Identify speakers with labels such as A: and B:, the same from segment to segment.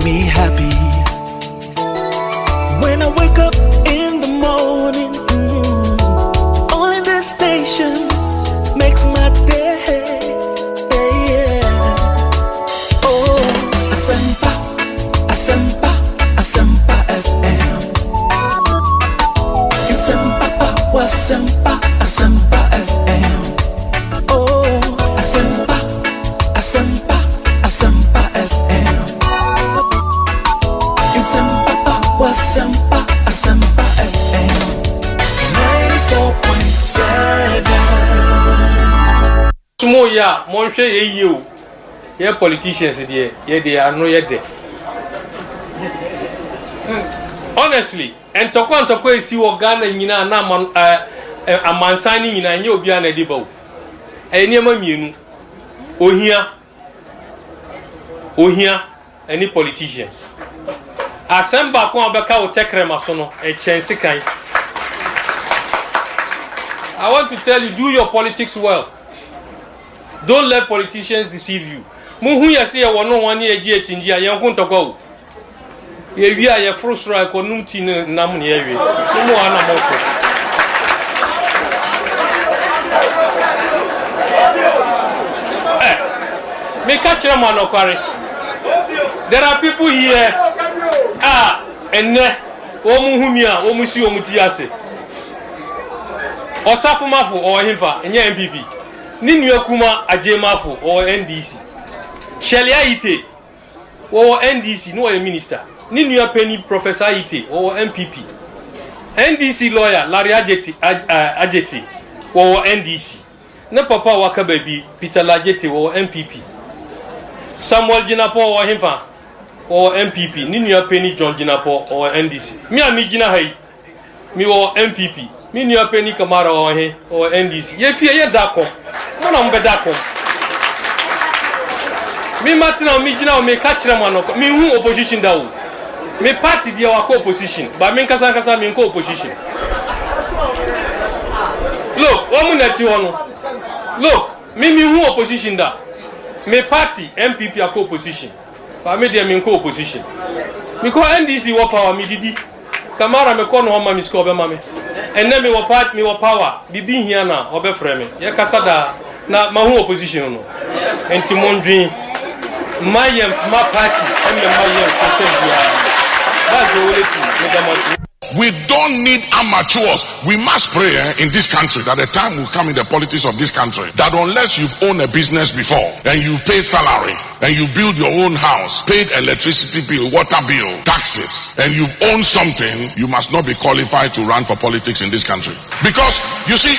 A: me happy. When I wake up in the morning, only this station makes my day. Yeah. Oh, Asempa, Asempa, Asempa FM. Asempa, Asempa, Asempa FM. Oh, Asempa, Asempa, Asempa FM. Asempa, Asempa FM 94.7.
B: Small ya, Monche you. Ye politicians there, ye they are no yet there. Honestly, and tokwa si wo Ghana nyina na amansani nyina nye obi ana dibo. Eniema mienu. Ohia any politicians. Asemba ko abeka wo tekrema so no e chense kan. I want to tell you, do your politics well. Don't let politicians deceive you. Muhu ya se wo no wan ye gi echinji a yen ko ntokwa wo. Ye wi a ye frustra ko num ti nam ne ye wi. Mu ana moko. Me catch them on Okwari. There are people here. Enne omuhumia omusi omutiase osafumafo o himfa enye MPP ninu akuma ajemafo o NDC Shelia Ite o NDC no a minister ninu apeni Professor Ite o MPP NDC lawyer Larry Ajeti o NDC ne papa wakababi Peter Lajeti o MPP Samuel Jinapo o himfa or MPP, Ninu Penny John Ginapo or NDC. Me and me Gina Hay, me or MPP, Ninu Penny Kamara or NDC. Ye fear ye dako, no number dako. Me Martina, me Gina, me catch them on me who opposition down. Me party the our co-opposition, but me Kasankasa me co-opposition. Look, 1 minute you know. Look, me who opposition da. Me party MPP are co-opposition. I made them in co-opposition. Because NDC were power, me didi. Kamara me kono homa mi score mame. And then me were part, me were power. Be being here now, obe frame. Ye kasada na mahu opposition no. And Timon dream. My party, and my that's the only thing.
C: We don't need amateurs. We must pray in this country that the time will come in the politics of this country that unless you've owned a business before and you paid salary and you build your own house, paid electricity bill, water bill, taxes, and you've owned something, you must not be qualified to run for politics in this country. Because you see,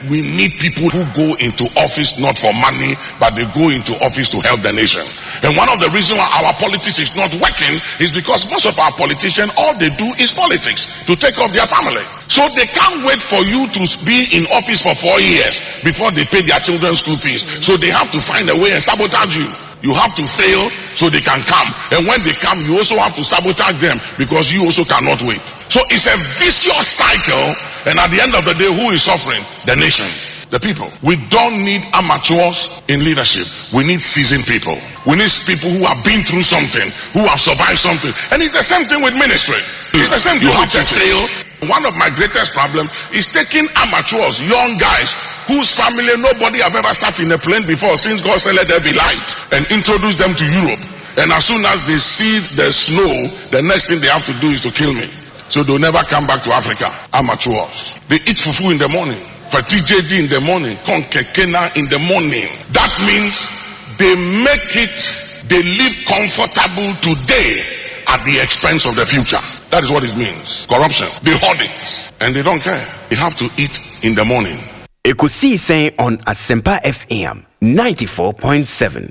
C: we need people who go into office not for money, but they go into office to help the nation. And one of the reasons why our politics is not working is because most of our politicians, all they do is politics to take off their family. So they can't wait for you to be in office for 4 years before they pay their children's school fees. So they have to find a way and sabotage you. You have to fail so they can come. And when they come, you also have to sabotage them because you also cannot wait. So it's a vicious cycle. And at the end of the day, who is suffering? The nation, the people. We don't need amateurs in leadership. We need seasoned people. We need people who have been through something, who have survived something. And it's the same thing with ministry. It's the same thing. You have to fail. One of my greatest problems is taking amateurs, young guys, whose family nobody have ever sat in a plane before since God said let there be light, and introduce them to Europe. And as soon as they see the snow, the next thing they have to do is to kill me. So they'll never come back to Africa. Amateurs. They eat fufu in the morning, fatijedi in the morning, konkekena in the morning. That means they make it, they live comfortable today at the expense of the future. That is what it means. Corruption. They hoard it and they don't care. They have to eat in the morning.
D: Ekosiisen on Asempa FM 94.7.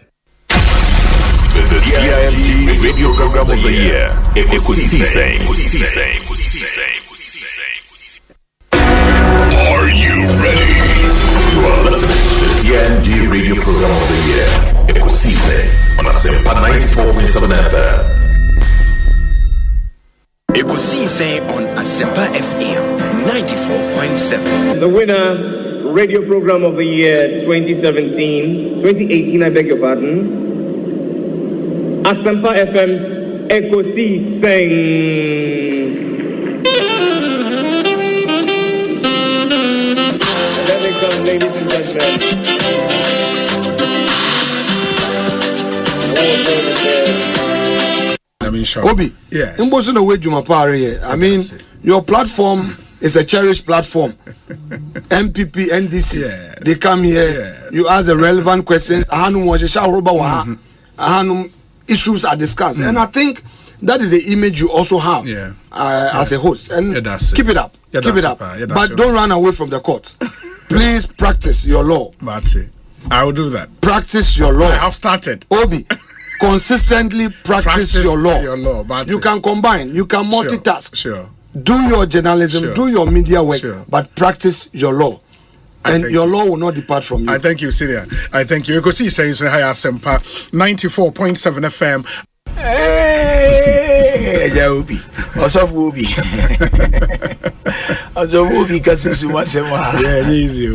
E: The CIMT Radio Program of the Year. Ekosiisen. Are you ready? You are listening to the CIMT Radio Program of the Year. Ekosiisen on Asempa 94.7 FM.
D: Ekosiisen on Asempa FM 94.7.
F: The winner, Radio Program of the Year 2018, I beg your pardon. Asempa FM's Ekosiisen. Let me come, ladies and gentlemen.
G: I mean, sure.
H: Obi,
G: yes.
H: I mean, your platform is a cherished platform. MPP, NDC,
G: yes.
H: They come here.
G: Yes.
H: You ask the relevant questions. Issues are discussed, and I think that is the image you also have as a host. And keep it up, keep it up. But don't run away from the court. Please practice your law.
G: Marty, I will do that.
H: Practice your law.
G: I have started.
H: Obi. Consistently practice your law. You can combine, you can multitask.
G: Sure.
H: Do your journalism, do your media work, but practice your law. And your law will not depart from you.
G: I thank you, Syria. I thank you. Ekosiisen On Asempa 94.7 FM.
I: Hey, Obi. Obi. Obi
G: Yeah, easy.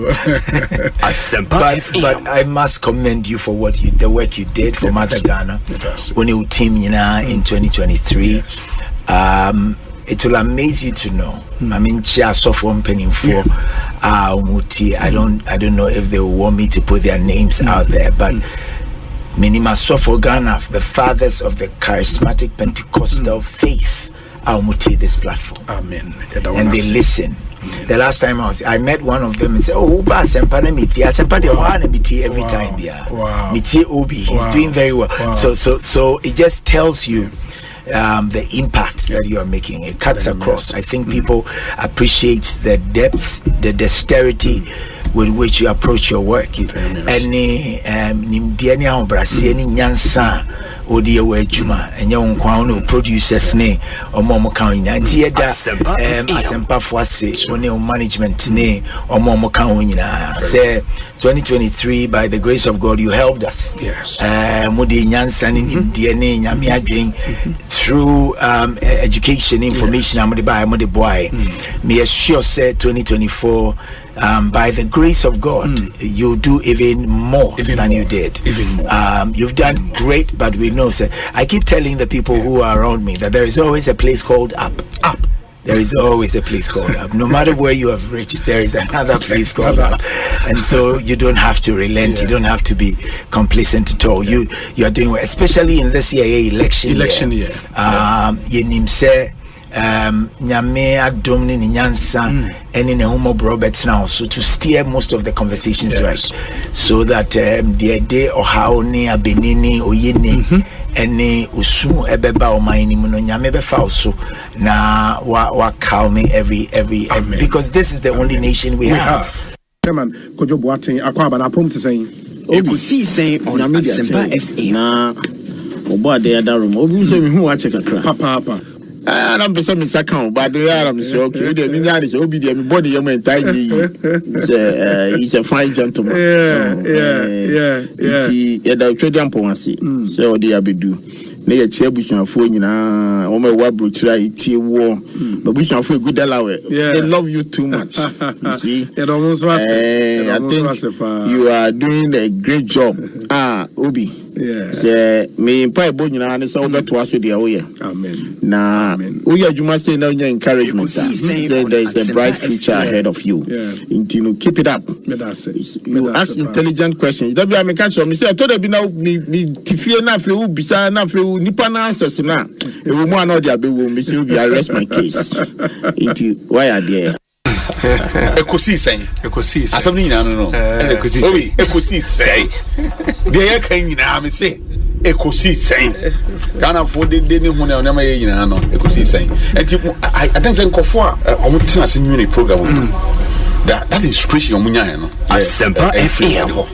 I: But I must commend you for the work you did for Mother Ghana when you team in 2023. It will amaze you to know. I mean, for I don't know if they will want me to put their names out there, but Minima Sofo Ghana, the fathers of the charismatic Pentecostal faith, this platform.
G: Amen.
I: And they listen. The last time I met one of them and said, "Oh, Asempa na miti, Asempa de wa na miti every time, yeah.
G: Wow.
I: Miti Obi, he's doing very well." Wow. So it just tells you the impact that you are making. It cuts across. I think people appreciate the depth, the dexterity with which you approach your work. Any nimdiania obrasi any nyansa odi ewe juma enye nkwa no producers ne omo kan nyina ntie da Asempa Fuase one management ne omo kan nyina say 2023 by the grace of God you helped us.
G: Yes.
I: Modi nyansa ne nimdie ne nyame adwen through education information amode by amode boy. Me assure say 2024 by the grace of God, you do even more than you did.
G: Even more.
I: You've done great, but we know, sir. I keep telling the people who are around me that there is always a place called up.
G: Up.
I: There is always a place called up. No matter where you have reached, there is another place called up. And so you don't have to relent. You don't have to be complacent at all. You are doing well, especially in this election year. You nimse. Nyame adom ne nyansa ene ne homo Roberts now so to steer most of the conversations right so that the day or how ne abenini oyene ene usu ebeba o man ni mu no nyame be fa so na wa call me every because this is the only nation we have.
G: Chairman Kojo Boateng akwaba na prom to say
D: Ekosiisen On Asempa FM
J: na obo de adarum obi so me hu wa check akra
G: papa
J: I'm person Mr. Count, but they are okay. The meaning is obi the body your entire he's a fine gentleman. Yeah. The trading policy. So they abedu. Na chair busuafo nyina o me wa brochira itie wo but busuafo good alawe they love you too much you see I think you are doing a great job Obi say me pai bo nyina ne so go to aso dia wo ye amen na wo ya juma say na nya encouragement say there is a bright future ahead of you you keep it up you ask intelligent questions that be I catch me say I told you now me tifie na fe wo bisa na fe nipa na answers na e wo mu ana dia be wo me say we arrest my case into why are there
E: Ekosiisen asabni nyina no Ekosiisen de ya kan nyina me say Ekosiisen Ghana for de ni hu na ma ye nyina no Ekosiisen enti I think say nkofo a omo tena se nyune program that inspiration omunya no
D: Asempa FM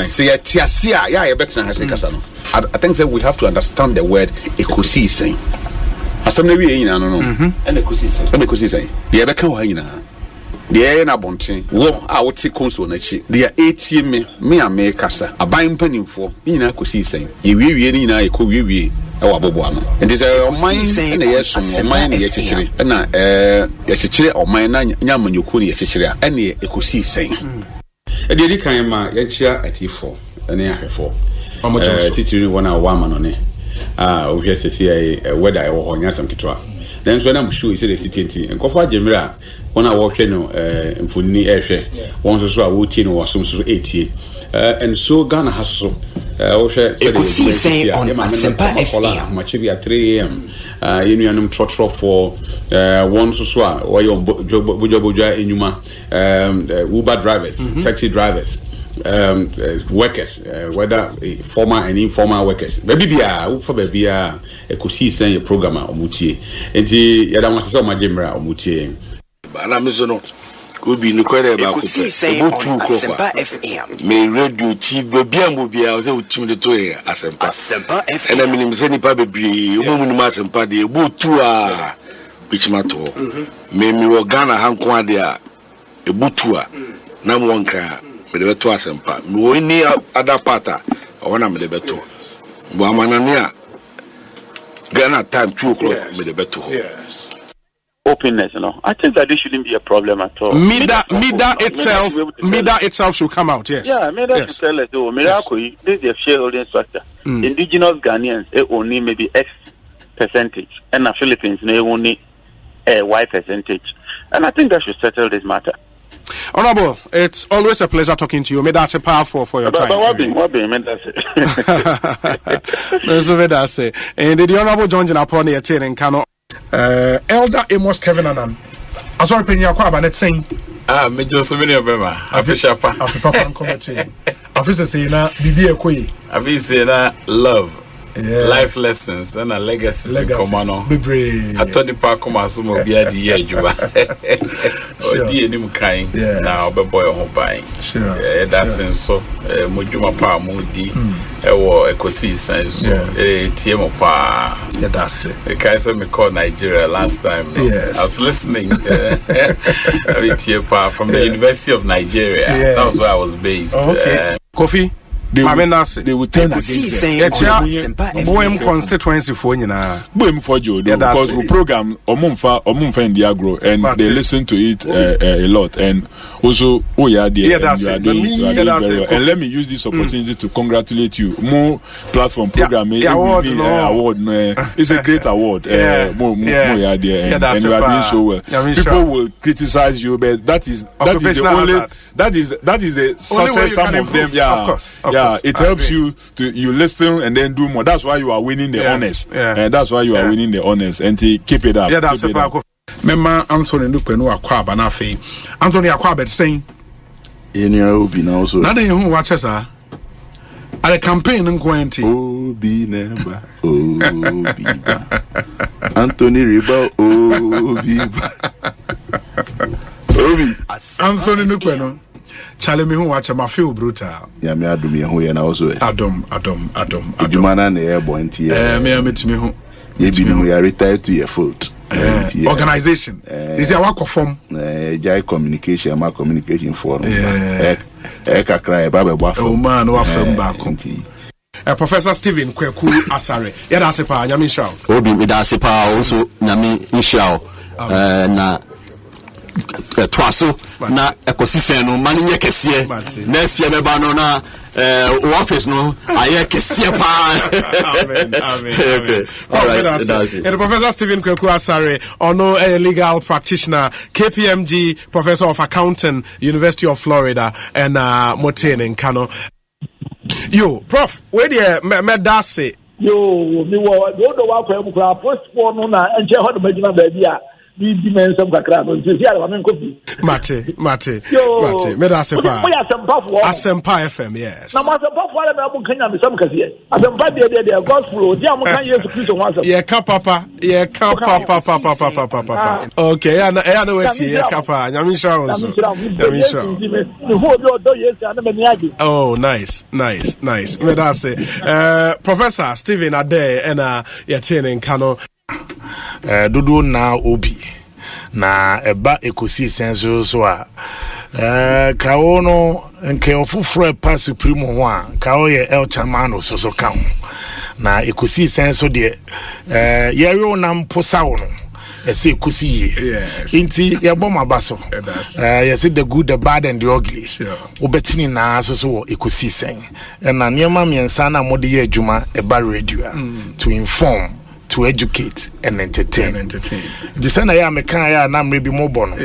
E: say tiasia ya better has kasa no I think that we have to understand the word Ekosiisen asam na wi nyina no and Ekosiisen ye be kan wa nyina de na bonten wo a wote konso na chi de etie me kasa aban panimfo nyina Ekosiisen ye wiwie ni nyina ekọ wiwie e wa bobo ano enti say oman na yeso oman na ye chichire na ye chichire oman na nyamanyoku na ye chichire a na Ekosiisen
K: e di kan ma ye chia atifo ene ahefo titiri wona wa ma no ne
E: we just see whether I or Nyasam Kitwa. Then so I'm sure he said the city and Kofa Jemira when I walk in Funi Air, once or so I would or some sort of 80. And so Ghana has so
D: Ekosiisen On Asempa
E: Machivia 3 a.m. Union trotro for one so or your Buja Inuma Uber drivers, taxi drivers. Workers, whether formal and informal workers. Baby, for baby, Ekosiisen programmer or Mutie. And the Yadamasa Majimra or Mutie.
K: Anamizono will be inquired about
D: Asempa FM.
K: May radio chief Babiamubia was a team the toy Asempa FM. And I mean, Seni Pabi, woman Asempa, the Butua, which matter. May me Ghana Hanquadia, a Butua, Namonka. The beto Asempa. We need other parta. I want to the beto. Buamanania Ghana time 2 o'clock. The beto.
L: Yes. Openness, I think that this shouldn't be a problem at all.
G: Mida itself should come out. Yes.
L: Yeah, Mida should tell us. Oh, miracle. This is a shareholding structure. Indigenous Ghanaians only maybe X percentage, and the Philippines they only Y percentage, and I think that should settle this matter.
G: Honorable, it's always a pleasure talking to you. May that's a powerful for your time.
L: What be? That's
G: it. And the Honorable John Jinaponi attending Kano. Elder Amos Kevin Anan. I saw Penya Kwaba net saying.
M: Me just so many of them. After
G: Papa committee. After saying na bibi ekoi.
M: After saying na love. Yeah. Life lessons and a legacies in Komano. I told the park come as some of the idea, Juba. Or dear Nimukai, now, but boy, on buying. Sure. That's in so Mujuma Pa Moody, or Ekosiisen, so a TM Pa.
G: Yeah, that's it.
M: The Kaiser me called Nigeria last time. Yes. I was listening. From the University of Nigeria. That was where I was based.
G: Coffee? They will turn against them. Boem constituency for you now.
N: Boem for you because we program Omumfa in the agro and they listen to it a lot. And also, you are doing very well. And let me use this opportunity to congratulate you. More platform program award. It's a great award. More you are there and you are doing so well. People will criticize you, but that is the only that is the success some of them. Yeah. It helps you to listen and then do more. That's why you are winning the honors. And that's why you are winning the honors. And keep it up.
G: Yeah, that's it. Member Anthony Nupenu Akwaba na fe. Anthony Akwaba saying
K: Obi na also.
G: Nothing who watches her. At a campaign in Quenty.
K: Obi never. Obi. Anthony Riba. Obi.
G: Anthony Nupenu. Charlie me who watch my feel brutal.
K: Yeah, me adum ye ho ye na also.
G: Adum.
K: Jumana na e boy nti.
G: Me meet me ho.
K: Ye bi me ho ya retired to your fault.
G: Organization. Is there work form?
K: Jai communication, my communication forum. Kakra e ba be boafo.
G: Oh man, wa from back. Professor Stephen Kweku Asare. Ya da sepa nyame nshao.
O: Obi me da sepa also nyame nshao. Na twaso na Ekosiisen no mani nye kese next year meba no na office no aye kese pa.
G: Amen. All right, and Professor Stephen Kweku Asare, ono a legal practitioner, KPMG professor of accounting, University of Florida, and Motene in Kano. Yo, Prof, where the me da say
P: yo mi wo do wa kwa mu kwa postpone no na enche ho do magina ba bia bi mensam kakra no se sia ma kofi
G: mate me da Asempa Asempa FM. Yes
P: na ma Asempa fo ala me abu kanya me sam kase Asempa de gospel o dia mo kan Yesu Kristo ho asem
G: ye ka papa okay ya na weti ye ka pa nyame shira wonso oh nice me da say Professor Stephen Ade and ye tene Kano
Q: dodo na obi na eba Ekosiisen so a kawo no nke ofufro pa supreme ho a kawo ye el chamano so kan na Ekosiisen so de ye yo na mposa wo no say kusi inti yɛbɔ maba so say the good, the bad and the ugly wobɛtini na so Ekosiisen na nneɛma miɛnsa na mode yɛ adwuma eba radio to inform, to educate and entertain. The same ya meka ya na mrebi mo bono.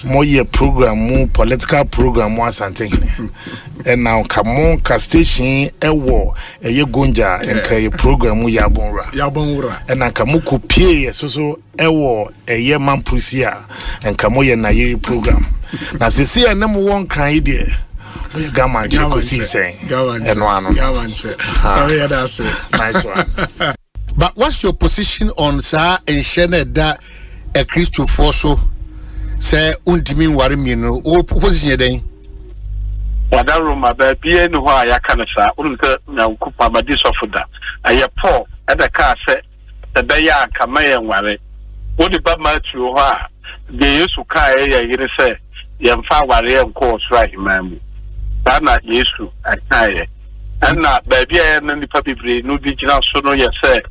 Q: Mo ye program mo political program mo asante hene. And now kamo ka station ewo eye gonja enka ye program mo yabonra. And na kamo kopie so ewo eye mamprusia enka mo ye na yiri program. Na sisi na mo won kan ide. We gaman Ekosiisen. Eno ano.
G: Sorry, that's it.
Q: Nice one.
R: But what's your position on sa enshene da a Christo Fosso say untimi wari mienu o position den
L: Wadaro ma ba bie no ho ayaka no sa unka na kupa ma disofoda aye Paul e da ka se e be ya kama ye nware wodi ba ma tu ho a de Yesu ka ye yire se ye mfa ware ye nko osra imamu ba na Yesu akaye ana ba bia na nipa bibre no digital so no ye se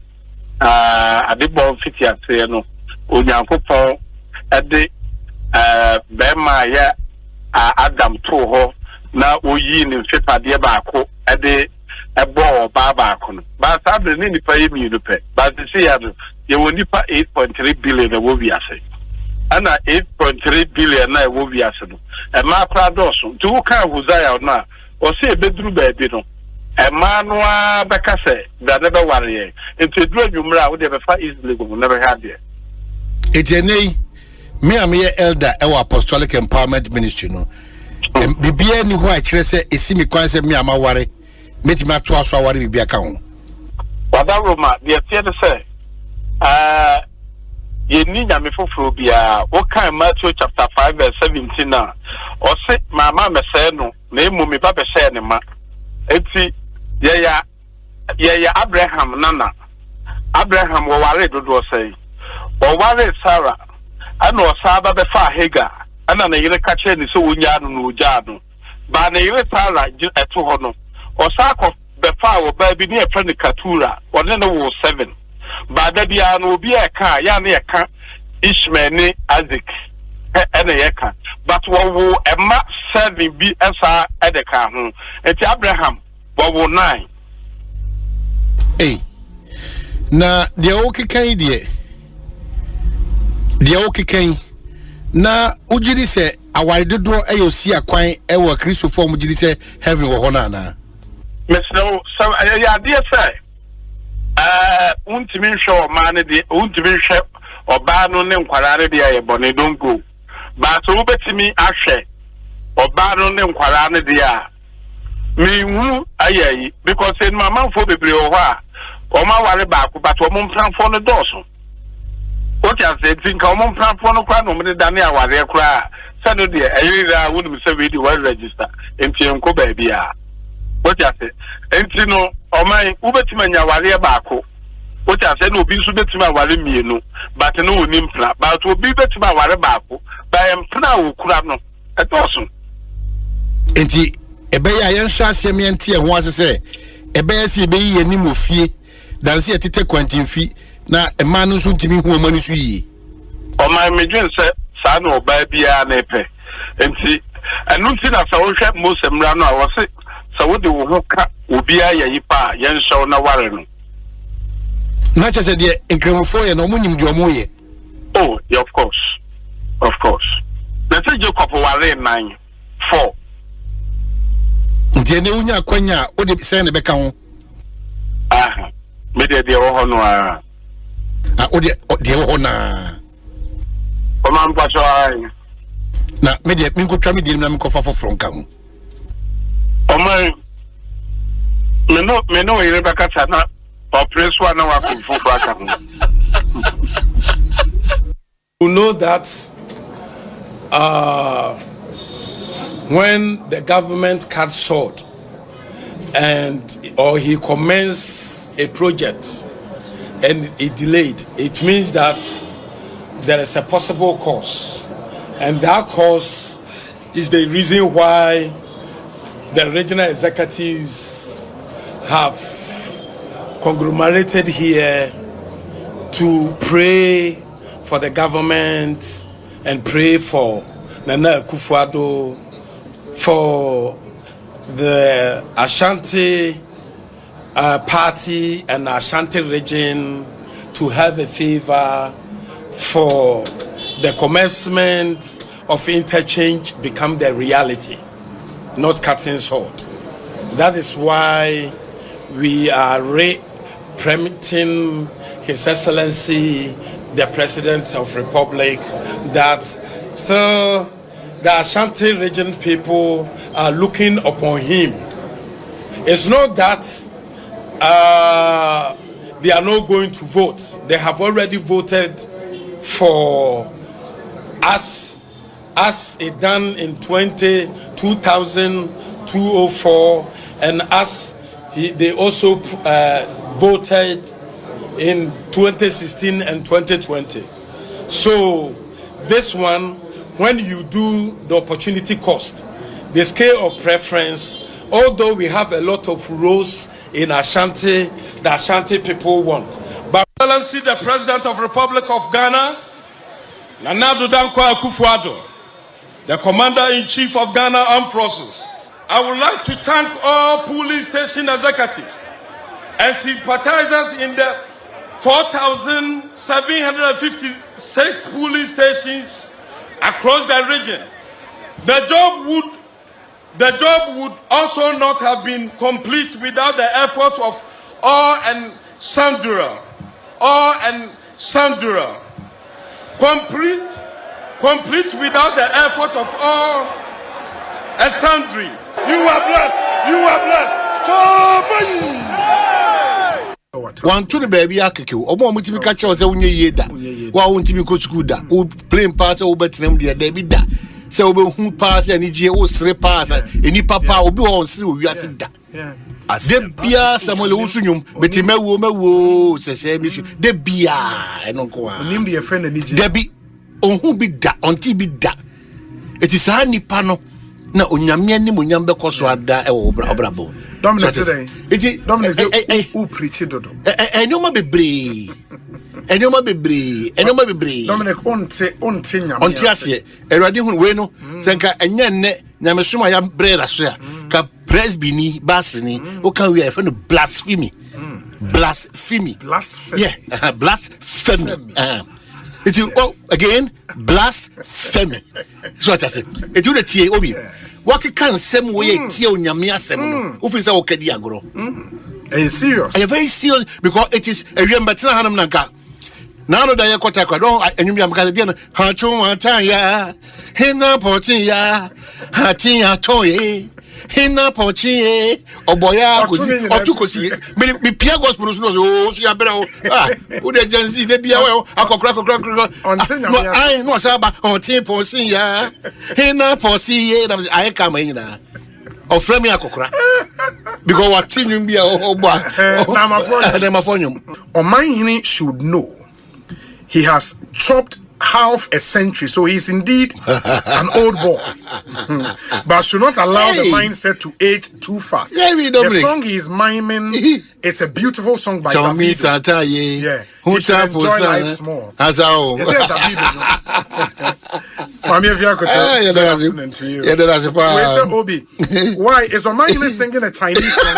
L: adibon fiti ate no onyankopon ade bema ya Adam to ho na oyi ni mfepade baako ade ebo baako no ba sabre ni nipa yemi no pe ba se ya no ye woni pa 8.3 billion na wo biase ana 8.3 billion na wo biase no e ma pra doso tu ka Hosea na o se ebeduru ba bi no Emmanuel Bekase, the never worry. Into Drew Numera would have a easily never had there.
R: It's a nay, me and me elder, our apostolic empowerment ministry. No, Bibia ni who I say is semi quite me, I'm a worry. Make my 2 hours worry be account.
L: What that Roma, the theatre say, you need a mifofobia, what kind Matthew chapter 5, verse 17 now, or say, my mamma say no, name me Papa say no ma. Eti ya Abraham nana Abraham wo ware dodo say wo ware Sarah ana o saba be fa Hagar ana na yire ka che ni so wonya no no ogya no ba na yire Sarah eto ho no o sa ko be fa wo ba bi ne e friend Katura o ne no wo 7 ba da bia no obi e ka ya na e ka Ishmael ni Isaac ene ye ka but wo emma 7 bi esa edeka ho eti Abraham wo 9
R: na de okikan na ujiri se awari dodo ayosi akwan e wo Kristofo mu jiri se heaven wo hona na
L: mesno so ya dia say untimi hwe ma ne de untimi hwe oba no ne nkwarare de aye bone don't go but so betimi ahwe oba no ne nkwara ne de a me hu ayayi because in my man for bebre o ha o ma ware baako but o mo plan for no doso what you say think o mo plan for no kwa no me da ne aware kra say no de ayira wonu say we dey register enti enko ba bia what you say enti no o man ubetima nya ware baako what you say no obi nso betima ware mienu but no onim plan but obi betima ware baako ba em plan o kura no etoso
R: enti ebeya yen hwase me ente ho asese ebeya si ebeyi anim ofie dan se etete kwantimfi na ema no so ntimi hu omani so yi
L: o ma medwen se sa na oba bia na epe enti enu nti na sa wo hwe mosemra no a wo se sa wo de wo ho ka obi ayayi pa yen hwe na ware no
R: na chese de enkremofo ye no munyim de omoye
L: oh yeah, of course let's say Jacob ware 9 4
R: Ndiye ne unya kwanya o de se ne beka ho
L: me de wo ho no
R: o de wo ho na
L: o man pacho
R: na me de min ko twa me de na me ko fa foforo nka ho
L: o man me no yire baka ta na o press one na wa ko fu baka ho
G: you know that when the government cuts short or he commences a project and it delayed, it means that there is a possible cause, and that cause is the reason why the regional executives have conglomerated here to pray
S: for the government and pray for Nana Akufo-Addo, for the Ashanti party and Ashanti region to have a favor for the commencement of interchange become the reality, not cutting short. That is why we are permitting His Excellency, the President of the Republic, that still the Ashanti region people are looking upon him. It's not that they are not going to vote. They have already voted for us as it done in 2004, and as they also voted in 2016 and 2020. So this one, when you do the opportunity cost, the scale of preference, although we have a lot of roles in Ashanti, the Ashanti people want. But Excellency, the President of the Republic of Ghana, Nana Dankwa Akufo-Addo, the Commander-in-Chief of Ghana Armed Forces, I would like to thank all police station executives and sympathizers in the 4,756 police stations across the region. The job would also not have been complete without the effort of all and sundry. Complete without the effort of all and sundry. You are blessed.
R: One to the baby akiku. Omo mutimi ka che ose unye yeda. Wa untimi ko school da. O plane pass o betrem dia da bi da. Se o be hu pass ani je o sre pass. Eni papa obi o sre o wiase da. De bia Samuel usunyum beti mewo sese mi de bia eno ko a.
G: Onim de friend ani je.
R: De bi ohun bi da, onti bi da. Eti sa nipa no na onyame anim onyam be koso ada e wo obrabo.
G: Dominic today. Dominic who preach dodo.
R: Enoma bebre.
G: Dominic onte nyame.
R: Onte ase. Erade hu we no senka enya nne nyame soma ya brera so ya. Ka presbini basini o kan we afa no blasphemy. Blasphemy. Yeah, blasphemy. It is again blasphemy. So what I say. It you the tie obi. What can sem we tie onyame asem no. Ofi say okadi agoro.
G: Are you serious?
R: Are you very serious? Because it is a wiem betina hanam nanka. Now no da ye kwata kwa don enyum ya mka de no ha chu atan ya. Hina potin ya. Hatin ya toye. Hina potin ye. Oboya kosi otukosi. Me pia gospel no so ya bere o. Ah, wo de jansi de bia we akokra. No saba ontin posin ya. Hina posin ye na I come ina. Or frame akokra. Because what tin bia obo.
G: Na
R: mafonyum.
G: Omanhini should know he has chopped half a century, so he's indeed an old boy. But should not allow the mindset to age too fast. The song he is miming is a beautiful song by Davido. Yeah, he should enjoy life more. Yes, Davido. Obi, why is Omanhini singing a Chinese song?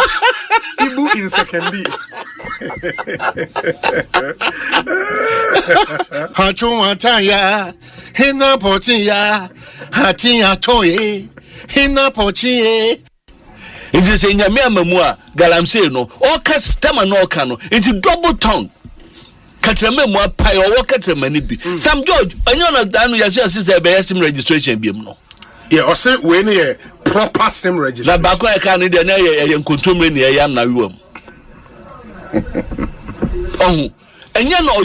G: Ibu in second.
R: Ya hina potin ya hatin ya toye hina potin ye.
K: It is in Yamia Mamua, Galamse no, or Castama no cano, it's double tongue. Catramemua pie or Catramani be. Some George, and you're not done with your sister by SIM registration beam no.
G: Yeah, or say when a proper SIM registration.
K: La Baco Canada and Contumely near Yam Naruam. Oh. And you know,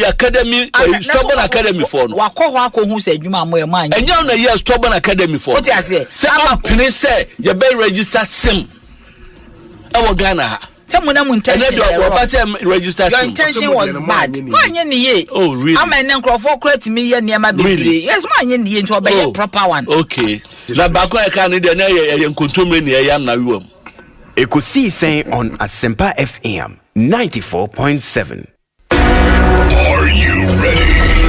K: academy, stubborn academy for
T: Wako who said you are my mind.
K: And you know, stubborn academy for
T: what I say.
K: Some police say you better register SIM. Our Ghana.
T: Someone intention
K: register.
T: Your intention was bad.
K: Oh, really?
T: I'm an uncle for credit me near my baby. Yes, my Indian to obey a proper one.
K: Okay. La Baco Canada and Contumely near Yam Naruam.
D: Ekosiisen On Asempa FM 94.7.
U: Are you ready?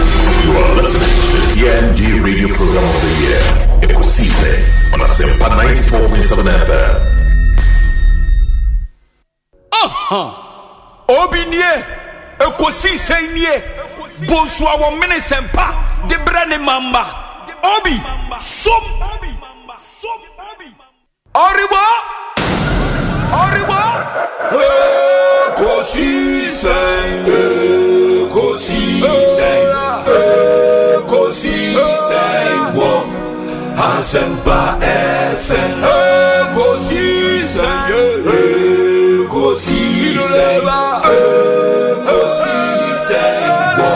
U: You are listening to the CNG Radio Program of the Year, Ekosiise on Asempa 94.7 FM.
A: Obinie, Ekosiise nie, Bonsu awon minisempa, de brane mamba. Obi, som, Oribo, Ekosiise, wo, Asempa FM, Ekosiise, wo,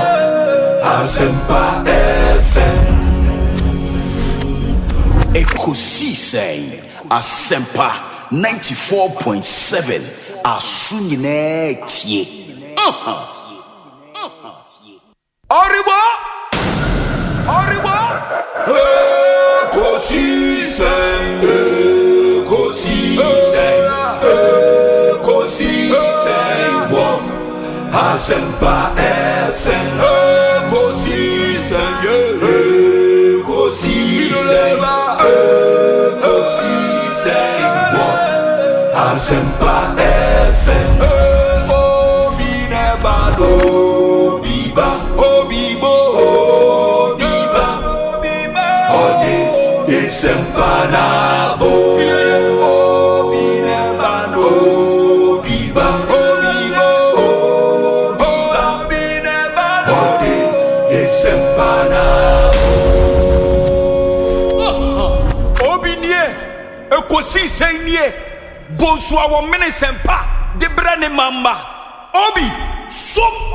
A: Asempa FM.
V: Ekosiise, Asempa 94.7. Asunyine tie.
A: Oribo, Ekosiise, wo, Asempa FM, Ekosiise, wo, Asempa FM. Obi nebalo, obiba, ode Asempa na bo. Obi nebalo, obiba, ode Asempa na bo. Obi nie, Ekosiise nie, Bonsu awon minisempa, de brane mamba. Obi, som.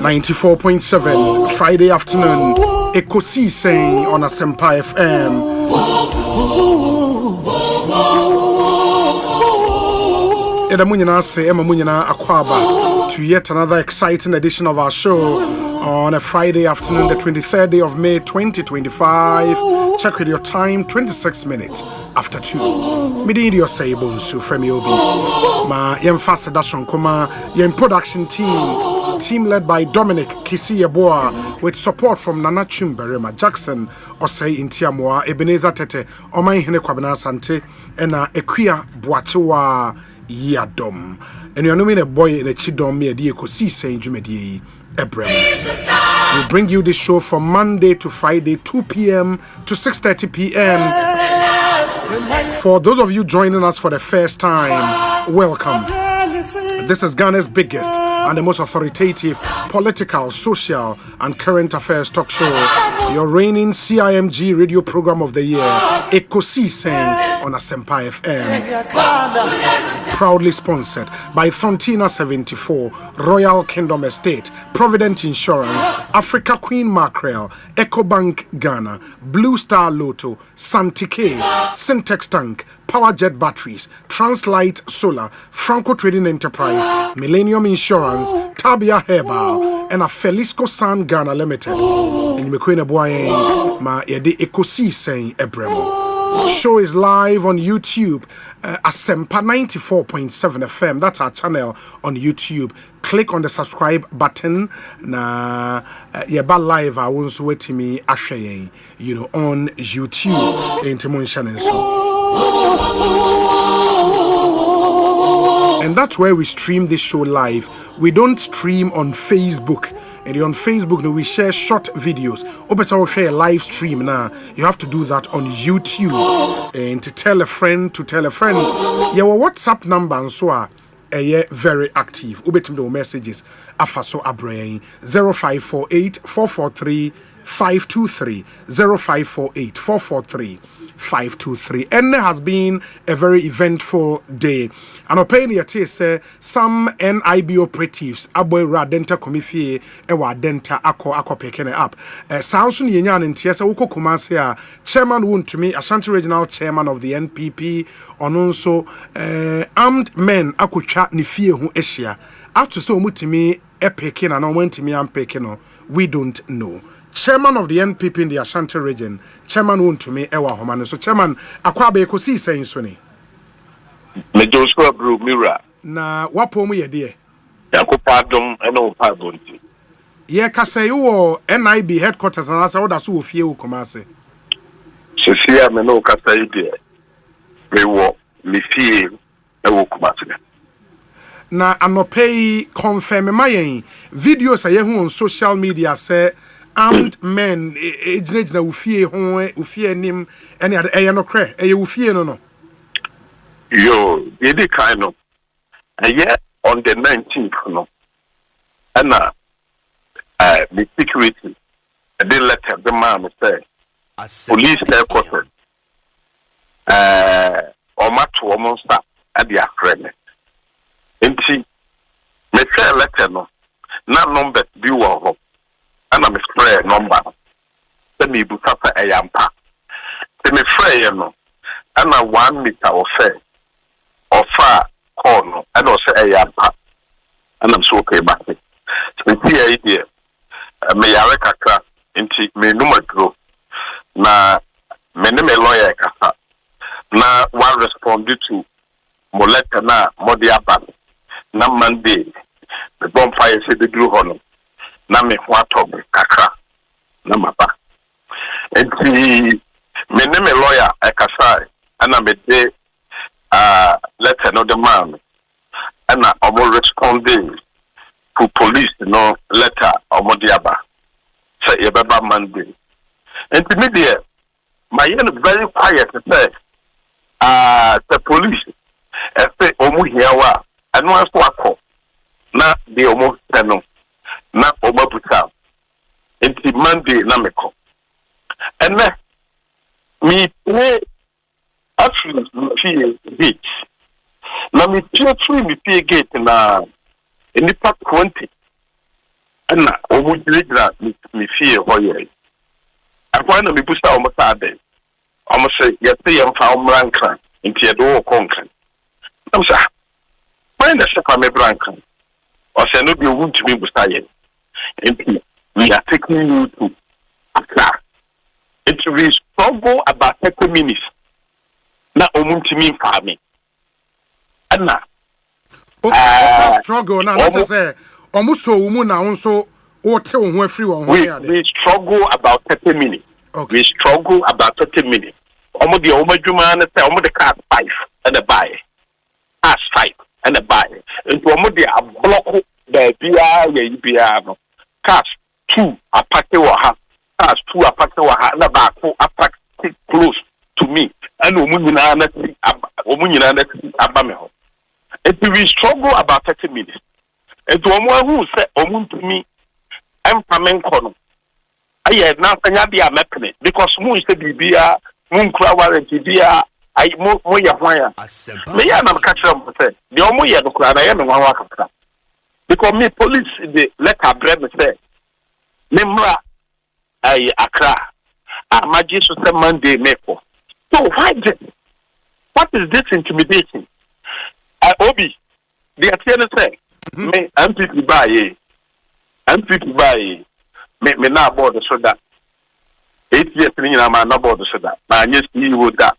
G: 94.7 Friday afternoon. Ekosiisen on Asempa FM. Edamunyana say Emamunyana Akwaba to yet another exciting edition of our show on a Friday afternoon, the 23rd day of May 2025. Check with your time, 26 minutes after 2. Midi Osei Bonsu from Obi. Ma yem fast dashon koma yem production team led by Dominic Kisiyeboa with support from Nana Chimberema Jackson Osei Intiamwa Ebenezer Tete Omai Hene Kwabena Sante ena Equia Boatewa Yadom. And you're nominating a boy in a chidom me a Ekosiisen Jumedi Ebrem. We bring you this show from Monday to Friday, 2 p.m. to 6:30 p.m. For those of you joining us for the first time, welcome. This is Ghana's biggest and the most authoritative political, social, and current affairs talk show. Your reigning CIMG radio program of the year, Ekosiisen on Asempa FM. Proudly sponsored by Thontina 74, Royal Kingdom Estate, Provident Insurance, Africa Queen Mackerel, EcoBank Ghana, Blue Star Lotto, Santike, Syntex Tank, Powerjet Batteries, Translight Solar, Franco Trading Enterprise, Millennium Insurance, Tabia Herbal, and a Felisco San Ghana Limited. And Mekwene Boye, ma yedi Ekosiisen Ebremo. Show is live on YouTube, Asempa 94.7 FM. That's our channel on YouTube. Click on the subscribe button. Na yeba live I won't wait to me asheye, on YouTube. And that's where we stream this show live. We don't stream on Facebook. And on Facebook, we share short videos. Or share a live stream now. You have to do that on YouTube. And to tell a friend Your WhatsApp number and so on. Very active. Ubetim messages. Afaso Abrain 0548 443 523 0548 443 523. And there has been a very eventful day. And opinion say some NIB operatives aboy radenta komifie ewa denta ako pekene up. Sounds ni yenyan ntiasa uko kumase a chairman won to me Ashanti regional chairman of the NPP on also armed men akotwa ni fie hu ehia. After so mutimi epeke na no wantimi ampeke we don't know. Chairman of the NPP in the Ashanti region, Chairman won to me Ewa Homano. So Chairman, Akwabe Ekosiisen Soni.
B: Me Joshua Bru Mira.
G: Na wapo mu ye de.
B: Yakopadom eno pabonti.
G: Ye kasa yo NIB headquarters na asa oda so ofie wo komase.
B: Sefia me no kasa ide. Me wo me fie ewo komase.
G: Na anopei confirm mayen videos aye hu on social media say armed men ejina na ufie nim any eye no kre eye ufie no
B: yo yedi kind of on the 19th no and the security they let the man say police headquarters omato monster at the friend enti me say letter no na number bi wo ho and I'm a number. Let me put up a yampa. Let me fray no. And a 1 meter of fair or far corner and also a yampa. And I'm so okay back. So the idea may I recacra into me number grow. Na me name a lawyer kasa. Na one responded to Moleka na Modiaba. Na Monday the bonfire said the blue honor. Na me wato kakra na maba enti me ne me lawyer ekasa ana me de letter no the man ana omo responding to police no letter omo diaba say e baba Monday enti me there my very quiet say the police say omo here wa anu aso akọ na de omo teno na obabuta enti Monday na meko ene mi play actually mi gate na mi play gate na nipa 20 na omu dirigna me fie hoye akwa na me busa omu sade omu se yete yemfa omranka nti yedo wo konka na msa when the sefa me branka o se no bi wuntumi busa ye nti we are taking you to Accra. It will struggle about 30 minutes na omuntumi mfa me ana
G: struggle na not say almost umu na unso ote wo afri wo ho ya
B: we struggle about 30 minutes. Okay. We struggle about 30 minutes. Omo de omadwuma na say omo de car 5 and a buy. As 5 and a buy. Into omo de block the bia ya bia no. Cars 2 apake wo ha. Cars 2 apake wo ha na back apake close to me. And omo nyina na abame ho. It will struggle about 30 minutes. And to omo who say omuntumi emfamenko no aye na sanya bia mekne because mu say bibia mu nkura warranty bia ai mo ye hwan me ya na ka kire mo say de omo ye no kura na ye no hwan akaka because me police the letter bread me say me mra ai Accra amaji so say Monday meko so what is this intimidation obi the atene say me MPP buy me na board so that 8 years ni na ma na board so that na nye CEO that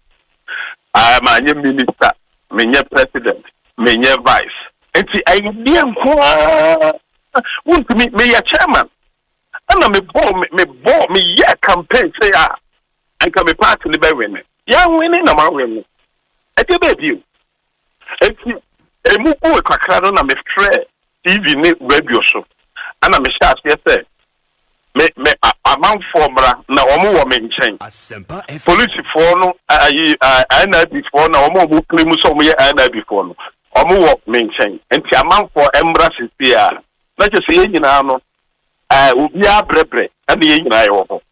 B: ma nye minister me nye president me nye vice enti idea nko won't me ya chairman ana me ye campaign say I can be part of the be win ya win na ma win e dey be you enti emu ko kakra no na me frɛ TV ne radio so ana me sha say me amount for bra na omo wo me nchen police for no na before na omo claim so omo ye na before no omo wo me nchen enti amount for embassy here na je say nyina no obi abrebre ana ye nyina ye wo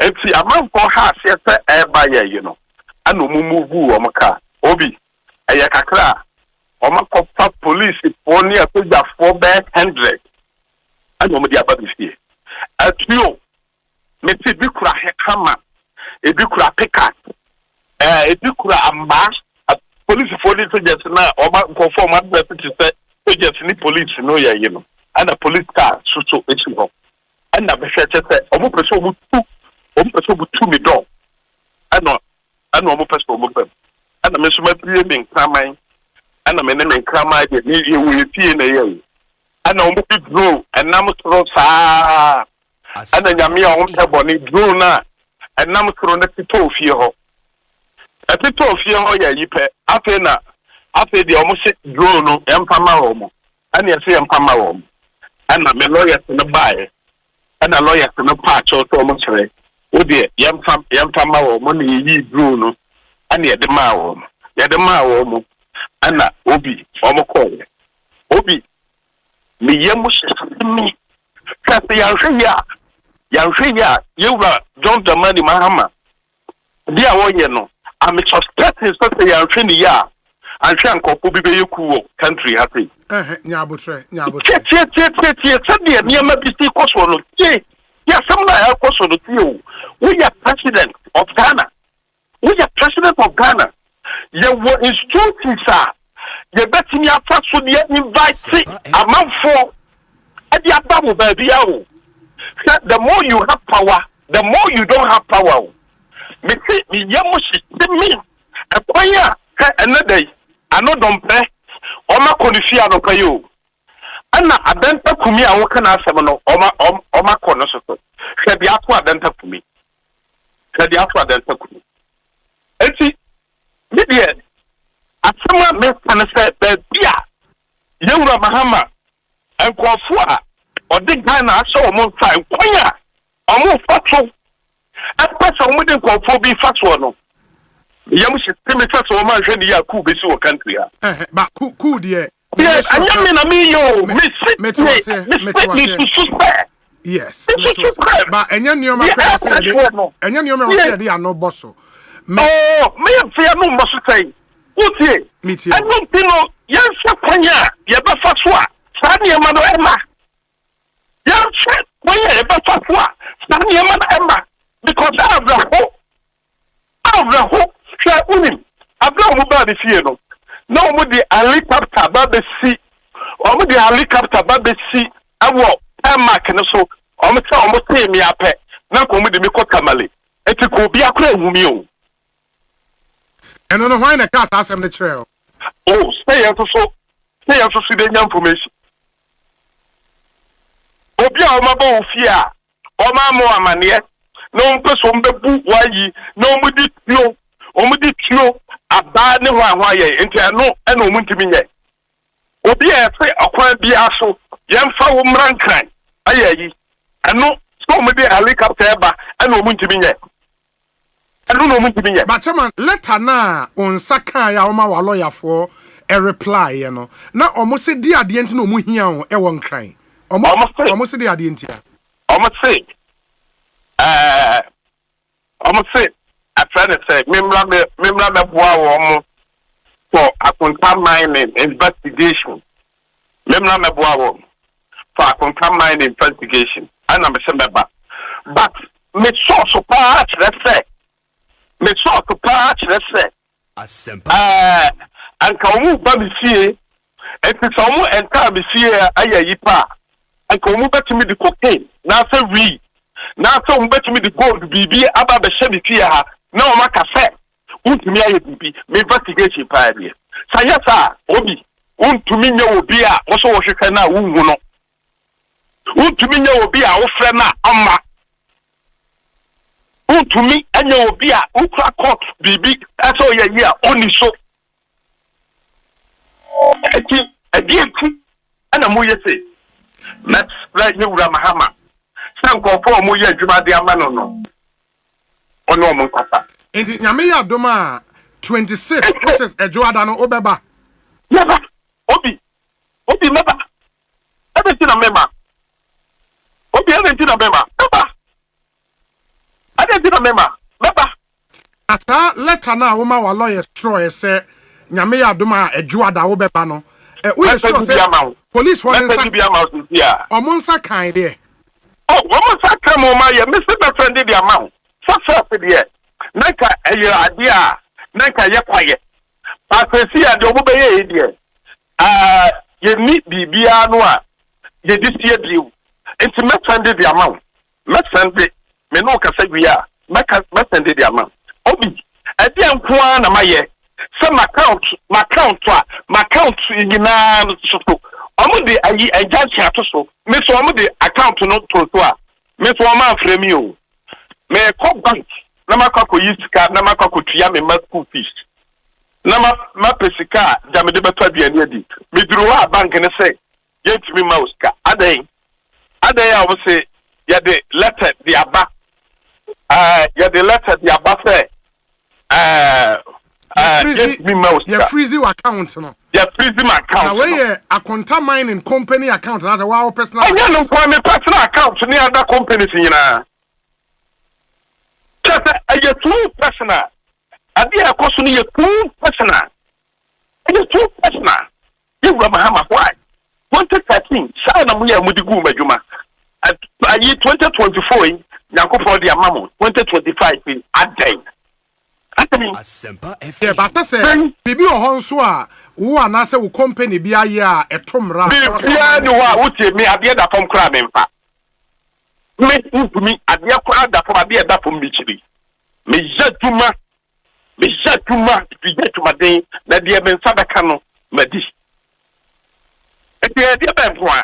B: enti amount for ha say ba ye you know ana omo move omo ka obi eye kakra omo kofa police for ni asoja for 100 and omo di ababa fie atio me ti bi kura hekama e bi kura picket e bi kura amba police for the soldiers na omo conform advertisement say soldiers ni police no ya you know and the police car so echi ho and na be say omo person omo tu me do and omo person omo pem and me so ma pie me nkraman and me ne nkraman de ni ye we pie na ye and omo bi grow and nam tro sa and nyame a omo tebo ni grow na and nam tro na tito fie ho tito fie ho ya yipe ape na ape de omo se grow no empama omo and ye se empama omo and me lawyer no buy and a lawyer no patch o to omo kire o de yempama omo na yi grow no and ye de ma omo and obi omo call obi me yemu sesemi kasi yanhwe ya yewura John Dramani Mahama dia woye no am suspecting so say yanhwe ni ya anhwe ankofo bi be yeku country happy
G: nyabotre
B: tie niam bi si koso no tie ya samna ya koso no tie we are president of Ghana ye were instructing sir ye betimi afa so de invite amanfo ade ababu baby awo the more you have power the more you don't have power me see me yamo system akwanya another anodompe o ma konifia no payo ana adanta kumi a wo kana asem no o ma kono so hwe bia to adanta kumi enti me de asema me kan say bia yewura Mahama enkofo a odi Ghana aso omo fa nkwanya omo fato apasa omo de enkofo bi fato no yam system fato omo ahwe ni yaku be si wo country ha
G: ba ku de
B: yes anya me na me yo
G: yes ba enya nioma kwa say de ano boso
B: me fe no boso tai utie I don't know yan sa kwanya ye ba fato a sa de ma no ema Yeah, when you ever talk what? Stanley Emma, because I have the whole. Share women. I've got about the fear. No, with the helicopter, baby see. Or with the helicopter, baby see. I will. Emma can also. Almost pay me up. Now come with the Miko Kamali. It could be a crane.
G: And on the wine, a cast ask him the trail.
B: Oh, stay out so. Stay out to see the information. Obia Omabo Fia. Omamo Amania. No person bebu why no mudi no. Omudi tio aba ne hwa enti ano ena omuntimi nye obi e fe akwan bia so yemfa wo mrankran ayayi ano so omudi helicopter eba ena omuntimi nye ano no omuntimi nye
G: but man letter na onsa kan ya oma wa lawyer for a reply you know na omo se di ade enti na omu hia o e won kran omo se di ade enti a
B: omo se I try to say, Mimla Meboa for a contaminating investigation. Mimla Meboa for a contaminating investigation. And I'm a member. But me source of patch, let's say. Me source of patch, let's say.
D: Asempa.
B: And Kamu Babi Fee, and Kamu and Tabi Fee, Ayayipa. And Kamu bet me the cocaine. Now say we. Now some bet me the gold BB about the Chevy Kia. No maka say untumi aye bibi me investigation pa dia sayasa obi untumi nya obi a wo so wo hwehwe na wo hu no untumi nya obi a wo frɛ na amma untumi anya obi a ukra court bibi aso ye ye a oni so eti ana mo ye say let's like you Mahama sanko for mo ye adwuma de ama no ono mo papa
G: enti nyame ya doma 26 which is ejoada no obeba
B: never obi meba everything na mema obi everything na mema meba
G: asa letter na wo ma wa lawyer sure say nyame ya doma ejoada obeba no we sure say police for inside omonsa kan there
B: oh omonsa kan mo ma ye me se be friend the amount success there naka ade a naka ye kwaye pasesi ade obo be ye die ye ni bibia no a ye disie biu enti me send the amount me send me no ka say we are me send the amount obi ade anko na maye se my account igina so omo de ayi agency atoso me so omo de account no to so a me so omo afre mi o me ko bank na makako yisika na makako tuya me school fees na ma pesika jame de beto aduane adi me duru wa bank ne say yentimi mauska adan ya wo say ya de letter the aba ya de letter the aba say
G: ya freeze your account no
B: ya freeze my account
G: na we a contaminating company account na say wa personal
B: account no for me personal account ni other companies nyina just a too personal adi akoso ni too personal too personal you Mahama why 2013 sa na mu ya mudigu madwuma ayi 2024 yakofo de amamo 2025 adai
D: Asempa
G: yeah, but say bibi o honso a wo anase wo company bi aye a etomra
B: bia ni wa wo tie me ade da fom kra me mpa me ntumi ade kra da fom ade da fom bi chiri me jatuma den na de me sadaka no madi ete de ba mpo a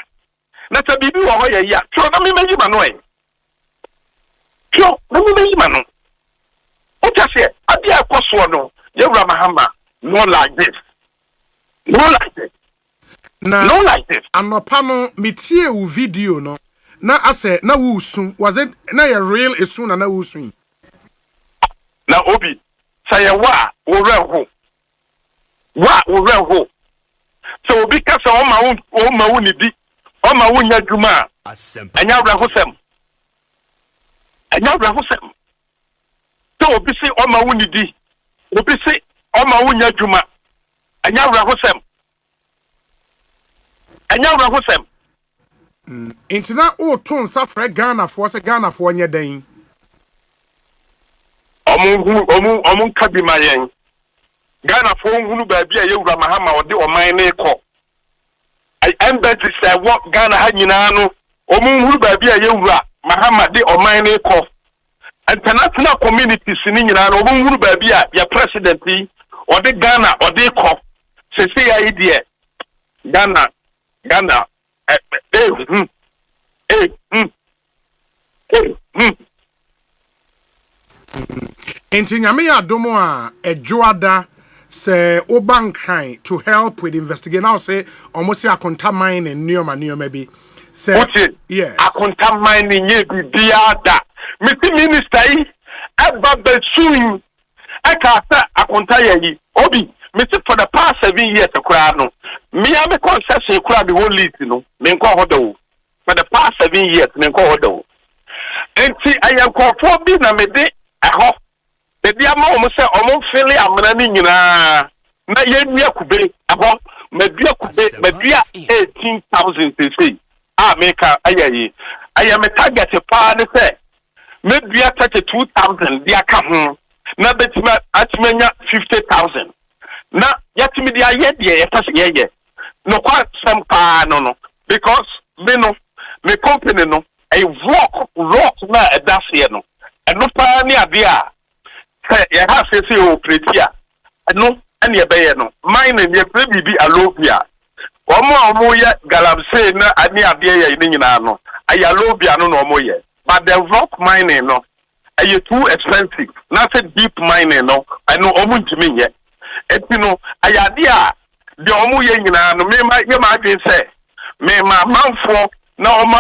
B: na ta bibi wo ho ye ya tro na me meji ma no e tro na me meji ma no o ta se ade akoso no ye wura Mahama no like this
G: na no like this anopa no metie wo video no na ase na wo sun was it na ye real esun na wo sun
B: na obi say wa wo reho so obi ka say o ma wo ni bi o ma wo nya dwuma anya reho sem so obi say o ma wo ni di obi say o ma wo nya dwuma anya reho sem
G: Intina o ton safre Ghana for se Ghana for nye den.
B: Omun kabi mayen. Ghana for hunu baabi a yewura mahama ode oman ne ko. I embassy say what Ghana ha nyina no. Omun hunu baabi a yewura mahama de oman ne ko. International communities ni nyina no omun hunu baabi a ya president yi ode Ghana ode ko. Se ya idea Ghana
G: Enti nyame ya domo a ejoada se obankan to help with investigate now say almost akonta mine and neoma bi say yes
B: akonta mine nye bibiada miti minister yi aba besuin aka sa akonta yi obi miti for the past 7 years akura no me am concession akura the whole list no me nko hodo for the past 7 years me nko hodo enti ayankofo bi na me de aho the dia ma omo se omo fele amana ni nyina na ye nua kube aho madua kube madua 18,000 cc America ayayi ayame target pa ne se madua 32,000 dia ka ho na betima atmenya 50,000 na yatimi dia ye de ye pase ye no kwa some pa no because me company no a rock na edase no eno pa ni ade a ya ha se operate a eno ene ye be no mine ne pre bibi alobia omo ye galamsey na ani ade ye ni nyina no ayalobia no omo ye but the rock mining no are too expensive na say deep mining no I know omo ntimi ye etino ayade a de omo ye nyina no me ma ye ma adwen se me ma manfo na omo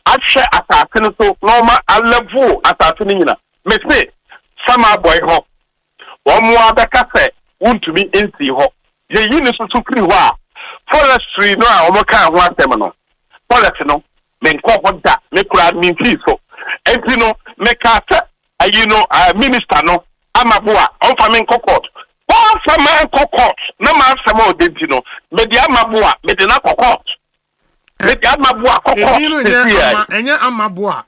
B: ahwe atase no so na omo alevo atase no nyina me say sama boy ho omo abeka se untumi ensi ho ye yini so kri ho a forestry no a omo kan ho atem no forest no me nko ho da me kura me fi so etino me ka se minister no amaboa on fa men court on fa men court na ma sama odenti no me dia amaboa me de na court me dia amaboa court
G: enya amaboa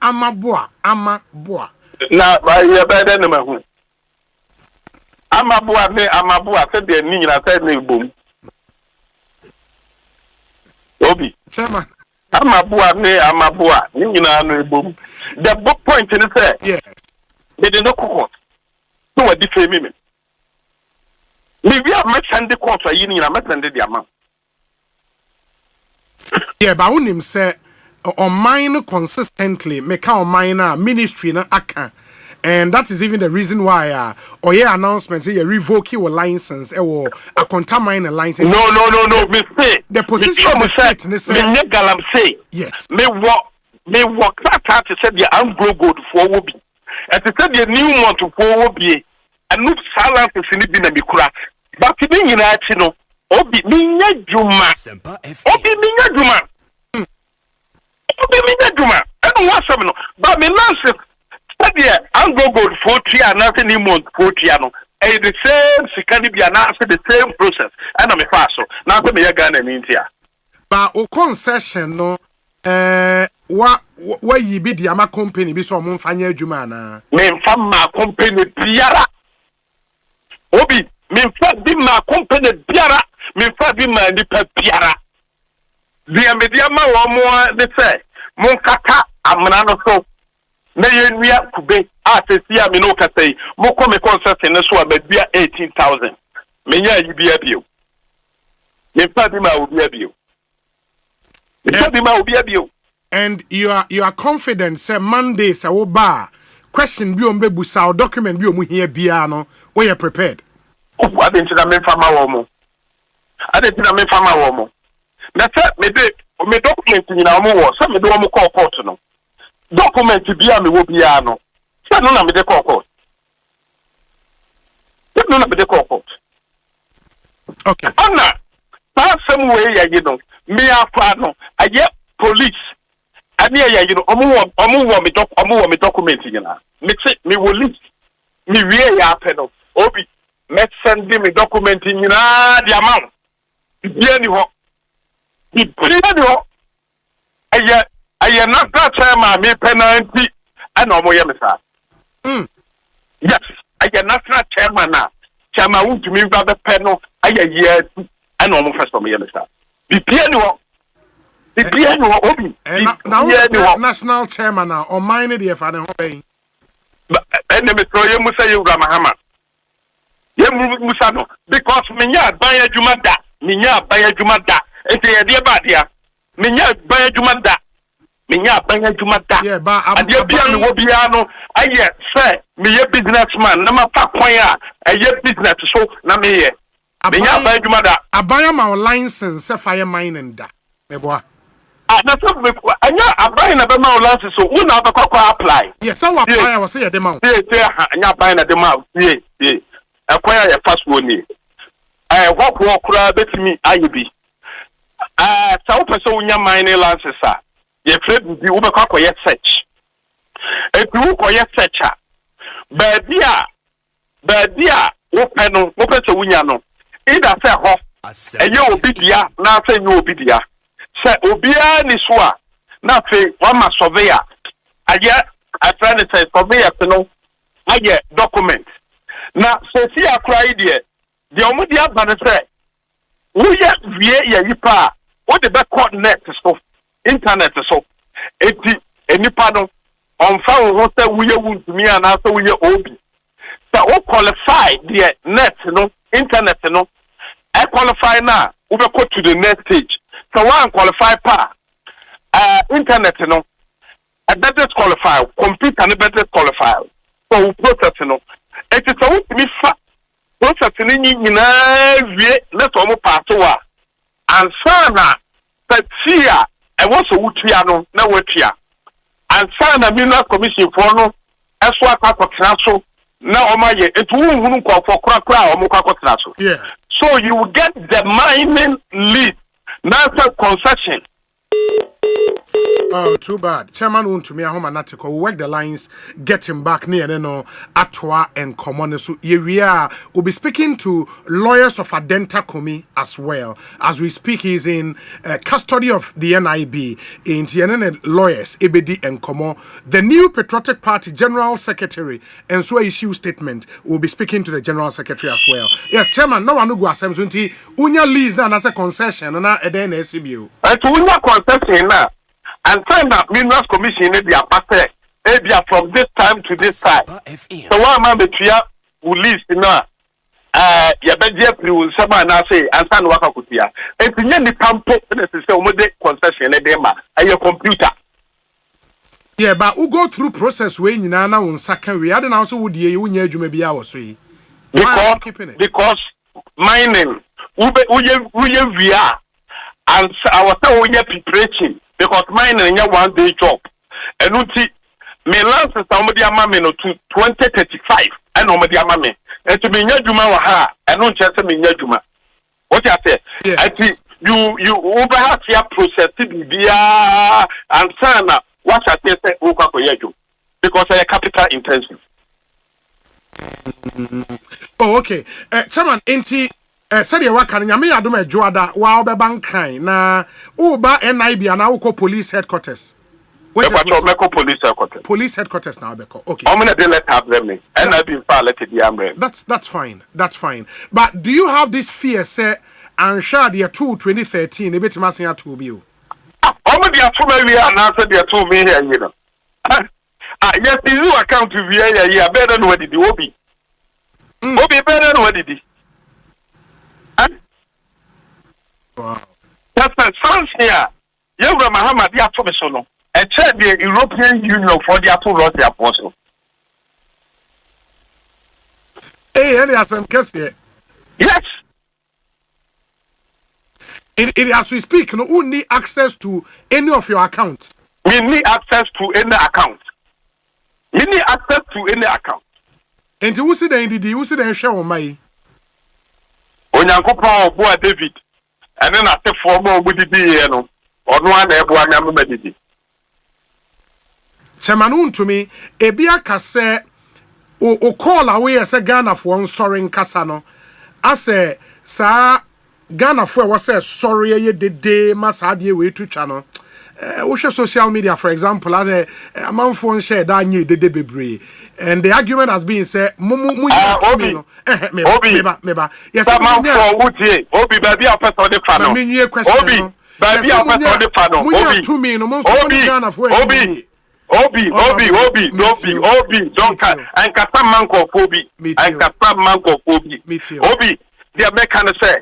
G: amaboa
B: na ba ye ba de na mahu amaboa se de ni nyina se na ibom obi
G: chairman
B: amaboa ni nyina no ibom the point ni say
G: yes
B: they did not court. So what defame me? Maybe I met Sunday court for you, I met Sunday the amount.
G: Yeah, but when him say on mine consistently make our minor ministry na aka. And that is even the reason why announcement say you revoke your license or a contaminant license.
B: No, mistake.
G: The position of the state
B: me galam say
G: yes.
B: Me walk that to say the anglo good for will be. And to say the new month to will be and no silence is in the Bikura. But in United, no, Obi Minya Juma. Obi Minya Juma. Obi Minya Juma. I don't want some, but me last study Anglo Gold 40 and nothing new month 40 ano. And the same Sikanibia answer the same process. And I'm a faso. Now me a Ghana in India.
G: But o concession no wa yi bi di ama company bi so mo mfanya adwuma na
B: me mfa ma company biara obi me mfa bi ma company biara me mfa bi ma nipa biara dia media ma wo mo de say mo kaka amna no so na ye nua kube asesia me no kasai mo ko me concession no so abadua 18,000 me nya yi bia bio me mfa bi ma obi abio
G: and you are confident say Monday say wo ba question bi o mbe busa document bi o mu hia bia no we are prepared
B: I didn't me fama wo mo na say me document ni na mo wo say me do mo call court no document bia me wo bia no say no na me de call court
G: okay
B: ana some way ya you know me afa no aye police ani ya you know omo me document nyina me wo list me wie ya apeno obi me send me document nyina the amount bia ni ho Ipino aye not that time me penalty and no more yemisa. Yes, aye national chairman na. Chairman won't me ba penal aye year and no more first from yemisa. Ipino obi.
G: Now national chairman na on mine the fa ne ho ben.
B: And me so you musa you Mahama. Ye musa no because minya ban adwuma da. Minya ban adwuma da. Enti ye de ba dia. Minya ban adwuma da. Minya ban adwuma da.
G: Yeah, ba
B: ade bia me wo bia no aye say me ye businessman na ma fa kwan a aye business so na me ye. Minya ban adwuma da.
G: Abaya ma license fire mining da. Me boa.
B: Na so me anya abaya na be ma license so wo na be kwakwa apply.
G: Yes, so abaya was say dem out.
B: Anya abaya na dem out. Ye. Akwaya ya fast one ni. What kura betimi ayebi. Sa person unya mining license a. Ye free bi wo be kwakoye search. Ebi wo koye search a. Baabi a wo pe no, wo pe se unya no. Ida say ho. Eye obi dia na say nyo obi dia. Say obi a ni so a na fe one ma surveyor. Aye atran say surveyor no. Aye document. Na se si akra ide de omudi aba ne se wo ye wie ye yipa wo de be coordinate so internet so eti enipa no onfa wo se wo ye wuntumi ana se wo ye obi se wo qualify the net no internet no I qualify na wo be go to the next stage so one qualify pa internet no a better qualify computer no better qualify so process no it is a would be processing in let almost pass over and sana but here I was a woodriano, no woodria and sana mineral commission for no as what I got transfer now my it won't call for crack or mukakotraso.
G: Yeah.
B: So you will get the mining lead, not a concession.
G: Oh, too bad. Chairman won't to me a home article. Work the lines, get him back near no Atwa and Common. So here we are. We'll be speaking to lawyers of Adenta Komi as well. As we speak, he's in custody of the NIB in TNN lawyers, EBD and Komo. The new Patriotic Party General Secretary and so issue statement. We'll be speaking to the General Secretary as well. Yes, Chairman, no one who goes Samsunti. Unya lease now as a concession and a then SCBU.
B: Unya concession now. And time that Minerals Commission is their party, from this time to this time. So one man between will list now. Ya beje pri will sama na say and stand waka kutia. Enti nye ni pampo na se omode concession e dem ma aye computer.
G: Yeah, but who go through process we nyina na won saka we ade na so wo die wo nya adwuma bia wo so yi.
B: Because mining we via and our preparation. Because mine is a 1 day job. And me last somebody amame no to 2035 and nobody amame. And to be nyajuma wa ha and no chance me nyajuma. What I say? I think you over have your process via and sana what I say uka ko because I capital intensive.
G: Oh, okay. Chairman, enti said you work and Yami Aduma Joada, wow, the bank crying. Na Uba NIB and now police headquarters.
B: Police headquarters.
G: Police headquarters now, Beko. Okay.
B: How many they let have them? And I've been let the
G: That's fine. That's fine. But do you have this fear, say, and share the 2013, a bit massing at 2 you?
B: How many are 2 maybe answer their 2 me here, you know? Yes, you account to be a better than what did you be? Obi better than what did he?
G: Wow.
B: That's the sounds here. You were Muhammad, the Atomisono. I said the European Union for the Ato Apostle.
G: Hey, any Asempa.
B: Yes.
G: It as we speak, no one need access to any of your accounts.
B: We need access to any account. We need access to any account.
G: And you see the NDD, you see the show on my
B: Onyankopa Boa David. And then after 4 more would be here, no, or no one ever meditated.
G: Chairman to me, Ebia Kase o call away as a Ghana for one soaring Casano. I say, sir, Ghana for was say sorry ye de mas hadie we to channel. Social media, for example, a man phone share that nye de bebre, and the argument has been said, Obi, yes,
B: Obi, baby, I'll on the panel. Obi, baby, I'll on the panel. Obi, don't and Kata Manko Obi, and Kata Manko Obi, Obi, the American say,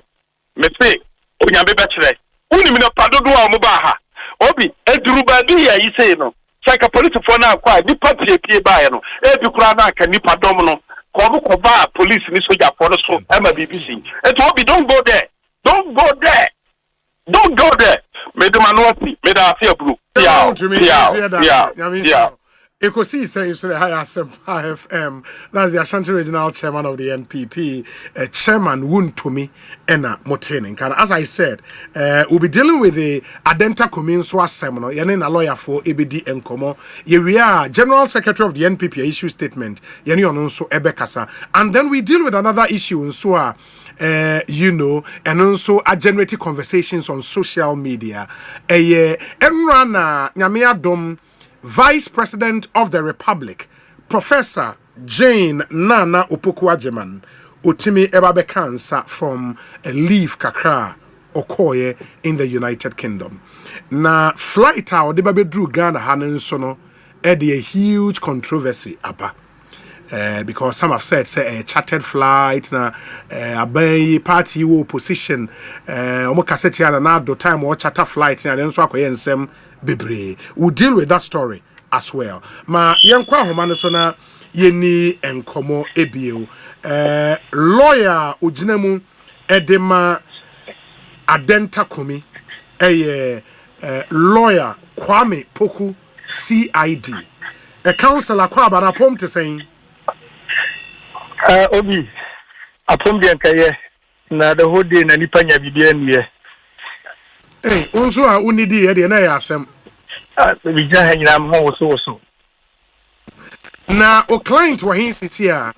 B: me say, Unyabe Bachelor, Unimina Padodu Mubaha. Obi, Edruba Dia, you say no. Saka police for now, quite the party pay by no. Edukrana can nipa domino. Koba police in Soja for the so Emma BBC. And Obi, don't go there. Don't go there. Don't go there. Madam Anoti, Madam Fiabru. Yeah.
G: Ekosiisen is the higher Asempa FM. That's the Ashanti Regional Chairman of the NPP, Chairman Wuntumi Ena Motene. And as I said, we'll be dealing with the Adenta Kuminswa seminar. Yanin a lawyer for ABD Nkomo. We are General Secretary of the NPP issue statement. Yani onunso Ebekasa. And then we deal with another issue so and also a generating conversations on social media. Enrana Nyamia Dom Vice President of the Republic, Professor Jane Nana Opoku-Agyeman, Otimi Ebabekansa from Leaf Kakra, Okoye in the United Kingdom. Na flight out, the baby drew Ghana Hanensono, a huge controversy apa. Because some have said, say, a chartered flight, na a bay party opposition, Omokaseti and another time or charter flight, and then so I Bebre. We'll deal with that story as well. Ma yankwa homanosona yeni enkomo ebio. Lawyer ujinemu edema Adenta Kumi. Lawyer Kwame Poku CID. A counselor kwa bana pom te saying.
C: Obi, apom de nkaye na the whole day na nipa nya bibia nie.
G: Onso a unidi e de na ya asem.
C: We just hang am ho so.
G: Na o client wa hin siti a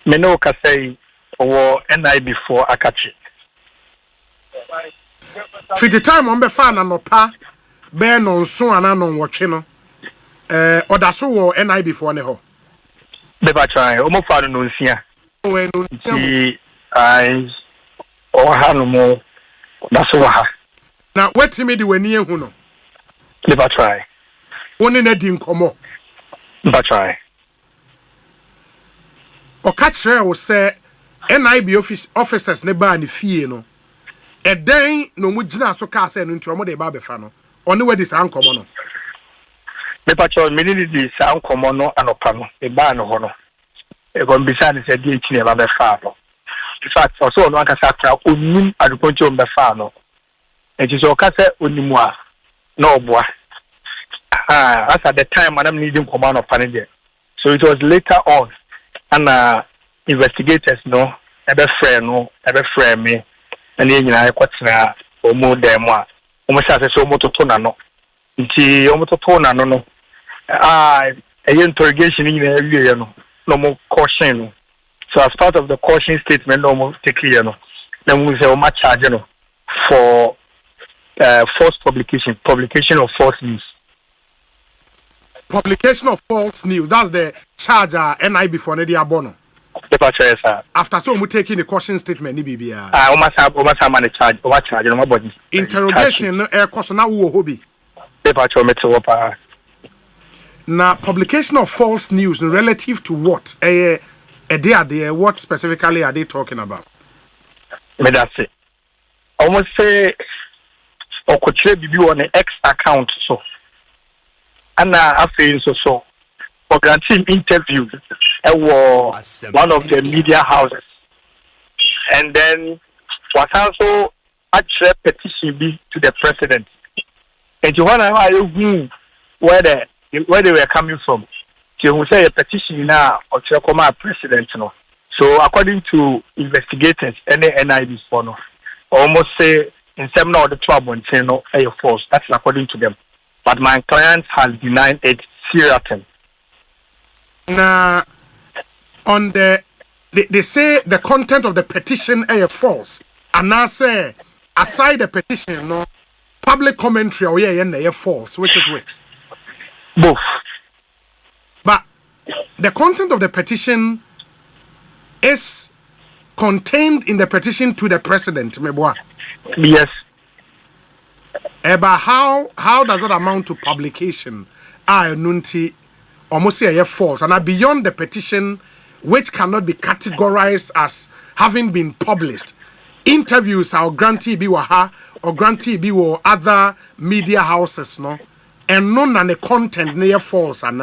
C: me no ka say o NI before akachi.
G: For the time on be fa na no pa be no nso ana no nwotwe no. Oda so wo NI before ne ho. Be
C: ba try o mo fa no nsia.
G: We no
C: nsia. Ai o ha no mo that's what.
G: Now, what me do when you know?
C: Never try.
G: Only na di nkomo.
C: Never try.
G: O catch her say NIB officers ne ba ni fie no. E den no mu gina so ka say no nti omo de ba be fa no. Oni we di sa nkomo no.
C: Never try me ni di sa nkomo no anopa no. E ba no ho no. E go mbisa ni say di echi ne ba be fa no. In fact, also no aka sa tra onim aduponcho be fa no. And so kase onimwa no boa. As at the time madam needing command of Panade. So it was later on and investigators no ebe friend me and then I kwatina omo dem a omo say so omo toto na no. Nti omo toto na no. Interrogation in area no more caution no. So as part of the caution statement no more take clear no. Then we say omo charge no for false publication of false news.
G: Publication of false news. That's the charge NI before Nedi Abono. After so we taking the caution statement, BBA.
C: Almost have money charge. No body.
G: Interrogation. Cost na wo hobby. Now publication of false news relative to what? What specifically are they talking about?
C: That's it. Almost say. Or could be on an X account so. And I feel so. For granting interview one of the media houses. And then was also actually petition be to the president. And you wanna know where they were coming from. So we say a petition now or to come president no. So according to investigators, any NIB for no almost say in some of the trouble and say no, false. That's according to them. But my client has denied it seriously.
G: Now, on they say the content of the petition is false. And now say, aside the petition, no public commentary or yeah, false. Which is which?
C: Both.
G: But the content of the petition is contained in the petition to the president, Meboa.
C: Yes.
G: But how does that amount to publication? Nunti almost say false. And beyond the petition, which cannot be categorized as having been published. Interviews are grantee be waha or grantee be or other media houses, no? And none of the content near false and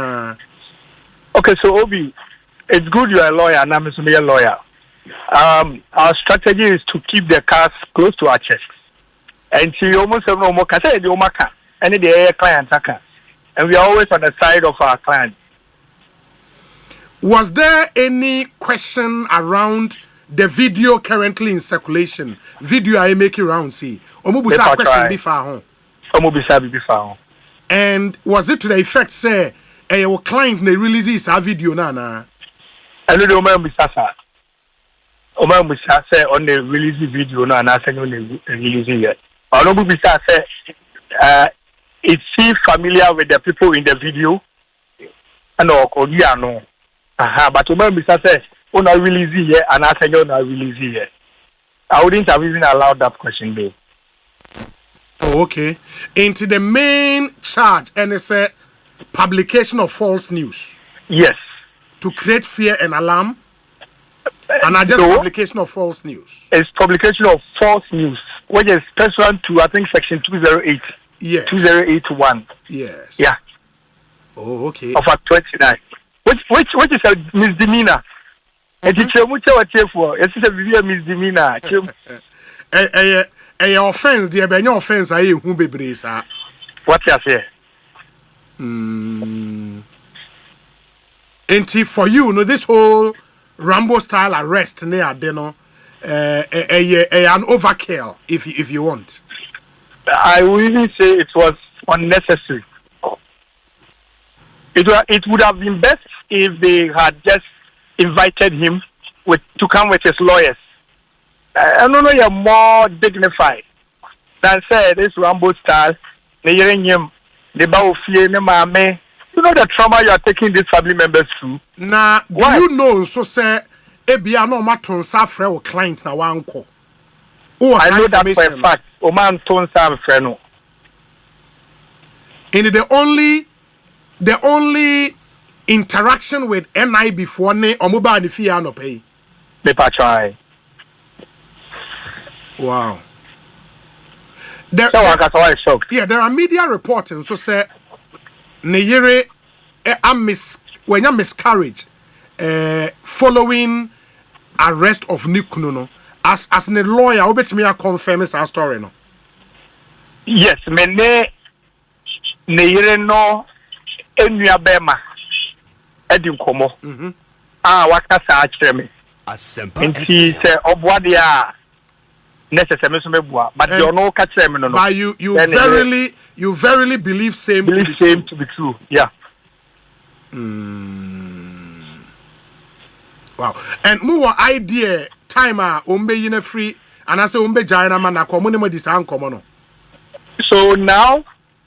C: Okay, so Obi, it's good you're a lawyer and I'm a lawyer. Our strategy is to keep the cards close to our chest. And she almost have no more any the client and we are always on the side of our client.
G: Was there any question around the video currently in circulation? Video I make it round see. Omubusa question before home. And was it to the effect say your client may release this video na?
C: I know the Oman say on the release video na I say on the release it. Omubusa say is he familiar with the people in the video? And no. But Oman say on a release here and I say on a release here. I wouldn't have even allowed that question there.
G: Oh, okay. Into the main charge, and it's a publication of false news.
C: Yes.
G: To create fear and alarm. And not just publication of false news.
C: It's publication of false news, which is pursuant to I think section 208.
G: Yes.
C: 2081.
G: Yes.
C: Yeah.
G: Oh, okay.
C: Of Act 29. Which is a misdemeanor. And it's a misdemeanor.
G: A offense, the Benyo offense, I who be brace.
C: What you say?
G: And for you, no, this whole Rambo style arrest near Deno, an overkill, if you want.
C: I will even say it was unnecessary. It would have been best if they had just invited him to come with his lawyers. I don't know, you're more dignified than say this Rambo style. You know the trauma you are taking these family members through.
G: Now, do you know so say Ebia no maton safre or client na wanko?
C: I know that for a fact. Oman ton safre no.
G: And the only interaction with NI before ne omoba ni fi no pay.
C: Me pa try.
G: Wow.
C: There
G: are media reporting so say Neyere when you miscarriage following arrest of Nikuno as a lawyer, I bet me I confirm this story no.
C: Yes, me Neyere no enua bema edim komo. Waka sa akire me.
D: Asempa.
C: Nti se obwade necessary but you no catch them no.
G: But you verily believe same
C: to be true. Yeah.
G: Wow. And more idea timer umbe yine free and I say umbe jaina man na komo ne dis ankomo no.
C: So now,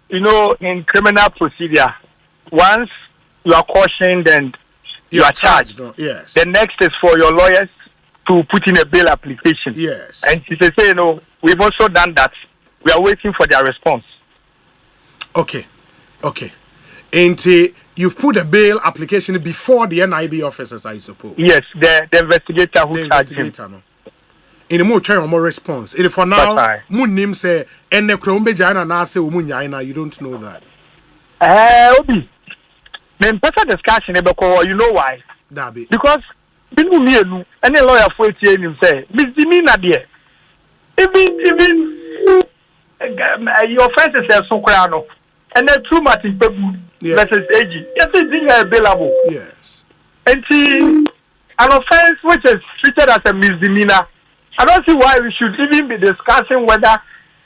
C: you know, in criminal procedure, once you are cautioned and you are charged,
G: no? Yes.
C: The next is for your lawyers to put in a bail application.
G: Yes.
C: And she say, you know, we've also done that. We are waiting for their response.
G: Okay. And you've put a bail application before the NIB officers, I suppose.
C: Yes, the investigator who charged him.
G: No. In a more term, more response. And for now, Munim say, and the Krombe Jana na say Umunyana, you don't know that.
C: Obi. Then better discussion about you know why?
G: Dabi.
C: Because people me any lawyer for it him say misdemeanor there. Even your offenses are so crown and then too much in people versus AG. Yes, it's available.
G: Yes.
C: And an offense which is treated as a misdemeanor. I don't see why we should even be discussing whether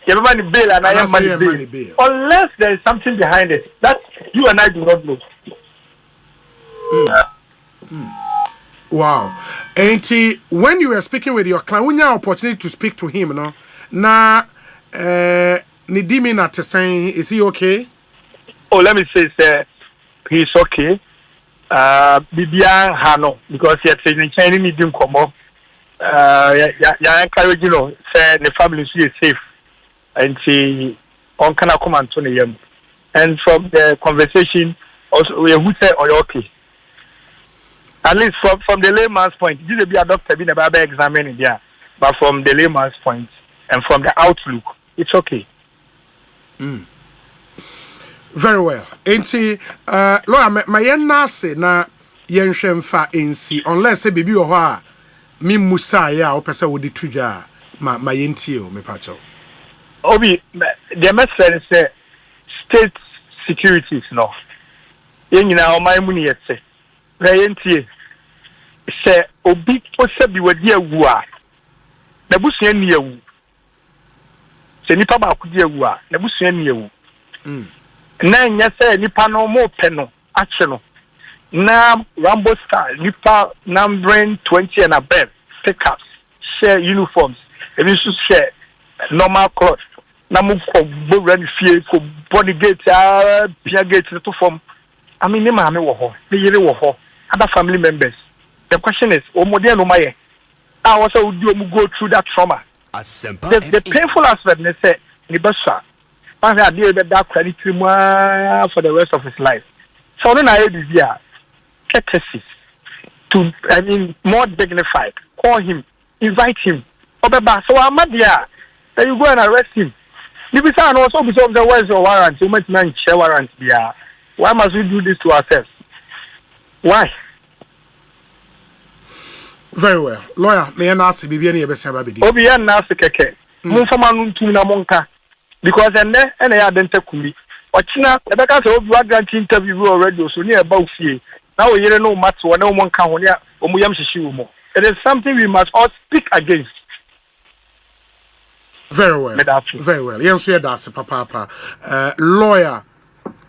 C: you money bail and I have money bail. Unless there is something behind it that you and I do not know.
G: Wow. And when you were speaking with your client, when you had opportunity to speak to him, no, na Nidimi not saying, is he okay?
C: Oh, let me say, sir, he's okay. Bibian Hano, because he had said in China, he didn't come up. Encourage, say the family is safe. And she on can come and turn him. And from the conversation, also, we said, oh, okay. At least from the layman's point, this will be a doctor being about examining there. But from the layman's point and from the outlook, it's okay.
G: Very well. Enti Lord, my yen say na yen hwemfa ensi unless say bibi ho a me musa ya opese wo di tuja ma yentie o me pacho.
C: Obi the message say state securities no. Yen nyina o man mu ne yetse. Na yentie say obi ose bi wadi awu a na busua ni awu. Se nipa ba akudi awu a na busua ni awu. Na nya say nipa no mo pe no ache no na Rambo style nipa numbering 20 and above pickups share uniforms ebi so share normal clothes na mo ko bowra ni fie ko body gate pia gate to form. I mean ne ma me wo ho ne yire wo ho other family members. The question is omode no maye I also would go through that trauma. The painful aspect they say ni besa I deal with that credit for the rest of his life. So then I this year, courtesy to, I mean, more dignified. Call him, invite him. So I'm not there. Then you go and arrest him. You be saying also because the where's your warrant? You might not share warrant there. Why must we do this to ourselves? Why?
G: Very well. Lawyer, may I ask you, Bibiani Ebesamba Bidi?
C: Obian Nasi Keke. Munfamanun Tuna Monka. Because and I hadn't take me. Or China, the guys who are granting interview already, so near about here. Now you know much or no one can on Omuyam Shishumo. It is something we must all speak against.
G: Very well. Very well. Yes, that's Papa. Lawyer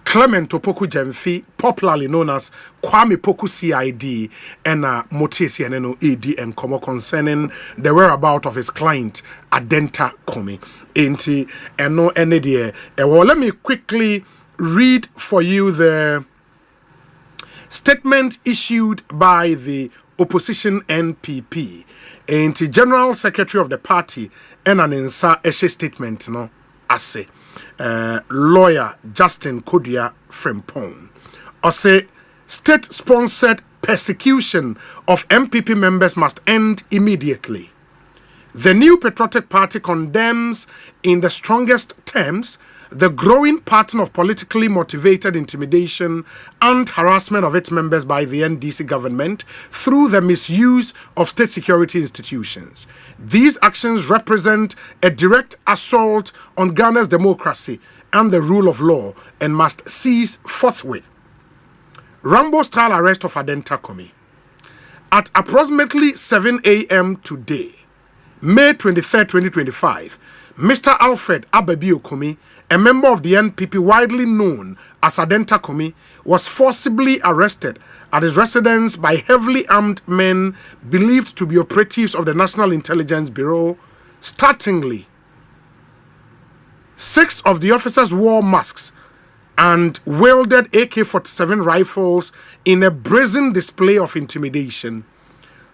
G: Clement Opoku Jemfi, popularly known as Kwame Poku CID, and Motesi and ED and Komo concerning the whereabouts of his client, Adenta Komi. And no NDA. Well, let me quickly read for you the statement issued by the opposition NPP. And the General Secretary of the party, and an insa eshe statement, no, ase. Lawyer Justin Kodia Frempong. Osei, state-sponsored persecution of MPP members must end immediately. The New Patriotic Party condemns in the strongest terms the growing pattern of politically motivated intimidation and harassment of its members by the NDC government through the misuse of state security institutions. These actions represent a direct assault on Ghana's democracy and the rule of law and must cease forthwith. Rambo-style arrest of Adenta Komi. At approximately 7 a.m. today, May 23, 2025, Mr. Alfred Ababio Komi, a member of the NPP widely known as Adenta Komi, was forcibly arrested at his residence by heavily armed men believed to be operatives of the National Intelligence Bureau. Startlingly, 6 of the officers wore masks and wielded AK-47 rifles in a brazen display of intimidation.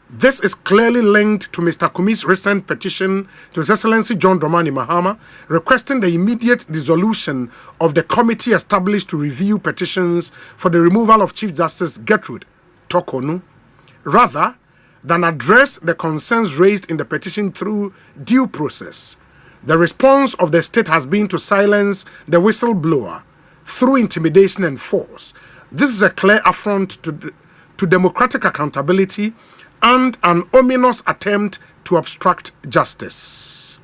G: This is clearly linked to Mr. Komi's recent petition to His Excellency John Dramani Mahama requesting the immediate dissolution of the committee established to review petitions for the removal of Chief Justice Gertrude Tokonu, rather than address the concerns raised in the petition through due process. The response of the state has been to silence the whistleblower through intimidation and force. This is a clear affront to democratic accountability and an ominous attempt to obstruct justice.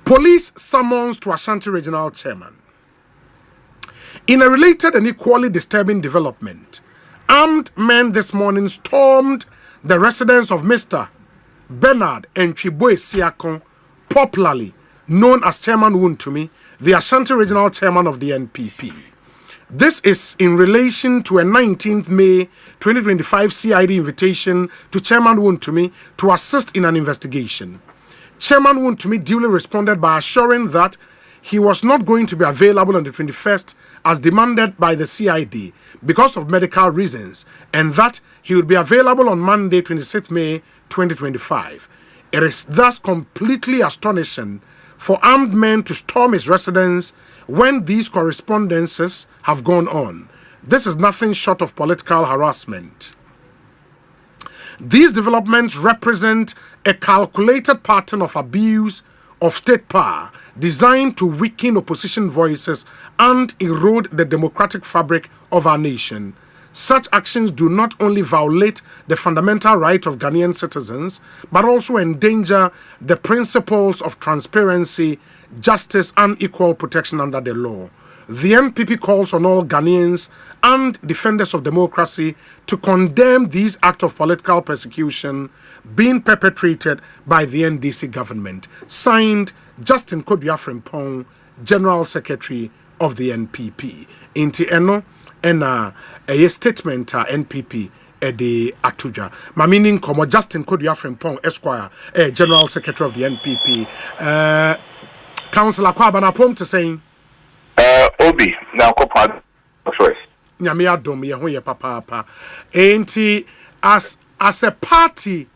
G: Police summons to Ashanti Regional Chairman. In a related and equally disturbing development, armed men this morning stormed the residence of Mr. Bernard Enchiboe Siakon, popularly known as Chairman Wuntumi, the Ashanti Regional Chairman of the NPP. This is in relation to a 19th May 2025 CID invitation to Chairman Wontumi to assist in an investigation. Chairman Wontumi duly responded by assuring that he was not going to be available on the 21st as demanded by the CID because of medical reasons, and that he would be available on Monday, 26th May 2025. It is thus completely astonishing for armed men to storm his residence when these correspondences have gone on. This is nothing short of political harassment. These developments represent a calculated pattern of abuse of state power designed to weaken opposition voices and erode the democratic fabric of our nation. Such actions do not only violate the fundamental right of Ghanaian citizens, but also endanger the principles of transparency, justice, and equal protection under the law. The NPP calls on all Ghanaians and defenders of democracy to condemn these acts of political persecution being perpetrated by the NDC government. Signed, Justin Kodua Frimpong, General Secretary of the NPP. Inti eno ena a statement NPP de Atuja. My meaning como Justin Kodua Frimpong Esquire, General Secretary of the NPP. Councillor Kwabana Pom to saying
B: Obi na kopa first.
G: Nyame adom ye ho ye papa. Enti as a party,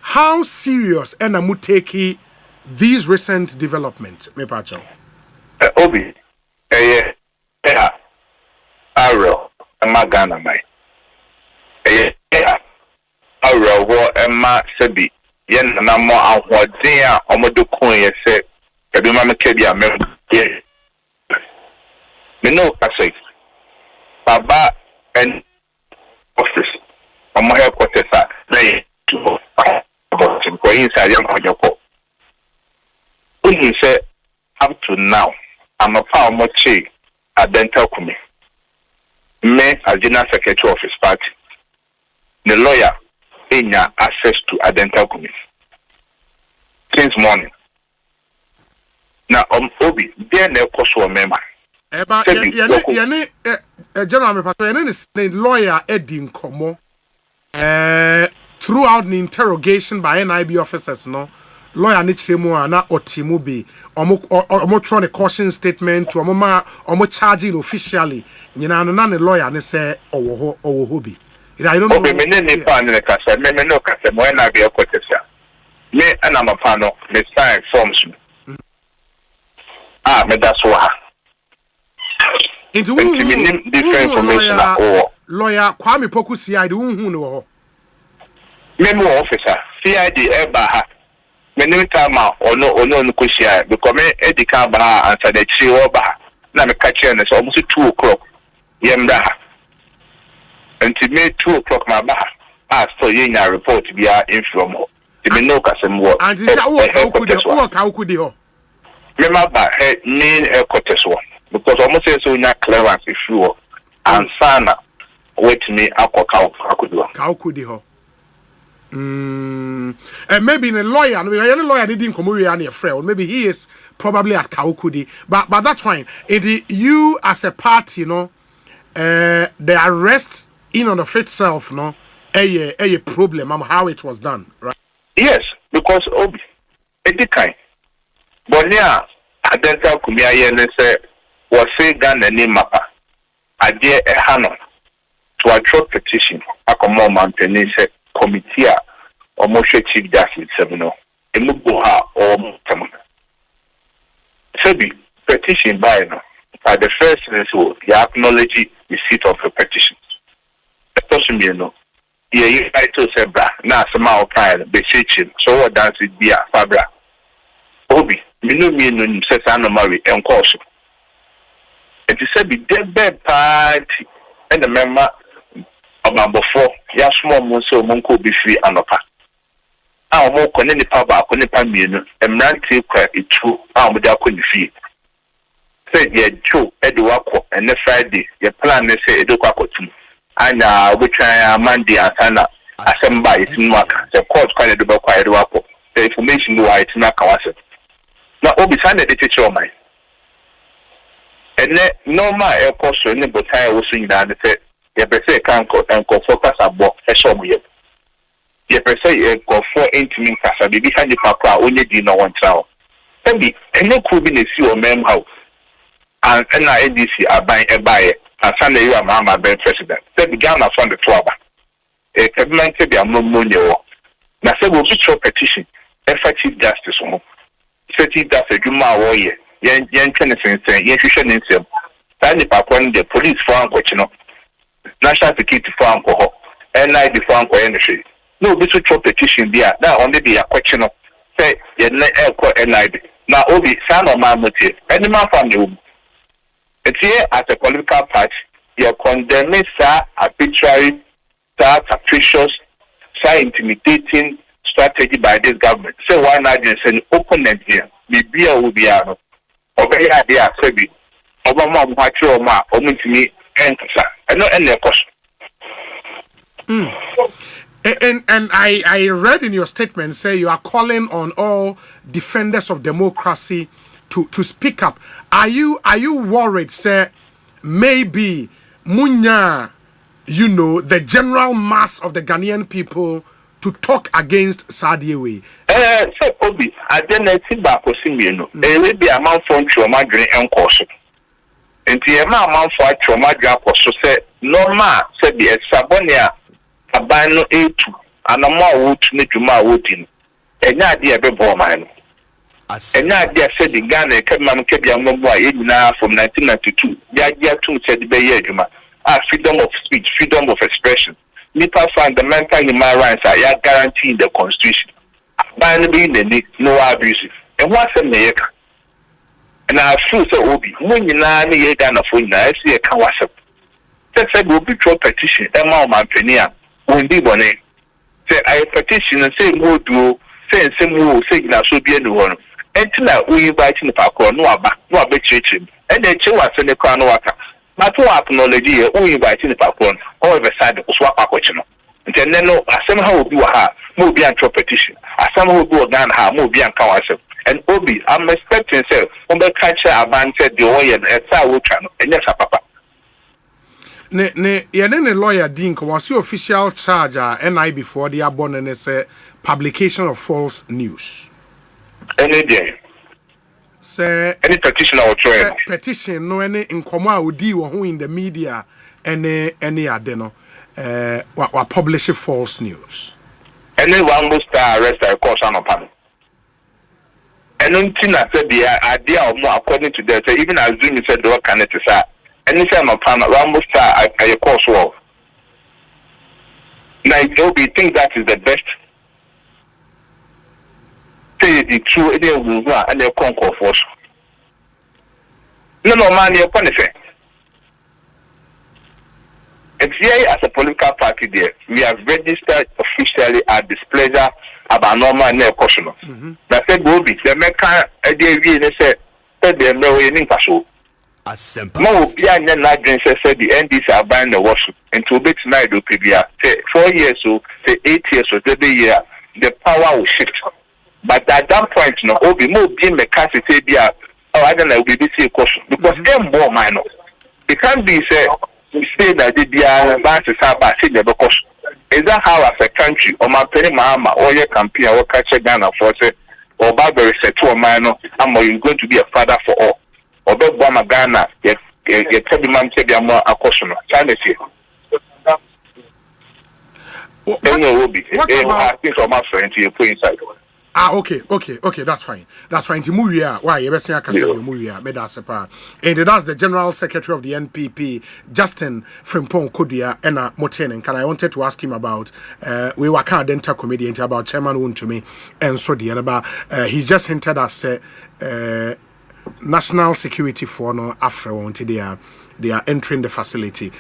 G: how serious ena mu take these recent developments, me pacho?
B: Obi Aro Magana mai. Aro wo Emma Sebi yen na mo ahoden a omodo kun ye se ebi ma me kebia me me no say Baba and office omo headquarters dey to about go inside yam konyoko. Uni say up to now I'm a power much a dental committee. Me as General Secretary of his party, the lawyer in access to a dental committee since morning. Now Obi, there no cost for member.
G: General me pato the lawyer Eddie Nkomo throughout the interrogation by NIB officers no. Lawyer ni chiremu na otimu bi omo try a caution statement to omo charging officially nyina no na ne lawyer ne say owo bi I don't know
B: me ne pa ne kasa me no kasa mo na be ekotesa me ana mapa no me sign forms me that's why
G: into
B: different information
G: lawyer Kwame Poku CID hu no ho
B: me mo officer CID eba ha many time or no question because me edika ba answer the chi oba na me catch you so almost 2 o'clock yemda until me 2 o'clock my ba so yenya report bia inform me no kasem wo
G: and is that how could ho
B: me ma ba main headquarters one because almost say so nya clearance if you ansana wait me akoka akudi
G: ho and maybe in a lawyer, any lawyer didn't come here and friend. Maybe he is probably at Kaukudi, but that's fine. You as a party, the arrest in on of itself, a problem. How it was done, right?
B: Yes, because Obi, it kind. But yeah, I don't tell Kumia and say was say Ghana name mapa. I dare a Hanon to a short petition. I come on mountain committee or Moshe Chief Justice Seminole, a Mubuha or Mutaman. Sebi petition by no. At the first instance, you acknowledge receipt of the petition. Especially, you title Sebra, now somehow kind of beseeching, so what does it be a Fabra? Obi, me says Anamari and caution. And you said be dead bad party and the member about before ya small monso monko be free anopa a mo ko ne nipa ba ko nipa mienu emrante kwa etu a mo da ko ni fie say ye jo e de wako ene Friday ye plan ne say e de kwa kotum anya obetwa Monday asana Asemba itin waka the court kwa de ba kwa e de wako the information do I itin aka wase na obi sande de teacher o mai And normal air cost any but I was in that you say can't focus about a show me. You say go for intimate casa behind the papa only dinner one trial. Maybe any could be a mem how and NIDC are buying a buyer and Sunday you are Mama Ben President. They began from the trouble. A government be a no money. Now say will be your petition. Effective justice. Effective justice. You ma warrior. Yen tennis and yen fusion in some. Then the police for uncle, national security for uncle, NID for uncle industry. No, this will your petition there. That only be a question of say yen NID. Now Obi son of my motive. Any man from the it's here as a political party. You're condemning arbitrary, capricious, intimidating strategy by this government. So why not just an opponent here? Maybe I will be out of very idea, Sebi. Obama, Macho, Ma, Omintimi, and I know any question.
G: And I read in your statement say you are calling on all defenders of democracy to speak up. Are you worried, say maybe Munya, the general mass of the Ghanaian people to talk against Sadiewe?
B: Say Obi, I didn't see back for Simino. It will be a man from trauma drain and course. And the amount for trauma drain course say normal said the Sabonia abano A2 and a more wood to make you my wooden. And idea be born mine. And idea said the Ghana came from 1992. The idea too said the Bayajuma. Freedom of speech, freedom of expression. Nipa fundamental human rights are guaranteed in the constitution. By being the no abusive. And what's a maker? And I feel so Obi. When you know any Ghana for you, I see a Kawasap. That said, will be through petition. Emma Mampenia, when be one. Say I petition and say more do, say and say more, say now so be anyone. Until now, we invite in the park or no about church. And then she was in the crown water. But what acknowledge here, we invite in the park on all the side of swap a question. And then no, I somehow will do a ha, more be a petition. I somehow will do a gun ha, more be a Kawasap. And Obi, I'm expecting say, on the catcher, a man said the oil and a channel, and yes, papa.
G: Ne lawyer Dink was the official charge NI before the abundance publication of false news.
B: Any day.
G: Say
B: any petition or trade.
G: Petition no any in udi who in the media any adeno wa publish false news.
B: Anyone must arrest a course on a panel. And until I said the idea of more according to that, even as Jimmy said, what can it say? Anytime a panel, Rambo star a course wall. Now, Obi think that is the best. Say the true idea and their concord force. No, man, you're punishing. It's here as a political party there. We have registered officially at displeasure about normal and their caution. That said, Obi, the Mecca idea they said they're no winning passo.
D: Asempa.
B: No, yeah, said the NDC are buying the worship and to be tonight, say 4 years or say 8 years or every year, the power will shift. But at that point, no, Obi more being the capacity be I don't know, we see a question because more minor. It can't be said we say that the advances are by the question. Is that how as a country or my penny mama or your campaign or catch a Ghana for say or Barbary said to a minor, I'm going to be a father for all. Or the Bama Ghana, you tell the man to be more a question. China here.
G: Okay, that's fine. Timuria, why you best Muria, Medasepa. And that's the General Secretary of the NPP, Justin Frimpong Kodia, Enna Moten. And I wanted to ask him about we were kind of dental comedian about Chairman Woon to me and so the other. He just hinted us national security for no after wanted they are entering the facility.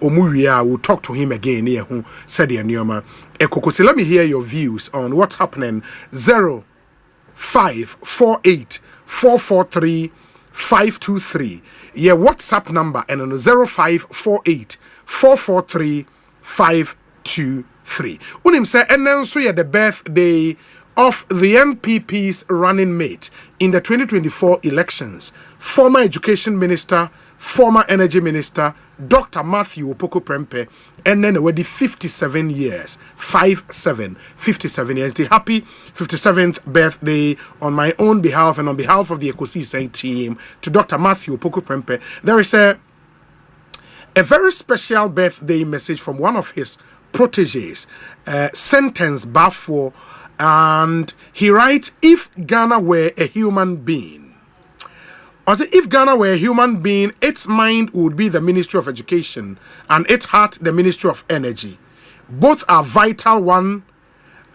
G: Omuria will talk to him again here who said the Nyoma. Ekokose, let me hear your views on what's happening. 0548 443 523. Yeah, WhatsApp number and on 0548 443 523. Unim say and then so yeah the birthday of the NPP's running mate in the 2024 elections, former Education Minister former energy minister Dr. Matthew Opoku Prempeh, and then already 57 years. 57 years. The happy 57th birthday on my own behalf and on behalf of the Ekosiisen team to Dr. Matthew Opoku Prempeh. There is a very special birthday message from one of his proteges, Sentence Bafo, and he writes, if Ghana were a human being, if Ghana were a human being, its mind would be the Ministry of Education and its heart the Ministry of Energy. Both are vital. One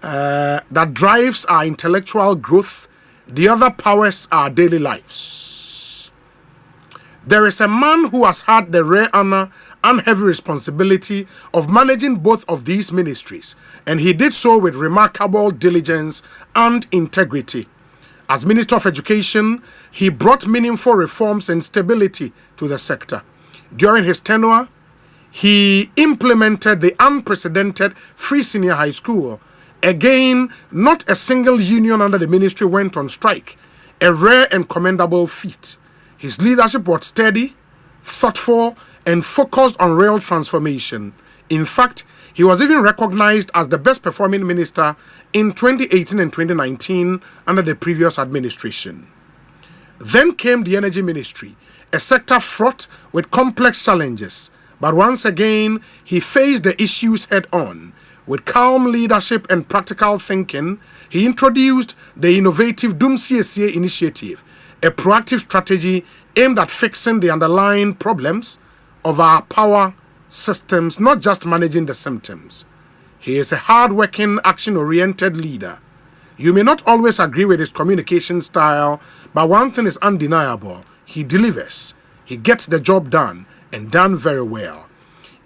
G: that drives our intellectual growth, the other powers our daily lives. There is a man who has had the rare honor and heavy responsibility of managing both of these ministries, and he did so with remarkable diligence and integrity. As Minister of Education, he brought meaningful reforms and stability to the sector. During his tenure, he implemented the unprecedented free senior high school. Again, not a single union under the ministry went on strike, a rare and commendable feat. His leadership was steady, thoughtful, and focused on real transformation. In fact, he was even recognized as the best performing minister in 2018 and 2019 under the previous administration. Then came the energy ministry, a sector fraught with complex challenges. But once again, he faced the issues head on. With calm leadership and practical thinking, he introduced the innovative Dumsiesie initiative, a proactive strategy aimed at fixing the underlying problems of our power systems, not just managing the symptoms. He is a hard-working, action-oriented leader. You may not always agree with his communication style, but one thing is undeniable. He delivers. He gets the job done, and done very well.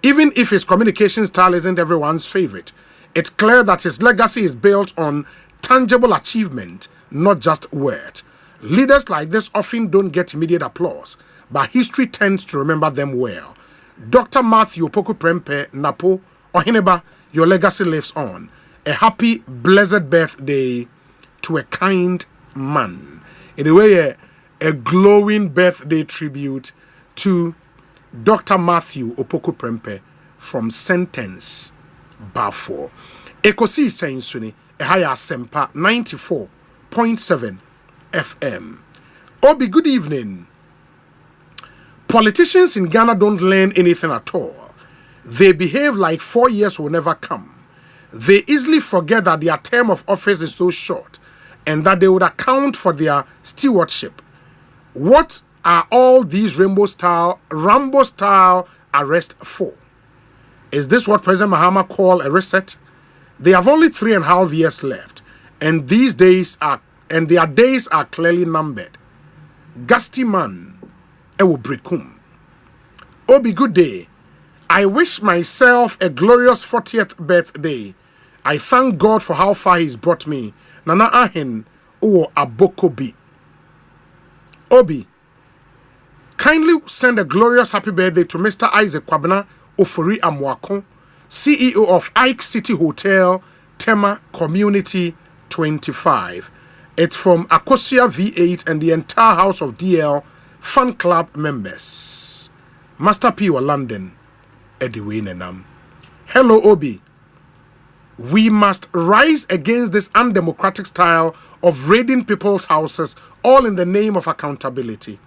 G: Even if his communication style isn't everyone's favorite, it's clear that his legacy is built on tangible achievement, not just words. Leaders like this often don't get immediate applause, but history tends to remember them well. Dr. Matthew Opoku Prempeh Napo Ohineba, your legacy lives on. A happy, blessed birthday to a kind man. In a way, a glowing birthday tribute to Dr. Matthew Opoku Prempeh from Sentence Bafo. Ekosiisen Suni, Ehaya Asempa 94.7 FM. Obi, good evening. Politicians in Ghana don't learn anything at all. They behave like 4 years will never come. They easily forget that their term of office is so short and that they would account for their stewardship. What are all these Rambo style arrests for? Is this what President Mahama called a reset? They have only 3.5 years left, and their days are clearly numbered. Gusty man. Ewo Obi, good day. I wish myself a glorious 40th birthday. I thank God for how far He's brought me. Nana Ahen Uwo Abokobi. Obi, kindly send a glorious happy birthday to Mr. Isaac Kwabena Ofori Amwako, CEO of Ike City Hotel, Tema Community 25. It's from Akosia V8 and the entire house of DL fan club members. Master P wa London, Ediwe Nenam. Hello, Obi. We must rise against this undemocratic style of raiding people's houses, all in the name of accountability.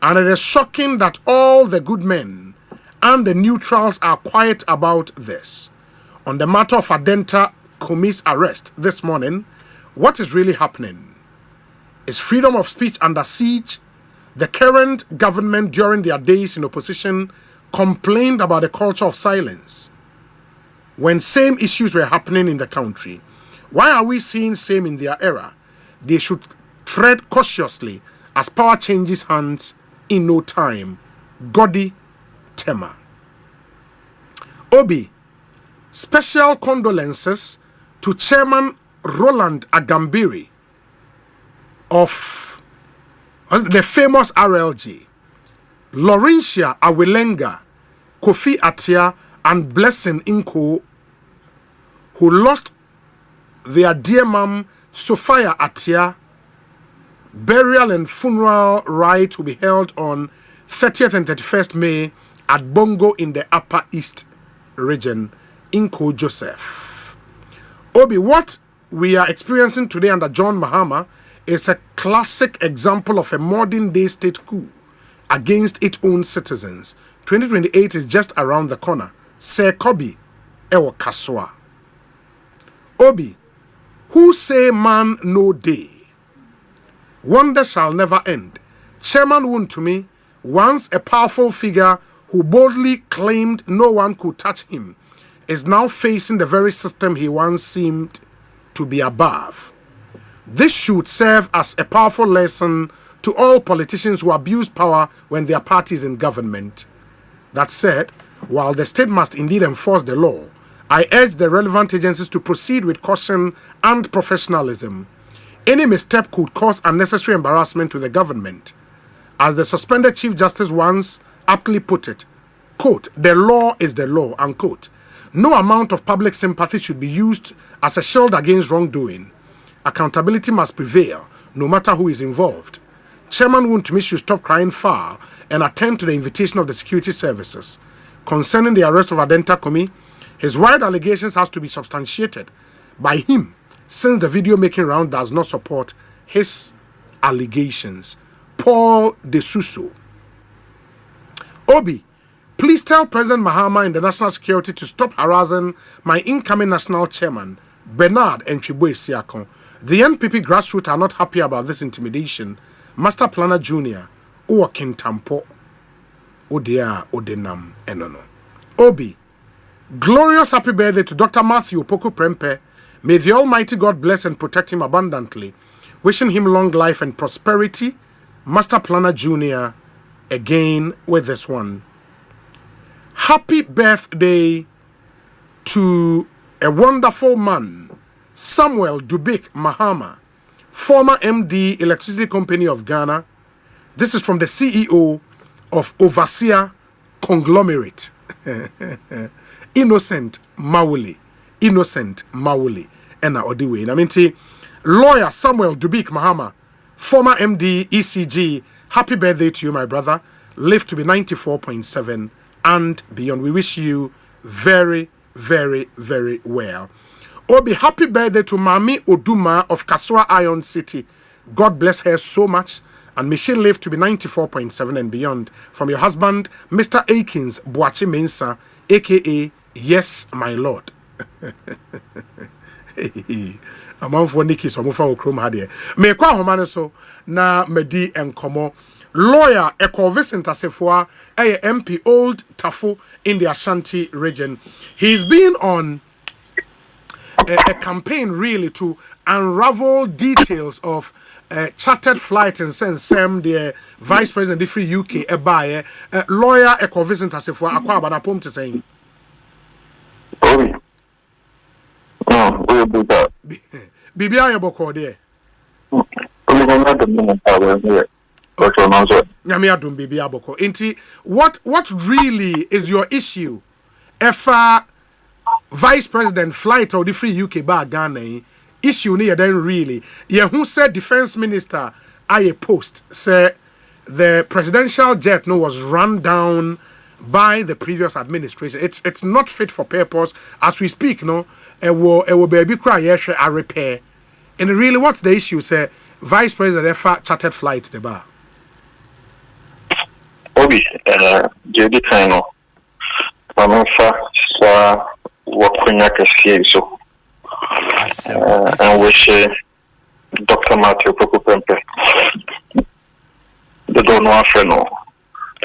G: And it is shocking that all the good men and the neutrals are quiet about this. On the matter of Adenta Kumi's arrest this morning, what is really happening? Is freedom of speech under siege? The current government, during their days in opposition, complained about the culture of silence when same issues were happening in the country. Why are we seeing same in their era? They should tread cautiously as power changes hands in no time. Godi Tema. Obi, special condolences to Chairman Roland Agambiri of the famous RLG, Laurentia Awilenga, Kofi Atia, and Blessing Inko, who lost their dear mom, Sophia Atia. Burial and funeral rite will be held on 30th and 31st May at Bongo in the Upper East region, Inko Joseph. Obi, what we are experiencing today under John Mahama is a classic example of a modern day state coup against its own citizens. 2028 is just around the corner. Sir Kobi, Ewo Kaswa. Obi, who say man no day? Wonder shall never end. Chairman Woon to me, once a powerful figure who boldly claimed no one could touch him, is now facing the very system he once seemed to be above. This should serve as a powerful lesson to all politicians who abuse power when their party is in government. That said, while the state must indeed enforce the law, I urge the relevant agencies to proceed with caution and professionalism. Any misstep could cause unnecessary embarrassment to the government. As the suspended Chief Justice once aptly put it, quote, the law is the law, unquote. No amount of public sympathy should be used as a shield against wrongdoing. Accountability must prevail, no matter who is involved. Chairman Wontumi should stop crying foul and attend to the invitation of the security services. Concerning the arrest of Adenta Komi, his wide allegations has to be substantiated by him, since the video making round does not support his allegations. Paul De Suso. Obi, please tell President Mahama and the National Security to stop harassing my incoming national chairman, Bernard Enchibwe Siakon. The NPP grassroots are not happy about this intimidation. Master Planner Jr. or Kintampo. Odea Odenam Enono. Obi, glorious happy birthday to Dr. Matthew Poku Prempe. May the Almighty God bless and protect him abundantly. Wishing him long life and prosperity. Master Planner Jr. again with this one. Happy birthday to a wonderful man, Samuel Dubik Mahama, former MD Electricity Company of Ghana. This is from the CEO of Overseer Conglomerate. Innocent Mawuli. Ena Odiwe. I mean, lawyer Samuel Dubik Mahama, former MD ECG. Happy birthday to you, my brother. Live to be 94.7 and beyond. We wish you very, very, very well. Obi, happy birthday to Mami Oduma of Kaswa Iron City. God bless her so much. And may she live to be 94.7 and beyond. From your husband, Mr. Akins Boachi Mensa, a.k.a. Yes, my Lord. Among for Nikki, so move for Chrome Hadia. May kwa homane so na medi enkomo. Lawyer Ekosiisen Asefua, a MP Old Tafo in the Ashanti region. He's been on a campaign really to unravel details of chartered flight and send Sam the Vice President of the UK by lawyer Ekosiisen Asefua akwa bada pom to saying. Bibi ayo boko de. Nyame adum bibi aboko. Inti what really is your issue? If Vice President flight or the free UK bar Ghana issue ni then really. Yeah, who said Defense Minister I post say the presidential jet was run down by the previous administration. It's not fit for purpose as we speak. No, it will be cry a repair. And really, what's the issue? Say Vice President ever chartered flight the bar.
B: Obi, JD Kano, Mamanfa, Wakunya Kasie, so and wish Dr. Matthew Pokupempe, the Dono Freno,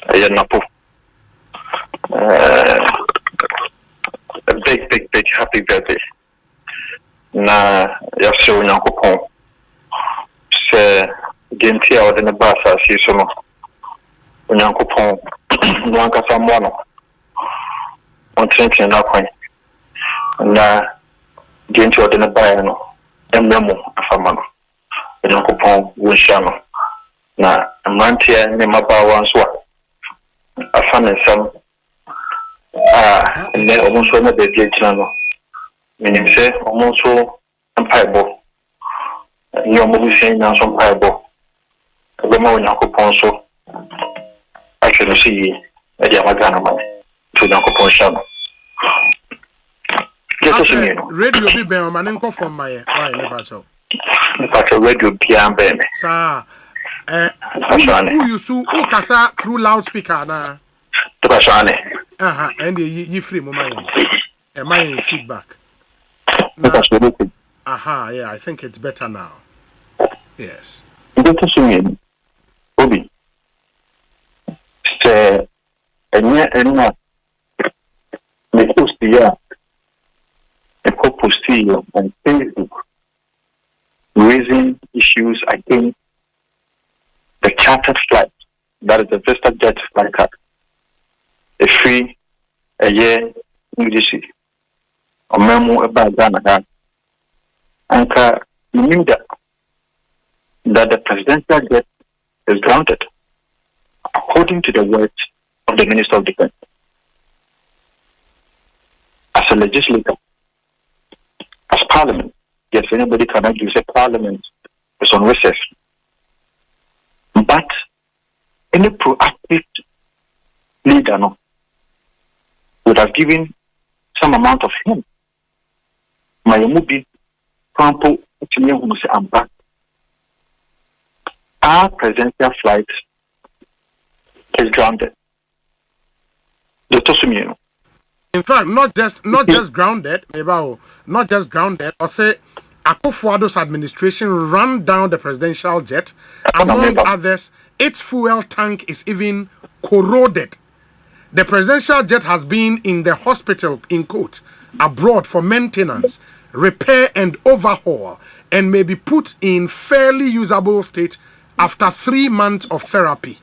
B: Ayanapo. A big happy birthday. Na yaso Nyankopon se genti a wode ne ba asase so no Nyankopon no ankasa mo no on trenchen na kwan na genti wode ne ba no emmemo afama no Nyankopon wo hia no na mmantia ne mabawa nso a afane sam ne omonso na be genti no meaning say almost empire you move saying now some empire the more Yakupon so I
F: no see a Yamagana man to Nakopo Shama.
G: Radio be bear man from my why never so.
F: But a radio pian ben.
G: Sir, who you sue Ukasa through loudspeaker na? And ye free mama. Am I feedback? Yeah, I think it's better now. Yes.
F: Obi. Say, and not the post here. A post here on Facebook raising issues against the chartered flight, that is the Vista Jet flight card. A free a year Judicial. A memo about Ghana. And you knew that the presidential jet is grounded, according to the words of the Minister of Defense. As a legislator, as Parliament, yes, anybody can argue say Parliament is on recess. But any proactive leader would have given some amount of him. My movie, Campo, I'm back. Our presidential flight is grounded.
G: In fact, not just grounded, not just grounded, or say Akufo-Addo's administration ran down the presidential jet. Among others, its fuel tank is even corroded. The presidential jet has been in the hospital, in quote, abroad for maintenance, repair and overhaul, and may be put in fairly usable state after 3 months of therapy.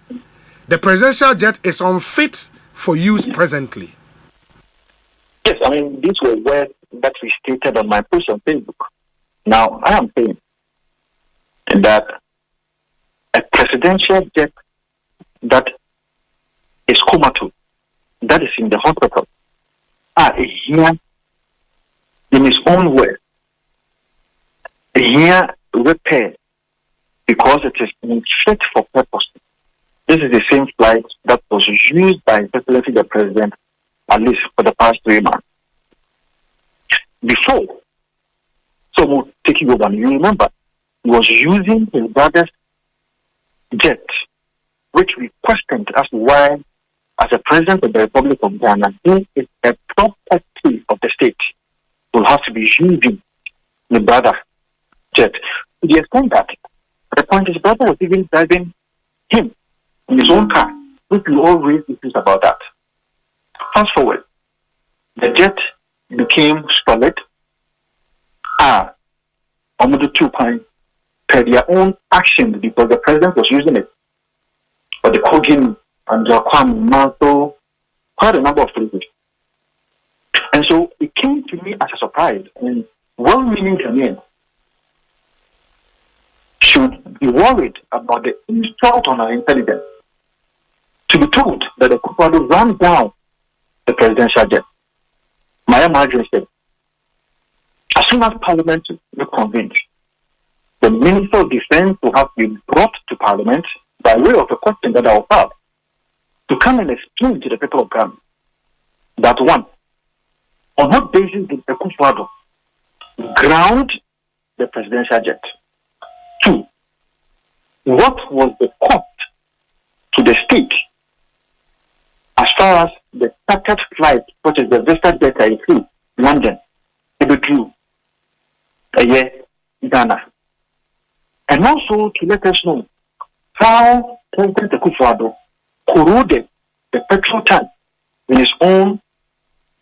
G: The presidential jet is unfit for use presently.
F: Yes, I mean, these were words that we stated on my post on Facebook. Now, I am saying that a presidential jet that is comatose, that is in the hospital, here in his own way, here repair, because it is fit for purpose. This is the same flight that was used by Excellency the President, at least for the past 3 months. Before, so we'll take you over, you remember, he was using his brother's jet, which we questioned as to why, as a president of the Republic of Ghana, he is a property of the state, will have to be using the brother jet. To the extent that at the point his brother was even driving him in his own car, which we all raised issues about that. Fast forward, the jet became solid. On the 2 points per their own actions, because the president was using it for the Kogin and the Kwame Manso, quite a number of places. And so it came to me as a surprise, and well-meaning Ghanaians should be worried about the insult on our intelligence. To be told that the Akufo-Addo ran down the presidential jet. Maya Marjorie said, as soon as Parliament is convened, the Minister of Defense will have to be brought to Parliament by way of a question that I will have to come and explain to the people of Ghana that one, on what basis did Akufo-Addo ground the presidential jet? 2, what was the cost to the state as far as the chartered flight, such as the Vista jet I flew, London, Ebedru, Ghana, and also to let us know how President Akufo-Addo corroded the petrol tank in his own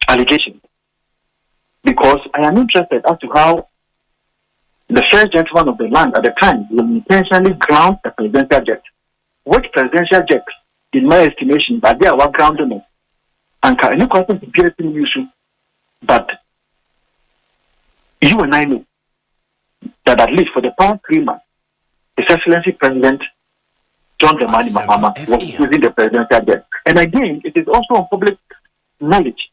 F: allegation. Because I am interested as to how the first gentleman of the land at the time will intentionally ground the presidential jet. Which presidential jet, in my estimation, but they are grounded, and any question to get in issue, but you and I know that at least for the past 3 months, His Excellency President John Dramani Mahama was using the presidential jet. And again, it is also on public knowledge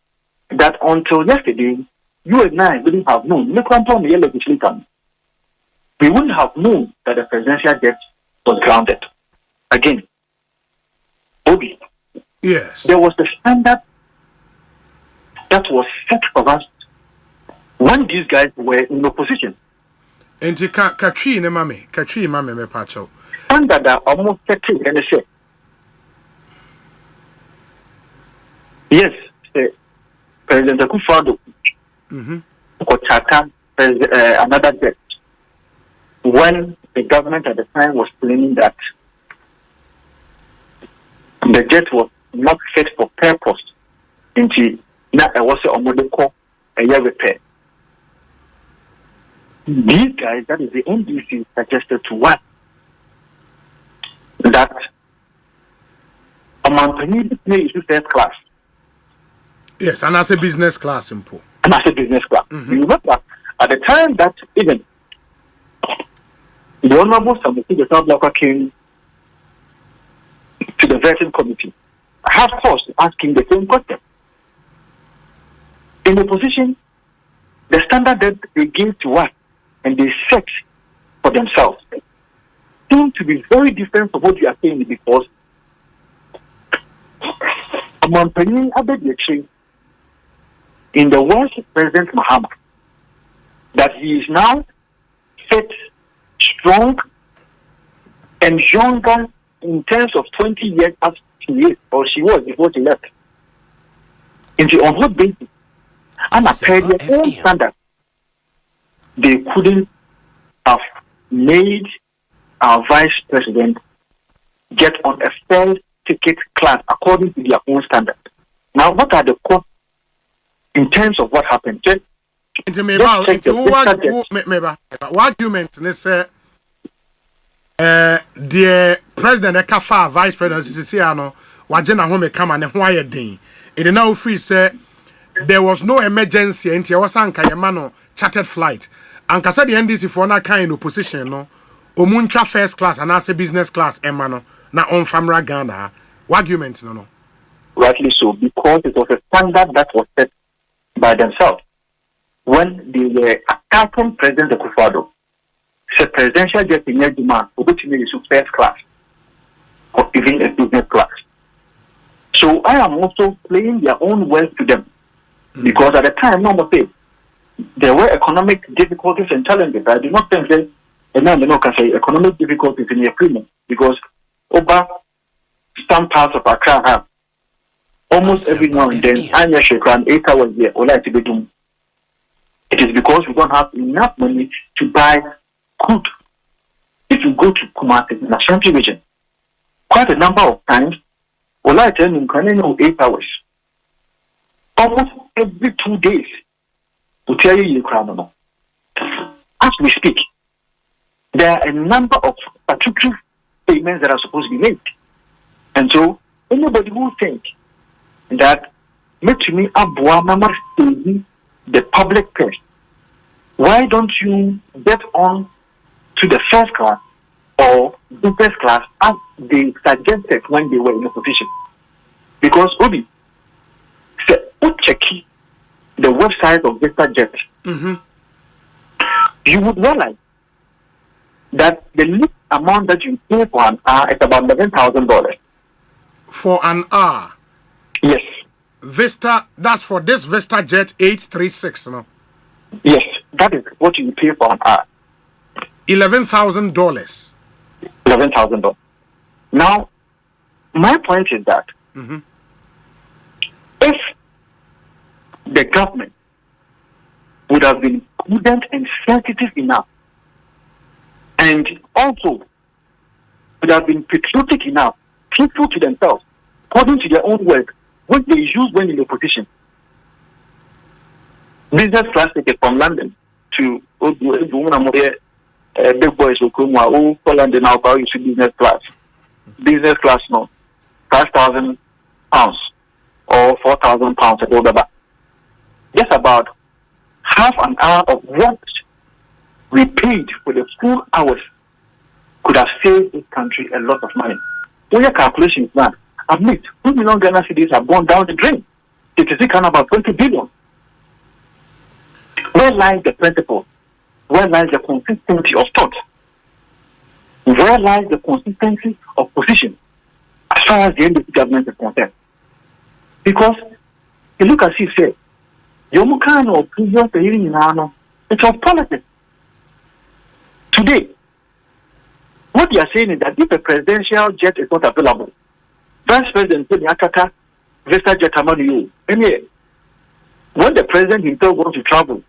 F: that until yesterday, you and I wouldn't have known. We wouldn't have known that the presidential jet was grounded. Again, Obi, Yes. There was the standard that was set for us when these guys were in opposition.
G: And you can't catch me, me pacho.
F: Under that almost 30 and say, yes, President Akufo-Addo another debt when the government at the time was claiming that the jet was not fit for purpose into now I was a year repair. These guys, that is the NDC, suggested to what? That a man is first class.
G: Yes, and as a business class, simple.
F: And as a business class. You remember at the time that even the Honorable Samisi the South Blocker came to the vetting committee, I have forced asking the same question. In the position, the standard that they gave to us and they set for themselves seem to be very different from what you are saying because Amanpanyin Abediechi in the words of President Mahama that he is now fit, strong, and younger in terms of 20 years as she is or she was before she left. And on what basis? And applied their own standard. They couldn't have made our vice president get on a first ticket class according to their own standard. Now, what are the costs in terms of what happened? What
G: argument say the president Ekafa vice president Sisiano wajena home kama ne ho ayedin. It now free say there was no emergency until was anka yemano chartered flight. And kasa the NDC for na kind opposition no omuncha first class and as a business class emano na on famra Ghana. What argument no?
F: Rightly so, because it was a standard that was set by themselves when they were attacking President Akufo-Addo. The presidential jet in demand opportunity to first class or even a business class. So I am also playing their own words to them because at the time, number say there were economic difficulties and challenges. I do not think that can say economic difficulties in the agreement because over some parts of Accra have almost every now and then, I'm around 8 hours there, or like to be doing. It is because we don't have enough money to buy food. If you go to Kumasi, in the Ashanti region, quite a number of times, or like in 8 hours, almost every 2 days, will tell you crown. As we speak, there are a number of particular payments that are supposed to be made. And so, anybody who thinks that me abua mama the public purse, why don't you get on to the first class or business class as they suggested when they were in opposition? Because Obi said, check the website of VistaJet, you would realize that the least amount that you pay for an hour is about $11,000.
G: For an hour?
F: Yes.
G: Vista, that's for this VistaJet 836, no?
F: Yes, that is what you pay for an hour.
G: $11,000.
F: $11,000. Now, my point is that if the government would have been prudent and sensitive enough, and also would have been patriotic enough, truthful to themselves, according to their own work, what they use when in opposition. Business class ticket from London to big boys will come out for London now about business class. Business class no £5,000 or £4,000 at all about. Just about half an hour of what we paid for the school hours could have saved this country a lot of money. So your calculations now, admit, 2 million Ghana cedis have gone down the drain. It is about 20 billion. Where lies the principle? Where lies the consistency of thought? Where lies the consistency of position as far as the NDC government is concerned? Because you look as he said, Yomukan or previous hearing in it's of politics. Today, what they are saying is that if a presidential jet is not available, Vice President Akaka, Vista Jet Amanu, anyway, when the president himself wants to travel,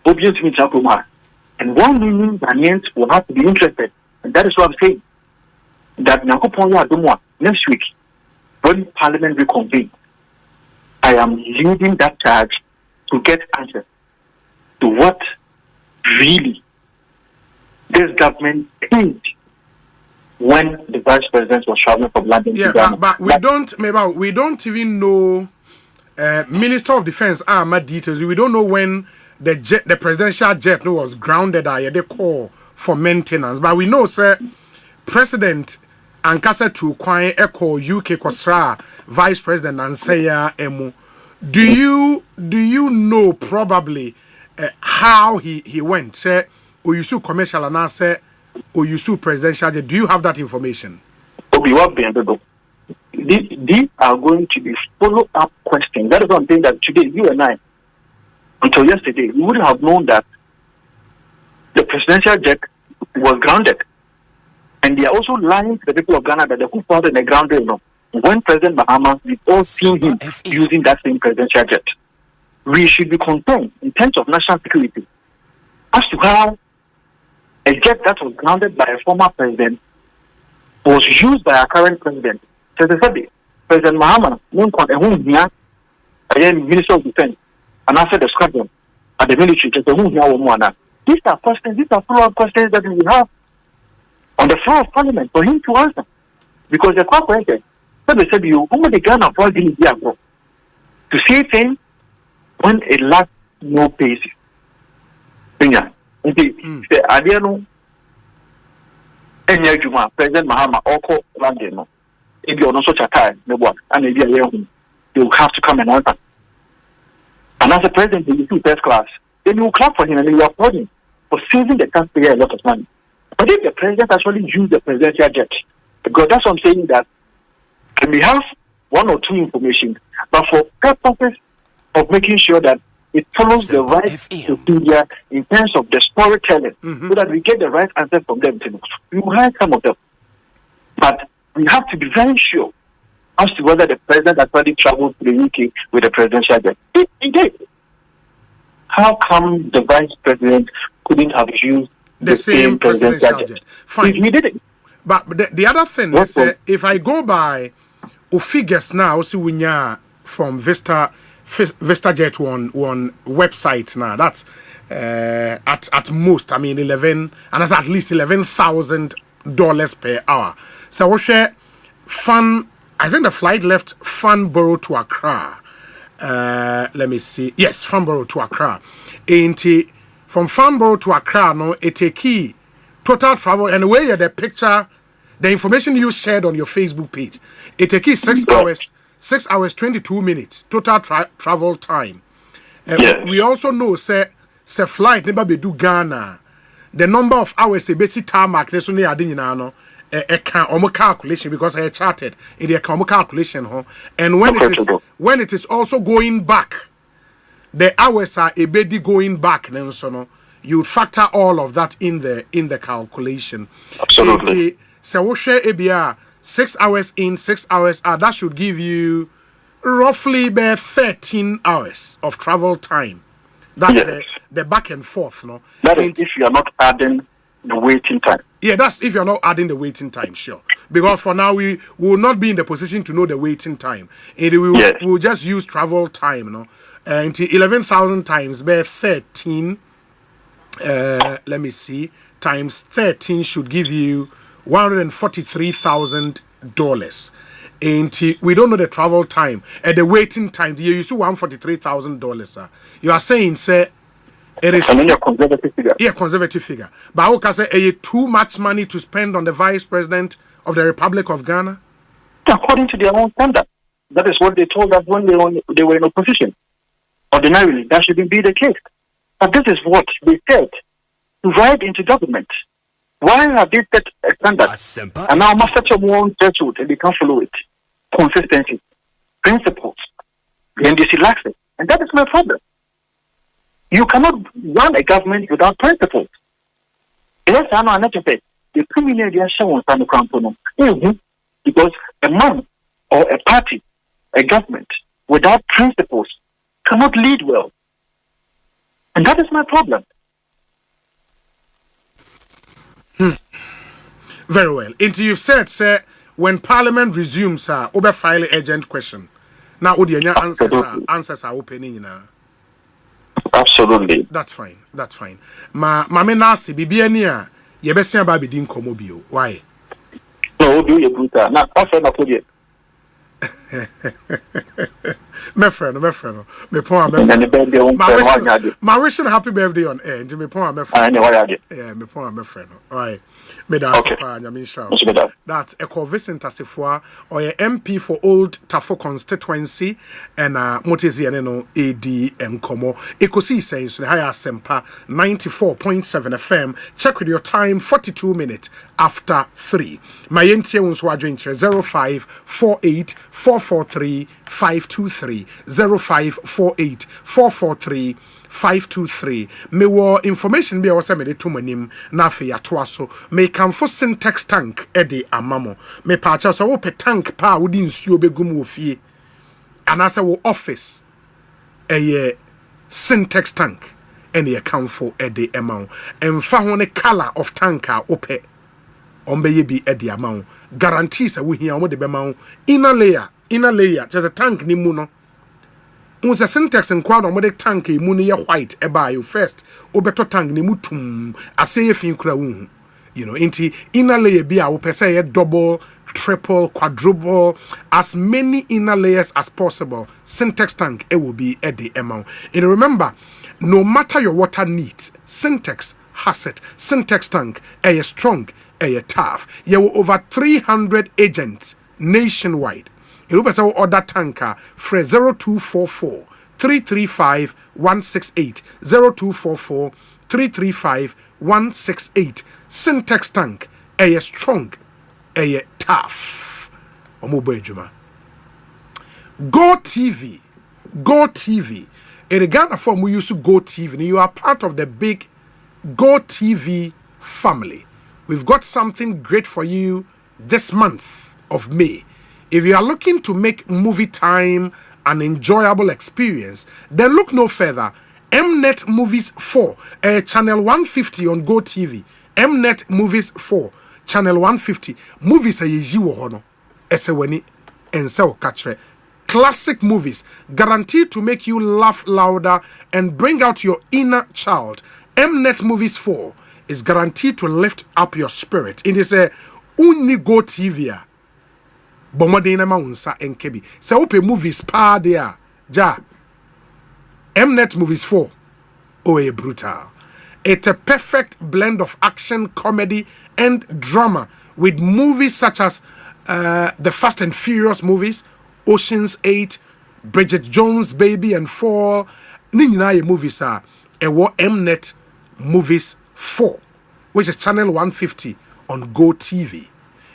F: obviously and 1 million Ghanaians will have to be interested. And that is what I'm saying. That next week, when Parliament reconvenes, I am leading that charge to get answers to what really this government paid when the vice president was traveling from London to Ghana.
G: But we don't even know Minister of Defense my details. We don't know when the presidential jet was grounded at the call for maintenance. But we know, sir, President Ankasa to Kwai Echo UK Kosra Vice President Ansaya Emu. Do you know probably how he went? Say Oyusu commercial and I say Oyusu presidential jet. Do you have that information?
F: These are going to be follow-up questions. That is one thing that today you and I, until yesterday, we would have known that the presidential jet was grounded. And they are also lying to the people of Ghana that they could found in the ground. When President Mahama, we all seen him using that same presidential jet. We should be concerned in terms of national security as to how a jet that was grounded by a former president was used by our current president. President Mahama, Minister of Defense, and after the squadron at the military, these are questions, these are follow-up questions that we have on the floor of Parliament for him to answer. Because the corporation, they said, you only the Ghana for to say things when it lacks no basis. The idea no, President Mahama, Oko London, if you're not such a time, and maybe you have to come and answer. And as a president, you do first class, then you clap for him and you applaud him for saving the taxpayer a lot of money. But if the president actually used the presidential jet, because that's what I'm saying, that we have one or two information, but for purposes of making sure that it follows the right procedure in terms of the storytelling, so that we get the right answer from them. We will hire some of them. But we have to be very sure as to whether the president actually traveled to the UK with the presidential jet. He did. How come the vice president couldn't have used the same presidential jet?
G: Fine.
F: We did it.
G: But the other thing is, if I go by figures now, see when you're from Vista Jet one website now, that's at most, I mean 11, and that's at least $11,000 per hour. So we share fun. I think the flight left Farnborough to Accra. Let me see. Yes, Farnborough to Accra. From Farnborough to Accra, no, it a key total travel. And where the picture, the information you shared on your Facebook page, it a key 6 hours 22 minutes total travel time. We also know say flight never be do Ghana. The number of hours a basic tarmac this one adin calculation because I charted in the calculation, and when it is also going back, the hours are a bit going back. Then so you factor all of that in the calculation.
F: Absolutely.
G: So we share ABR 6 hours in, 6 hours out. That should give you roughly about 13 hours of travel time. That's the back and forth, no.
F: That is if you are not adding the waiting time.
G: Yeah, that's if you're not adding the waiting time, sure. Because for now, we will not be in the position to know the waiting time. We'll just use travel time, no? Until 11,000 times by 13, let me see, times 13 should give you $143,000. And we don't know the travel time. The waiting time, you see $143,000. You are saying, say, it is
F: conservative figure.
G: Yeah, conservative figure. But how can say too much money to spend on the vice president of the Republic of Ghana?
F: According to their own standard. That is what they told us when they were in opposition. Ordinarily, that shouldn't be the case. But this is what they said to ride into government. Why have they set a standard? And now must such a one threshold and they can't follow it. Consistency, principles, The NDC lacks it. And that is my problem. You cannot run a government without principles. Yes, I know, the criminal show because a man or a party, a government without principles cannot lead well. And that is my problem.
G: Very well. Into you've said, sir, when Parliament resumes, over file urgent question. Now, answers are opening now.
F: Absolutely.
G: That's fine. That's fine. Mame nasi bibiania yebesi ababi din komobio. Why?
F: No, do you good? Now, offer na put it.
G: My friend. My wishing happy birthday on air. Me pon my friend. Yeah, me pon my friend. Alright. Me da sapa nyame sha. That's Ekosiisen Tasifua or MP for Old Tafo constituency and Motezi no AD Nkomo. Ekosiisen so the higher Asempa 94.7 FM. Check with your time 42 minutes after 3. My NTA unso adwenche 0548 443 523 0548 443 523. Me wo information be awasa me de to manim na afi ato aso me kan fo syntax tank e de amamo me pa cha so wo pe tank pa wo di nsuo begum wo fie anasa wo office eye syntax tank ene ye kan fo e de amount emfa ho ne color of tank a ope ombeye bi e de amount guarantees a wo hia wo de be mawo inner layer just a tank ni mu no unse syntax and kwano mo de tank e mu no ye white e ba you first obeto tank ni mutum aseye fin kura wu you know inti inner layer bi a wo pese ye double triple quadruple as many inner layers as possible syntax tank it will be at the amount and remember no matter your water needs syntax has it syntax tank a strong a tough you will over 300 agents nationwide. You will say order tanker for 0244 335 168 0244 335 168 syntax tank a strong a tough omobejuma Go TV in the Ghana form we used to Go TV and you are part of the big Go TV family. We've got something great for you this month of May. If you are looking to make movie time an enjoyable experience, then look no further. Mnet Movies 4, channel 150 on Go TV. Mnet Movies 4, channel 150. Movies are yiwo hono. Eseweni ense okatre. Classic movies guaranteed to make you laugh louder and bring out your inner child. Mnet Movies 4 is guaranteed to lift up your spirit. It is a uni Go TV. Bomodena maunsa enkebi. Se ope movies pa there. Ja. Mnet Movies 4. Oh, brutal. It's a perfect blend of action, comedy, and drama with movies such as the Fast and Furious movies, Ocean's 8, Bridget Jones' Baby and Fall. Ninja movies are Mnet Movies 4, which is channel 150 on Go TV.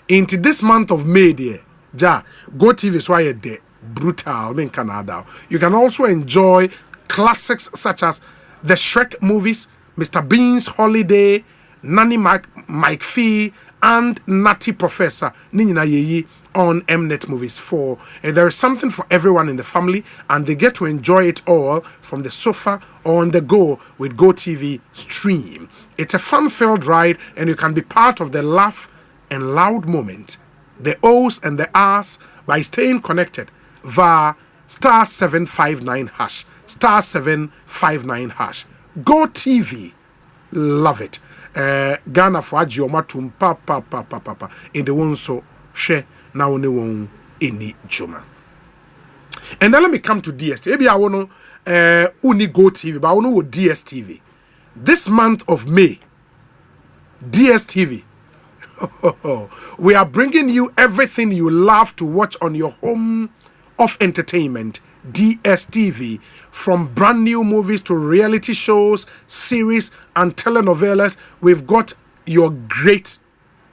G: Into this month of May, dear. Ja, Go TV is why you're there. Brutal in Canada. You can also enjoy classics such as the Shrek movies, Mr. Bean's Holiday, Nanny Mike Fee, and Natty Professor Ninina Yeyi on Mnet Movies 4. And there is something for everyone in the family, and they get to enjoy it all from the sofa or on the go with Go TV Stream. It's a fun-filled ride, and you can be part of the laugh and loud moment, the O's and the R's, by staying connected via star 759 hash. Star 759 hash. Go TV. Love it. Ghana for Ajiomatum papa. In the one so she na one won any juma. And then let me come to DSTV. Maybe I want to uni Go TV, but I want to with DSTV. This month of May, DSTV. We are bringing you everything you love to watch on your home of entertainment, DSTV. From brand new movies to reality shows, series, and telenovelas, we've got your great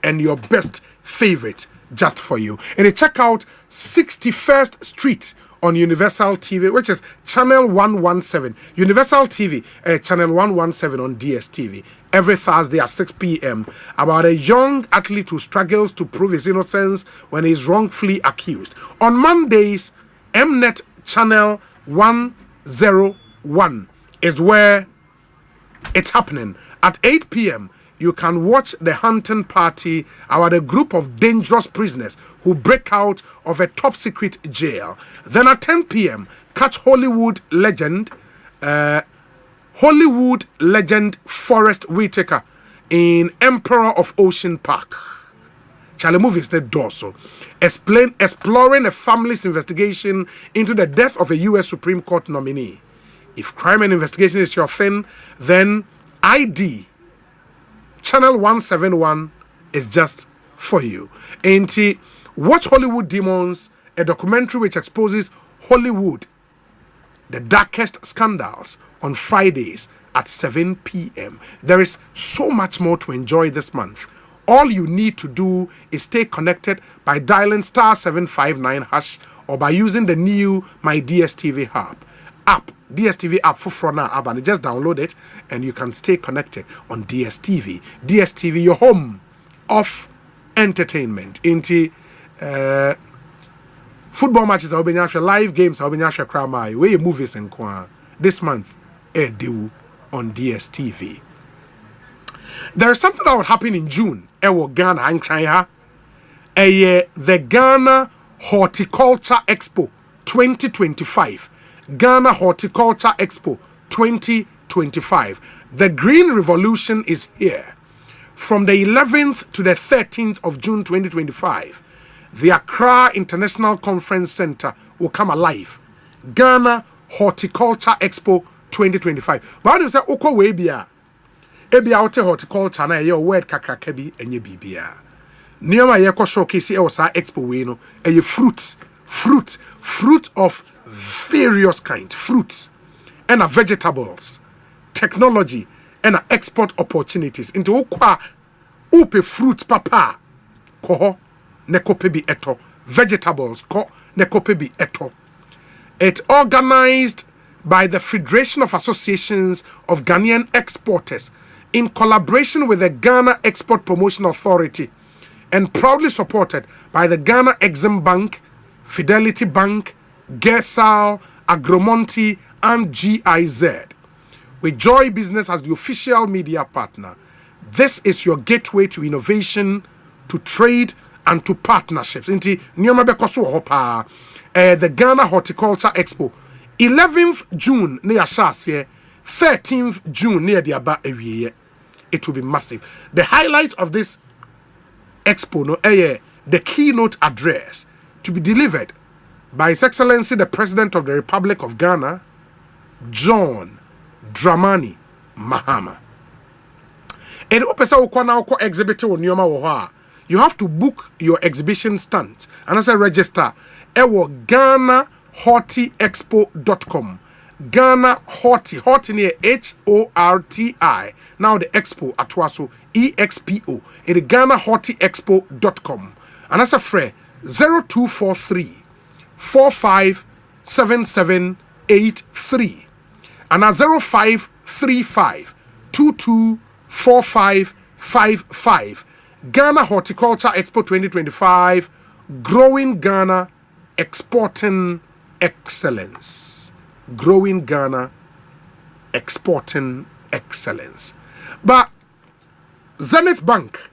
G: and your best favorite just for you. And check out 61st Street on Universal TV, which is channel 117. Universal TV, channel 117 on DSTV. Every Thursday at 6 p.m. about a young athlete who struggles to prove his innocence when he is wrongfully accused. On Mondays, Mnet channel 101 is where it's happening. At 8 p.m., you can watch The Hunting Party about a group of dangerous prisoners who break out of a top-secret jail. Then at 10 p.m., catch Hollywood legend Forrest Whitaker in Emperor of Ocean Park. Charlie movie is the dorsal. Exploring a family's investigation into the death of a U.S. Supreme Court nominee. If crime and investigation is your thing, then ID Channel 171 is just for you. And watch Hollywood Demons, a documentary which exposes Hollywood, the darkest scandals, on Fridays at 7 p.m. There is so much more to enjoy this month. All you need to do is stay connected by dialing *759# or by using the new My DSTV app. DSTV app for now app, and just download it and you can stay connected on DSTV. DSTV, your home of entertainment. Into football matches, live games, where movies and this month due on DSTV. There is something that will happen in June. Ghana and Kenya. The Ghana Horticulture Expo 2025. Ghana Horticulture Expo 2025. The Green Revolution is here. From the 11th to the 13th of June 2025, the Accra International Conference Center will come alive. Ghana Horticulture Expo 2025. But when you say, Oko Webia, Ebia Ote Horticulture, na your word kakrakabi, and ye bibia. Near yeko showcase Osa Expo Weno, a fruit of various kinds, fruits and vegetables, technology and export opportunities into ukwa upe fruits papa koho nekopebi eto vegetables ko nekopebi eto. It's organized by the Federation of Associations of Ghanaian Exporters in collaboration with the Ghana Export Promotion Authority and proudly supported by the Ghana Exim Bank, Fidelity Bank, Gesal, Agromonti, and GIZ. With Joy Business as the official media partner, this is your gateway to innovation, to trade, and to partnerships. The Ghana Horticulture Expo, 11th June near Shasie, 13th June near the Aba area. It will be massive. The highlight of this expo, the keynote address to be delivered by His Excellency the President of the Republic of Ghana, John Dramani Mahama. And exhibit you have to book your exhibition stand and as a register GhanaHortiExpo.com. Ghana Horti near HORTI. Now the Expo atwaso EXPO. It GhanaHortiExpo.com. And as a free 0243 457783 and at 0535 224555. Ghana Horticulture Expo 2025, growing Ghana, exporting excellence. Growing Ghana, exporting excellence. But Zenith Bank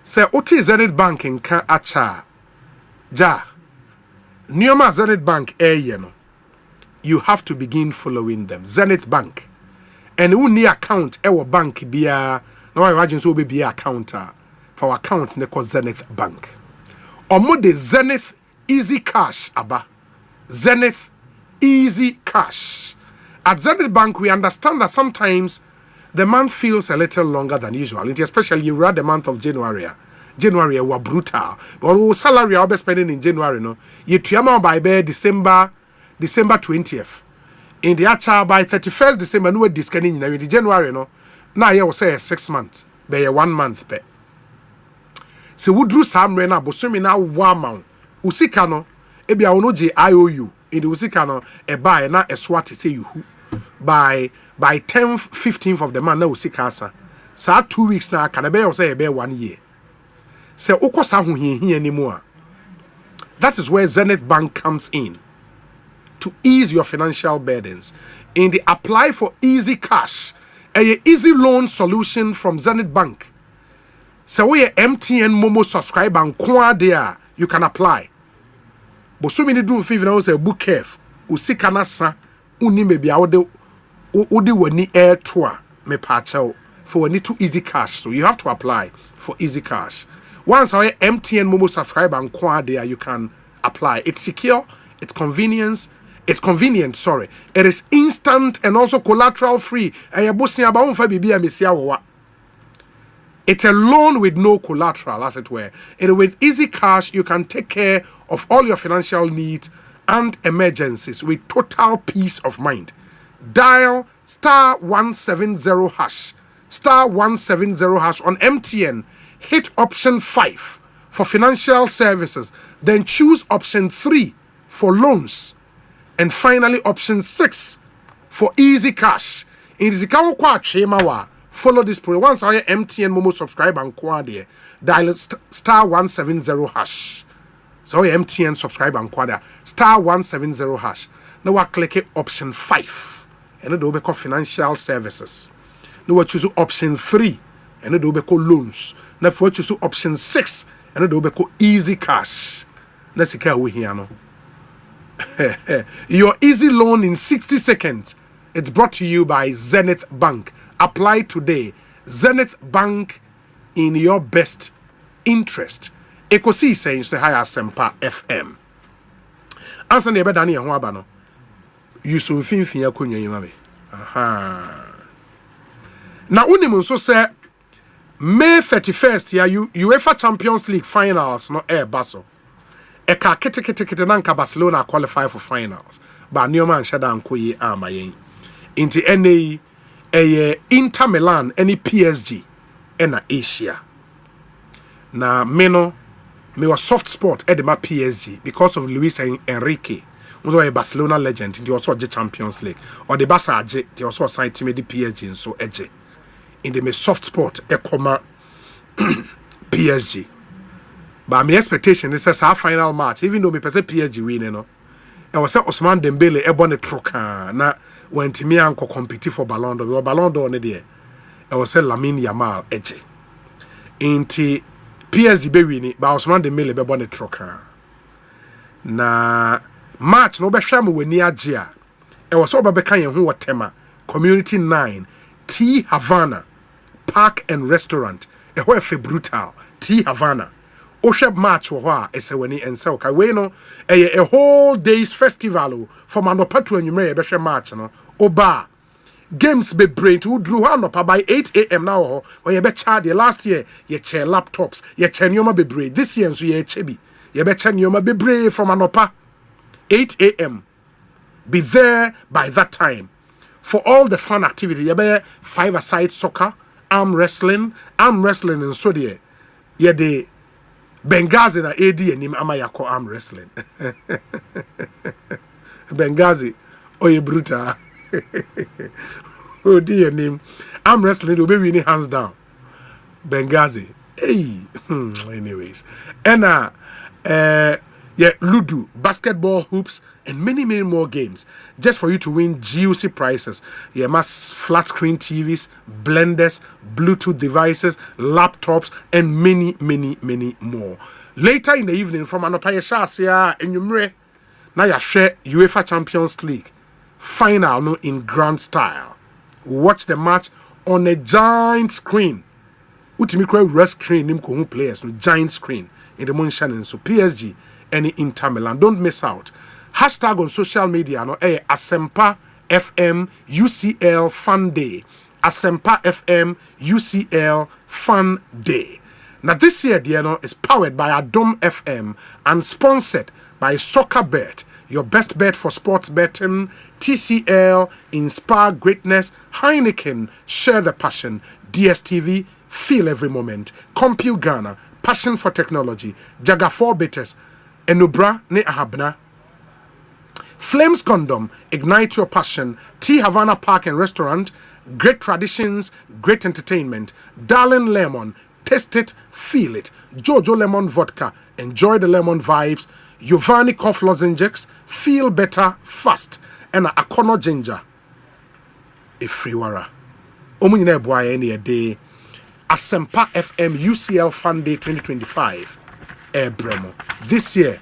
G: say Oti Zenith Bank in Ka Acha Ja Nioma Zenith Bank you have to begin following them. Zenith Bank and uni account ewo bank bia no imagine so be account for our account ne ko Zenith Bank. Omo de Zenith Easy Cash aba. Zenith Easy Cash. At Zenith Bank we understand that sometimes the month feels a little longer than usual, especially you read the month of January. January were brutal. But salary I'll be spending in January no. You tuama by December 20th. In the actual by 31st December no discanning in January no. Now you will say 6 months. Be 1 month be. So we drew some rena bosumi na 1 month. Usika no ebi a wono je IOU in the usika no e buy na eswa te say you by 10th 15th of the month na usika asa sa 2 weeks na aka na be say e be 1 year say ukosa ho hie nimu a. That is where Zenith Bank comes in to ease your financial burdens. In the apply for easy cash, a easy loan solution from Zenith Bank. So we MTN Momo subscribe and there you can apply. But so many do favor now say book caref. Usikana sa uni maybe udi wani air tour me pacho for need to easy cash. So you have to apply for easy cash. Once our MTN Momo subscribe and there you can apply. It's secure, it's convenient, sorry. It is instant and also collateral free. It's a loan with no collateral, as it were. And with easy cash, you can take care of all your financial needs and emergencies with total peace of mind. Dial *170 hash. *170 hash on MTN. Hit option 5 for financial services. Then choose option 3 for loans. And finally option 6 for easy cash. In the follow this program. Once I MTN Momo subscribe and there, dial *170 hash. So MTN subscribe and there, *170 hash. Now I click option 5 and it will be called financial services. Now I choose option 3 and it will be called loans. Now if we choose option 6 and it will be called easy cash. Let's see how we here now. Your easy loan in 60 seconds. It's brought to you by Zenith Bank. Apply today. Zenith Bank in your best interest. Ekosiisen say hi Asempa FM. Answer nebe dani ho aba no. Yusu finfin akonwa yima me. Aha. Na unim nso say May 31st ya UEFA Champions League finals no baso. Eka kete nanka Barcelona qualify for finals. Ba nioma anshada ankoyi amayen. Inti NA Inter Milan any PSG ena Asia. Na me was soft spot edema PSG because of Luis Enrique. Also a Barcelona legend in the also the Champions League. Or the Barca aje they also signed team the PSG and so edge. In the me soft spot ekoma PSG. But my expectation is a final match, even though me pese PSG win, no. And was say Ousmane Dembele ebone troka na when Timi anko compete for Ballon d'Or. Ballon d'Or ne there. And was say Lamine Yamal edge. Inti PSG be win, but Ousmane Dembele ebone troka. Na match no be hwam wani agye. And was oba be kan ye ho wotema. Community 9 T Havana Park and Restaurant. E ho efe brutal T Havana. Osheb match wo a esewani ense ka we no a whole days festival for manopa to anwumre ye behwe match no oba games be brain to drew anopa by 8 a.m. now when ye be charge last year ye chair laptops ye chair nyoma be brain this year so ye chebi ye be chair nyoma be brain from anopa 8 a.m. be there by that time for all the fun activity ye be 5-a-side soccer arm wrestling and so there ye de Benghazi na AD enim amayako arm wrestling. Benghazi oye brutal. Odi enim arm wrestling obe win hands down. Benghazi. Hey. Anyways. And Ludo, basketball hoops and many more games just for you to win juicy prizes. Yeah, mass flat screen TVs, blenders, Bluetooth devices, laptops, and many more. Later in the evening, from Anopaya Shasia and Yumre, now you share UEFA Champions League final no in grand style. Watch the match on a giant screen. Utimikwe rest screen nimko players no giant screen in the Monshanen so PSG and Inter Milan. Don't miss out. Hashtag on social media no Asempa FM UCL Fun Day. Asempa FM UCL Fun Day. Now this year is powered by Adom FM and sponsored by SoccerBet, your best bet for sports betting. TCL, Inspire Greatness, Heineken, Share the Passion, DSTV, Feel Every Moment, Compute Ghana, Passion for Technology, Jaga 4 Bitters, Enubra ne ahabna. Flames Condom, ignite your passion. T Havana Park and Restaurant, great traditions, great entertainment. Darling Lemon, taste it, feel it. Jojo Lemon Vodka, enjoy the lemon vibes. Giovanni Cough Lozenges, feel better fast. And Akono Ginger, a free wara. Omunyine boy any day. Asempa FM UCL Fun Day 2025. Bremo. This year,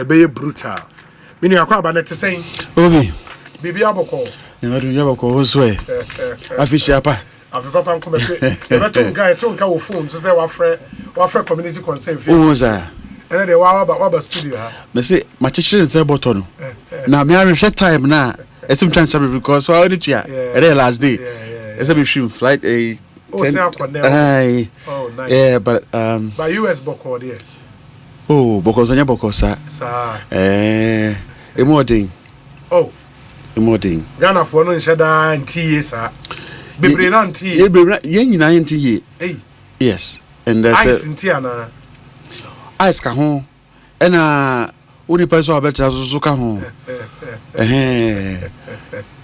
G: be brutal. Mini akwa ba net saying.
H: Obi.
G: Bibi aboko.
H: Emadu yaboko Osei. Afishiapa.
G: Afipapa nkome pe. Ebeto guy to nka wo phone so say wa frɛ community concern fi.
H: Oza.
G: Ene de wa studio ha.
H: Me say ma chichire nse boto no. Na me ahwehwe time na esim chance because so I need to ya. Last day. Esim shim flight a
G: Oh,
H: nice. Yeah, but
G: by US boko there.
H: Oh, because on your boko sa. Emoting.
G: Oh.
H: Emoting.
G: Ghana for no nsheda anti sa. Bebre na anti.
H: Ye nyina anti.
G: Hey.
H: Yes. And that's
G: ice anti ana.
H: Ice ka ho. Ena uni pa so abeta so ka ho.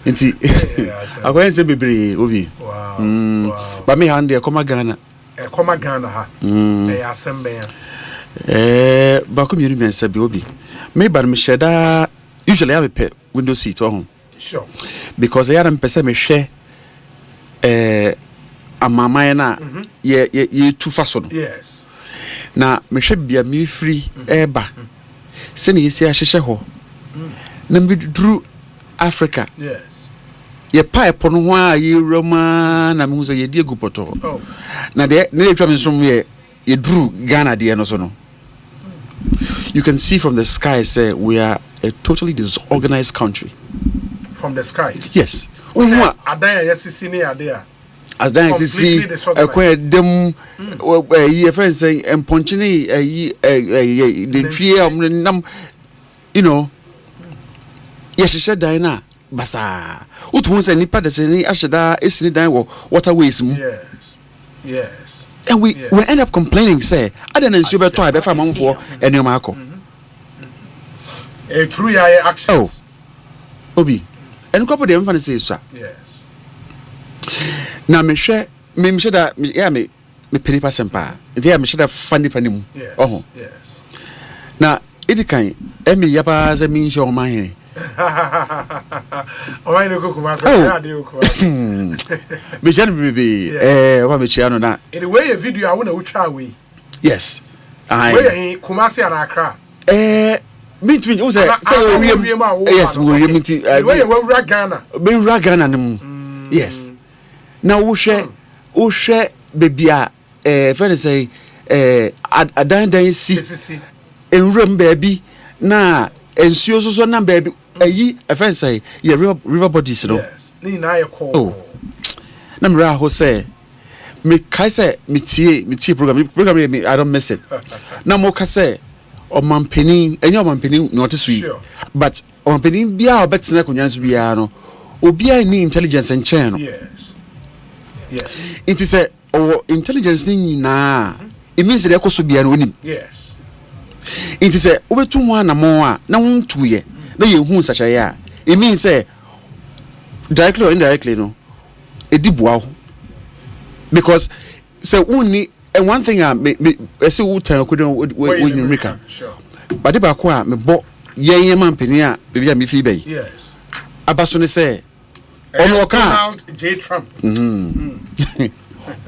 H: Inti akwense bebre obi. Wow. But me hand e koma Ghana.
G: E koma Ghana ha. E Asempa ya.
H: Ba ko miru mensa bi obi. Me ba me sheda usually have a window seat home.
G: Sure.
H: Because I am pese me hwe amama na ye too fast no.
G: Yes.
H: Na me hwe bia me free eba. Se ne yesi ahyehye ho. Na me duru Africa.
G: Yes.
H: Ye pipe no ho a ye roma na me hu so ye die gupoto.
G: Oh.
H: Na de ne twa me so ye duru Ghana de no so no. You can see from the sky say we are a totally disorganized country.
G: From the skies?
H: Yes.
G: Adaya yesisi ni adea.
H: Adaya yesisi ekwe dem ye friend say emponchine the fear nam you know yeshisha dina basa utu say nipa de say ni asheda esini dan wo waterways mu.
G: Yes.
H: And we end up complaining say I don't know super try be fa manfo enema akọ.
G: Through your actions.
H: Oh. Obi. And couple de mfa say so.
G: Yes.
H: Na me hwe da ya me penipa sempa. Ntia me hwe da fani panim. Oh.
G: Yes.
H: Na edikan emi yaba za mi hwe o man he.
G: Oh, no go kuma so de o kuma.
H: Me jan bibi wa me chia no na.
G: In the way a video I wanna try we.
H: Yes.
G: Where kuma se na Accra.
H: Meet me, say yes, we meet you.
G: Where we Ghana.
H: Be Ghana nemu. Yes. Now wo hwe bebia friend say adan si enrum baby na ensuo so na baby ayi friend say ye river bodies no.
G: Yes. Ni na ye call.
H: Oh. Na me ra ho say me kai say me tie program me I don't miss it. Na mo ka say omampeni enyo omampeni no te sui but omampeni bia obetena konyanso bia no obia ni intelligence enchen no.
G: Yes. Yeah.
H: It is a intelligence ni na it means the ekoso bia no onim.
G: Yes.
H: It is a obetu ho anamo a na wontuye na ye hu sachaya a it means say directly or indirectly no edibua ho because say unni. And one thing I say we turn couldn't when you Rika.
G: Sure.
H: But the bakwa me bo ye man penia baby me fi bay.
G: Yes.
H: Abasone say ono kan
G: J Trump.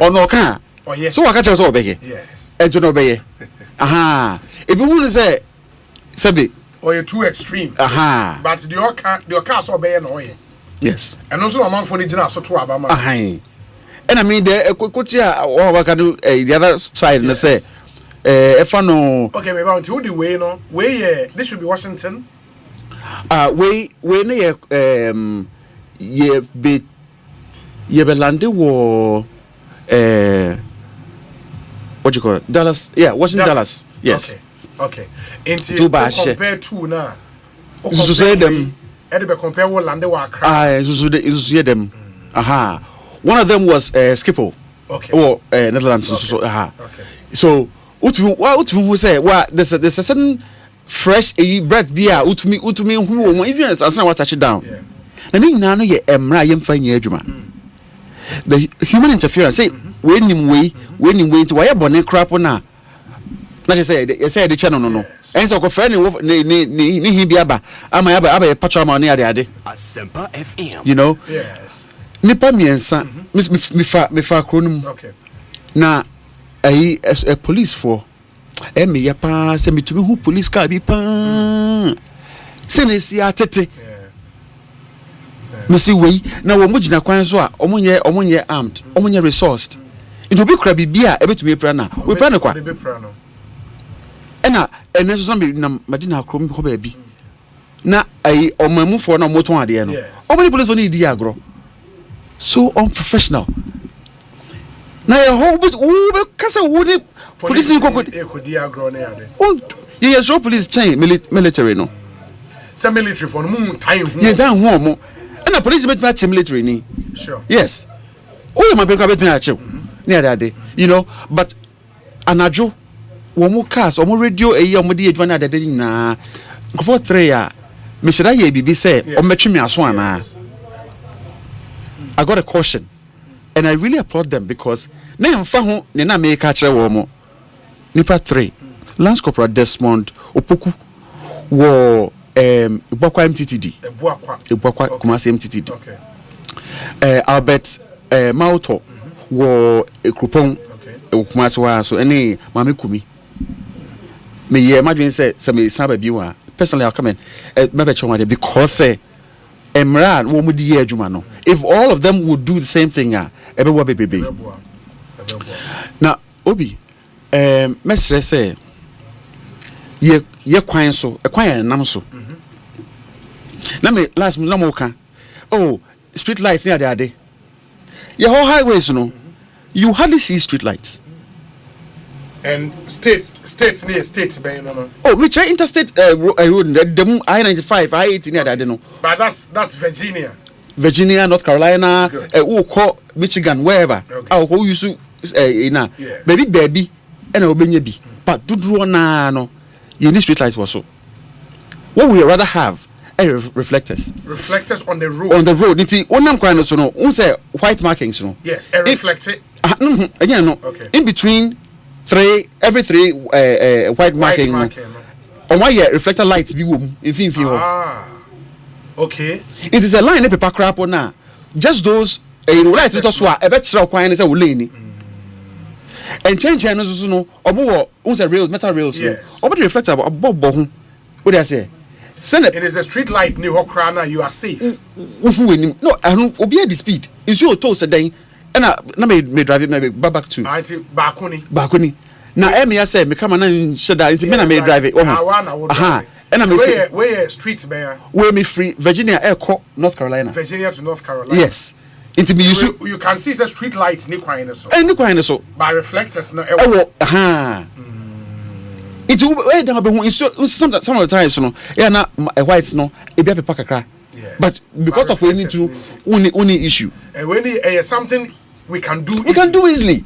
H: Ono kan.
G: Oh yes.
H: So waka tell so obeye.
G: Yes.
H: Ejo no obeye. Aha. E bi hu say sabi.
G: Oh you too extreme.
H: Aha.
G: But the car so obeye no ye.
H: Yes.
G: And also a man for the gina so to abama.
H: Aha. And I mean the kotia what can do the other side and say if I know
G: okay maybe until the way no way this should be Washington
H: way ye be lande wo what do you call it? Dallas, Washington Dallas. Yes.
G: Okay. Into compare to now.
H: So say them
G: and be compare what lande wa Accra.
H: So them. Aha. One of them was Schiphol.
G: Okay.
H: Or Netherlands.
G: Okay.
H: So,
G: Okay.
H: So utumi who say there's a certain fresh breath beer utumi who even as na what touch down na me nyina no ye emra ye mfa nya adwuma the human interference say when him way to why bone crap na say the channel no and so ko friend ni hi bi aba ama aba patch ma no ya de
D: Asempa FM
H: you know
G: yes
H: nipa miensa me fa kronum
G: okay
H: na a police for me ya pa se metumi hu police car bi pa se ne si atete me si we na wo mugina kwan so a omunye armed omunye resourced it will be kra bibia e betumi pra na we pra na kwa ena ene so me na madina akrom ko ba bi na omamufo na moton ade no omani police oni di agro so unprofessional na ye ho be kasa wo ni police ko
G: di agro na ade
H: ye show police chain military no
G: some military for mu tai hu
H: ye dan hu omo na police bet match military ni
G: sure
H: yes oh my people bet me achieve near that day you know but anajo wo mu cars wo mu radio eyi wo de adwa na dade na for 3 ya me should I bibi say o metwe me aso ana I got a caution and I really applaud them because na mfa ho ne na me ka kire wo mo nipa 3 Lance Corporal Desmond Opoku wo Ibokwa MTTD Ibokwa Kumasi MTTD
G: okay
H: Albert Mauto wo Ekrupon Kumasi wa so any mame kumi me ye imagine say me saba bi wa personally I'll come in maybe choma because Emran wo mudi ye adwuma no if all of them would do the same thing ebe wo bebe na obi mesre say ye kwan so kwan nam so na me last na mo ka oh street lights near there your whole highways no you hardly see street lights
G: and states near states by no
H: oh which interstate road the I-95 I-80 near there no
G: but that's Virginia
H: North Carolina call Michigan wherever who use na baby and obenya bi but dudro na no you need street lights also what we rather have reflectors
G: on the road
H: nti onam kwan no so no who say white markings no
G: yes reflects it
H: again no
G: okay.
H: In between every three white marking no on why reflector lights bi wo if
G: okay
H: it is a line paper crap na just those light to so a be kira kwan ne say wo lane ni and change no so no omo wo say rails metal rails no omo reflector obo ho what do I say
G: it is a street light ni hokrana you are safe
H: no obi at the speed is you to say then na me drive it na back to bakuni na ya say me come na sheda nti me na me drive it and me say
G: where street bear
H: where me free Virginia North Carolina
G: to North Carolina
H: yes into me
G: you can see the street lights ni kwan so
H: ni kwan so
G: by reflectors na
H: it's where down be some of the times no na white no e be paper kakra but because of we need to only issue
G: and when something we can
H: do easily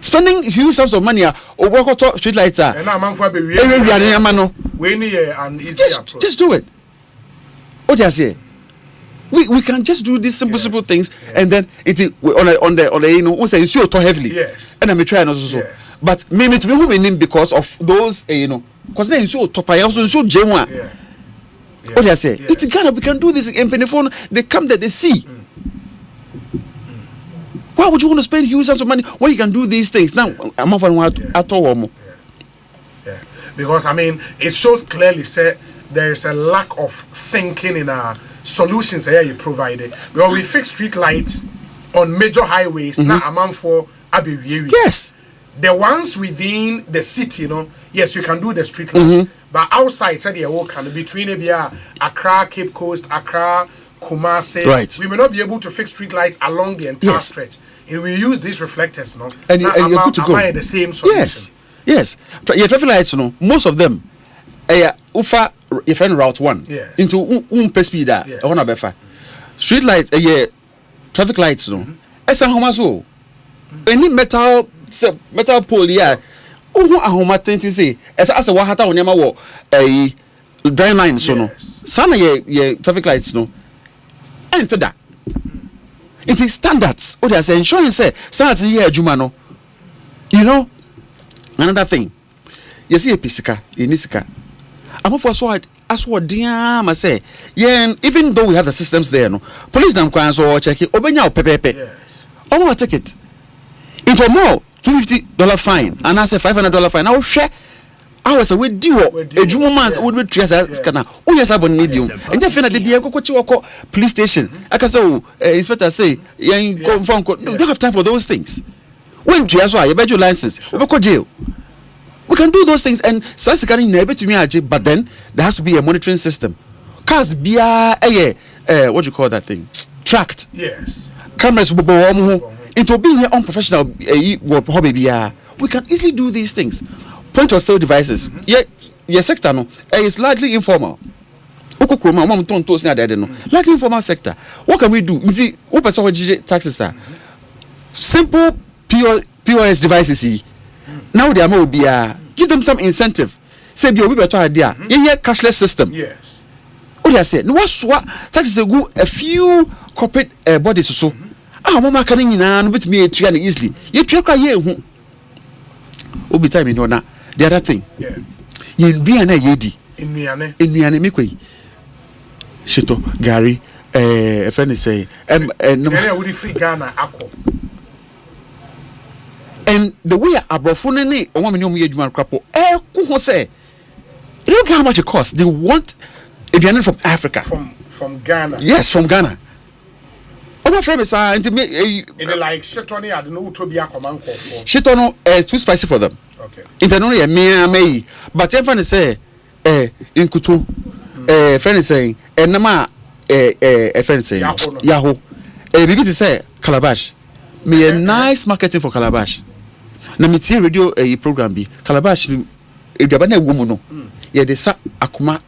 H: spending huge sums of money over to street lights
G: and am for be we need an easy approach
H: just do it what do you say we can just do these simple things and then it on the you know we say you too heavily and I'm trying also but maybe to be who name because of those you know because then so top I also so genuine what do you say it's Ghana we can do this in Penifone they come there they see why would you want to spend huge amounts of money when you can do these things now I'm offering at all
G: because I mean it shows clearly say there is a lack of thinking in our solutions here you provided because we fix street lights on major highways now amount for Abiyewi.
H: Yes,
G: the ones within the city, you know, yes, you can do the street light, but outside, said you walk between Accra, Cape Coast, Accra, Kumasi,
H: right.
G: We may not be able to fix street lights along the entire stretch. And we use these reflectors, no,
H: and you're good to go.
G: Am I the same solution?
H: Yes. Your traffic lights, you know, most of them, ufa your friend route 1 into speed that one befa. Street lights, traffic lights, no. Esa homaso. Any metal pole, who ahomaten say as a wahata onyama wo dry line so no sana ye traffic lights no enter that it is standards what they say insurance say standards here adwuma no you know another thing you see a pisika inisika I'm for so as what dear ma say yeah even though we have the systems there no police them kwan so check it obenya pepepe yes omo take it into more $250 fine and I say $500 fine now share I was we do adwuma man would be treasure scanner o yes abon need you and then fina de dia kokochi woko police station aka say inspector say yen confirm no don't have time for those things when treasure so you bet your license we go jail. We can do those things and since can never to me but then there has to be a monitoring system. Cars be what you call that thing? Tracked.
G: Yes.
H: Cameras into being here unprofessional we can easily do these things. Point of sale devices. Yeah, sector no is largely informal. Largely informal sector. What can we do? You see, taxes are simple POS devices. Now they are more give them some incentive. Say be we better idea. In your cashless system.
G: Yes.
H: What I say? No what taxes go a few corporate bodies so. Mama can no bit me to easily. You try here who obi time in na the other thing.
G: Yeah.
H: You be na yedi.
G: Inuane
H: me koi. Shito Gary a friend is saying
G: no would free Ghana akọ.
H: And the way abrofo ne o wa me nyom ye adwuma krapo ku ho say they don't care how much it costs. They want aduane from Africa.
G: From Ghana.
H: Yes, from Ghana. Our friend is
G: it like shitoni I don't know to be a command call for.
H: Shitono too spicy for them.
G: Okay.
H: Internally me but if friend say in kutu friend is saying nama friend saying Yahoo. Bibi to say Calabash. Me a nice marketing for Calabash. Na me tie radio program bi Calabash eduaba na egwo mu no ye de sa akoma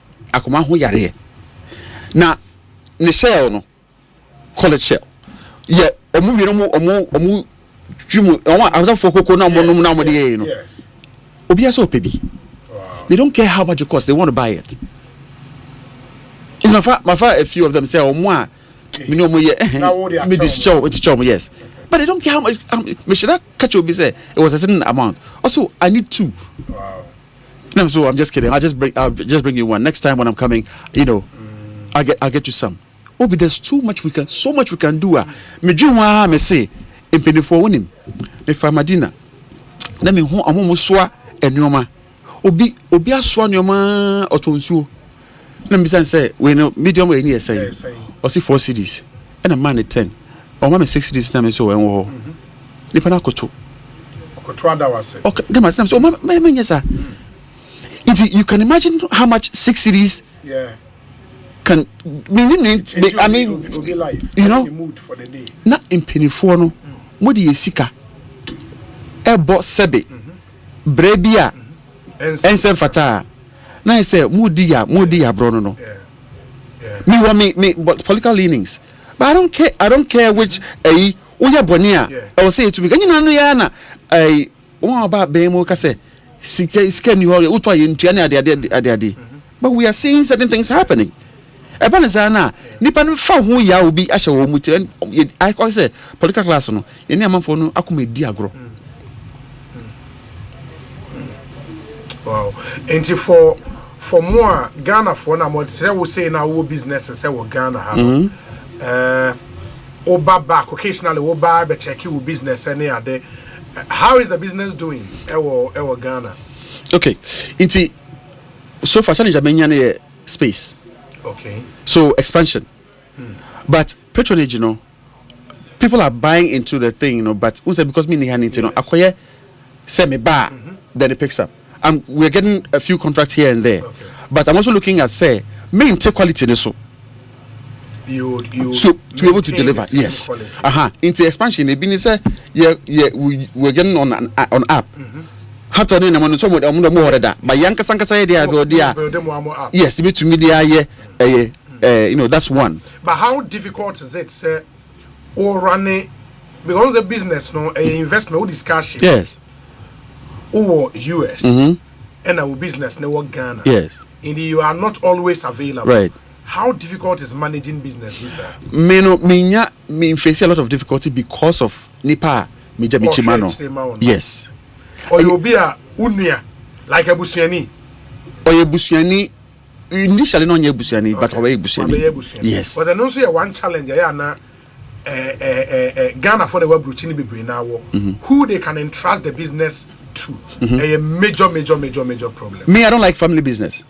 H: ho yare na ne shell no college shell ye omu wi no omu dwimu awon for koko na omo na omo de no obi aso pebi they don't care how much it costs, they want to buy it. It's my fa a few of them say omo a me no mo ye me this show yes. But they don't care how much. Me should not catch you. Say it was a certain amount. Also, I need two.
G: Wow.
H: No, so I'm just kidding. I'll just bring you one next time when I'm coming. You know, I'll get you some. Oh, but there's so much we can do. Me dream me say in penny for winning. Me famadina. Let me home. I'm almost swa enyoma. Obi aswa enyoma otonsuo. Let me say we know medium we need say. Or see 4 CDs and a man at 10. Or mama 6 CDs na me so enwo. Nipa na koto.
G: Koto ada wase.
H: Okay, dem asem so mama yes sir. You can imagine how much 6 CDs can I mean
G: be life.
H: You know,
G: mood for the day.
H: Na impenifor no mo de yesika ebo sebe brebia ensem fata na say mudi ya bro no me political leanings, but I don't care which oya boni a I will say it to me nyina no ya na won ba be mo ka say sika ni ho utwa ye ntua na ade but we are seeing certain things happening. Ebanezana nipa no fa ho ya obi ahye wo muti I call say political class no ye ni amanfo no akomedi agro.
G: Wow. And for more Ghana for na more say we say na wo business say wo Ghana ha. Oba back occasionally oba be check your business any ade. How is the business doing? Ewo Ghana.
H: Okay. Inti so far challenge amenya space.
G: Okay.
H: So expansion. But patronage, you know, people are buying into the thing, you know, but also because me need you know, acquire semi bar, then it picks up. We're getting a few contracts here and there. Okay. But I'm also looking at say main take quality so. So to be able to deliver, yes. Into expansion, it been say we're getting on app. Have to know no so more that but yanka sanka say they are yes to media you know that's one.
G: But how difficult is it say or running because the business no a investment or discussion
H: yes
G: or US and our business network Ghana.
H: Yes.
G: Indeed, you are not always available.
H: Right.
G: How difficult is managing business, sir?
H: Me face a lot of difficulty because of Nipa Michimano. Yes.
G: Or you'll be a unia like a busiani.
H: Or a busiani initially not a busiani, but away busiani. Yes.
G: But then also one challenge Ghana for the web routine be now who they can entrust the business to a major problem.
H: Me, I don't like family business.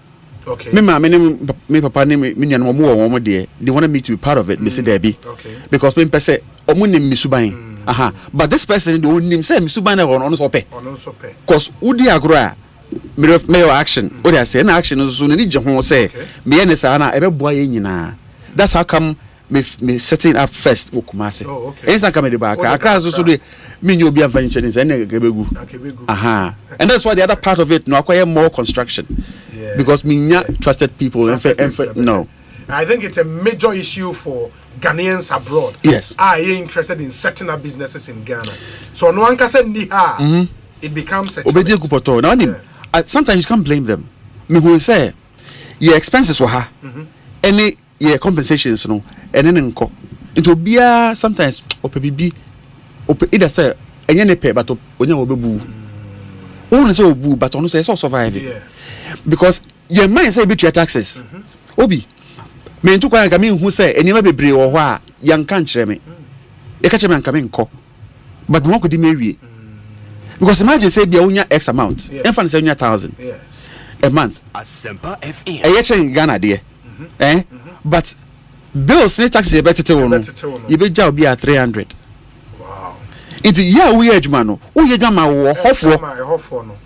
G: Okay.
H: Me papa me nyanwa mo wo mo de. They wanted me to be part of it. Me say there be.
G: Okay.
H: Because when person omo nim misuban. But this person the onim say misuban na ono so pe.
G: Ono so pe.
H: Cause udi agro a me action. What I say na action so ni je ho say me ene sa na e be boa ye nyina. That's how come me setting up first Kumasi.
G: Oh, okay.
H: Ain't coming back. Accra so do me you be adventuring say na gebegu. And that's why the other part of it no acquire more construction.
G: Yeah.
H: Because me trusted people no.
G: I think it's a major issue for Ghanaians abroad.
H: Yes.
G: Are you interested in setting up businesses in Ghana? So no one can say it becomes a
H: challenge. Now sometimes you can't blame them. Me who say your expenses were any your compensations no and then nko. It will be sometimes opebibi either say enye ne pay but onye obebu. Only say obu but ono say so survive.
G: Yeah.
H: Because your mind say between taxes. Obi me ntu kwa me hu say enema bebre wo ho a yanka nkyere me. E ka kyere me nka me nko. But mo kodi me wie. Because imagine say bia unya X amount. Enfan say unya 1,000 a month.
D: Asempa FM.
H: E ye Ghana de. But bills ne taxes e betete wo no. You be ja obi a 300.
G: Wow.
H: It we adwuma no. Wo ye adwuma wo hofo
G: no.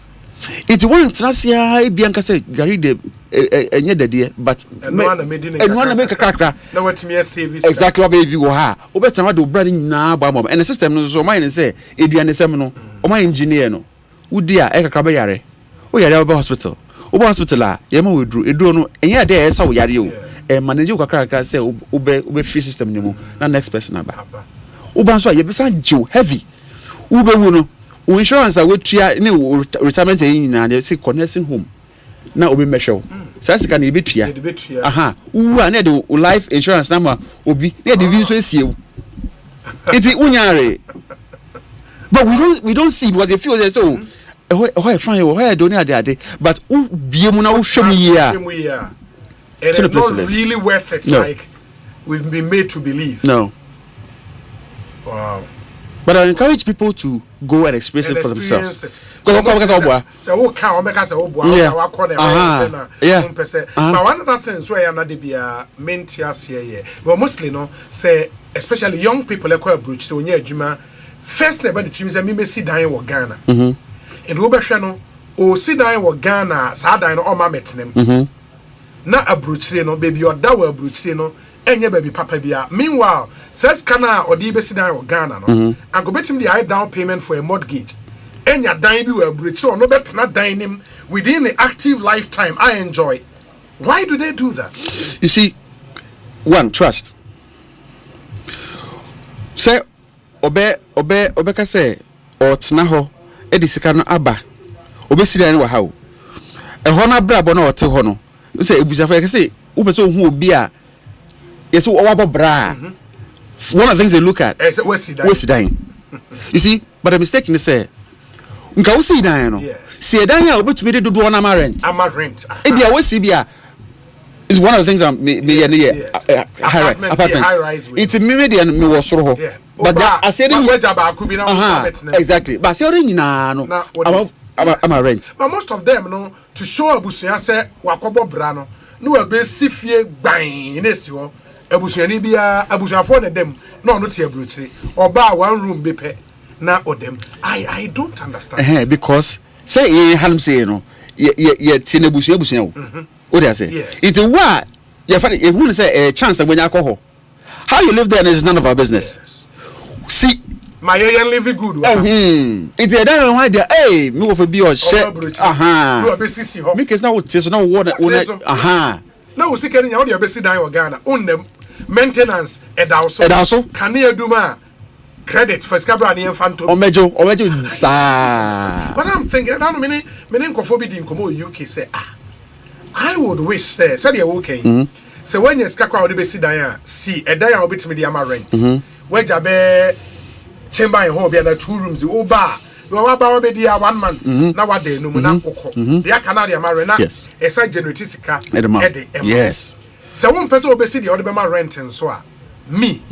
H: It won't trasia e bia nka say gari de enye dede but
G: enwana make
H: kakra.
G: Na what me save
H: exactly what baby wo ha. Wo betama de obra ni nyina ba mom. And the system no so mine say eduane sem no. O my engineer no. Wo dia e kakra be yare. Wo yare oba hospital. Oba hospital a ye ma wedru eduro no enye de e sa wo yare o. Manage kakra say ube free system ni mu. Na next person aba. Oba so ye be san jo heavy. Ube wu no. Insurance we tia ni retirement yin na they say connecting home na obi measure say sika na ebetua wu na de life insurance na ma obi na de bi so esie iti unyare but we don't see because they feel they so oh fine oh do ni ade but u biemu na wo hwem yi a
G: it's not really worth it like we've been made to believe.
H: No.
G: Wow.
H: But I encourage people to go and experience it for themselves.
G: But one of the things where I'm not the main tears here, but mostly no say, especially young people like Bruce, so near Juma, first never the teams and me see dying or Ghana. In Robert or see dying or Ghana, Sadine or Mametinem. Not a Bruce, no baby or Dower Bruce, no. Enye baby papa bia. Meanwhile, says Kana or the Besida or Ghana no. And go bet him the high down payment for a mortgage. Enya dying be well bridge so no bet not dying him within the active lifetime I enjoy. Why do they do that?
H: You see, one, trust. Say obe ka say or tena ho e di sika no aba. Obe sida ni wa ha o. E ho na bra bo na o te ho no. Say ebusa fa ka say wo be so hu obi a yes, one of the things they look at what's dying. You see, but the mistake is say nka wo see dying no. See dying a obetumi de dodo na rent. E dia wo see bia is one of the things high rise. It's me dey me wo soro ho. But I said exactly. But say ori nyina no. I'm a rent.
G: But most of them no to show abusuya say wakobo bra no. No be sifie gban nesi ho. Abusuani bia abusuafo na dem no no tie abrochire oba one room be pe na odem I don't understand
H: because say ye hanum say no ye tie na abusuan wo what dey say it's wa ye fa e hu say a chance when you ho how you live there is none of our business. See
G: my young living good
H: it's a down why there hey me wo for be or share
G: no be sisi ho
H: me case na wo tie so na wo
G: na wo sikani nya wo dey be si dan o Ghana onnem maintenance edawso kane aduma credit for Scabra and Phantom.
H: Omejo, sa.
G: But I'm thinking, I don't mean Kofobi didn't come UK say, I would wish, say you're okay. So when you're Scacra, the basic dia, see a dia will be to me the rent. Where Jabe chamber and home, and 2 rooms, the old bar. No, about maybe 1 month. Nowadays, no, they are Canadian Marina. Yes, a side generatica.
H: Yes.
G: So one person will be see the other rent and so me.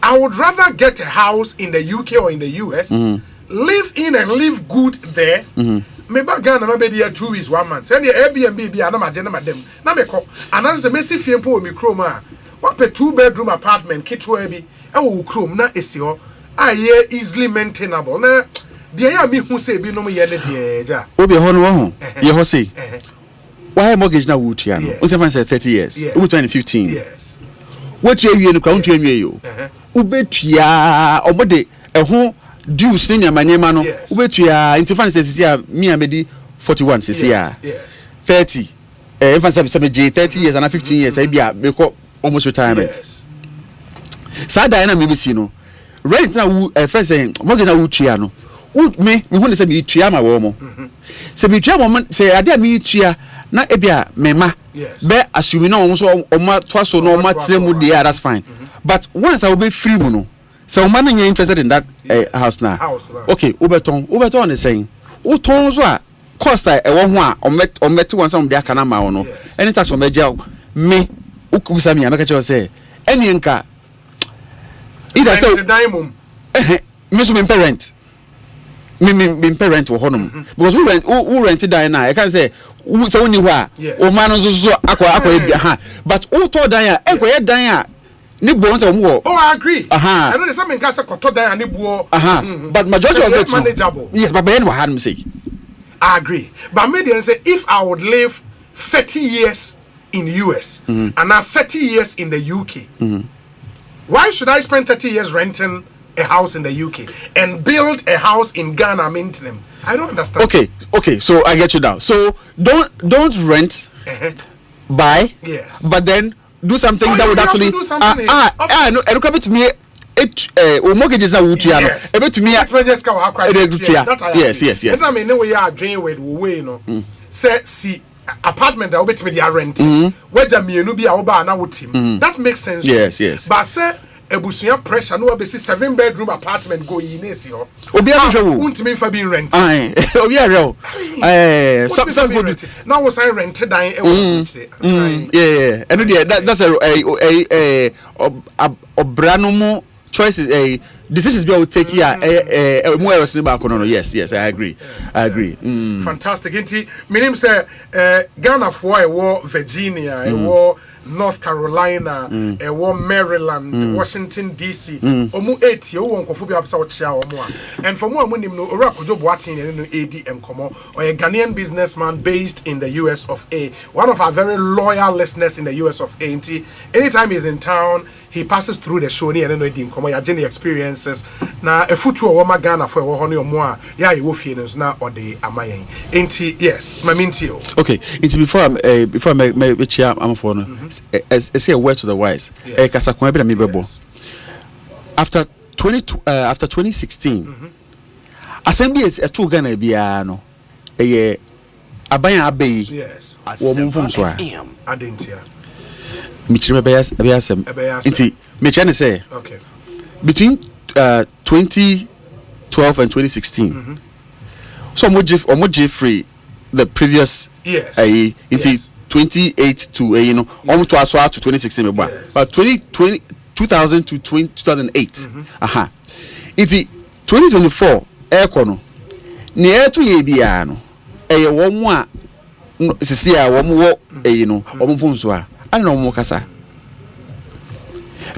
G: I would rather get a house in the UK or in the US, live in and live good there. Maybe Ghana, maybe 2 weeks, 1 month. Send the Airbnb, be another agenda, madam. Now me call. And as the messy fiempo me chroma. What a 2-bedroom apartment, kitchen, oh, chrome, na esio. I easily maintainable. Now, the me who say be no me yet.
H: Obi Hono, Osei. Why mortgage now would you? What's your say 30 years? Over 2015.
G: Yes.
H: What you in the country you? Ubetia or body a home due senior my name no. Ubetia interference says me and Medi 41 says yes. 30. If I say 30 years and 15 years, I be almost retirement.
G: Yes.
H: So Diana maybe see no. Right now, friend saying mortgage now would you no. Would me want to say me tria my woman. Say me tria moment say I dare me tria na ebia mema.
G: Yes.
H: Be assuming no almost on my twice or no much same would that's fine. But once I will be free mono. So man you're interested in that house now. Okay, Uberton is saying o tons what cost I one on met one some their canama or no. Any tax on major me ukusami amaka say any enka either so me so parent. Me parent or honum because who rented Diana I can say so when you are o man so akwa but who told Diana enko Diana ni bonus or more.
G: Oh, I agree. I know there's something gas a koto Diana ni buo.
H: But majority of it
G: manageable.
H: Yes, but Ben had say.
G: I agree. But maybe say if I would live 30 years in US and now 30 years in the UK, why should I spend 30 years renting a house in the UK and build a house in Ghana, maintain them? I don't understand.
H: Okay, so I get you now. So don't rent, buy,
G: yes,
H: but then do something that would actually no, and come to me. Mortgages are wood, yes. To me, yes.
G: I mean, no way I drain with way no. Say, see, apartment that will be the rent. Whether me no be our bar now with him. That makes sense.
H: Yes.
G: But say. Ebusuya pressure no be 7-bedroom apartment go in here.
H: Obi ahwo.
G: Untimi fa bi rent.
H: Obi ahwo. Some good.
G: Now was I rented dan
H: yeah. And that's a obranomo choices decisions we will take here more else back no. Yes, I agree.
G: Fantastic. Inti minim say Ghana for a war Virginia, a war North Carolina, a war Maryland, Washington DC. Omu 8 you won kofu bi absa wo chia omo and for more munim no ora kojo boatin no AD enkomo or a Ghanaian businessman based in the US of A. One of our very loyal listeners in the US of A. Inti anytime he's in town, he passes through the show ni and no AD enkomo ya journey experiences na efutu o ma Ghana for wo hono omo a ya ye wo fie no na o de amayen. Inti yes, maminti o.
H: Okay, it's before me chia am for no. Say a word to the wise. After 2016, Assembly is a true Ghana biano. A abaya abbey.
G: Yes.
H: Woman from Swa.
G: Adentia.
H: Michima Bayasem. Inti Michane say.
G: Okay.
H: Between 2012 and 2016. So much free the previous
G: yes.
H: 28 to almost to 2016 but 2000 to 2008 it's 2024 ekono ne etu ye bia no wo mu a sisi a wo mu wo wo mu funso a ana no mu kasa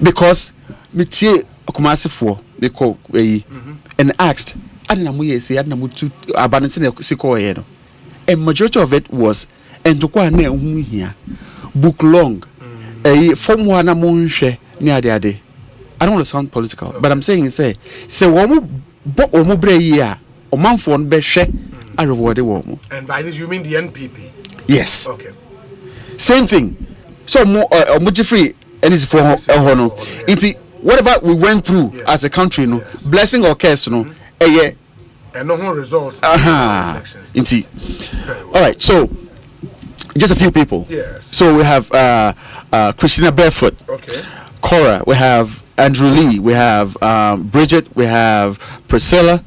H: because me tie akomasefo me call and asked adina mu ye say adina mu tu abanse na siko ye no a majority of it was and to kwa na hu hia book long form one na mo nhwe ni ade I don't want to sound political but I'm saying say wo mo bo o mo bre yi a o manfo no be hwe a reward wo mo.
G: And by this you mean the NPP?
H: Yes.
G: Okay.
H: Same thing. So mo free and is for ho no. Inti whatever we went through as a country, no blessing or curse, no, and
G: no results.
H: Indeed. All right, so just a few people.
G: Yes.
H: So we have Christina Barefoot.
G: Okay.
H: Cora. We have Andrew Lee. We have Bridget. We have Priscilla.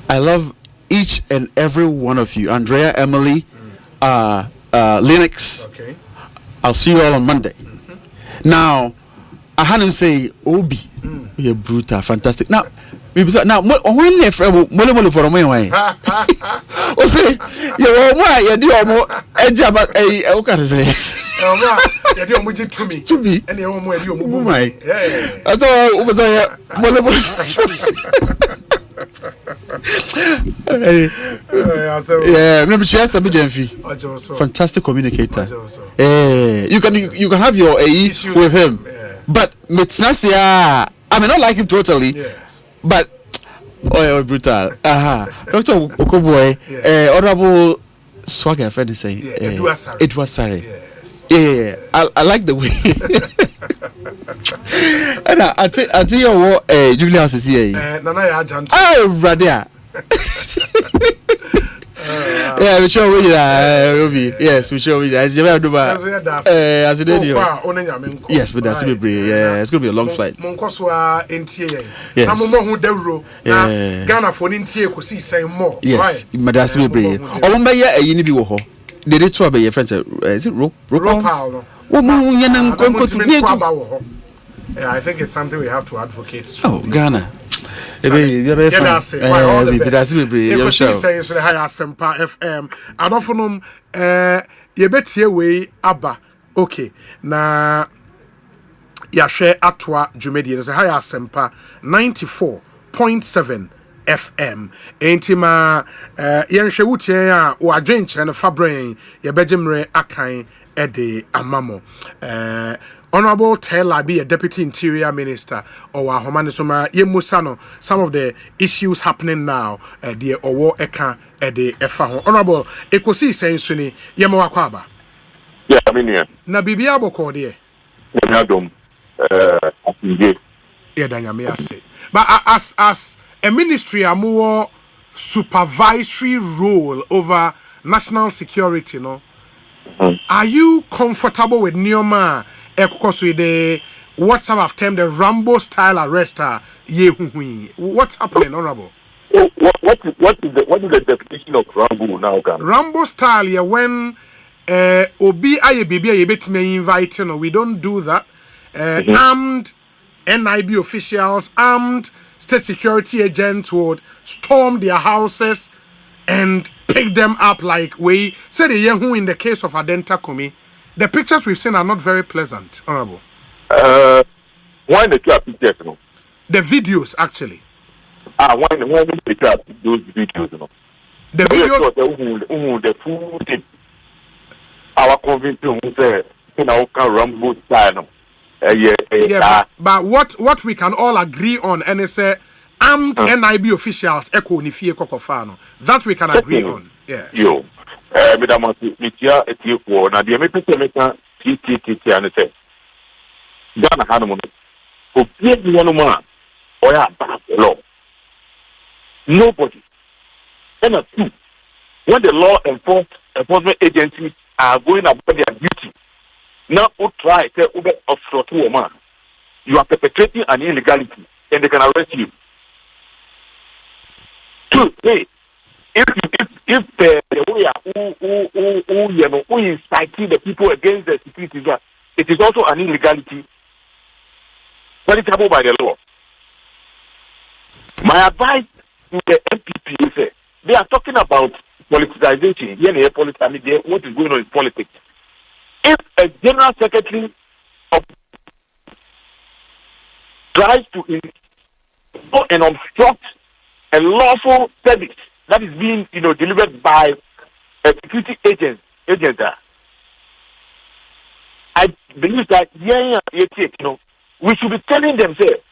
H: I love each and every one of you. Andrea, Emily, Linux.
G: Okay.
H: I'll see you all on Monday. Now, I had him say, Obi, you're brutal, fantastic. Now, when they mole for me, Osei, you're more, you do more, edge about a, what can I say?
G: You do more to me, and you're more, you move my.
H: I thought, yeah, maybe she has a bit fantastic communicator. You can have your issue with him, but Mitznasia, I may not like him totally, but brutal. Dr. Okoboy, honorable swagger friend is saying it was sorry. Yeah, I like the way. And I tell you what, Julius is here. Oh, brother. Yeah, we show you that, Ruby. Yes, we show you that. Yes, but that's yeah, it's gonna be a long flight. Yes. Yes, but that's me. They did to your friends. Is it rope?
G: I think it's something we have to advocate.
H: Oh, Ghana.
G: Asempa FM. Adofonum yebetie we aba. Okay. Na yahwe atwa dwumedi no say Asempa 94.7 FM. Entima yenhwe wutie a wo adwenkyere no fabren yebegyemre akan ede amamo. Honorable Taylor be a deputy interior minister or Homanisoma Yemusano, some of the issues happening now, the Owo Eka the Efa. Honorable Ekosiisen Suni Yamawakwaba.
B: Yeah, I mean,
G: na Bibia Boko dear. But as a ministry, a more supervisory role over national security, no? Are you comfortable with Neoma? Because with the what some have termed the Rambo style arrest? What's happening, Honorable?
B: What is the definition of Rambo now?
G: Rambo style, yeah, when Obi aye baby aye bet me invite, no, we don't do that. Armed NIB officials, armed state security agents would storm their houses and pick them up like we said who in the case of Adenta Kumi. The pictures we've seen are not very pleasant, Honorable.
B: Why the pictures, no?
G: The videos, actually.
B: Why the pictures, those videos, no?
G: The videos.
B: The food. Our conviction say, Rambo style.
G: Yeah, but what we can all agree on, and it's armed NIB officials, Eko Nifie Kokofano. That we can agree on. Yeah.
B: Yo. Madam, Mitia, Ethiopia, now the American TTT and say, Ghana Hanuman, who gave one man, or a bad law. Nobody. And a two, when the law enforcement agencies are going about their duty, now who try to obstruct to a man, you are perpetrating an illegality, and they can arrest you. Two, hey. If the way who inciting the people against the security, it is also an illegality punishable by the law. My advice to the MPP is they are talking about politicization. What is going on in politics? If a general secretary tries to and obstruct a lawful service that is being, delivered by a security agent, I believe that we should be telling them, say,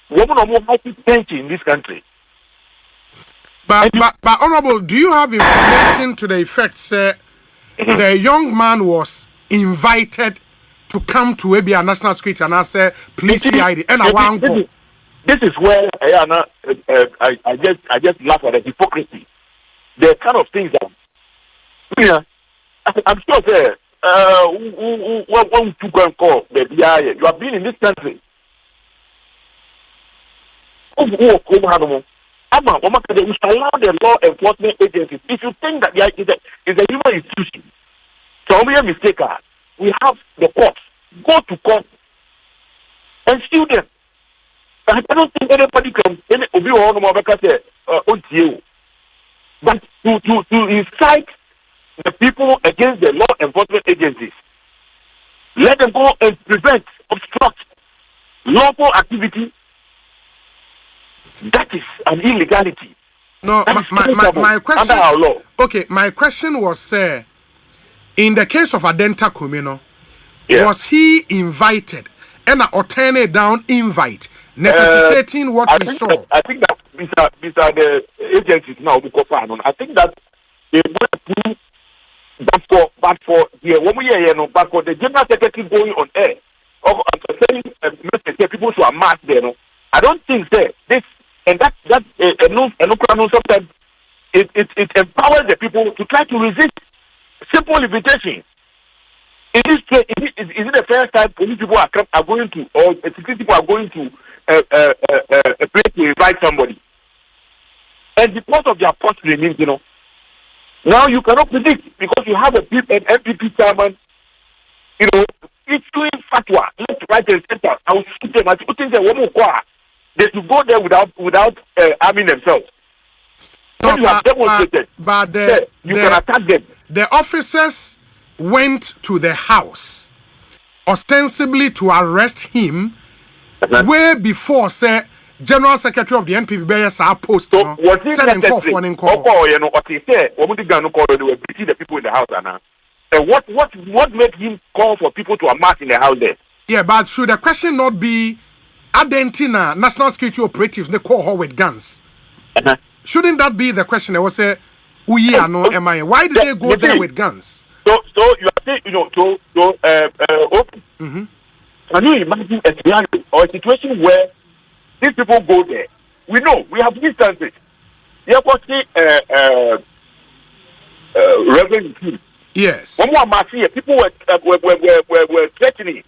B: women are more hypertension in this country.
G: But Honorable, do you have information to the effect, the young man was invited to come to a national security and I say police CID and I want go.
I: This is where I just laugh at the hypocrisy. The kind of things that I'm sure there. One to go and call the BIA. You have been in this country. We should allow the law enforcement agencies. If you think that it's a human institution, so we are mistaken. We have the courts. Go to court and sue them. I don't think anybody can but to incite the people against the law enforcement agencies, let them go and prevent, obstruct lawful activity. That is an illegality.
G: No, my question. Under our law. Okay, my question was, in the case of Adenta Kumino, was he invited and or turn it down invite, necessitating what we saw?
I: I think that these are the agencies now. I think that they went through, but for the general secretary going on air, saying people should amass there. No, I don't think this. And that sometimes it empowers the people to try to resist simple invitation. Is it the first time police people are going to, or security people are going to a place to invite somebody? And because of their posturing, now you cannot predict because you have an MPP chairman, issuing fatwa, left, right, and center. I will shoot them. I will think they should go there without arming themselves. No, you have demonstrated, you can attack them.
G: The officers went to the house ostensibly to arrest him way before General Secretary of the NPP Beya post.
I: So was it necessary? They were beating the people in the house, and what made him call for people to amass in the house there?
G: Yeah, but should the question not be Argentina national security operatives they call her with guns? Shouldn't that be the question? I was say, why did they go there with guns?
I: So you are saying, can you imagine a scenario or a situation where these people go there? We know we have instances. You have got Reverend King.
G: Yes.
I: One more mass here, people were threatening.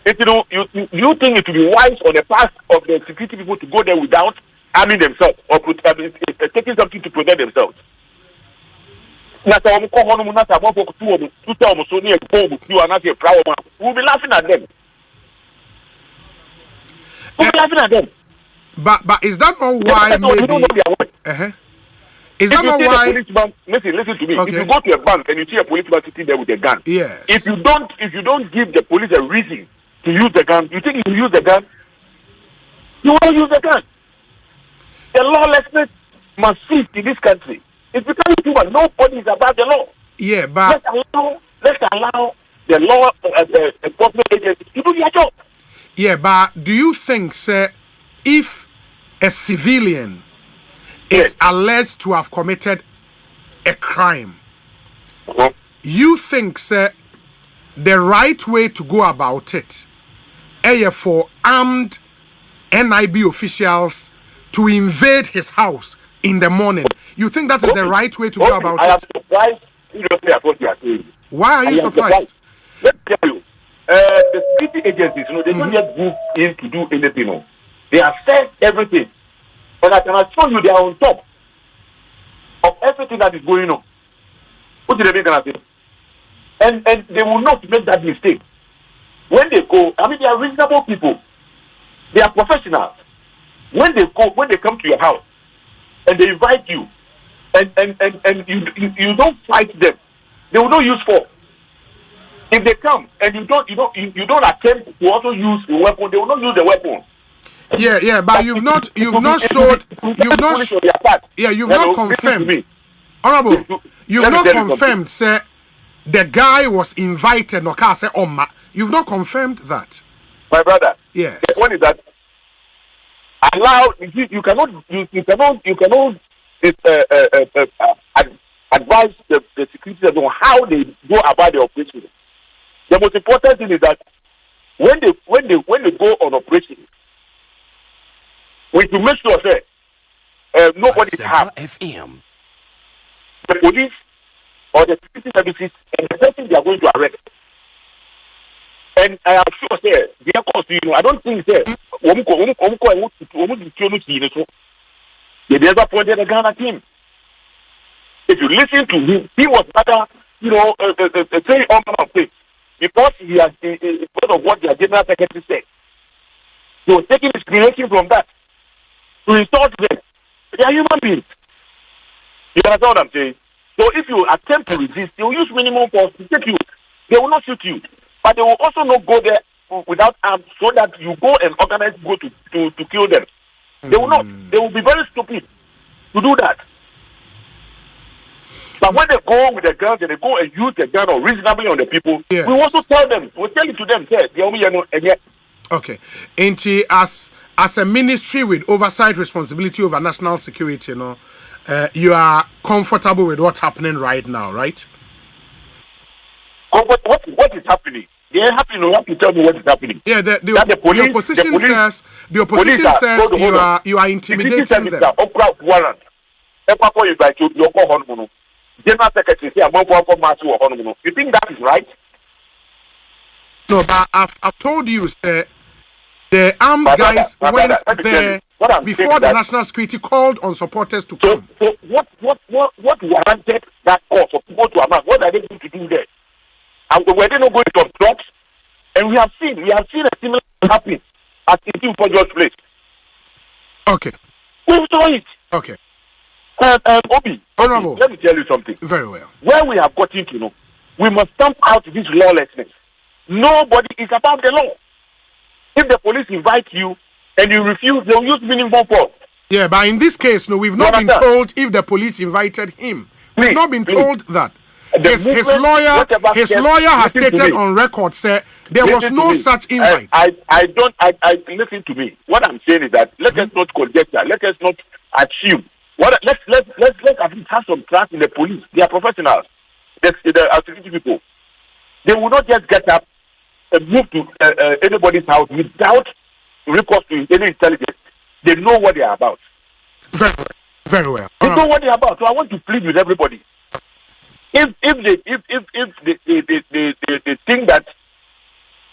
I: You think it would be wise on the part of the security people to go there without arming themselves or taking something to protect themselves? We'll be laughing at them.
G: But is that not why maybe? Is that not why?
I: Listen to me. Okay. If you go to a bank and you see a policeman sitting there with a gun, if you don't give the police a reason to use the gun, you think you use the gun? You won't use the gun. The lawlessness must cease in this country. It's becoming too much. Nobody is above the law.
G: Yeah, but
I: let's allow the law enforcement agencies to do their job.
G: Yeah, but do you think, sir, if a civilian is alleged to have committed a crime, you think, sir, the right way to go about it is for armed NIB officials to invade his house in the morning? You think that is the right way to go about it?
I: I am surprised you don't say what you are saying.
G: Why are you surprised?
I: Let me tell you, the security agencies, they don't just move in to do anything. They have said everything. And I can assure you they are on top of everything that is going on. What did they gonna say? And they will not make that mistake. When they go, they are reasonable people. They are professionals. When they come to your house and they invite you and you don't fight them, they will not use force. If they come and you don't attempt to also use a weapon, they will not use the weapon.
G: Yeah, but you've not confirmed. Honorable, you've not confirmed, sir, the guy was invited, you've not confirmed that.
I: My brother.
G: Yes.
I: The one is that you cannot advise the security on how they go about the operation. The most important thing is that when they go on operation, we should make sure that nobody has
D: FM.
I: the police or the security services and the person they are going to arrest. And I am sure, sir, I don't think, sir, they never appointed a Ghana team. If you listen to him, he was better, a very honorable thing because he has, because of what the general secretary said. He was taking inspiration from that to insult them. They are human beings. You understand what I'm saying? So if you attempt to resist, they will use minimum force to take you. They will not shoot you. But they will also not go there without arms so that you go and organize go to kill them. They will not. They will be very stupid to do that. But when they go with the guns and they go and use the gun or reasonably on the people, we also tell them, we tell it to them, say,
G: okay. Ain't as a ministry with oversight responsibility over national security, you are comfortable with what's happening right now, right?
I: What is happening? They are happy. You have to tell me what is happening.
G: Yeah, the opposition says you are intimidating them.
I: General Secretary say you think that is right?
G: No, but I've told you, sir, the armed guys went there before the national security called on supporters to come.
I: So what warranted that call for people to amass? What are they going to do there? And were they not going to obstruct? And we have seen a similar happen at the for George place.
G: Okay.
I: We saw it.
G: Okay.
I: Obi,
G: Honorable,
I: let me tell you something.
G: Very well.
I: Where we have gotten to we must stamp out this lawlessness. Nobody is above the law. If the police invite you and you refuse, they'll use minimum force.
G: Yeah, but in this case, we've not been told if the police invited him. We've not been told that. His lawyer has stated on record, sir, there was no such invite.
I: I listen to me. What I'm saying is that let us not conjecture, let us not assume. Let's at least have some trust in the police. They are professionals. The security people. They will not just get up and move to anybody's house without recourse to any intelligence. They know what they are about.
G: Very well.
I: They know what they are about. So I want to plead with everybody. If they think that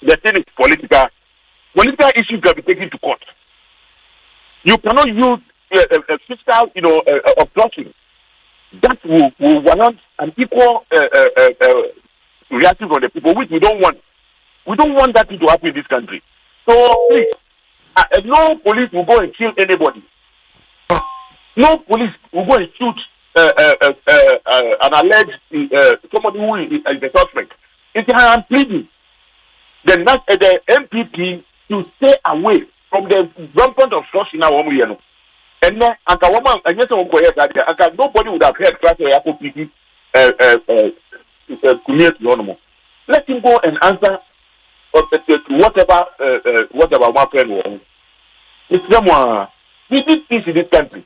I: the thing is political issues can be taken to court. You cannot use a fiscal, obstruction that will warrant an equal reaction from the people, which we don't want. We don't want that to happen in this country. So please, no police will go and kill anybody. No police will go and shoot an alleged somebody who is the suspect. I'm pleading the MPP to stay away from the rampant obstruction now. And then, nobody would have heard class let him go and answer whatever my friend was. It's someone. We did this in this country.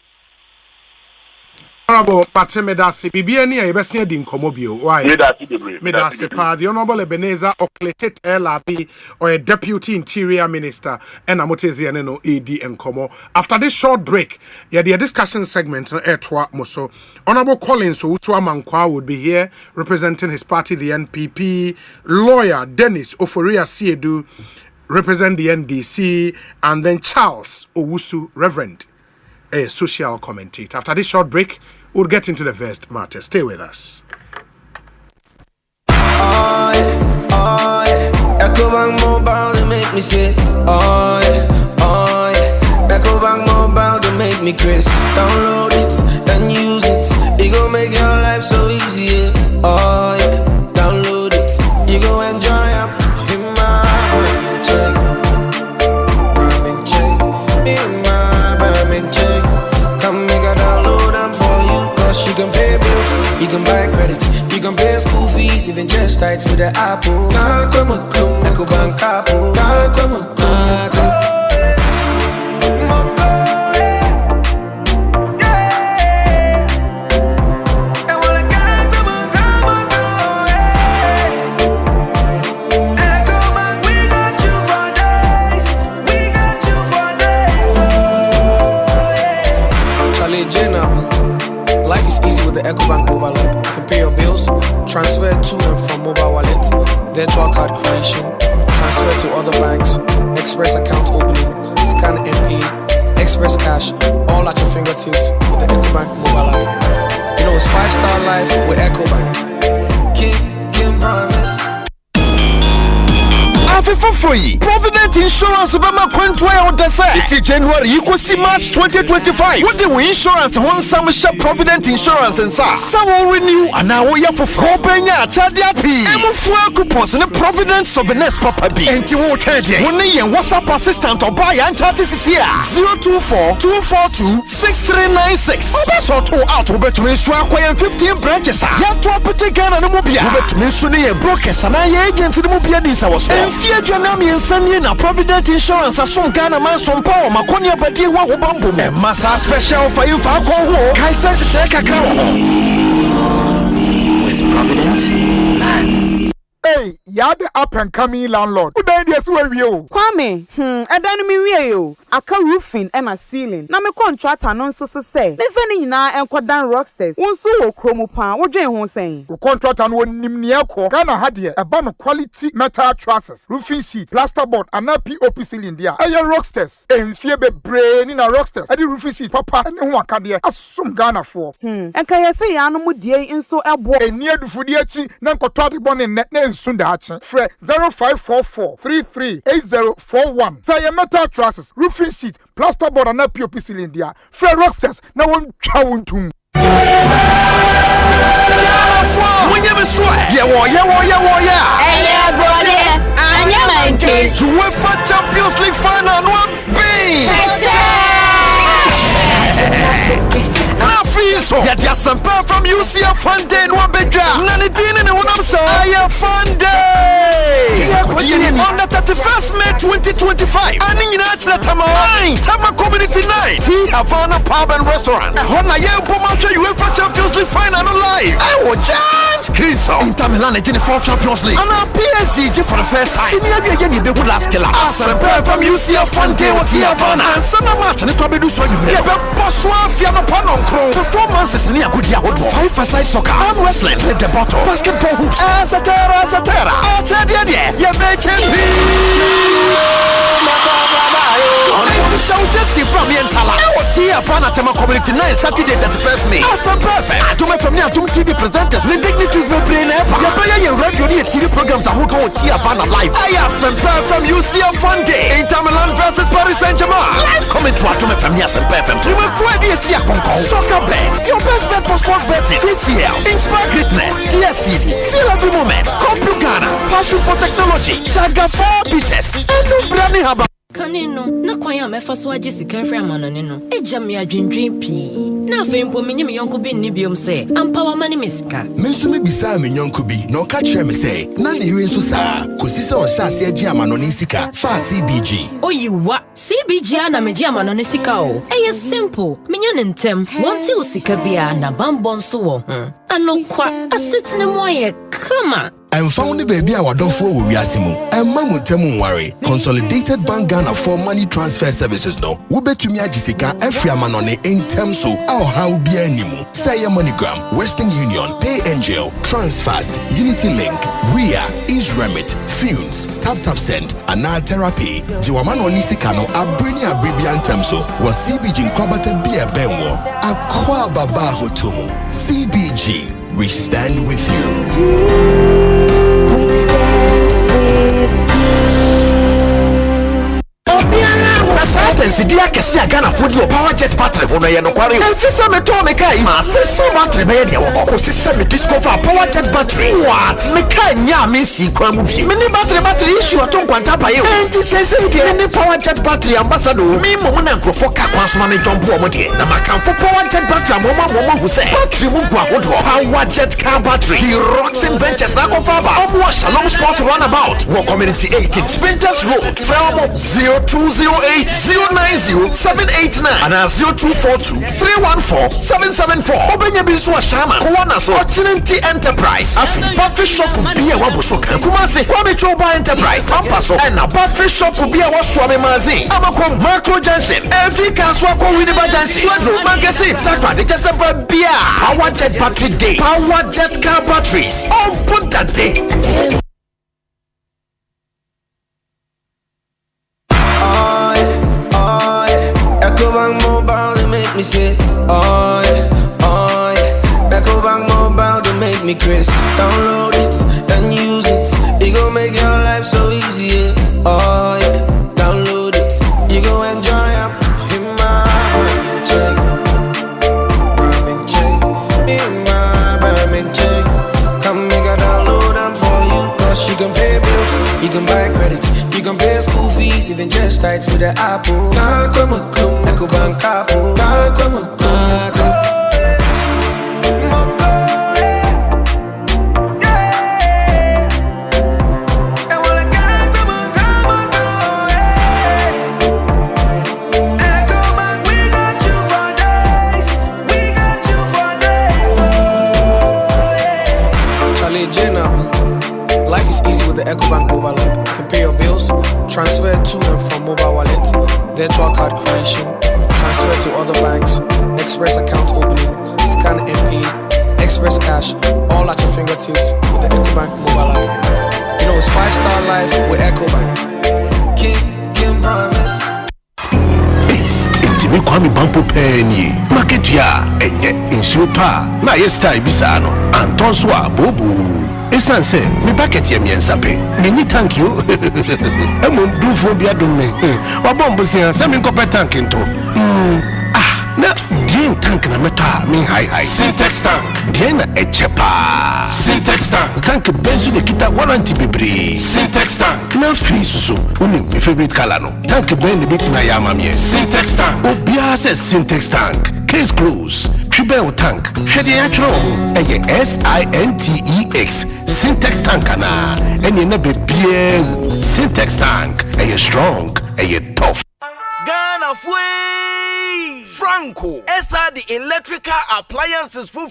G: Honorable Patemedasi, Bibiani, I best see the incomobio. Why? Medasi Pa, the Honorable Ebenezer Okletet LRB or a Deputy Interior Minister, and Amoteziano AD and Como. After this short break, the discussion segment on Etwa Moso. Honorable Collins Utua Mankwa would be here representing his party, the NPP. Lawyer Dennis Oforia Siedu represent the NDC, and then Charles Owusu, Reverend, a social commentator. After this short break, we'll get into the first matter. Stay with us.
A: Ecobank Mobile, they make me say, Ecobank Mobile, they make me crazy. Download it and use it. It gon' make your life so easy. Download it. You go enjoy it. You can pay bills, you can buy credit, you can pay school fees, even just tight with the Apple. Ecobank Apple. Ecobank, we got you for easy with the EcoBank mobile app. You can pay your bills, transfer to and from mobile wallet, virtual card creation, transfer to other banks, express account opening, scan and pay, express cash, all at your fingertips with the EcoBank mobile app. You know it's 5-star life with EcoBank. King promise.
E: For free. Provident Insurance Obama Quentway on the side. It's January, you could see March 2025. What do insurance one some shop Provident Insurance and sa? Some will renew and now we have for 4 penya Chadia P. I'm for coupons and Provident Souvenirs Papa B. And you will tell you. One year WhatsApp assistant or buy and chat is here. 024-242-6396. Also to out over to me so acquire 15 branches. You have to put Ghana and Mobia. Over to me soon brokers and I agents in the Mobia this house. Janami and Sunny na Provident Insurance as some Ghana man some power Makonia Badi wa Wabambo Massa special for you for Kaisa Shaka
J: with Provident Land.
W: Hey, you're the up and coming landlord. Who died yes where you?
X: Kwame, I don't mean you. I can roofing and a ceiling. Now my contract and so say. Me feni na and kwadan rocksters. One so chromo pan. What you want saying?
W: The contract and one nimniako. Ghana had here a ban of quality metal trusses, roofing sheet, plasterboard, and a POP ceiling there. Aye rocksters. And fear be brain in a rocksters. I did roofing sheet, papa, and one can there. As some Ghana for.
X: And can you say animal dear in so a boy?
W: And near the Fudiachi, Nankotati bon in net Sundachi. Fre 0544-338041. Say a metal trusses, roofing sheet, plasterboard, and a POP ceiling there. Fre rocksters. Now one chowing to.
E: UEFA Champions League final one so yet Asempa from UCF fun day no bedra Nanidine and one so I fun day on the 31st May 2025 and in Tama Community Night Havana Pub and Restaurant Hona UEFA Champions League final live I will chance Chris Inter Milan in the 4th Champions League and our PSG for the first time senior Jenny the good last killer Asempa from UCF fun day with Havana and Sana match and it probably do so you Boswa Fiamma Panon performances in Yakudia 5-a-side soccer, arm wrestling, flip the bottle, basketball hoops, Satara, you make it show Jesse from Yentala. Now, Tia Fanatama Community 9 Saturday 31st May. Awesome perfect. To my family, to TV presenters, the dignitaries will bring up. Your player and radio TV programs are who Tia Fana live. I am from UCF Fun Day. Inter Milan versus Paris Saint-Germain. Live coming to my family, Awesome perfect. To my credit, Soccer Bet. Your best bet for sports betting. TCL. Inspire Greatness. DSTV. Feel every moment. Complucana. Passion for technology. Jaga 4 Peters. And no brand haba.
Y: Kanino, na kwanya mefa so agye sika fra manone no. Eja me adwendwen pii. Na afempo menye me yonko bi nni biom se. Ampa wa mane me sika.
Z: Menso me bisa me yonko bi na oka kire me se. Na ne yire nso saa. Kosi se o sha se agye amanone sika. Fa CBG.
Y: Oyiwa, CBG na meje amanone sika o. Eye simple. Menya ne ntem. Wonte o sika bia na bambon so wo ho. Anokwa asetene mo ye kama.
Z: I'm found the baby our dog for Wiasimu. And Mamu Temu Wari. Consolidated Bank Ghana for money transfer services no. Ube to me Jessica every manone in terms of our how be animu. Say MoneyGram, Western Union, Pay Angel, Transfast, Unity Link, RIA, Remit, Funes, Tap Send, and now Therapy. Jiwamano Nisikano, Abrinia Bibian Temso, was CBG Kwabata Bia Benwo, Akwa Baba Hotumu. CBG, we stand with you.
E: Sidia kesi Ghana food your power jet battery hono ye no kware o fisa me to me kai ma se battery be de wo ko sisa me discover power jet battery what me kai nya me si kwa mu bi me ni battery issue to nkwanta pa ye o enti se de ni power jet battery ambassador me mo na nkrofo ka kwa so ma me jump o mo de na makamfo power jet battery mo hu se battery mu gwa hodo power jet car battery the Roxin Ventures na ko fa ba o mo Shalom Sport runabout wo community 18 Sprinters Road from 0208 090-789 and 0242-314-774. Obenya Bisu Ashama, Kuwana so, Ochinenti Enterprise, Afi, Battery Shop Ubia Wabusoka, Kumasi, Kwame Choba Enterprise, Pampaso, and a Battery Shop Ubia Waswame Mazi, Amako Macro Junction, Every Kaswako Winneba Junction, Swadro, Magazine, Takwa, the Jasaba Bia, Power Jet Battery Day, Power Jet Car Batteries, oh, put that day.
L: Ecobank Mobile, they make me say, oh yeah. Ecobank Mobile, they make me crazy. Download it and use it. It gon' make your life so easy, yeah. Oh yeah. Download it. You gon' enjoy it. In my Ramen chain. In my Ramen chain. Come make a download them for you. Cause you can pay bills, you can buy credit, you can pay school fees, even just tights with the Apple. Ecobank Apple.
A: Life is easy with the Ecobank mobile app. You can pay your bills, transfer to and from mobile wallet, virtual card creation, transfer to other banks, express account opening, scan and pay, express cash, all at your fingertips with the Ecobank mobile app. You know it's 5-star life with Ecobank. King promise.
Z: Intimi kwami bampo penny. Market ya enye insupa. Na yesta ibisano. Anton swa bobu. Esanse, mi packet ye miensape. Mini thank you. Emu dufo bia dumme. Wabombo siya sa mi kope tank into. Na bien tank na meta mi high. Syntax tank. Bien na echepa. Syntax tank. Tank benzu de kita warranty bebre. Syntax tank. Na fisu. Uni mi favorite color no. Tank ben de bit na yama mi. Syntax tank. Obia se Syntax tank. Case close. Tribel tank. Shedi atro. Eye SINTEX. Syntax tank ana. Enye na be bien. Syntax tank. Eye strong. Eye tough.
V: Ghana Fui Franco SRD electrical appliances for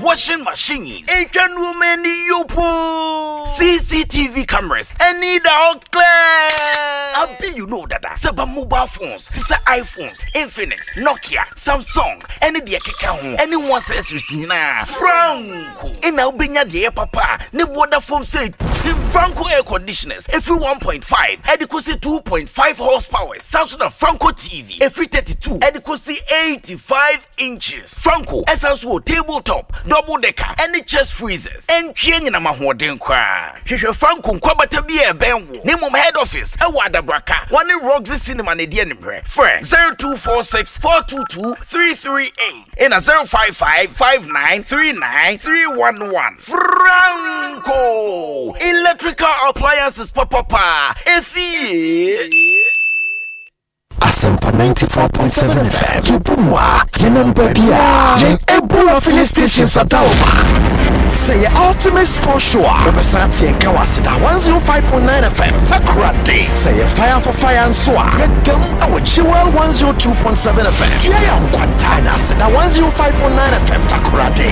V: washing machines, Asian women yopo, CCTV cameras, any dog clear. Abi you know that seba mobile phones, this are iPhones, Infinix, Nokia, Samsung, any the keka anyone says na Franco. In our binya the papa, ne water foam say Franco air conditioners, every 1.5, adequacy 2.5 horsepower, Samsung Franco TV, every 32, adequacy 85 inches. Franco SSO tabletop, double decker, any chest freezers, and chain in a mahoden cry. Franco Kwabata be a benwo, name of head office, a wada braka, one in Roxy Cinema Nedian friend 0246 422 338 in a 055 5939 311. Franco electrical appliances papa.
E: Asempa 94.7 FM. Yubumwa, Yenambabia, Yen Ebura filling stations at Dauma. Say ultimate sport show. Represent and Kawasida 105.9 FM. Takrade. Say fire for fire and soa. Yedum our Jewel 102.7 FM. Tia Quantana Sida 105.9 FM. Takrade.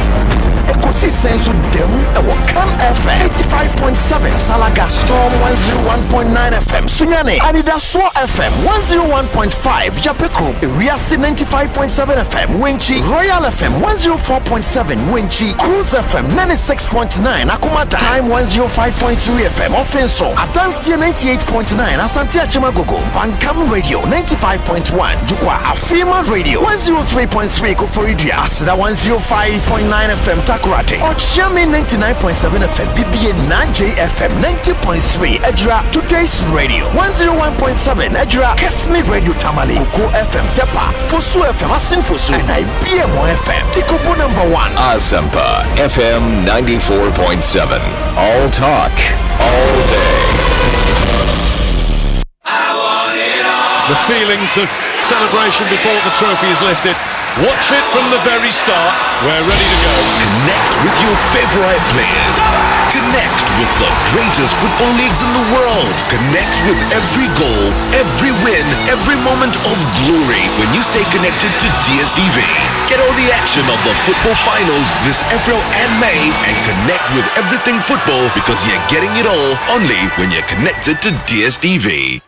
E: Ekosiisen to them. Our Can FM 85.7. Salaga Storm 101.9 FM. Sunyane Anida Swa FM 101.5. Japeko Riasi 95.7 FM. Winchi Royal FM 104.7. Winchi Cruise FM 96.9. Akumata Time 105.3 FM. Offenso Atansia 98.9. Asantia Chimagogo Bankam Radio 95.1. Jukwa Afima Radio 103.3. Koforidia Asida 105.9 FM Takurate Ochami 99.7 FM BBA 9J FM 90.3 Edra Today's Radio 101.7 Edra Kesmi Radio Tamale Kuko FM Tepa Fosu FM Asin Fosu and IBMO FM Tikobo number 1
M: Asempa FM 94.7. All talk, all day.
N: The feelings of celebration before the trophy is lifted Watch it from the very start. We're ready to go.
Z: Connect with your favorite players. Connect with the greatest football leagues in the world. Connect with every goal, every win, every moment of glory when you stay connected to DSTV. Get all the action of the football finals this April and May and connect with everything football because you're getting it all only when you're connected to DSTV.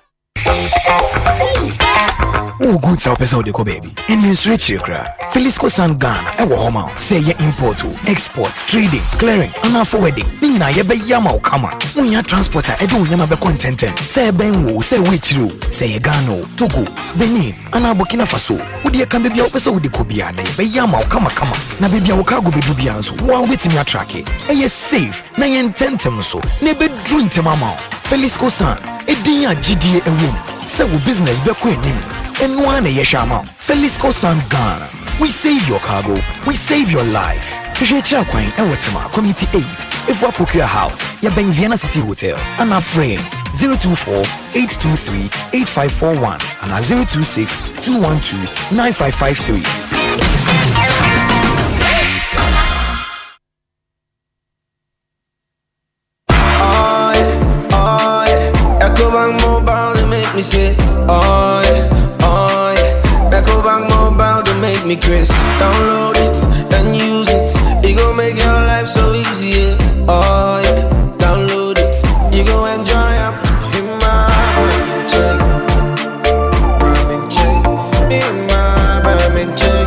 O: Oh, good help us out the baby. And you switch your cry. Felisco San Ghana, ewa homa. Say ye import, export, trading, clearing, and forwarding. Nina ye be yama kama. Unya transporter edu nyama be contentem. Say benwo, say wichiru, say Ghana, Togo, Benin, and Burkina Faso. Udi ye can be opesa udi kobiane. Be yama kama. Na be bia okago be dubianso. One with me attract. Eye safe. Na ye intentem so. Ne be drink mama. Felisco San. Edinya GDA ewum. Say wo business be ko enim. And one yeshama, Felisco San Ghana. We save your cargo, we save your life. Judicial Community 8. If we procure a house, ya bang Vienna City Hotel. And our friend 024-823-8541 and our 026-212-9553.
L: Ecobank Mobile, they make me say, oh yeah. Ecobank Mobile, they make me crazy. Download it and use it. It gon' make your life so easy, yeah. Oh yeah, download it. You gon' enjoy it in my Ramen chain. In my Ramen chain.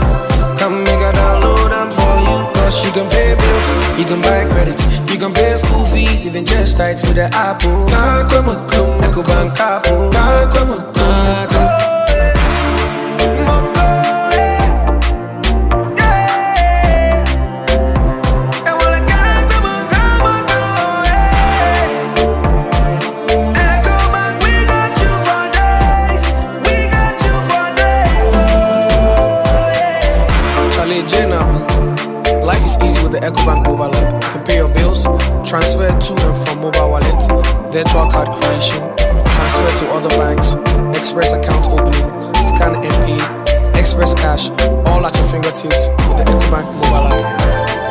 L: Come make a download them for you. Cause you can pay bills, you can buy credit, you can pay school fees, even just tights with the Apple. Ecobank Apple.
A: Life is easy with the Ecobank mobile app. You can pay your bills, transfer to and from mobile wallet, virtual card creation, transfer to other banks, express account opening, scan and pay, express cash, all at your fingertips with the Ecobank mobile app.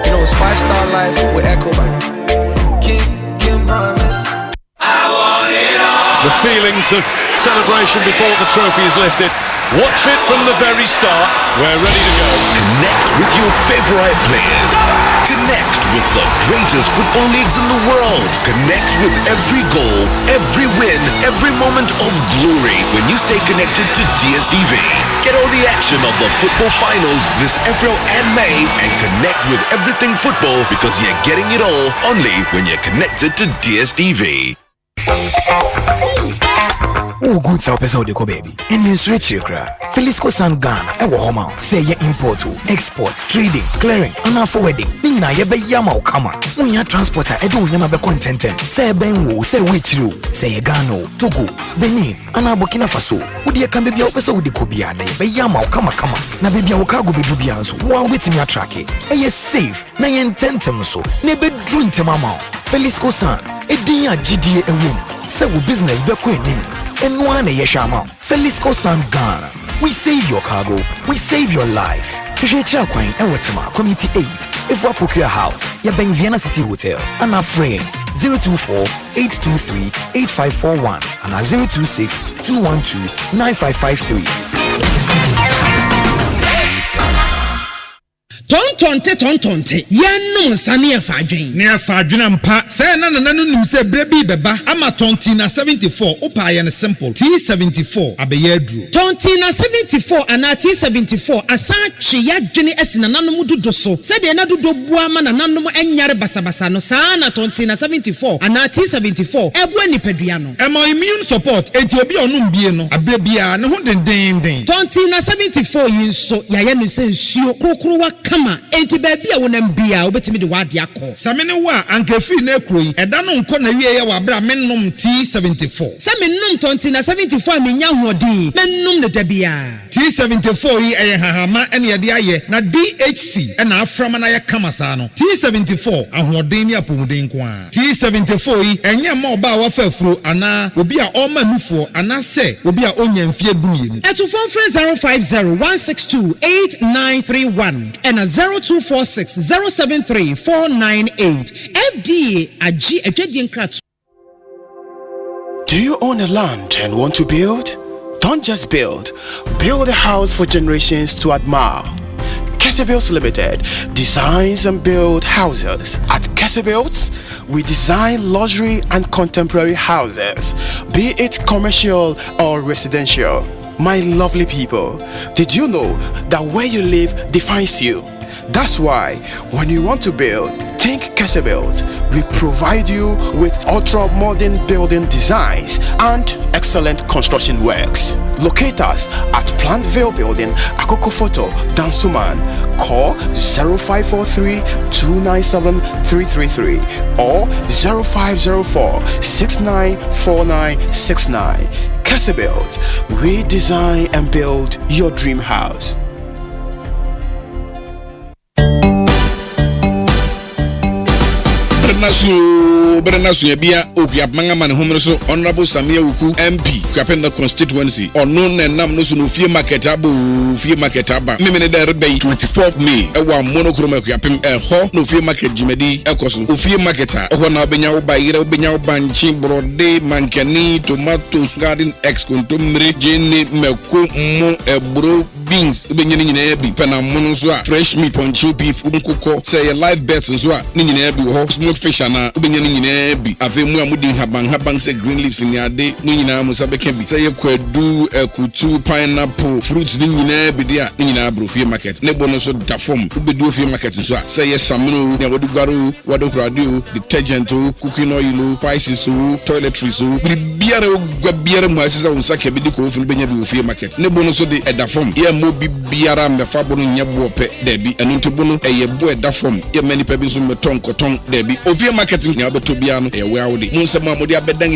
A: You know it's 5-star life with Ecobank. King promise.
N: I want it all. The feelings of celebration before the trophy is lifted. Watch it from the very start. We're ready to go.
Z: Connect with your favorite players. Connect with the greatest football leagues in the world. Connect with every goal, every win, every moment of glory when you stay connected to DSTV. Get all the action of the football finals this April and May and connect with everything football because you're getting it all only when you're connected to DSTV.
O: Oh, good help us out the baby. And you switch your cry. Felisco San Ghana, ewa homa. Say ye import, export, trading, clearing, and forwarding. Nina ye be yama kama. Unya transporter edu nyama be contentem. Say benwo, say wichiru, say Ghana, Togo, Benin, and Burkina Faso. Udi ye can be opesa udi kobiane. Be yama kama. Na be bia okago be dubianso. One with me attract. Eye safe. Na ye intentem so. Ne be drink mama. Felisco San. Edinya GDA ewum. Say wo business be ko enim. And one yeshama, Felisco San Ghana. We save your cargo, we save your life. Judicial Community 8. If we procure a house, ya bang Vienna City Hotel. And our friend 024-823-8541 and our 026-212-9553.
P: Tontonte yanum nsane afadwen ne afadwen mpa say na nim say brebi beba ama tontina 74 upa ya ne simple T74 abeye aduro tontina 74 ana T74 asa twe ya dwene asina nanom dodo so say de na dodo bua ma nanom enyare basabasa no saa na tontina 74 ana T74 ebu anipadua no emo immune support enti obi onum bie no abrebia ne ho denden tontina 74 yinso ya ne se nsuo krokro waka kama enti baabi a wonam bia obetimi de wade akọ samene wo a ankafi na ekroyi eda no nkọ na wie ye wa bra mennom T74 samennom tonti na 74 menya hoɔden mennom ne dabia T74 yi eye hahama ene ye de aye na DHC ena aframa na ye kama saa no T74 ahoɔden ni apomuden ko a T74 yi enye ma oba wa fafuro ana obi a ɔma nufo ana se obi a onya mfie dumienu etu phone 05016289931 and 0246073498 FDA agi etwedie nkrat.
K: Do you own a land and want to build? Don't just build. Build a house for generations to admire. Kesebuilds Limited designs and build houses. At Kesebuilds, we design luxury and contemporary houses, be it commercial or residential. My lovely people, did you know that where you live defines you? That's why when you want to build, think Kesebuilds. We provide you with ultra-modern building designs and excellent construction works. Locate us at Plantville Building, Akoko Photo, Dansuman. Call 0543-297-333 or 0504-694969. Kesebuilds. We design and build your dream house.
Q: Bernasu Bia Opia Mangaman Homerso, Honorable Samia Uku, MP, Capenda constituency, or known and Nam Nosu Fia Maketabu, Fia Maketaba, Mimene Bay, 24th May, a one monochrome Capim, a Ho, no Fia Market Jimedi, Ecosu, Ufia Maketa, Ona Benyao Baira, Benyao Banchi, Brode, Mancani, Tomatoes, Garden, Ex Contumri, Jenny, Melco, Mo, Ebro, Beans, Benin Ebi, Penamonosua, fresh meat, poncho beef, Uncuco, say a live bets as well, Ninin Ebi, smoke fish and Benin Ebi, Avemu Amudin Haban say green leaves in your day, Nina Musabekebi, say a quedu, a kutu, pineapple, fruits, Nina Ebi, Nina Brufia market, Nebonoso Dafom, Ubedu Fia market as well, say yes, Samunu, Yawadugaru, Wadokradu, detergent, cooking oil, spices, toiletries, Biara Masses on Sakabidi from Benin Fia market, Nebonoso de Edafom, Mobi Biara, the Fabon Yabu Debbie, and Untobono, a boy Dafom, many pebbles on the tongue, cotton, Debbie, Ovia marketing, Yabotobiano, a Wowdy, Musa Mamodia Bedang,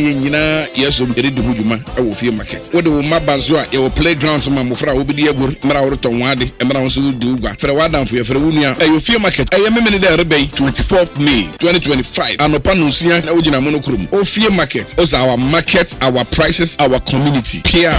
Q: yes, Redu Hujuma, a Wofia market. What do Mabazua, your playgrounds, Mamufra, Ubidia, Mararoton Wadi, and Maransu Duga, Frawada, Furunia, a Wofia market. I am a minute there, 24th May 2025, and Opanusia, Ojina Monocrum, Ofia market, was our market, our prices, our community. PR.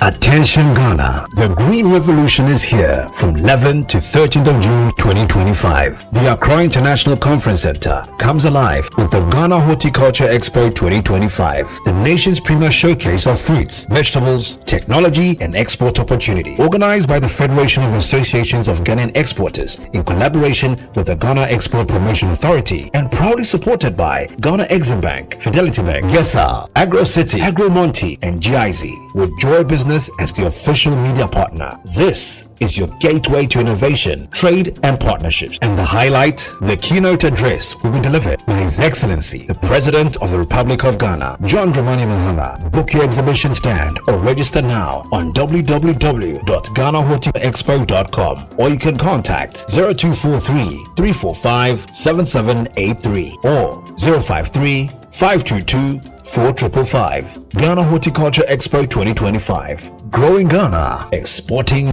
R: Attention Ghana, the Green Revolution is here from 11th to 13th of June 2025. The Accra International Conference Center comes alive with the Ghana Horticulture Expo 2025, the nation's premier showcase of fruits, vegetables, technology and export opportunity. Organized by the Federation of Associations of Ghanaian Exporters in collaboration with the Ghana Export Promotion Authority and proudly supported by Ghana Exim Bank, Fidelity Bank, Gesa, Agro City, Agro Monte and GIZ with Joy Business as the official media partner. This is your gateway to innovation, trade and partnerships. And the highlight, the keynote address will be delivered by His Excellency, the President of the Republic of Ghana, John Dramani Mahama. Book your exhibition stand or register now on www.GhanaHortiexpo.com or you can contact 0243-345-7783 or 053-522-4555. Ghana Horticulture Expo 2025. Growing Ghana, exporting.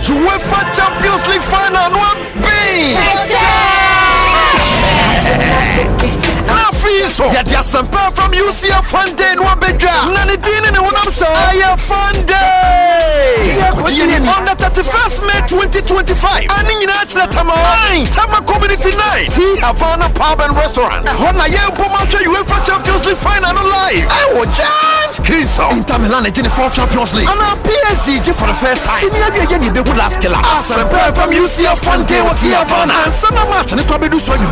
E: UEFA Champions League final Yet Asempa from UCF Fontaine Wabedra Nanidine and Unamsa Aya Fontaine on the 31st May 2025 and in National Tama Community Night Havana Pub and Restaurant Hona Yebumasha UEFA Champions League final live I will chance Chris Inter Milan in the 4th Champions League and PSG for the first time Senior Yeni the good last killer Asempa from UCF Fontaine what Havana and summer match and it will be do so you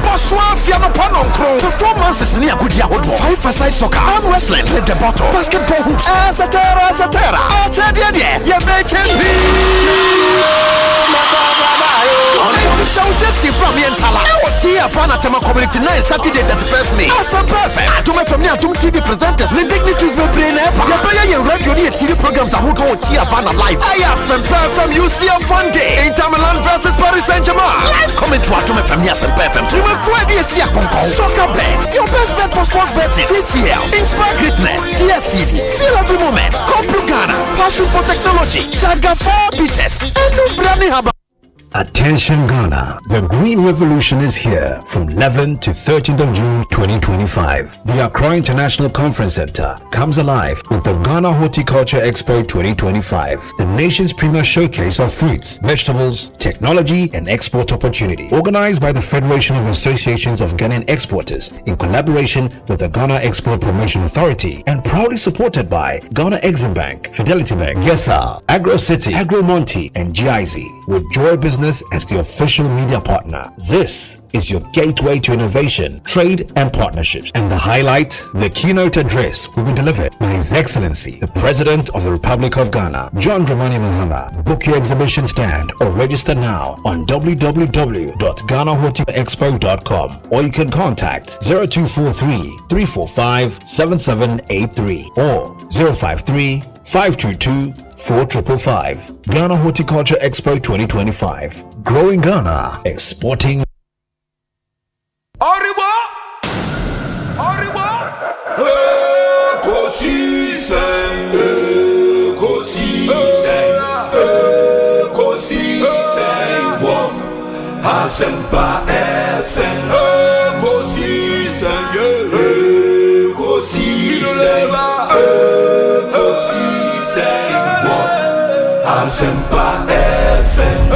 E: Boswa Fiano Panon performances in Yakudia 5-a-side soccer, arm wrestling, flip the bottle, basketball hoops, Azatera, Achadia, you make it be. Only to show Jesse from Yentala, Fana Tema Community 9 Saturday 31st May. Asempa FM. Atome from the Atom TV presenters. The dignitaries will bring up. Your radio TV programs are holding on Tia Fana live. Asempa FM UCF Fun Day. Inter Milan versus Paris Saint-Germain. Live coming to Atome from the Asempa FM. So we're going to see a soccer bet. Your best bet for sports betting. TCL. Inspire greatness. DSTV. Feel every moment. Complu Ghana. Passion for technology. Jaga 4 Peters. And no branding haba.
R: Attention Ghana, the Green Revolution is here from 11th to 13th of June 2025. The Accra International Conference Center comes alive with the Ghana Horticulture Expo 2025, the nation's premier showcase of fruits, vegetables, technology and export opportunity. Organized by the Federation of Associations of Ghanaian Exporters in collaboration with the Ghana Export Promotion Authority and proudly supported by Ghana Exim Bank, Fidelity Bank, Gesa, Agro City, Agro Monte and GIZ with Joy Business as the official media partner. This is your gateway to innovation, trade and partnerships. And the highlight, the keynote address will be delivered by His Excellency, the President of the Republic of Ghana, John Dramani Mahama. Book your exhibition stand or register now on www.ghanahotelexpo.com or you can contact 0243-345-7783 or 053-522-4555. Ghana Horticulture Expo 2025. Growing Ghana, exporting.
E: Arriba! Asempa FM. Asempa FM.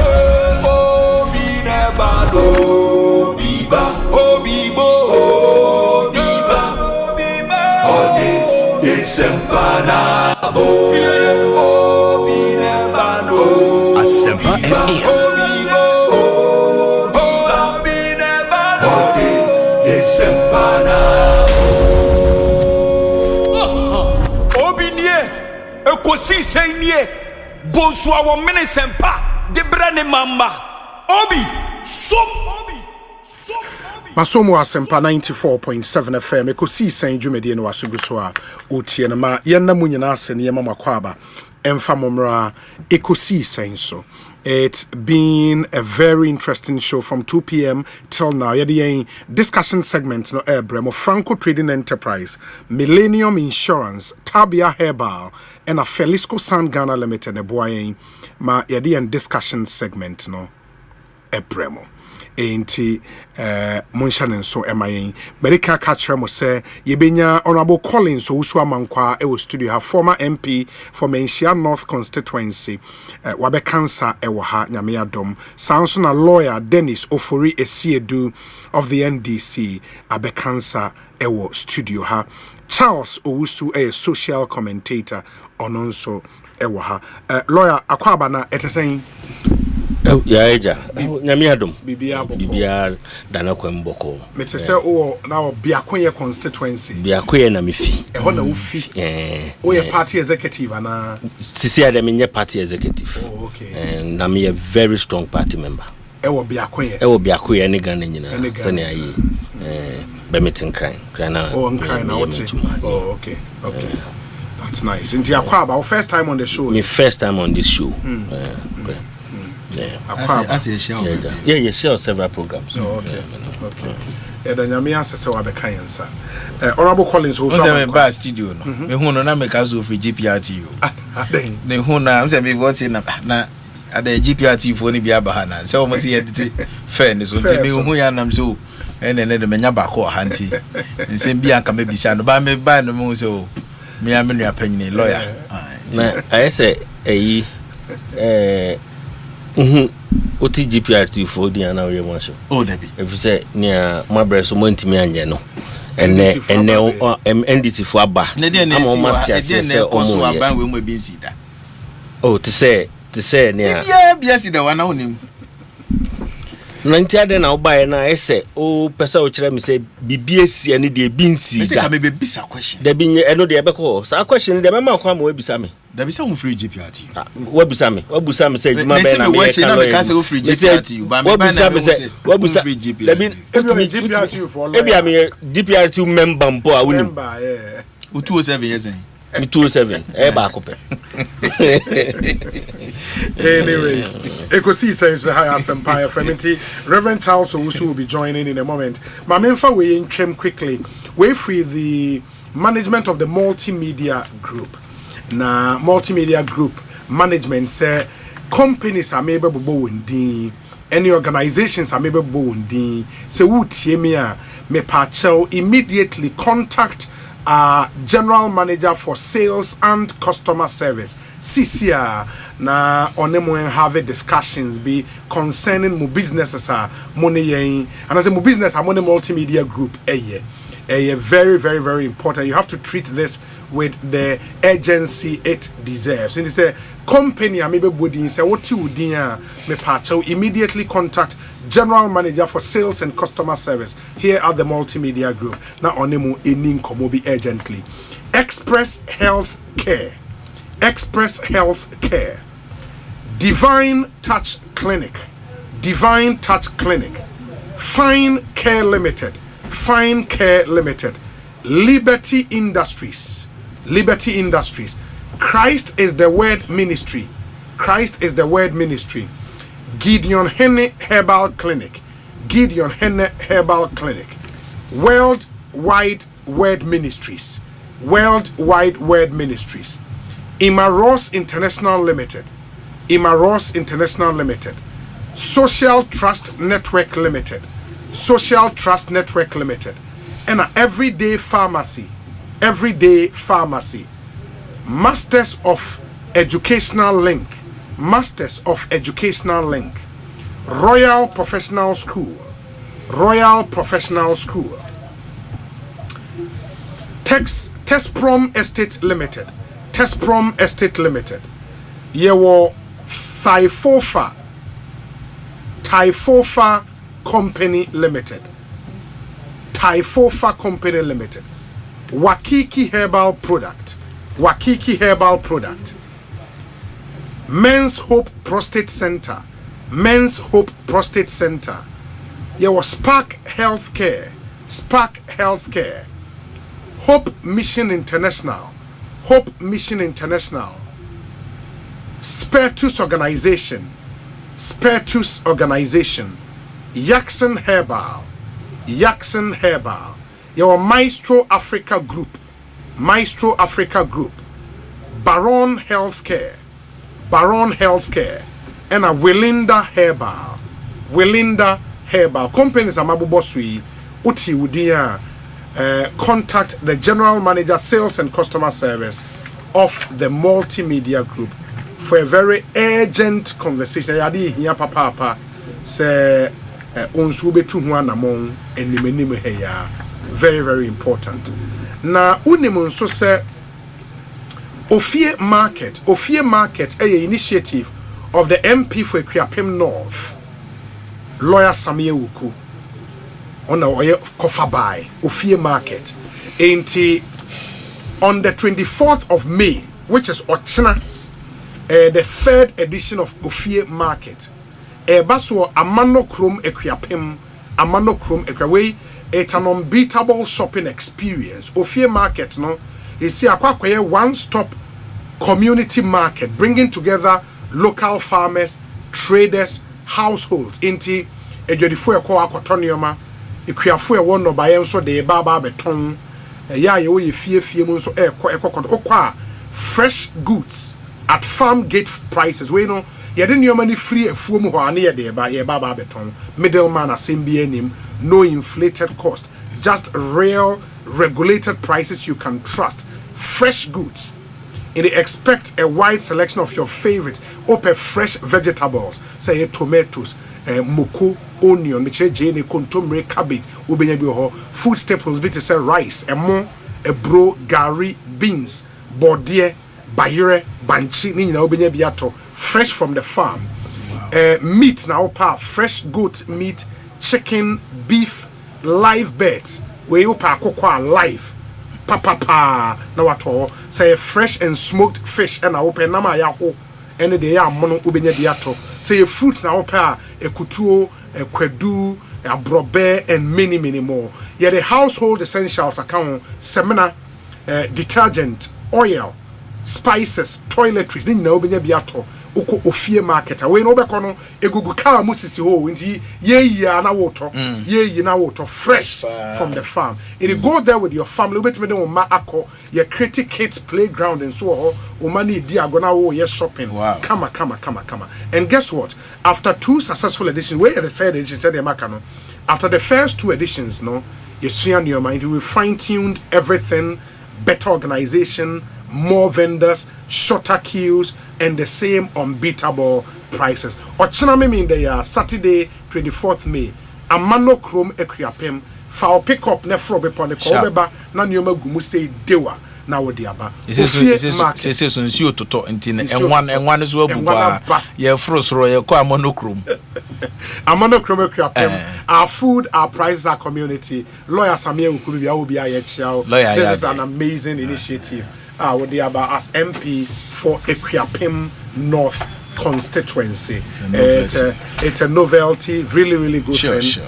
E: Obi nebado biba obibo biba ode Asempa na obi nebado Asempa FM. Obi nebado ode Asempa na obi nie ekosisen nie Bonsu awo mene sempa de brane mamba obi som
G: Masomo Asempa 94.7 FM Ekosiisen dwumedie no wasuguso a otie na ma yenna munyina asene yema makwaba emfa momra Ekosiisen so. It's been a very interesting show from 2 p.m. till now. Yadi discussion segment no Bremo Franco Trading Enterprise, Millennium Insurance, Tabia Herbal, and a Felisco San Ghana Limited boy ma yadi discussion segment no Bremo. Enti Munshanen so MIA Medical catcher mo say Yebenya Honorable Collins so Uswa Mankwa e studio have former MP for Menchia North constituency wabe cancer e ha nyame adom Samson a lawyer Dennis Ofori Esiedu of the NDC abe cancer e studio ha Charles Owusu a social commentator ononso e ha lawyer akwaba na etesen
C: ya eja nyame adom
G: bibia
C: dana kwemboko
G: mete se o na o biakoye constituency
C: biakoye na mefi
G: ho na ufi o ye party executive ana
C: sisi ade menye party executive na me a very strong party member
G: e wo biakoye
C: ne Ghana nyina se ne ayi be meeting crime na
G: okay that's nice. Into Akwaba, first time on the show.
C: My first time on this show.
G: As
C: a show. Yeah, you share several programs.
G: Okay. Yeah, then you may answer so I be kind, sir. Honorable Collins, who's
F: in the studio? Me who no na make us for GPRT. Ne who na am say me what's in na at the GPRT for ni bia bahana. So mo see edit fairness. So me who ya nam so ene ne de menya ba ko hanti. Nsem bia ka me bisa no ba me ba no mo so me am nua panyin lawyer.
C: Na I say eyi oti GPRT for di ana we mo so.
F: Oh debi.
C: If you say near my breast mo ntimi anye no. Ene NDC for aba.
F: Am o ma tia say o mo aba we mo bi nsi da.
C: Oh to say near.
F: Bia si da wana onim.
C: Nanti ade na obaye na ese o pesa o kire me say bibie si ane de bi nsi da.
F: Say ka me be bisa question.
C: Da bi eno de ebeko. Sa question de me ma kwa ma we bisa me.
F: There be some free GPRT.
C: What busame say juma be na me
F: can lawyer. What busame say
C: what busame free GPRT. There be
G: GPRT for lawyer.
C: Ebi am GPRT member mpo a woni.
G: Member, yeah.
F: 207 years.
C: Me 207 ba akope.
G: Anyways, Ekosiisen is the high Asempa FM. Reverend Charles Owusu will be joining in a moment. My memfa we in trim quickly. We free the management of the multimedia group. Na multimedia group management say companies are maybe bobo any organizations are maybe bobo say who tie me a me pachel immediately contact general manager for sales and customer service CCR na onemo have discussions be concerning mo businesses money yen and as a mo business money multimedia group very very very important. You have to treat this with the urgency it deserves. And it's a company maybe would say what you would me patcho immediately contact general manager for sales and customer service here at the multimedia group. Now onemo enin komobi urgently. Express Health Care, Divine Touch Clinic, Fine Care Limited, Liberty Industries, Christ is the Word Ministry, Gideon Henne Herbal Clinic, World Wide Word Ministries, Imaros International Limited, Social Trust Network Limited, and Everyday Pharmacy, Masters of Educational Link, Royal Professional School, Tesprom Estate Limited, Yewo Typhofa Company Limited, Wakiki Herbal Product, Men's Hope Prostate Center, Yewo Spark Healthcare, Hope Mission International, Spiritus Organization, Jackson Herbal, your Maestro Africa Group, Baron Healthcare, and a Welinda Herbal. Companies are mabubosui, uti udia. Contact the general manager, sales and customer service of the multimedia group for a very urgent conversation. Yadi hiya papa say onsube tu hu anamon enimenimu heya. Very very important. Na unimu nso say Ofie Market a initiative of the MP for Ekriapem North, Lawyer Samia Wuku. On our cover by Ofie Market. On the 24th of May, which is Ochina, the third edition of Ofie Market. Baso Amano Chrome Ekriapem, it's an unbeatable shopping experience. Ofie Market, no, is a one-stop community market, bringing together local farmers, traders, households. Inti ejodifo ekwa akotonioma. Ikuafo e won no baye nso de baba beton ya ye wo ye fie mu nso ekwa fresh goods at farm gate prices we no ye de nioma ni free afuo mu ho ane ye de baba beton middleman asembi anim, no inflated cost, just real regulated prices you can trust, fresh goods. And they expect a wide selection of your favorite open fresh vegetables, say tomatoes, moko, onion, jene, kontomre, cabbage, food staples, bit say rice, a bro, gari, beans, bordie, bayere, banchi, biato, fresh from the farm. Meat now fresh goat meat, chicken, beef, live birds, where you pa live. papa na wato say fresh and smoked fish and open na ma ya ho ene de ya mono ubenya de ato say fruits na opa ekutuo kwadu abrobe and many more. Yeah, the household essentials account seminar detergent, oil, spices, toiletries, ni na obenya biato uko ofie market we no beko no egugu car musisi ho nti ye na water ye na water fresh from the farm. If you go there with your family obetime dem ma akọ ye create kids playground and so ho o mani di agona wo ye shopping.
F: Wow.
G: Come. And guess what, after 2 successful editions, where the third edition said the makano, after the first 2 editions, no, you see on your mind, we fine-tuned everything, better organization, more vendors, shorter queues, and the same unbeatable prices. Ochiname mean they are Saturday, 24th May. Amano Chrome Equiapem, foul pick up nefro bepon the Kobeba, na nyoma gumuse dewa. Na wodi aba.
F: Say so nsuo toto ntine enwan so abuba ye frosro ye kwa monochrome.
G: Monochrome equiapem. Our food, our prices, our community. Lawyer Samia Ukumi bia obi aye chiao. This is an amazing initiative. Wodi aba as MP for Equiapem North constituency. It's a novelty, really good thing. Sure.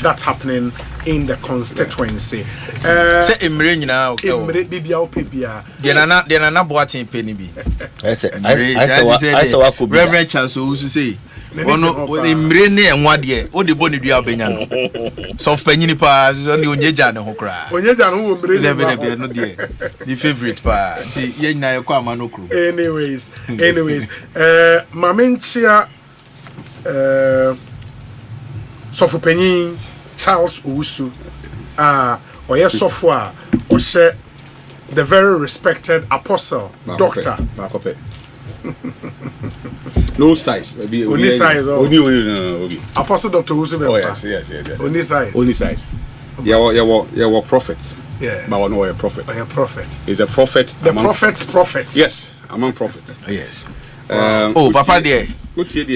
G: That's happening in the constituency.
F: Say emre nyina
G: emre bibia opebia.
F: De na boatin peni bi.
C: I say
F: Reverend Charles Owusu say ono emre ne enwa de o de boni dua obenya no. So fanyini pa so ne onyeja ne ho kra.
G: Onyeja no wo emre ne
F: no de. The favorite pa. Ti ye nyina ye kwa amanokru.
G: Anyways, Mamenchia Sofupenyin Charles Owusu oye software ose the very respected apostle doctor
B: no size
G: only size
B: only
G: apostle Dr. Owusu
B: yes only size yeah prophet but no a prophet is a prophet
G: the prophet's prophet
B: yes among prophets
F: yes papa there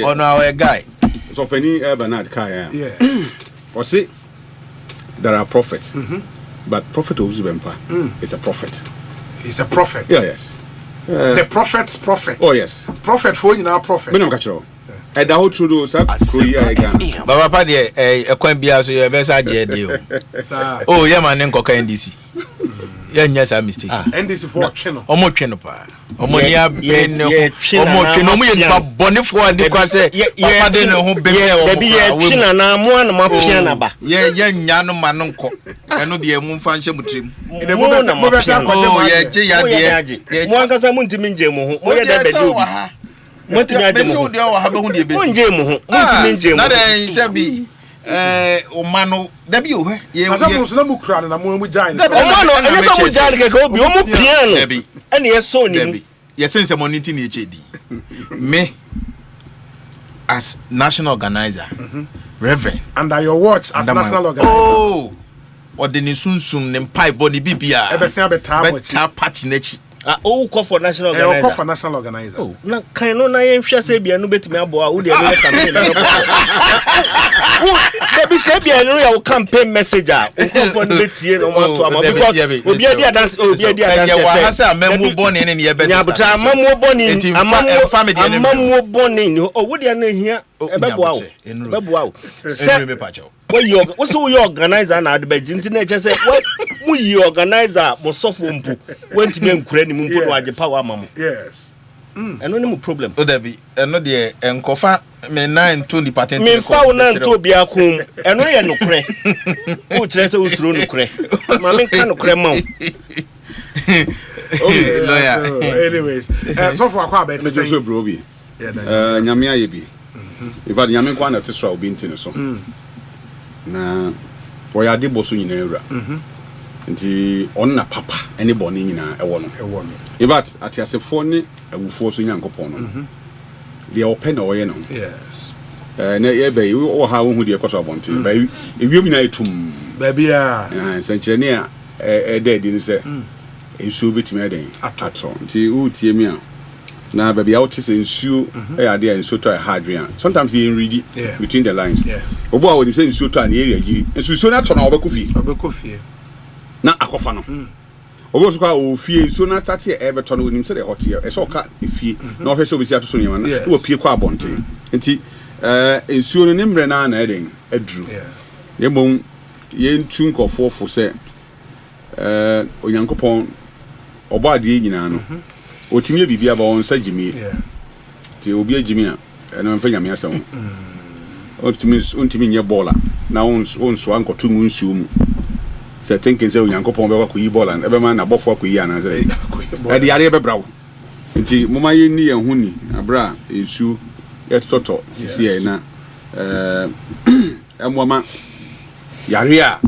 F: on our guy
B: so Penny Bernard Kaya or see there are prophets but prophet Owusu is a prophet.
G: He's a prophet.
B: Yes.
G: The prophet's prophet.
B: Oh yes.
G: Prophet for you prophet.
B: Me no catch you. And the whole truth sir.
F: Baba pa there ekwan bia so you best age dey oh yeah man nko kan DC. Yeah nyasa mistake.
G: NDC for tweno.
F: Omo tweno pa. Omo ni aben omo tweno omo ye pa bone for ande kwa se papa de ne ho be
C: be ye twina na mo na ma pia na ba.
F: Ye nya no ma no nko. Eno de mu mfa nhye mutrim.
G: Ine mo na ma pia.
F: Oh ye je ya de.
C: Mo ankasa mo ntimi nje mo ho. Mo ye de beje obi. Mo ntimi aje mo.
F: Be so de wa ha be hu de be.
C: Mo nje mo ho. Mo ntimi nje mo.
F: Na de se bi o mano da bi o he ye
G: na mu kra na mu jain
C: o mano ene so mu jain ke obi o mu piano
F: da bi
C: ene ye so ni
F: ye sense money ni HD me as national organizer reverend
G: under your watch as national organizer
F: or the sunsun ne mpai boni bibia
G: e be se abeta
F: party na chi
C: oh call for national organizer
G: call for national organizer
C: oh na kan no na yen hwa se bia no betimi abo a wo de no campaign no be say bia no ya campaign message a call for no betie no mo to am because obi adi dance
F: ya wa hasa amamwo boni ne ye be
C: ya buta amamwo boni o wo de na hia e be boa wo se
F: me pacho
C: we so you organizer na adbeji nti na eche se mu yi organizer mo sofo mpu wentimi enkura ni mu mpu no age power amamo
G: yes
C: eno ni mu problem
F: o da bi eno de enkofa me 9 to the patent
C: me fa una nto bia akum eno ye nokure o kire se usuro nokure ma me kan nokure ma
G: okay lawyer anyways so for akwa bet
B: say so bro bi nyame aye bi iba nyame kwa na tesra obi ntine so na oya de boso nyina ewura nti on na papa ene bone nyina ewo no ibat atiasefo ne awufo so nyankopon no de open oye no
G: yes
B: na ye be o ha wo hu de ekoso abonte ba ewiom na etum
G: ba bia
B: sanchire ne a dedi no se ensuo betimi aden ato nti wo tie mi a na ba bia wo tese ensuo ade a ensuo to a hardware sometimes you read between the lines obo a wo say ensuo to an area giri ensuo na to na obekofie
G: na
B: akofa no obo so kwa o fie so na start here Everton onim say the hot here e so ka e fie na o hwe so be si atoso nyama na o pie kwa abonte nti ensuo no ne mre na na eden aduru ye mom ye ntu nkofo fo se onyankopon obo ade nyina no otimi bibia ba on sa jimi ti obi ajimi a na mfa nyame asam ontimi nye bola na on so ankotu nsuo mu se thinking say onyankopon be kwa yi bola e be ma na bofo kwa yi ana say e de yare be brawo nti moma ye ni ye hu ni abra ensuo etoto sisi e na emoma yare a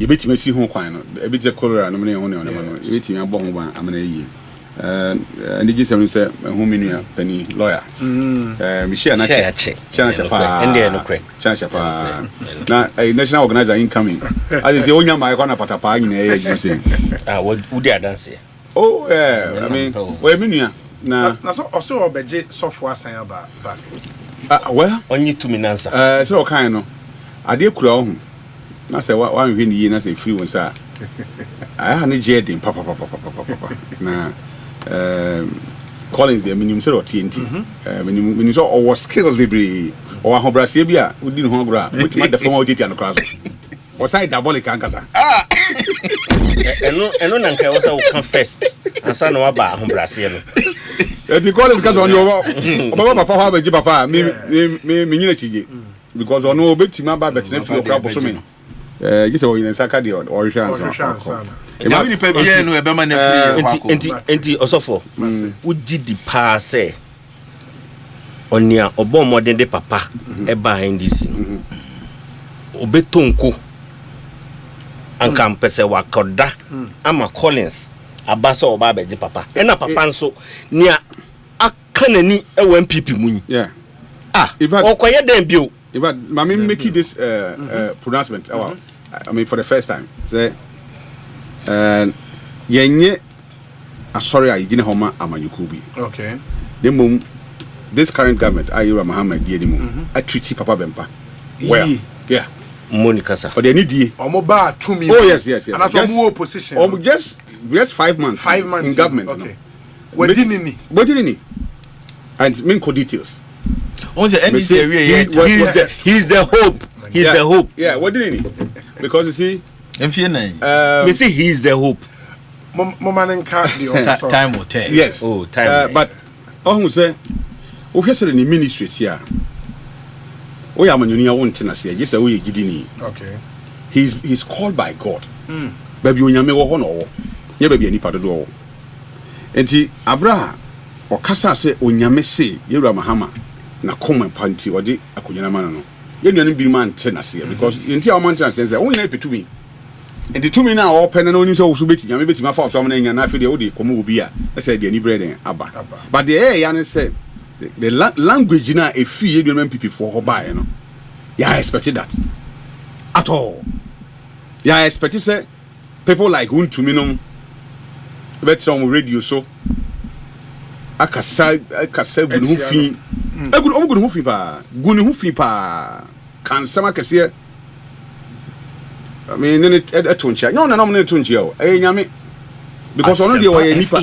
B: yebetime si hu kwan no ebite kolera no me hu ne no yebetime abo hu ba amana yi and you say hu menua pani lawyer mi share na chapa
C: ende no kre
B: chapa na national organizer incoming as say onya mai kwa na patapa nyina e you say
C: wudi adanse
B: oh I mean we menua na
G: so also obeje software asan aba back
B: well
C: onyi to me nansa
B: so kan no ade kura ho na say wan hwe ni yi na say free one say I na je den papa na Collins the minimum say TNT minimum so our skills be or ahobrasie bia odi no ho agora wetima the former OTT and class was I diabolic ankasa
C: eno na nkai was come first ansa no aba ahobrasie no
B: the Collins cause on your papa ha be papa me nyina chije because on obetima ba betina fi okra boso me just o yin saka de or chance
F: ya ni pe bia no e be ma na free
C: enti osofo udi di pa se onia obo modern de papa e behind this obetonko anka mpese wakoda ama Collins abasa oba beje papa e na papa nso nia akanani e wa MPP munyi okoye dem bio
B: if mama make this pronouncement I mean for the first time say yenye asori ayigine homa amanyukubi
G: okay
B: the mum this current government ayira Muhammad die mu a treaty papa bempa well yeah
C: Monica sir
B: for the need
G: omoba tumi
B: oh yes
G: and as omo opposition
B: just 5 months in government
G: okay wedinini
B: and main details
F: on the NDC
C: he's the hope the hope
B: yeah wedinini because you see
C: me say he's the hope
F: time will tell
B: yes
C: time
B: but who say o hwese ni ministry here o ya manyoni ya wonte na se just say o ye gidini
G: okay
B: he's called by God baby onyame wo ho no wo ye baby ani padodo wo enti Abraham o kasa se onyame se yewura mahama na koma panti odi akonyana mana no ye nuanu bi man te na se because enti a man te na se o nyina petumi and the 2 minutes open and only so beti nyame beti ma fa so na nya na afi de odi komo obi a say de ani bread aba but the yan say the language na e fi ye do MPP for ho buy no yeah I expected that at all yeah I expected say people like untumi no better on radio so akasa gunu hu fi gunu hu fi pa gunu hu fi pa kan sama kase I mean, then it tonchia. No, no, tonchia. Nyame. Because only the way nipa.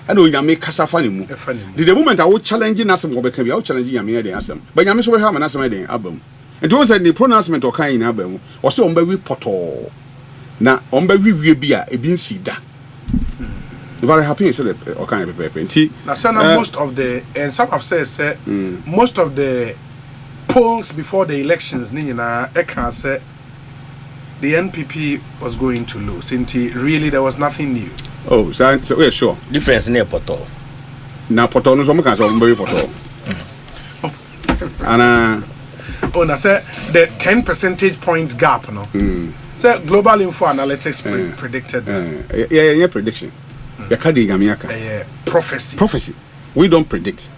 B: I know nyame kasa fani mu. The moment I will challenge Nasem go be I will challenge nyame dey asem. But nyame so be ha Nasem dey abam. And those said the pronouncement or kind in abam. Or say on be poto. Na on be wie bia e bi nsi da. Very happy say or kind be
G: na sana most of the and some have said most of the polls before the elections ni na e can say the NPP was going to lose. Really, there was nothing new.
B: Oh, so yeah, sure.
C: Difference near Poto.
B: Na Poto no some can say very Poto. And
G: I said the 10 percentage points gap, no. So Global Info Analytics predicted that.
B: Yeah, prediction. Yakadi Gamiaka.
G: Prophecy.
B: We don't predict.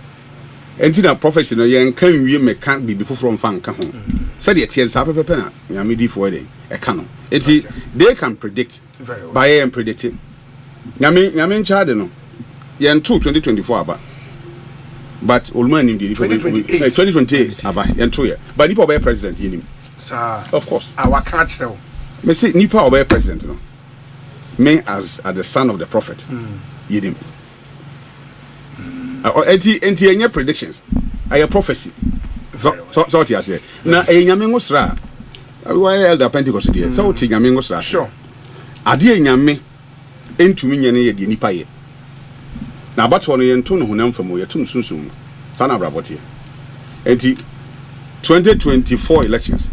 B: And in a prophecy, no, you can we can't be before from fan come home. Said the tears up a penna, Yamidi for a canon. They can predict by and predict it. Yamin Chardeno, Yan 2024, but Ulman in the 2028 about Yan 2 years. But Nipa by president in him.
G: Sir,
B: of course.
G: Our catch.
B: Me say Nipa by president, no. me as the son of the prophet. Yedim. Enti any predictions. I prophecy. So what you say. Na nyame ngosra. Why elder Pentecost there? So what nyame ngosra.
W: Sure.
B: Ade nyame entumi nyane ye de nipa ye. Na abato no ye nto no honam fam ye tum sunsum. Sana brabote. Enti 2024 elections.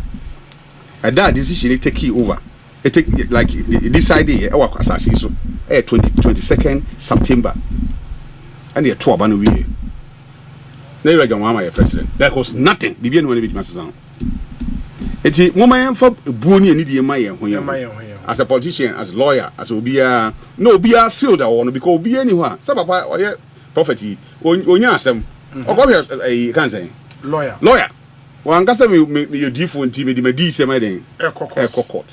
B: That decision take over. It take like this idea our assassin so 22nd September. And the two abanu we. Never get mama president. There was nothing. Bibi no be master. Eti mama for buoni ani die maye ho. As a politician, as a lawyer, as obia no obia feel that one because obia ni ho a. Say papa oye prophet onya asem. Ogo can say
W: lawyer.
B: Wankasa me your different team me di se ma den ekokot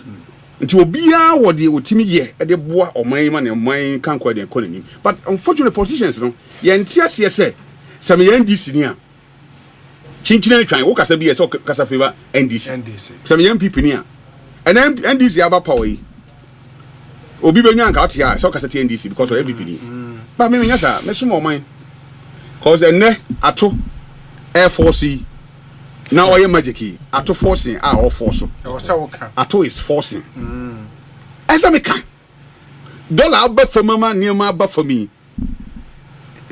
B: nti obia wo de otimi ye e de boa oman ma ne man kan kwa den konanim but unfortunately politicians no ye ntiase se some NDC ni a chinchina twan wo kasa bi ye so kasa favor NDC some MPP ni a and NDC aba power yi obi benyu anka otia so kasa ti NDC because of MPP ni but me nya sa me so mo man cause enne ato Air Force now I am magic ato forcing all force ato is forcing as I can dollar but for mama near my but for me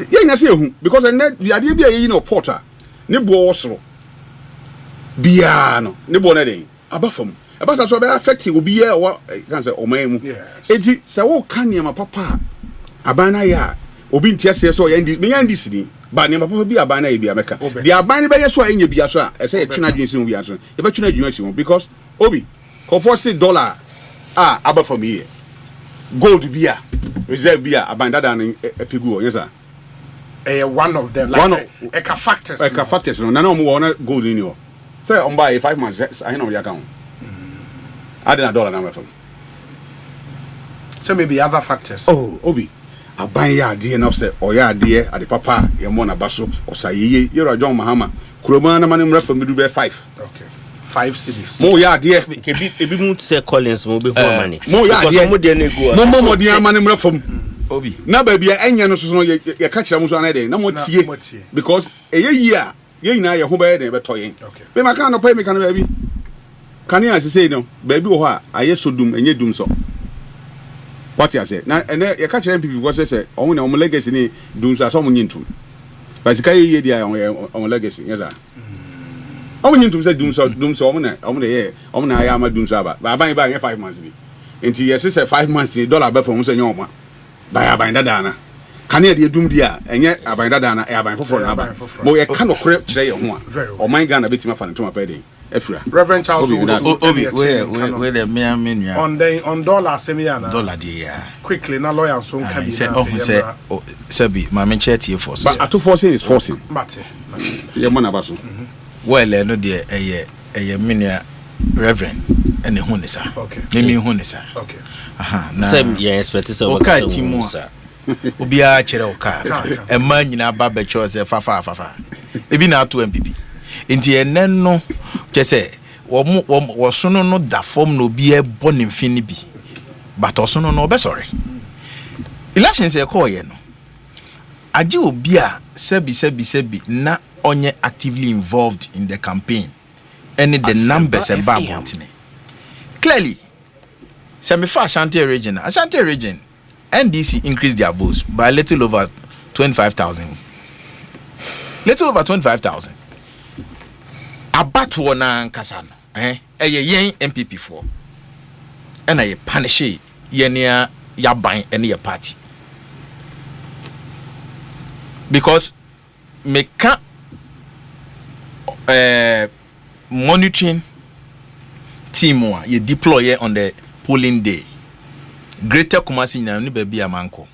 B: yeah say who because I net the idea be no porter ne bo osoro bia no ne bo na den abafam abasa so be affect obi ya can say oman mu enti say wo kan near my papa abana ya obi ntiase so ya ndi me ya ndi sini ba ne papa bi abana e bi ameka the abana be yeso enye bi aso a say twena adwensi bi aso e be twena adwensi mo because obi ko $40 aba for me gold bia reserve bia abanda da na epegu yes sir
W: one of them like eka factors
B: no na mo wona gold ni o say on buy 5 months I know your account adena dollar na from
W: so maybe other factors
B: obi aban ya ade na say oya ade ade papa ye mo na baso osayeye yero John Mahama kuroma na mane mra famidu be 5
W: okay 5 cities
B: mo ya ade
C: ebi mu say Collins mo be ho money
B: mo ya ade
C: mo de na egu
B: mo de mane mra fam obi na ba bia enye no so ye ka kira mu so na de na mo tie because eyeyi a ye nyina ye ho ba ye de be toyen be maka no pa me kan ba bi kan ya say no ba bi wo ho a aye sodum enye dum so what you say na and you catch them people because say on na legacy ni dum so aso mo nyintum but sika ye dia on legacy yes sir on nyintum say dum so on na ya ma dum so aba ba ban ba 5 months ni enti yes say 5 months ni dollar ba from say nyoma ba ya ban dada na kan ye dum dia enye aban dada na e aban foforo na aba mo ye kan okre kire ye ho a o man Ghana betima fa ntoma pa den efra
W: Reverend Charles
F: Obi where the menu
W: on dollar semiana
F: dollar dia
W: quickly na lawyer so can be
F: say be my men chat here for
B: but ato forcing is forcing
W: mate
B: ye mo na baso
F: well no dia eye menu reverend and the hunisa okay me hunisa
W: okay
F: na
C: say ye expect say
F: okay timu obi a kire oka e man nyina ba be cho say fa ebi na ato MPP enti enen no kese wo sono no da form no bi e boni mfini bi but osono no be sorry elections e call ye no age obi a sebi na onye actively involved in the campaign and the numbers and babontine clearly semi-far Ashanti region NDC increased their votes by a little over 25,000 abatu na nkasa no yen MPP for and I punish yenia yaban and your party because me can monitoring team you deploy on the polling day Greater Kumasi na ni baby amanko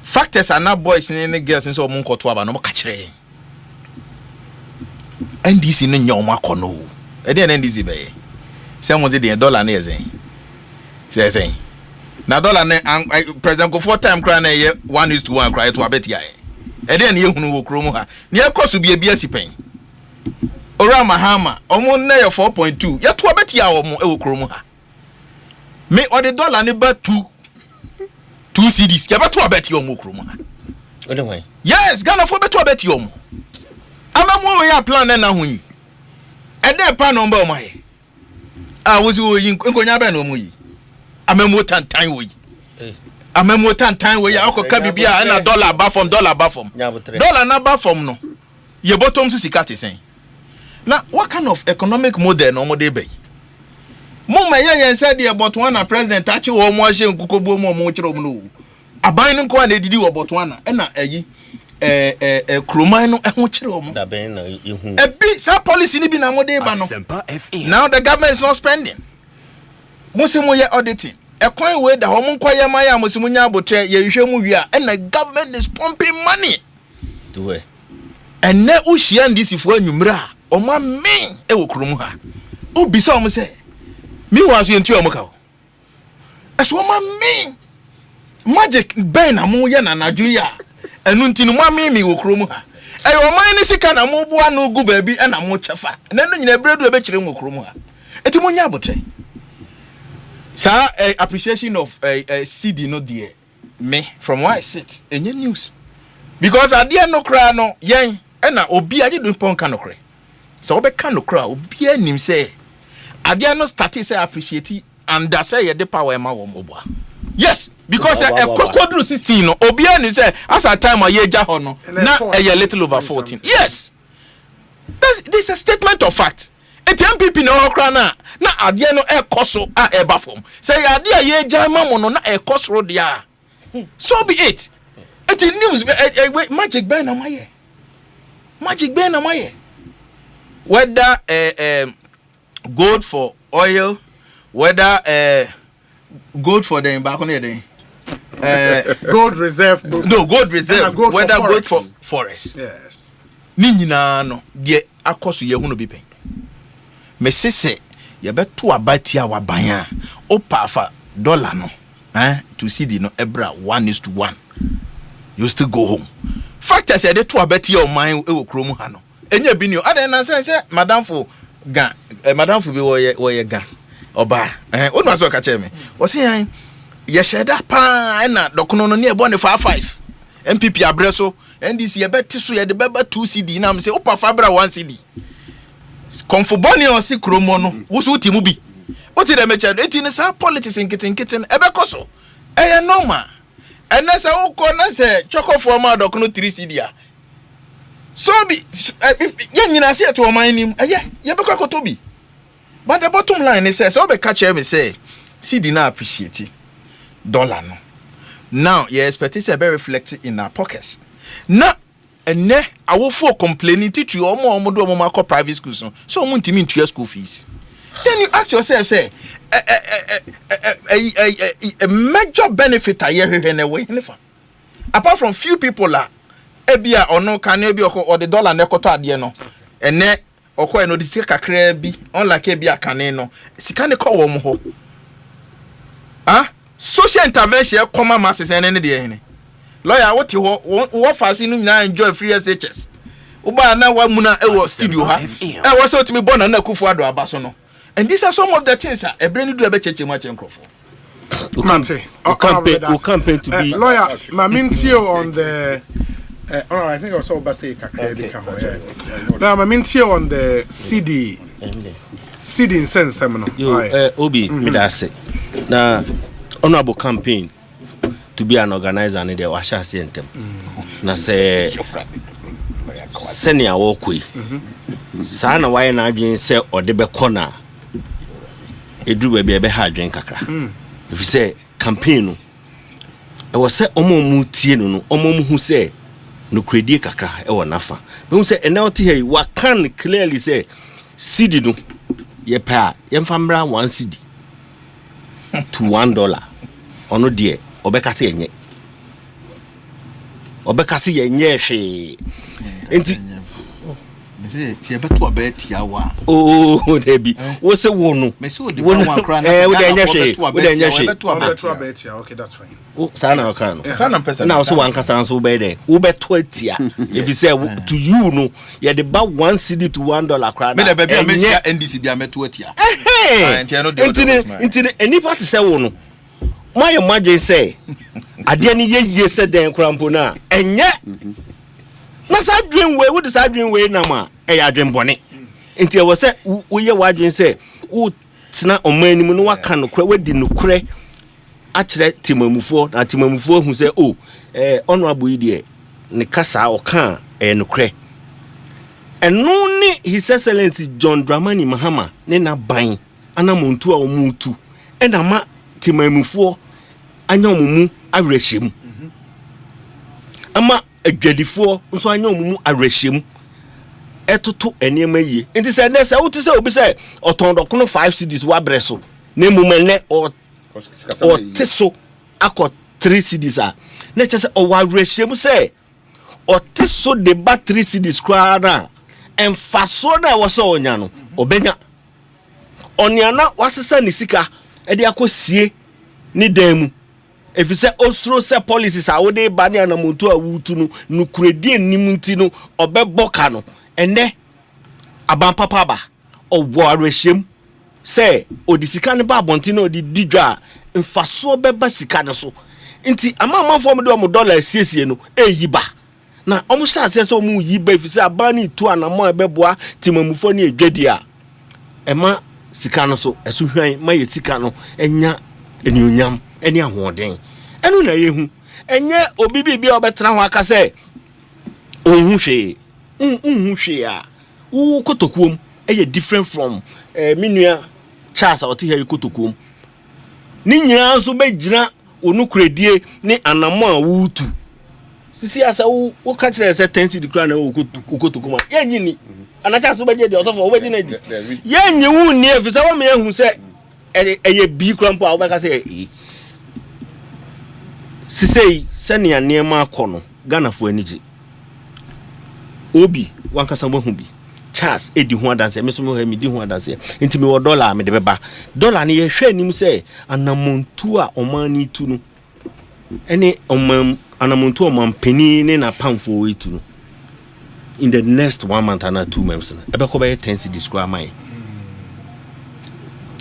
F: factors are not boys and girls in so munko to aba no kachire NDC no nyoma kono e dey NDC be say mo say the dollar na ezen say na dollar na president go for time cry na ye 1:1 cry to abetia e dey na ye hunu wo kromu ha na ye koso bia sipen ora mahama omo na ye 4.2 ye to abetia omo e wo kromu ha me or the dollar ne ba 2 2 CDs you beto abeti omo kromo
C: anyway
F: yes Ghana for beto abeti omo amamu ya plan na ho yi ede pa number o mai wosi wo yi nkonya ba na omo yi amamu tantan wo yi amamu tantan wo yi akoka bibia na dollar ba from dollar na ba from no ye bottom so sika te sen na what kind of economic model no mo dey be mo ma yen said the Botswana president achi wo mo ahye nkukobo mo kire mo no aban no ko na edidi wo Botswana na ayi kroman no ho kire wo mo
C: da ben na ihu
F: ebi sa policy ni bi na mo dey ba no now the government is not spending mo se mo ye auditing ekwan we da ho mo nkoye maya mo se mo nya abotre ye hwehwe mu wi a na government is pumping money
C: do it
F: and na uhia ndisifo anwumra o ma me e wo krom ha obi se o mo se mi wa so yenti o mo ka eso ma me magic ben na mo ye na naju ya enu ntinu ma me wo krom ha e o man ni sika na mo boa no gu ba bi na mo chefa na no nyina bredu e be kire mo krom ha eti mo nya abotre sa appreciation of CD no there me from where I sit enye news because ade no kra no yen na obi aje do pon ka no kra so obe ka no kra obi anim say ade no start say appreciate and that say ye the power ma wo mobo yes because kokodru 16 no obi anim say as a time ye ja ho no na a little over 14 yes this is a statement of fact it MPP no kra na ade no ekoso a eba form say ade ye ja ma mo no na ekoso dia so be it. It is news. Magic Ben na maye. Whether gold for oil, whether gold for the back on the
G: gold reserve.
F: No, gold reserve.
G: Gold
F: whether
G: for
F: gold for forest.
G: Yes.
F: Ni nyina no de akoso ye hunu bi pen. Me sese ye beto abati a waban a opa fa dollar no. To see the no ebra 1:1. You still go home. Fact I said to abeti your mind e wo krom ha no. Enye bi ni o ade na say madam for gan madam for bi wo ye gan oba o no so ka che me o say yan ye sheda pa na dokono no ne e bo ne 5 MPP abreso NDC ye beti so ye de beba 2 CD na me say opa fa bra 1 CD konfoboni o si kromo no wo so timu bi what did me check it in sa politics in kitten ebe koso e normal and na say o ko na say choko for ma dokono 3 CD a so be ye nyina say to man nim ye be kwakoto bi but the bottom line is say be catch me say CD na appreciate dollar no now you expect it to be reflected in our pockets na ene awofo complaining teach you omo do omo akọ private schools so omo ntimi ntua school fees then you ask yourself say a major benefit aye na we nefa apart from few people la ebia ono kan ebia or the dollar na ekoto ade no ene okọ eno de sika kakra bi unlike ebia kan no sika ne kọ wo mo ho social intervention common masses ene de ene lawyer what wo fasi no nyina enjoy free SHS uba na wa muna ewo studio ha was so to me born na kufu ado abaso no and these are some of the things a brain do ebe cheche ma chenkrofo
C: campaign to be
G: lawyer mamintio on the I think I was about to say now mamintio on the CD in sense seminal
C: obi me da say na honorable campaign to be an organizer and they wash us in them. Na say senior walkway. Sana why na being say or the be corner. Edu be be hard drink kakra. If you say campaign I was say omo mu tie no omo mu hu say no credit kakra e wo nafa. Be hu say enelti here wa can clearly say CD no ye pa ye mfamra 1 CD to $1 ono die obekase yenye hwe enti
F: say ti ebeto abeti awa
C: debi wo se wo no
F: me se wo de one kra na
C: wo de yenye hwe
G: okay that's fine
C: sana okay no
F: sana person
C: na so wan kasa so be there wo beto atia if you say to you no ye de ba 1 CD to $1 kra
F: me de baby a me share NDC bia meto atia
C: enti any party say wo no my imagine say ade ne ye se den krampo na enye na sa dream we would sa dream we na ma e ya dream bone enti e wo se wo ye wa dream se wo tena omani mu no waka no kra wadi no kra a kire timamufo na timamufo hu se ono aboyi de ne kasa o kan no kra eno ni His Excellency John Dramani Mahama ne na ban anamontu a omutu ena ma timamufo anya omumu awrehiem ama adwadifo nso anya omumu awrehiem etoto enema yie nti se ne se wotu se obi se otondokono 5 cedis wa breso na mumene o tiso akọ 3 cedis a na che se o wa awrehiem se o tiso de ba 3 cedis kwa na emfaso na wo se onya no obenya oniana wasesa ni sika e de akosie ni dan mu efise osro se policies a wo de ba ne anamontu a wutu no nukuredi anim nti no obeboka no ene aban papa ba owo arehiem se odisika ne ba abonti na odi didwa mfaso beba sika ne so nti amamfo me de o dollar siesie no eyiba na omo sha se omo yiba efise aban ni tu anamo ebeboa timamufo ne edwadi a ema sika no so esuhwan ma ye sika no enya enionyam eni ahoden enu na yehu enye obi bibia obetena ho aka se ohun hwe hwe a wo kotokuom eye different from minua Charles oti here kotokuom ni nyina so begina onu kredie ni anamo a wutu sisi asa wo ka kire se 10 cedi kra na wo kotokuom yenyi ni anacha so beje de osofo wo beje na ji yenyi wu ni efisa wo me ehu se eye bi krampo a wo ka se sisei senia niema akono Ghana fo aniji obi wankasa mo hu bi Charles edi ho adanse me so mo ha mi di ho adanse enti me wo dollar me de beba dollar ne ye hwe anim se anamontu a omani tu no ene anamontu omampeni ne na pamfo etu no in the next 1 month and 2 months ebeko be 10 cedis kwa mai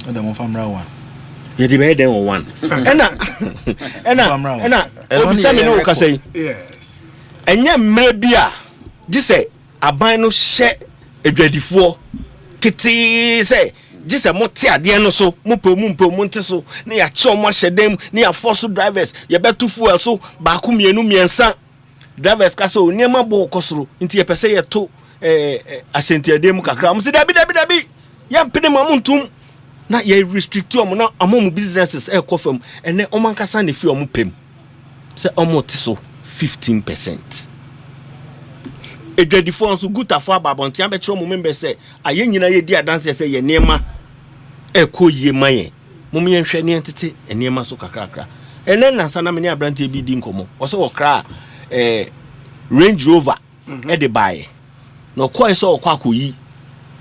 F: and the famra one
C: ye di be den one ena obi se me no ka say
G: yes
C: enye mre bia gise aban no hye edwadifo kiti se gise mo ti ade no so mo pom nte so na ya che omo hyedem na ya force drivers ye betu fuel so ba ku mienu miensa drivers ka so niema bo kosoro nti ye pese ye to ahyentiade mu kakra mo se dabi ya mpene mamuntum na ye restrict omo na amom businesses e kofam ene omankasa ne fi omo pem se omo ti so 15%. Edwadifo nso gutafo ababontia be kire omo member se aye nyina ye di adanse se ye niema ekoyie maye mum ye hwe ne entete niema so kakrakra ene nansa na me ne abrante bi di nkomo wo se wo kra Range Rover e de buy no kwai so kwa koyi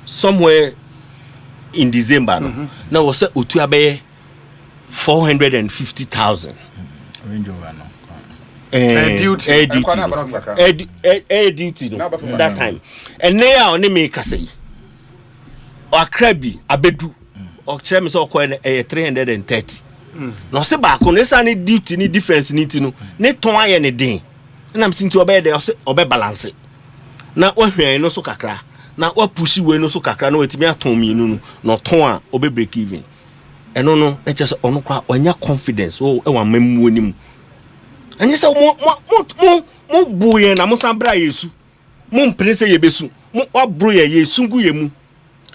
C: somewhere in December no na wo se otu abe 450,000
F: Range Rover no
C: duty no that time and now on me kasei akrabi abedu o kire me so ko 330 no se ba ko ne sa ne duty ni difference ni ti no ne ton aye ne den na am sinti obe de obe balance na ohwan no so kakra na wa pushi we no so kakra na wetimi aton mienu no no ton a obe break even eno no e che so ono kwa wanya confidence o e wa mamu onim anye se mo buye na mo sambra yesu mo mprense yebesu mo abro ye yesu gu ye mu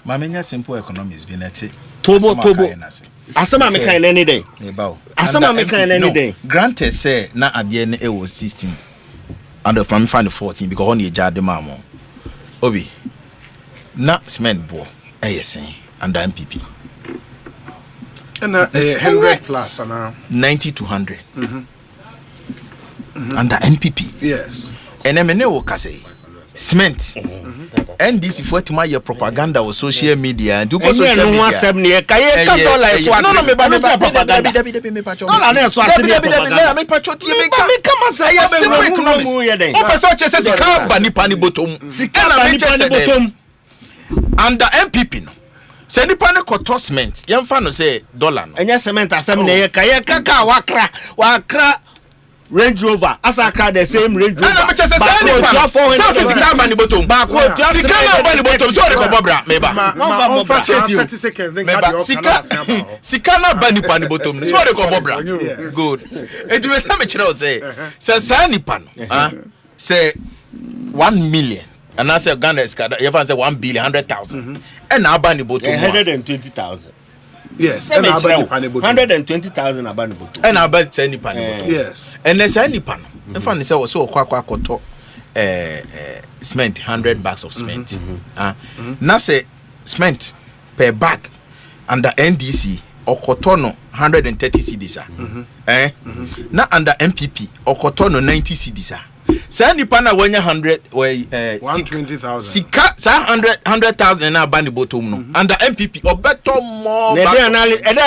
F: ma menya simple economics bi na te
C: tobo asama me kan any day asama me kan any day
F: granted say na ade ne e was 16 and from me find 14 because on ye jade mamo obi na cement bo ayesen under MPP
G: and 100 plus and
F: 90 to 100 under NPP
G: yes
F: and me ne wo kase cement NDC for to my propaganda or social media and do go social media
C: no asem ne kaye ka dollar to
F: no me ba propaganda
C: me pacho dollar na to asem
F: me pacho tie me come say ya be economics o person che say sika ba nipa ni bottom sika na me che say bottom under MPP no se nipa ne koto cement yemfa no say dollar no
C: enya cement asem ne kaye kaka wakra Range Rover asa car the same Range Rover.
F: Na me chese say ni pa. So sika ba ni bottom. Ba ko sika na ba ni bottom so de ko bobra me ba.
W: Ma 30 seconds then
F: sika na ba ni pa ni bottom so de ko bobra. Good. Enti me say me kire o say ni pa no. Say 1 million. And I say Ghana is you say 1 billion 100,000. And na ba ni bottom
C: 120,000.
W: Yes,
C: and 120,000 abani bottom.
F: And about any pan bottom.
W: Yes.
F: And let's any pan. In fact, say so kwa cement 100 bags of cement. Now say cement per bag under NDC or cotono 130 cedis. Now under MPP or cotono 90 cedis. Say any pan when
W: 120,000.
F: Sika 100,000 na bani bottom no. Under MPP or better more.
C: The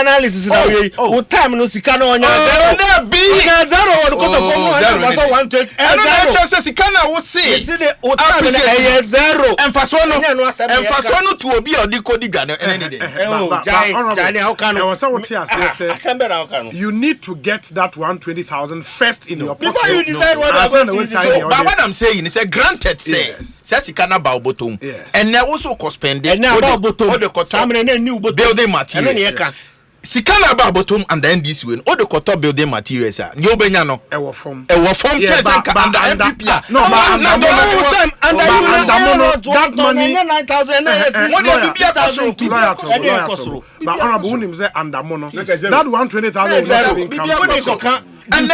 C: analysis now we time no sika no onya
F: zero. Zero on
C: koto 120.
F: And no chance sika na wo see.
C: See the time na zero.
F: Emfaso no to obi odiko diga no any day.
C: Jai how can
W: you need to get that 120,000 first in your pocket.
C: Before you decide what
F: so, but what I'm saying is granted say Sikana ba bottom and now also cost spend and now building materials. Sikana ba bottom and then this way all the quarter building materials are you benya no
W: e wo form
F: chest and MPP
W: no that money
C: 9,000
W: what do you but honorable unim say andamono that 120,000 is not even come
F: and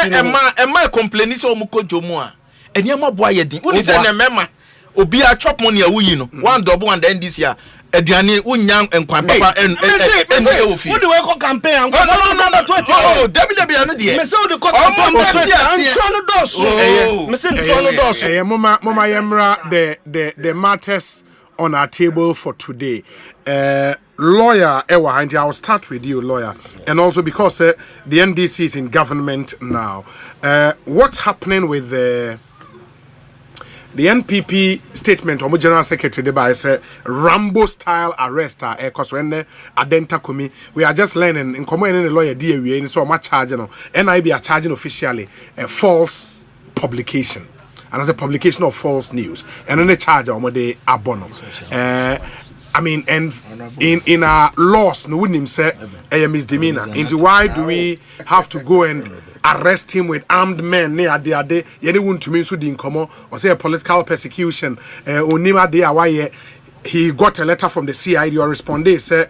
F: Emma complaining so muko jomo a eniema boa yedin uni say na mema obi a chop money a wuyi no one double and then this year aduane unyam enkwan papa en ofi
C: wo de we ko campaign an
F: no debi anu de
C: me say wo de ko campaign an no dos me say no dos
W: mama yemra the matters on our table for today. Lawyer Ewa, and I'll start with you, lawyer, and also because the NDC is in government now. What's happening with the NPP statement? Omo General Secretary by say Rambo style arrest. Because when Adenta Kumi, we are just learning in common the lawyer DA so much charging. NIB are charging officially a false publication. And as a publication of false news, and then the charge of the abono. I mean, and in our laws, no wouldn't say a misdemeanor. Into why do we have to go and arrest him with armed men near the day? Anyone to me so the income or say a political persecution. Onima de why he got a letter from the CID or responded say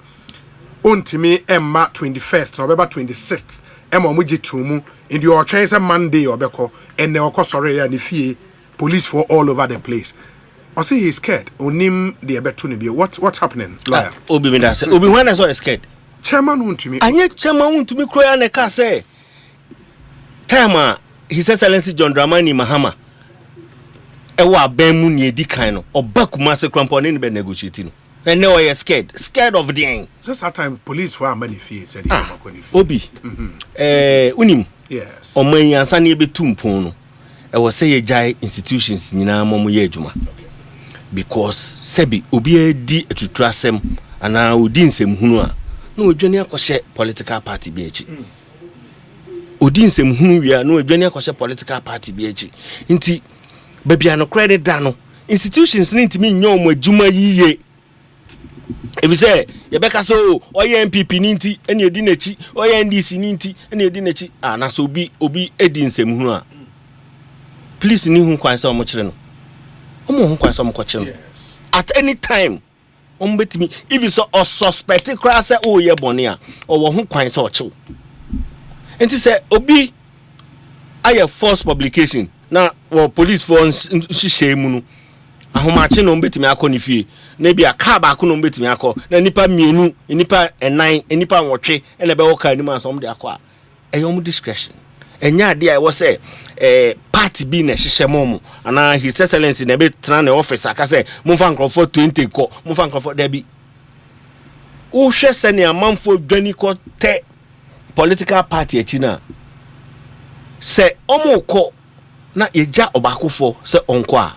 W: on to me Emma 21st November 26th. Emma muji tumu in your trains a Monday or beko and the okosore and the police for all over the place. I say he's scared. Onim the abetuni. What's happening? Lawyer.
C: Obi me that say. Obi when I saw scared.
W: Chairman won't to me.
C: Anye chairman won't to me cry and ka say. Time His Excellency John Dramani Mahama. Ewa ben mu ni edi kan no. Oba Kumasi Krampo ne be negotiating. And now you scared of the end.
W: Just that time police for many feet said
C: Obi. Unim.
W: Yes.
C: Oman yansa ne be tumpon no. E was say jai institutions nyina momo ye adwuma. Because sebi obi edi etutrasem ana odi nsem hunu a na odwane akɔhye political party bi echi. Odi nsem hunu wi a na odwane akɔhye political party bi echi. Nti babia no credit da no institutions ni ntimi nyo mo adwuma yiye. If you say you beka so oye MPP ni nti ene edi nachi oye NDC ni nti ene edi nachi na so obi edi nsem hunu a please ni hu kwan say omo kire no omo hu kwan say omo ko kire no at any time omo betimi if you so suspect cry say oh ye bone a o hu kwan say o chiw enti say obi aye false publication na police for shishemu no ahomache no betimi akọ fie na bia car ba akọ no betimi akọ na nipa mienu nipa enan nipa nwotwe na be wo ka ni ma so de akọ a eyom discretion enya ade a wo say party bi na hihye momo ana His Excellency na be tran na office aka say mumfa nkrofo 20 ko mumfa nkrofo da bi wo hwe se ne amanfo dwani ko te political party achi na se omo ko na yeja obakofo se onko a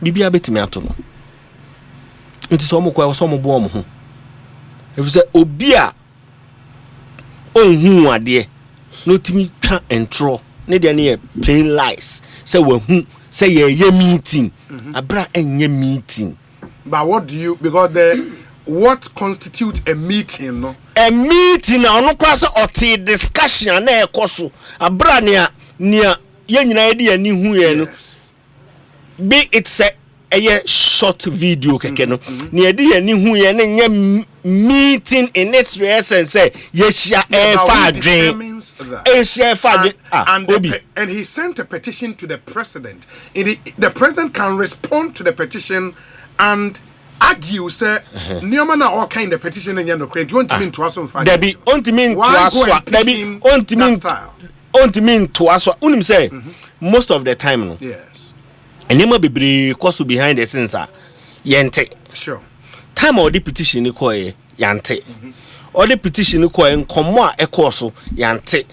C: bibia betimi ato no nti so mo kwa so mo bo mo ho if say obi a onhu ade no timi twa entro ne de ne plain lies say we hu say ye meeting abra enye meeting.
G: But what do you, because what constitutes a meeting, no?
C: A meeting na ono kwa se oti discussion na ekoso abra ne ye nyina de ani hu ye no. Be it's a short video keke no ne de ani hu ye ne nye meeting in its essence say yeshia
G: and he sent a petition to the president. The president can respond to the petition and argue say nioma na all kind of petition and no create want mean to us on
C: there be want mean to us there be want mean to us unim say most of the time no
G: yes
C: and nioma bebre cause behind the scenes yente
G: sure
C: time or the petition ni koye yante or the petition ni koye nkomo a ekoso yante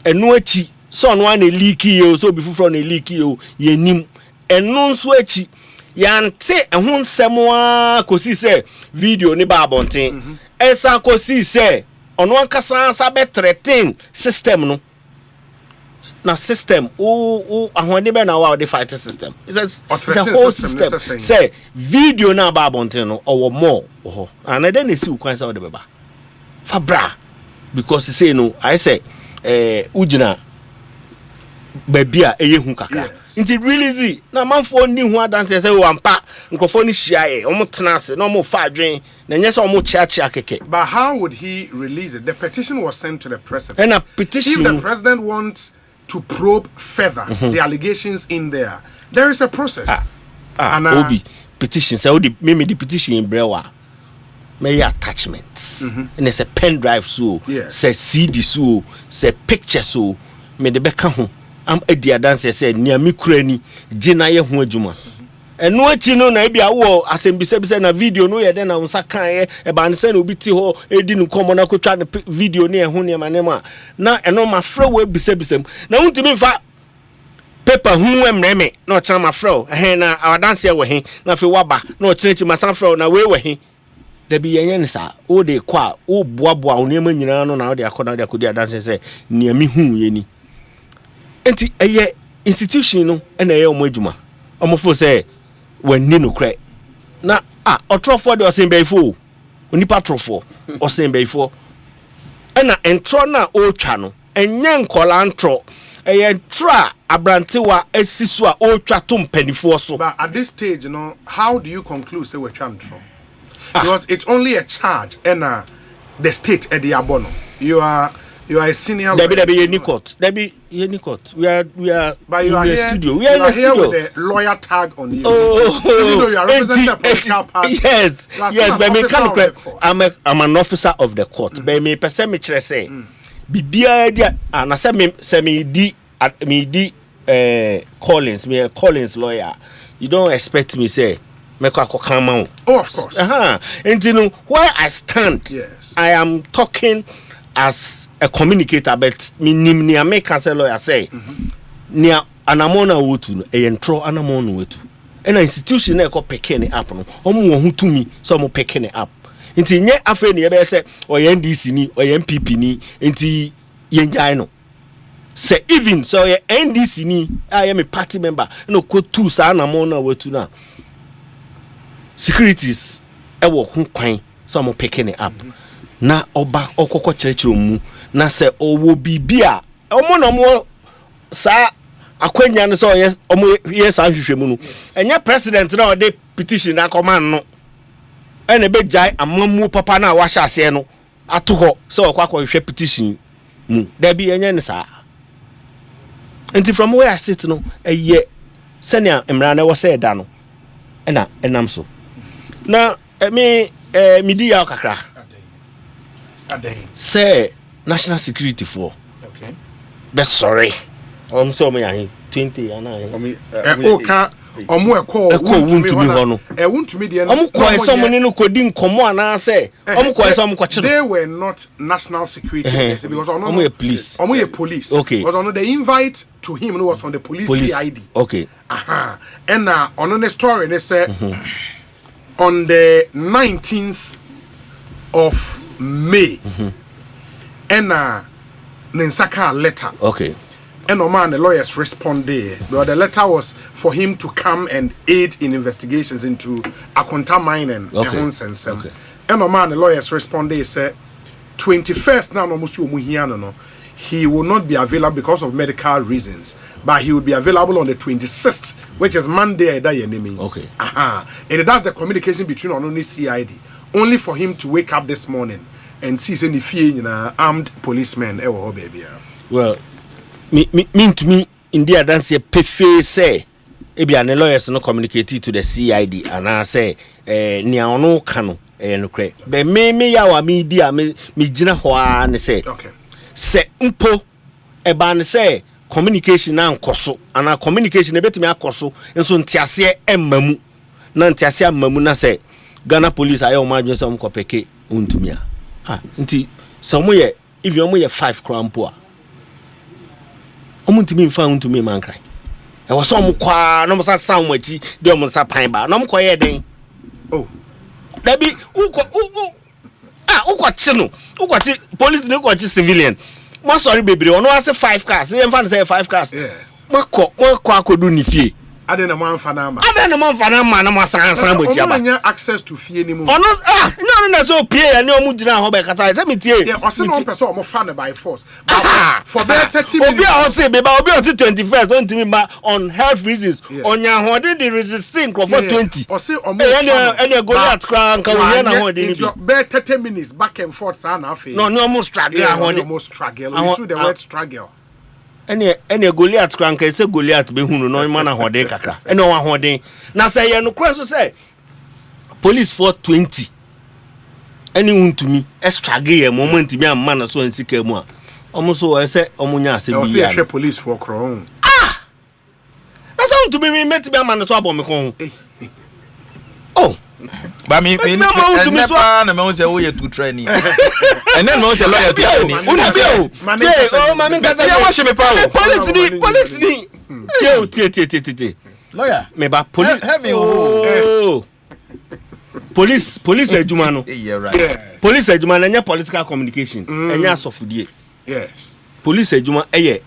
C: enu achi so no an leak you so be from a leak you yenim enu nso achi yante ehun nsemo a kosi se video ni ba abonten esa kosi se ono ankasa sa be threaten system no na system ahwande be na wa the fighting system it's a whole system say video na ba abonten no owo more and then see ukwan say the beba fabra because he say no I say ujina babia eyehu kakra nti release na manfo ni hu adanse say wampa nkofo ni hia omo tenase na omo fa adwen na nyese omo chiachia keke.
G: But how would he release it? The petition was sent to the president.
C: And a petition,
G: if the president wants to probe further the allegations in there is a process.
C: And obi petition say me the petition in brewa may attachments and there's a pen drive so say CD so say picture so me the beka ho am edi adanse say niami kurani gina ye ho adwuma eno achi no na bia wo asembisa na video no ye de na unsa kan e ba nse na obi ti ho edi no komo na kotwa ne video ne ho ne manema na eno mafra wo bisabisam na untimi fa paper hu emreme na o chama mafra he na adanse ye wo he na fe waba na o chinechi masanfra na we he da bi yenye nsa o de kwa o boaboa o ne nyina no na o de akoda de akodi adanse say niami hu ye ni enti eye institution no na eye omo adwuma omo fo say wani no kra na otrofo de osembeifo onipa trofo osembeifo na entro na o twa no enye nkola ntro eye tra abrantewa asiso a o twa to mpanifo so.
G: But at this stage, you know, how do you conclude say we twa ntro? Because it's only a charge and the state at the abono. You are a senior lawyer.
C: There be any court. We are
G: but you
C: in
G: are
C: the
G: here,
C: studio. We are in the
G: here
C: studio
G: with the lawyer tag on you. Even
C: though
G: you are representing a political party.
C: Yes, but me can I'm an officer of the court. But me person me chere say bibia dia na say me di Collins lawyer. You don't expect me say make a come.
G: Oh, of course.
C: And you know where I stand.
G: Yes.
C: I am talking as a communicator, but me nimnia make cancel lawyer say nia anamona wotu e entro anamona wotu and institution na ko pekene up no omo wo hu me so omo pekene up nti nye afa ne be say o NDC ni o MPP ni nti yenjai no say even so ye NDC ni I am a party member no ko tu sa anamona wotu na securities e wo hu kwan so omo pekene up na oba okoko kyerɛkyerɛ mu na sɛ owo bibia omo no mo sa akwanya no sɛ yes omo yes ahwehwɛ mu no enya president na ode petition na command no ene be jai amamu papa na wa hya ase no ato hɔ sɛ okwa hwehwɛ petition mu da bi enya ne sa enti from where I sit no eye sɛnea emra na wo sɛ da no ɛna enam so na me di ya kakra say national security for
G: okay
C: be sorry so me ahin 20 ana
G: oka omo eko wuntumi ho no wuntumi de no
C: omo ko so mo ni no kodi nkomo ana say omo ko so mo ko kire
G: they were not national security because
C: omo police okay
G: because ono the invite to him no was from the police CID
C: okay
G: and on the story they say on the 19th of May, and Nensaka letter.
C: Okay.
G: and the lawyers responded. The letter was for him to come and aid in investigations into Akonta mining. Okay. And the lawyers responded, said 21st now no he will not be available because of medical reasons, but he will be available on the 26th, which is Monday. Okay. And that's the communication between only CID. Only for him to wake up this morning and see any fear armed policemen.
C: Well, mean to me, India dance a pefe say, Ebia the lawyers no communicate to the CID, and I say, near no cano, no cray. But me yawa media me jina hoa and say, okay. Say umpo e ban say communication na nkoso ana communication e betimi akoso enso ntiase emmamu na ntiase emmamu na say Ghana police ayo madwe so mkopeke untumia nti so mo ye if you mo ye 5 crampo a omuntimi mfa untumi mankrai e wo so mo kwa no mo sa san mo achi de mo sa pan ba no mo koye den dabi uko police ne ko civilian mo sorry bebre ono ase 5 cars e mfa say 5 cars yes mo akodu ni fie adena mo amfa na ma na mo san mo chiaba
G: ono access to fie ni mu
C: ono no na so pie ya ne omu gina ho be kata say metie
G: yeah o se no person o mo fa na by force for better 30 minutes
C: obi a o se be ba obi on 21st don't timi ma on health reasons onya ho the resisting for 20
G: o se o mo
C: any Goliath kra nka wo here na ho de ni
G: be 30 minutes back and forth sa na afi
C: no almost struggle ho de
G: almost struggle we should the word struggle
C: any Goliath kra nka say Goliath be hunu no man na ho de kakra any o ho de na say ye no kra so say police for 20 any untumi struggle ye moment bi am na so ansika mu a omo so say omo nya ase bi
G: ya say police for crown
C: na say untumi mi meti bi am na so abom ko
F: But me never na me say wo ye to training. And then me say lawyer to training.
C: Una bio. Say mami gaza.
F: Ya wa she me pa.
C: Police ni. Tie.
F: Lawyer.
C: Me ba police.
F: Heavy
C: Police ejuma no.
F: Yeah, right.
C: Police ejuma na nya political communication. Enya asofudie.
G: Yes.
C: Police ejuma eye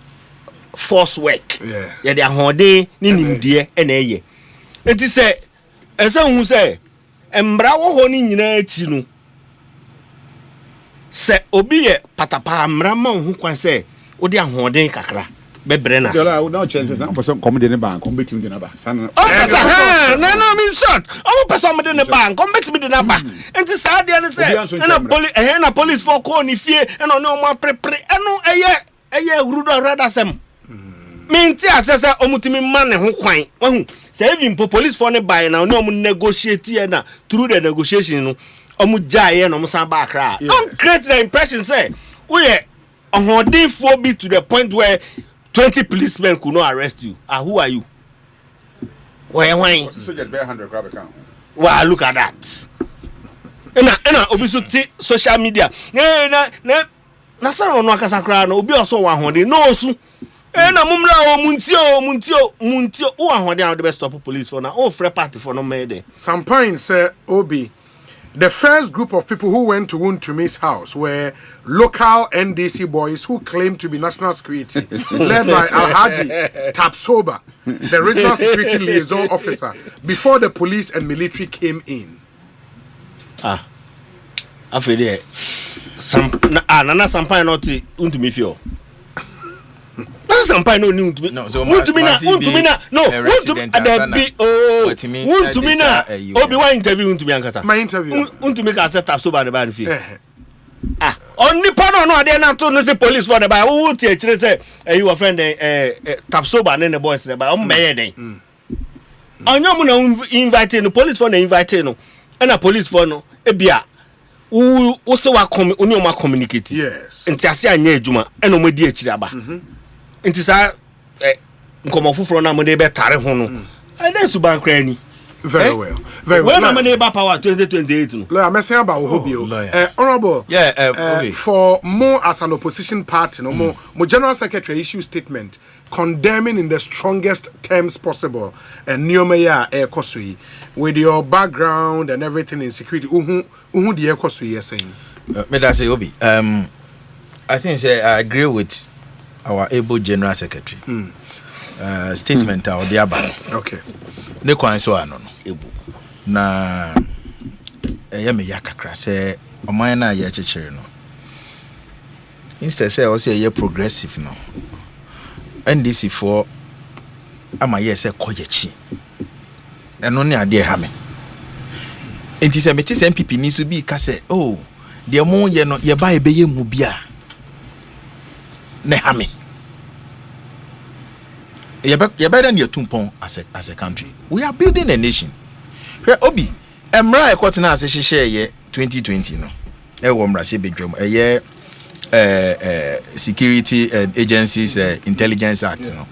C: force work.
G: Yeah.
C: Ya de ahode ni nimdie na eye. Enti say ese hu say embra wo ho ni nyina achi no se obi ye patapa mra ma hu kwan se wo de ahoden kakra bebre na
B: se no chances na person come de ne bank come betim de na ba
C: no mean short o person me de ne bank come betim de na ba enti sa de ne se na police for call ni fie e no ma prepare eno eye rudo radasem minti asese omutimi man ne ho kwan wahu say even police for ne buy na no negotiate here na through the negotiation no omu jaye no san ba kra don't create the impression say we ohodi for be to the point where 20 policemen could not arrest you. Who are you? Why
B: so just 100 grab account.
C: Wow, look at that. Ena obi so social media na sa no akasa kra no obi oso wa hode no su na mumra o muntio o ahode an the best stop police for na o free party for no made.
G: Some point say Obi, the first group of people who went to Wuntumi's house were local NDC boys who claimed to be national security, led by Alhaji Tapsoba, the regional security liaison officer, before the police and military came in.
C: Afede nana sampai not Untumi fio. Sampai no ni Untumi. No, so Untumi na no Untumi na Obi wa interview Untumi ankasa.
G: My interview.
C: Untumi ka set up so bad ban fie. Only part no ade na to no say police for the by who tie kire say your friend Tapsoba and the boys the by o mbeye den. Onyamu na invite no police for na invite no. And a police for no ebia wo se wa oni o ma communicate.
G: Yes.
C: Nti ase anya adwuma eno mo di akiri aba. Nti sa nkomo fufuro na mo de be tare ho no. Ade suban kra ni.
G: Very well. Very well.
C: When am I power 2028 no?
G: Lawyer, I'm saying about Hobio. Honorable.
F: Yeah,
G: for more as an opposition party, no more General Secretary issue statement condemning in the strongest terms possible and Neomeya Ekosui with your background and everything in security. Uhu the Ekosui you're saying.
F: Me that say Obi. I think I agree with our able general secretary. Statement or the abano.
G: Okay.
F: Ne kwan so ano no. Na me yakakra say oman na ye chechere no. Instead say o say ye progressive no. NDC for ama ye say koyechi. Eno ne ade ha me. Enti say me ti say MPP ni so bi ka say oh de mo ye no ye ba e be ye mu bia. Ne ha me. You better than your tumpon as a country. We are building a nation. Where Obi, Emra Ekotena as a share year 2020 no. Womra she bedroom a year Security Agencies Intelligence Act no.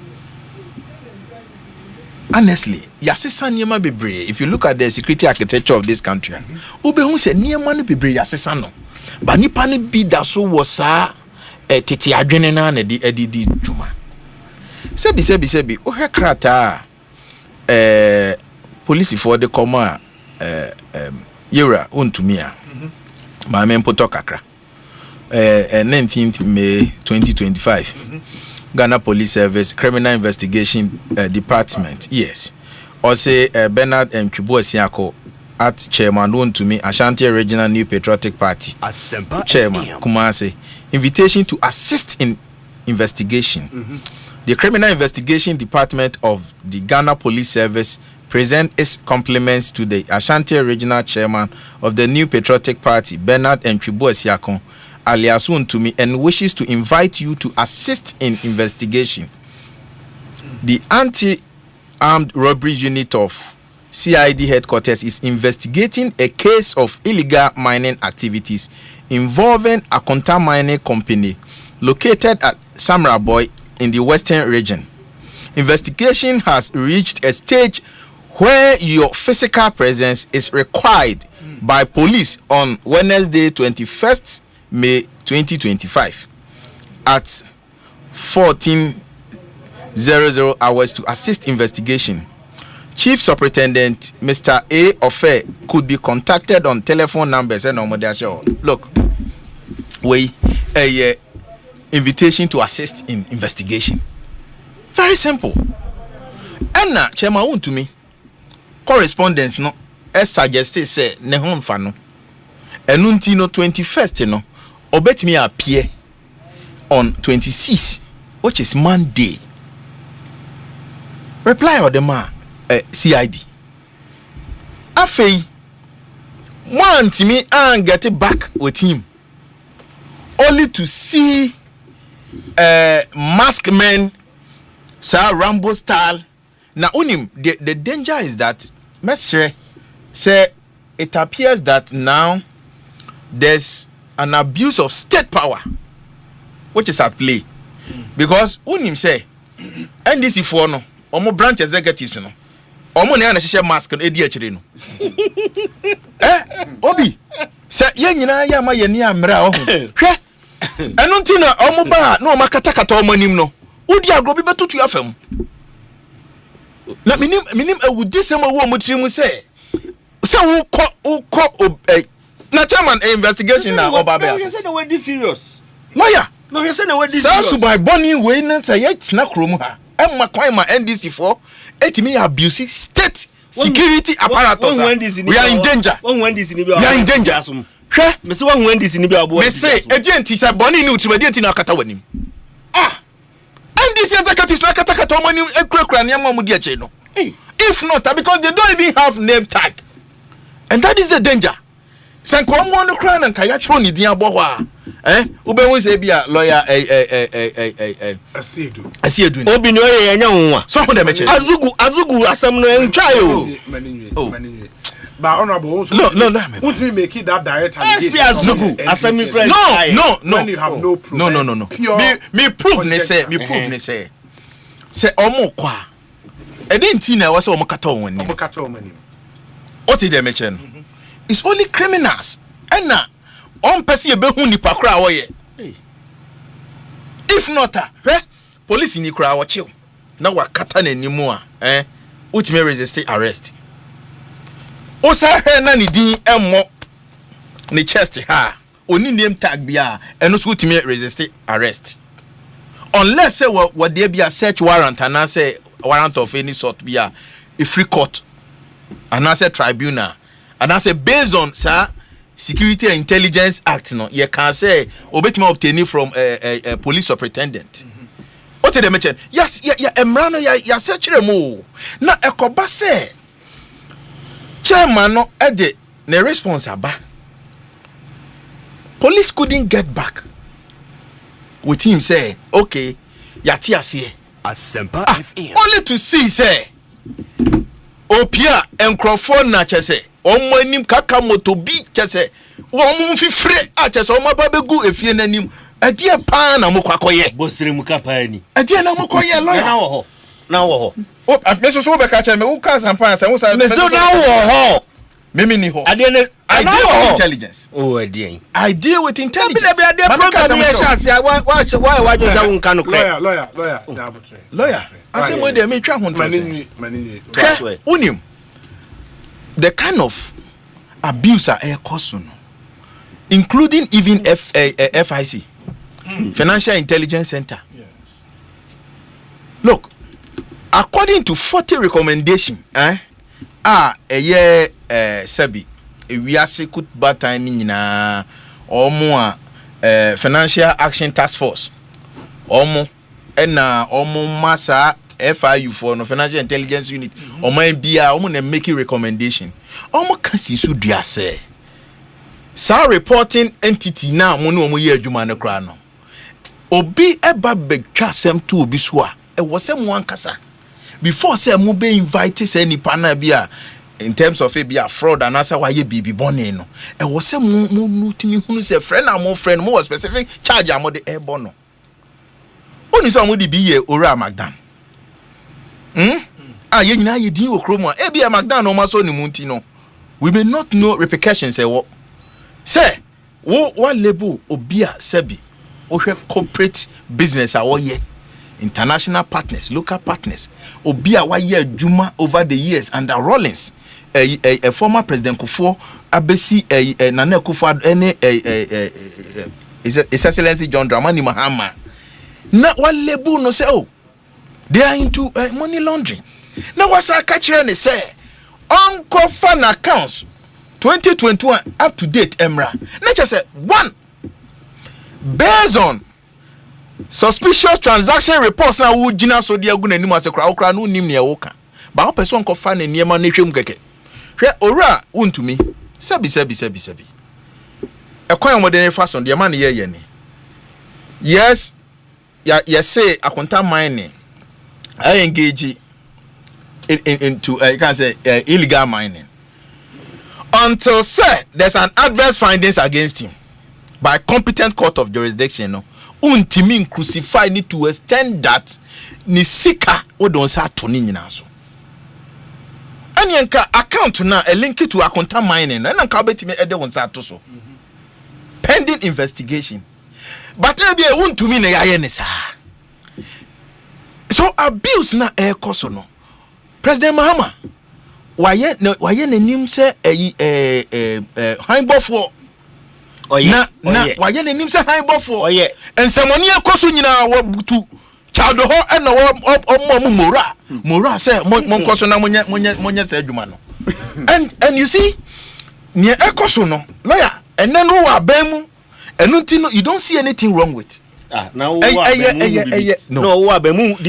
F: Honestly, yasesa niema bebre. If you look at the security architecture of this country, ube hu se niema ni bebre yasesa no. Ba nipa ni bi da so wo sa tete adwene na na di dwuma. Sebi o he krata police for the comma yera untumia ma me mpoto kakra 19th May 2025 Ghana Police Service Criminal Investigation Department yes Osei Bernard Mkwibuasiako at chairman untumi Ashanti Regional New Patriotic Party
R: Asempa
F: chairman Kumase invitation to assist in investigation. The Criminal Investigation Department of the Ghana Police Service presents its compliments to the Ashanti Regional Chairman of the New Patriotic Party, Bernard Mkwibuasiako, alias Untumi, and wishes to invite you to assist in investigation. The Anti-Armed Robbery Unit of CID headquarters is investigating a case of illegal mining activities involving a Akonta Mining Company located at Samraboy in the Western region. Investigation has reached a stage where your physical presence is required by police on Wednesday 21st May 2025 at 14:00 hours to assist investigation. Chief Superintendent Mr. A. Osei could be contacted on telephone numbers and look, a invitation to assist in investigation. Very simple. And now, Chairman Untumi, correspondence no, as suggested say ne ho mfa no. Enunti no 21st no, obet me appear on 26, which is Monday. Reply or the man CID. Afei, want me and get it back with him. Only to see masked men, sir, Rambo style. Now, unim the danger is that, Mestre, say it appears that now there's an abuse of state power, which is at play, because unim say NDC for no, omo branch executives no, omo ne ana share mask no edi achire no. Obi, say ye nyina ya ma ye ni amra o ho. Hwe enu nti na omo ba na omo katakata omo nim no udi agro bi betutu afam na minim ewudi sem wo omo tiri mu say wo ko na chairman investigation na oba be
C: you say the way this serious
F: lawyer
C: no you say the way this serious
F: so by bonny we na say yet na krom ha emma kwan ma NDC for etimi abuse state security apparatus we are in danger
C: we are
F: in danger hwe
C: me say one NDC ni bi abo
F: me say agent say bonny ni utuma agent na akata wanim NDC executives na kata wanim ekura na yamma mu di ache no if not because they don't even have name tag and that is the danger sanko mo no kra na nka ya chro ni din abo ho a ube won say bia lawyer asiedu
C: obi no ye nya wonwa
F: so ho de meche
C: azugu asam no entwa yo
G: but honorable
F: no
G: won't we make it that direct
C: azugu asam
F: no
G: when you have no proof
F: no me prove ne say say omo kwa edenti na wo say omo kata won ni what is the mention it's only criminals and na on person be hu nipa kra wo ye if not police ni kra wo chill na wakata na nimu a ultimate resist arrest o sa he na ni din emmo ni chest ha oni name tag bia eno so ultimate resist arrest unless say what there be a search warrant and I say warrant of any sort be a free court and I say tribunal and I say based on sir Security and Intelligence Act no you can say obetime obtain it from a police superintendent. What did they mention? Yes, emrano ya search them all. Na ekoba say chairman no ede ne response aba. Police couldn't get back with him say, okay, yati asiye.
R: Asempa FM.
F: Only to see say Opia enkrofo na chese. Omo anim kaka moto bi chese. Omo fifre a chese omo babegu efie nanim. Adie pa na mokwakoye.
C: Bosire mukapa ni.
F: Adie na mokoye lawyer.
C: Na wo ho.
F: O ameso so be ka che me wo ka sampa say wo say.
C: Meso na wo ho.
F: Mimi ni ho.
C: Adie ne
F: I deal with intelligence.
C: Oh, adie.
F: I deal with intelligence. Lawyer. I say when they make try unim. The kind of abuse are causing, including even FIC, Financial Intelligence Center. Yes. Look, according to 40 recommendation, Sebi. We are secret bad timing na omo Financial Action Task Force omo na omo masa FIU for no Financial Intelligence Unit omo NBA omo na make recommendation omo kan si so dua say sa reporting entity na mo no omo ye adwuma ne kra no obi eba betwa sem to obi so a e wo sem wankasa before say mo be invite say nipa na bia in terms of a fraud and answer why you be born no e was say mo timi hunu say friend and mo friend mo specific charge am the airborne no oni so mo di bi ye ora magdan ye nyina ye din okromo e bia magdan no ma so ni munti no we may not know repercussions say what say what label obia sebi o hwe corporate business a wo ye international partners local partners obia wa ye adwuma over the years under Rollins a former president Kufuor abesi Nana Kufuor any His Excellency John Dramani Mahama na what label no say oh they are into money laundering now what's a catcher and say uncle fan accounts 2021 up to date emra na just say one based on suspicious transaction reports na wo gina so dia gu na nim asekra okra no nim ne wo ka ba ho person ko fa na niema na hwem keke hwe owura untumi sabi ekwan modern fashion dia man ye ne yes ya say akonta mining I engage into you can say illegal mining until say there's an adverse findings against him by competent court of jurisdiction no untimi crucify need to extend that ni sika o don sa to ni nyina so anyanka account na a link to account mining na nka betimi ede won sa to so pending investigation but e be untumi na yaye ne sa so abuse na e koso no President Mahama waye nanim se hangbofo na waye nanim se hangbofo ensemoni ekoso nyina wabutu chado ho na mora say monkoso na monye se adwuma no and you see near ekoso no lawyer and then who are bemu and you don't see anything wrong with
C: now did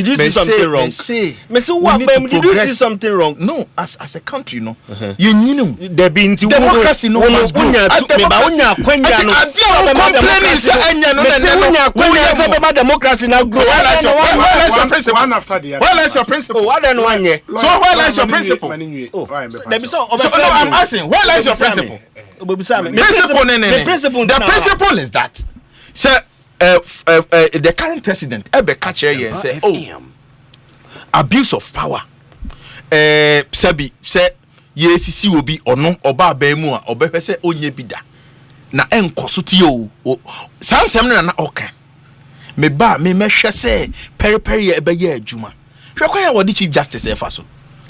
C: you see something wrong? Did you see something wrong?
F: No, as a country, no. You know,
C: there been
F: democracy, no.
C: Democracy now grow.
G: One after the other.
F: Where is your principle?
C: What then one year?
F: So where is your principle? No, I'm asking. Where is your principle? The principle is that, sir. The current president ebe catch here and say abuse of power sabi say yesisi obi ono oba ba mu a obehwe say onye bida na enkoso ti o sansem na oka me mehwe say peri ebe ye adwuma hwe kwa ya wodi chief justice efa so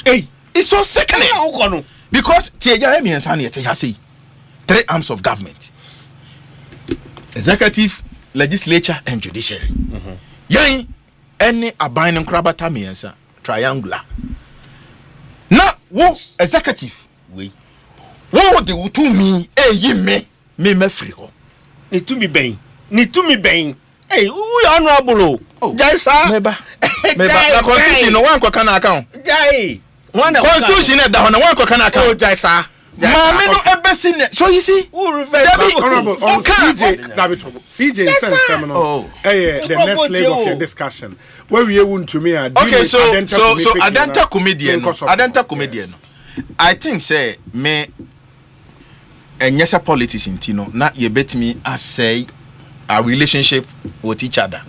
F: it's so sickening because tie ya emi ensa na yete ya say 3 arms of government: executive, legislature and judiciary. Yen any aban and crabata miensa triangular. Na wo executive we. Wo de to me ye me free ho.
C: Ni to me ben. Hey, who honorable? Oh, Jai sir.
F: Meba. The constitution no one can account.
C: Jai. One
F: constitution that one can account.
C: Oh, Jai sir.
F: Mama no embassy. So you see,
C: who reverse
G: honorable CJ sent seminar. The next leg of your discussion. Where we want to me
F: okay, so adenta comedian. I think say me and yes politics in Tino, not you bet me as say our relationship with each other.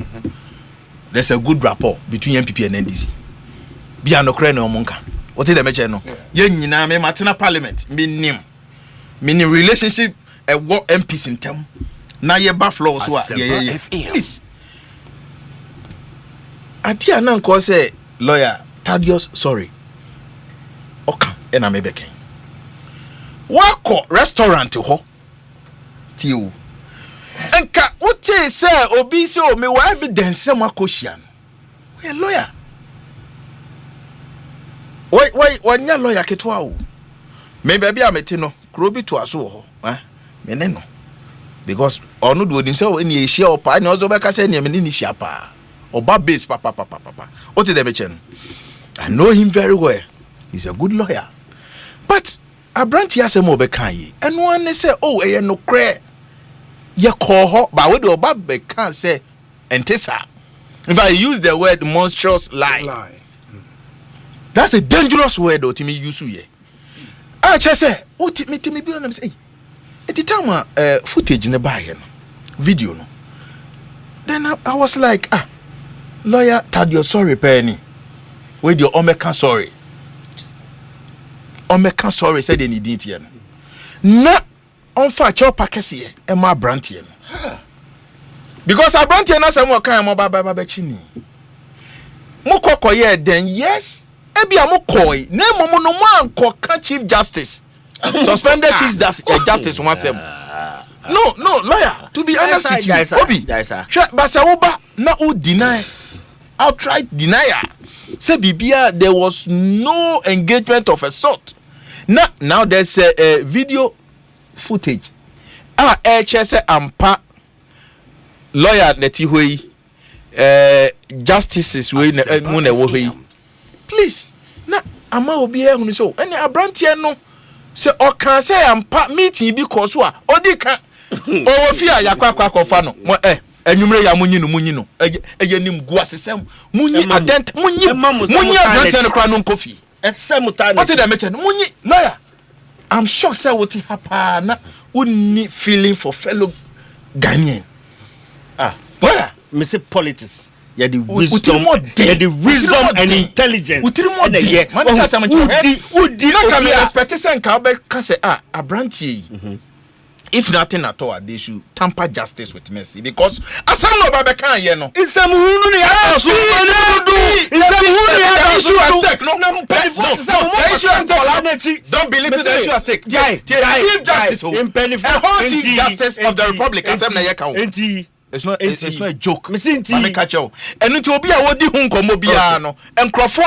F: There's a good rapport between MPP and NDC. Be no crane or monka. What is the matter no? Yen na me matena parliament. Meaning relationship a what MPs in term. Na ye buffalo so yeah. Please. Atia nan ko say lawyer Thaddeus sorry. Oka ena me beken. Wako restaurant ho. Tiu. Enka uche say obi say o me wa evidence say makoshian. We lawyer. Why nya lawyer ketwa o. Me baby ameti no, krobi to aso ho. Me ne no. Because onu do odim say o ni ehia opa, ni ozo beka say ni me ni hia pa. Oba base papa. What is the bechen? I know him very well. He's a good lawyer. But Abranti asemo beka yi. And one say oh e no kre. Ye call ho, but we do oba beka say entesa. If I use the word monstrous lie. That's a dangerous word to me use here. I just say, oh, me be on say. At the time, footage in the buy video no. Then I was like, lawyer, Thaddeus sorry, Penny. Wait your Omeka sorry. Omeka sorry said they need it here. Na on fa chop pakesi e ma brantie. Because a brantie na say mo kan mo baba chini. Mo kokoye then yes. Ebi amokoi na momo no mo anko chief justice suspended chief justice one sem no lawyer to be honest with you obi basa oba na o deny outright denier say bibia there was no engagement of a sort now there's a video footage say ampa lawyer neti hoi justices we mu na wo hoi. Please, na ama obi ehunu so any abrantie no se o kan say ampa meeting bi ko so a odi ka o wo fi ayakwa fa no mo enwumre ya munyi no eye nim gu asesem munyi adent munyi abrantie no kra no nkofi
C: esemutani
F: what dey mention munyi lawyer I'm sure say what hapa na unni feeling for fellow Ghanaian
C: lawyer me say politics. Yeah, the wisdom and intelligence. Who
F: if nothing at all, they should tamper justice with mercy because Asempa no babeka ye no. Don't belittle the issue at stake. Chief Justice of the Republic Asempa ye ka. It's not a joke. Me catch you. And it will be a wodi hun komo bia no. Enkrofo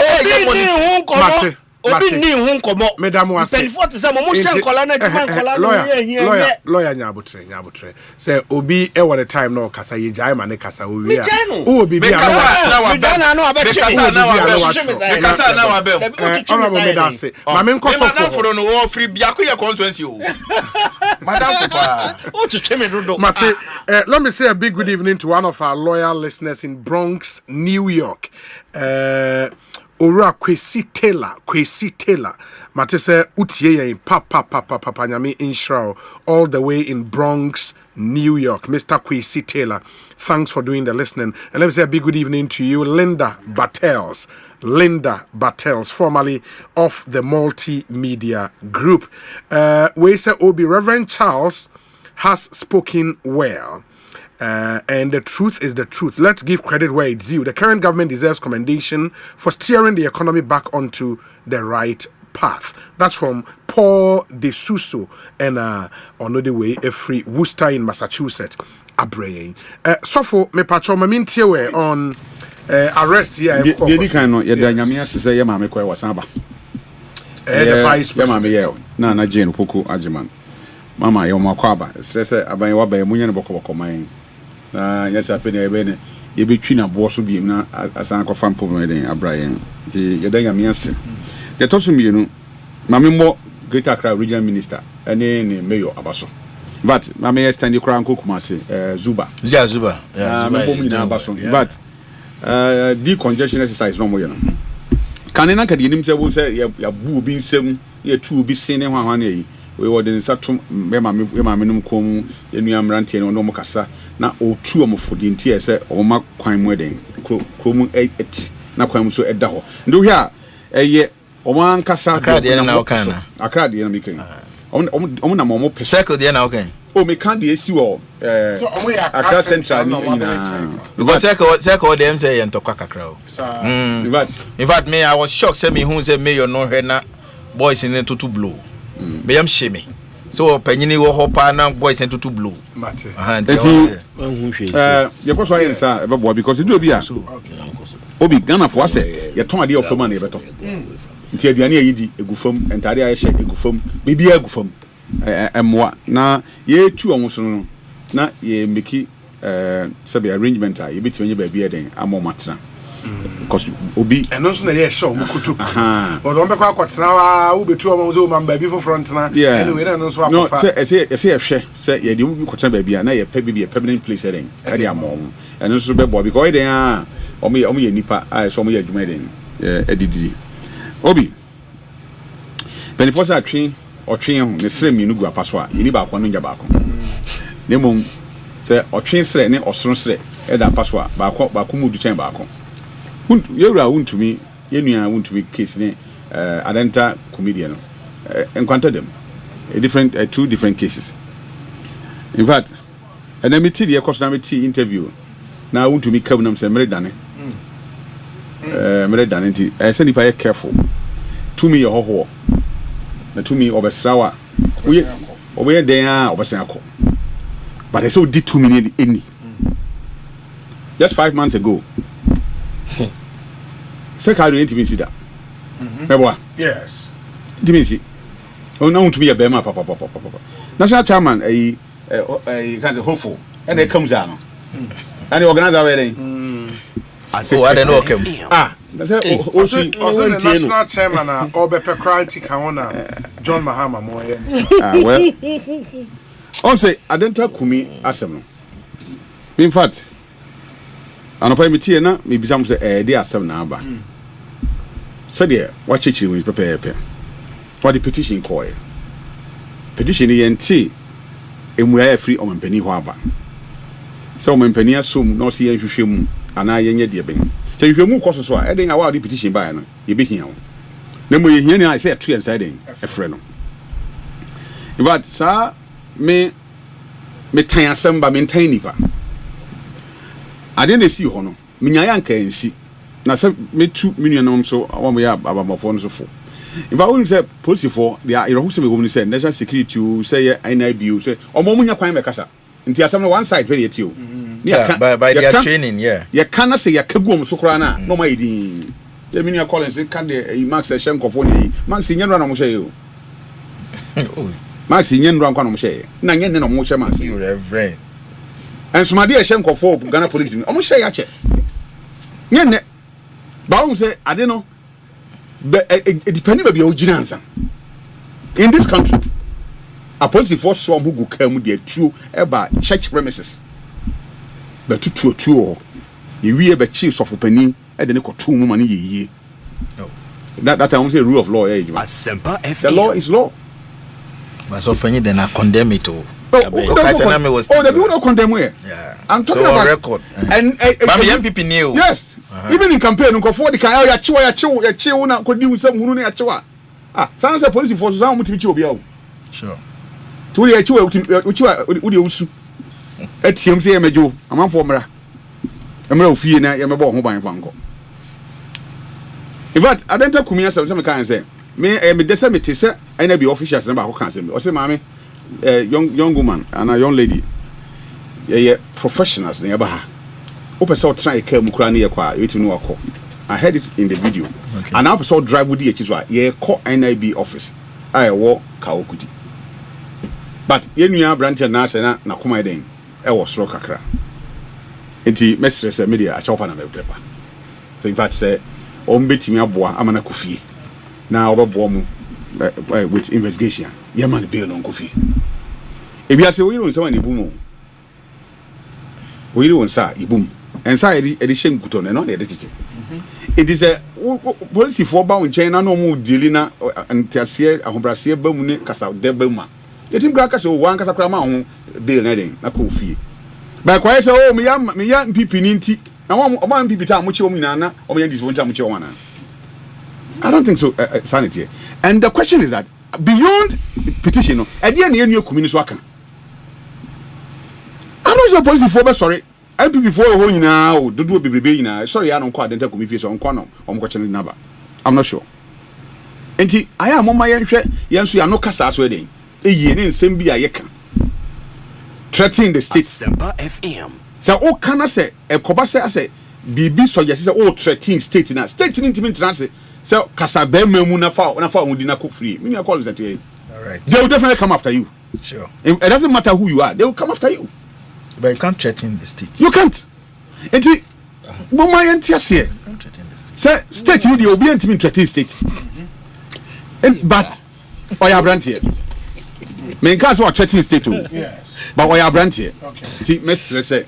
C: obi ni hun komo.
G: Madam was
C: saying 47 mo shan kola na man kola no
G: lawyer nyabotre. Say obi e what the time no kasa ye jai ma ne kasa o wi a. O obi bia
C: no
G: honorable madam say. Ma me nko so
F: for no wo free bia ko ye constituency o. Madam Papa.
C: O to cheme dodo.
G: Mate, let me say a big good evening to one of our loyal listeners in Bronx, New York. Ora Kwesi Taylor. Mate say utie yen papa nyame inshra all the way in Bronx, New York. Mr. Kwesi Taylor, thanks for doing the listening. And let me say a big good evening to you, Linda Battels, formerly of the Multimedia Group. We say Obi Reverend Charles has spoken well. And the truth is the truth. Let's give credit where it's due. The current government deserves commendation for steering the economy back onto the right path. That's from Paul De Suso and on the way a free Worcester in Massachusetts. abrayin sofo me pacho ma mintie we on arrest here
B: the kind no ye da nyame ase say ye ma me koy wasaba
G: the vice president
B: ye ma me na Jane Poku Ajiman mama ye ma kwaba stress aban wa ba munye ne bokoboko man na yes afi na ebe ne ye betwi na bo so biem na asan ko fam po me den abrayin ti ye da nyame ase ye to so mienu ma me mo Greater Accra Regional Minister ene ne mayor abaso but ma me stand the crown Kumasi Zuba
F: Zuba
B: but decongestion exercise no mo ye no kanena ka de nim se wo se ya bu obi nsem ye tu obi sin ne hwan ne yi we wo de nsatom me ma num kom enu amrante ne no mo kasa na otu omfodi ntie se o ma kwan mu den krom et na kwan mu so eda ho ndo hwe a eye o man kasa
F: akra de na okana
B: akra de na me kan o na mo pese
F: circle de na okan
B: o me kan de esi wo
G: so o mo ya
B: akra central ni
F: because circle dem say yentokwa kakra o in fact me I was shocked say me hu say mayor no hwe na boys in to blow me am shame so panyini wo hopa na boys in to blow
G: mate
B: ye ko so ayen sa e bebo because do obi a obi Ghana for say ye ton ade of man e beto nti aduane ayidi egufam entade ayehye egufam bibia egufam emwa na ye tu onwo so no na ye meki sabe arrangement a ye betwenye ba bia den amomatra because obi
G: eno so na ye show mukutu but on be kwa kwatena wa wo betu omo zo man ba bi for front na anyway na no so akofa
B: no say ehwe say ye de wo kwatena ba bia na ye pa bibia permanent place den ade amom eno so be bo because den a omo ye nipa a so omo ye adwuma den edidi obi benifosa atwe otwe ho ne sere mienu gu apaso a yini ba kwa no nja ba ko ne mom se otwe sere ne osoro sere e da apaso a ba ko mu du chen ba ko yewura wuntumi yenua wuntumi case ne adenta comedian no encounter them a different two different cases in fact enemy ti de cost na me ti interview na wuntumi kam nam se mere dane mere dane ti say nipa ye careful to me your ho na to me obesrawa we den a obesan akọ but I so did 2 million any just 5 months ago say ka do intimacy da meboa
G: yes
B: intimacy o na want to be a bema papa national chairman kind of hopeful and it comes down and the organizer we den
F: I don't know
B: that's
G: also the national chairman obepe cranty kaona John Mahama mo
B: well Osei adenta kumi asem no in fact anopa mi tie na me bisam se de asem na aba so de wa chechi we pepepe for the petition call petition yenti emuya free o mampani ho aba so o mampani asom no se yehwehwem ana yenye de ben se hwehwemu koso so a eden awa the petition ba no ye behia ho na mo yehia ni I say to inside den efre no but sa me tan asamba me tan nipa ade na si ho no menyaye anka ensi na se me tu minuanom so awon ya abamofo no so fo if I won't say police for they are who say me go say national security you say NIBU say omo munya kwan me kasa nti asam no one side very etio
F: yeah by their training
B: ya kana say ya kagu so kra na no ma yidi the minia collins can the max session ko ni max nyandwa na mo say o max nyandwa kwa na mo say na nyenne na mo say max
F: you reverend
B: and somebody a shen for Ghana police omo say ya che nyenne ba wo say ade no depending be your answer in this country a police force so who go come there true about church premises but to you we be chief of opinion e de ko two mu mani ye that time say rule of law
R: Asempa FM
B: the law is law
F: but so funny then I condemn it all
B: they do not condemn where I'm talking
F: so
B: about
F: record
B: and
F: young people knew
B: yes even in campaign nko for the kan ya chiwa na ko di usam hunu na ya chiwa san say police force san mutimi chi obi awo
F: sure
B: to ya chiwa udi usu atiem say emejo amanfo mra ofie na ya mebo ho ban fanko in fact adenta kumia say me kan say me desa me tese ana be officials na ba ko kan say me o say mama young woman and a young lady yeah professionals na yaba ha open so try car mu kura na ye kwa yetimi no akọ I heard it in the video and now so drive with the chizo ye call NIB office I wo Kaokudi but ye nua branch na se na koma den e wo soro kakra enti mestre media a chopa na mepa so in fact say on betimi aboa amana kofie na obebo mu with investigation ye man bail on kofie e bia se wo yiro nsa wani bumu wo yiro nsa ibum ensa e shem kuto na no na e de tete it is a police for bound chain na no mu dili na antiasie ahobrase ba mu ne kasa de ba mu yetim gra kasa o wan kasa kra ma ho bail na den na ko fie ba kwa say o me ya mpp ni nti na o ma mpp ta mo che o mu na o ma ya dis won ta mo che o wana I don't think so sanity and the question is that beyond petition no e dey na enu ekumi so aka I'm not police for be sorry I before ho nyina o dodo bebrebe nyina sorry ya no kwa denta komi fie so onko no omko chene naba I'm not sure enti aya mama ye hwe ye nso ya no kasa so eden eyie ne nsem bi aye kan threatening the state
R: Asempa FM
B: so o kana se ekoba se ase bibi so ye se o threatening state na state ni ntimi ntrance so kasa ba mamu na fa odi na ko free me call that all
F: right
B: they will definitely come after you
F: sure
B: it doesn't matter who you are they will come after you.
F: But you can't threaten the state.
B: You can't. Enti mama yentiase. Say state you dey obi antimi threaten state. But oya brand here. Me nka so threaten state o. Yes. But oya brand here. Okay. Ti mesre say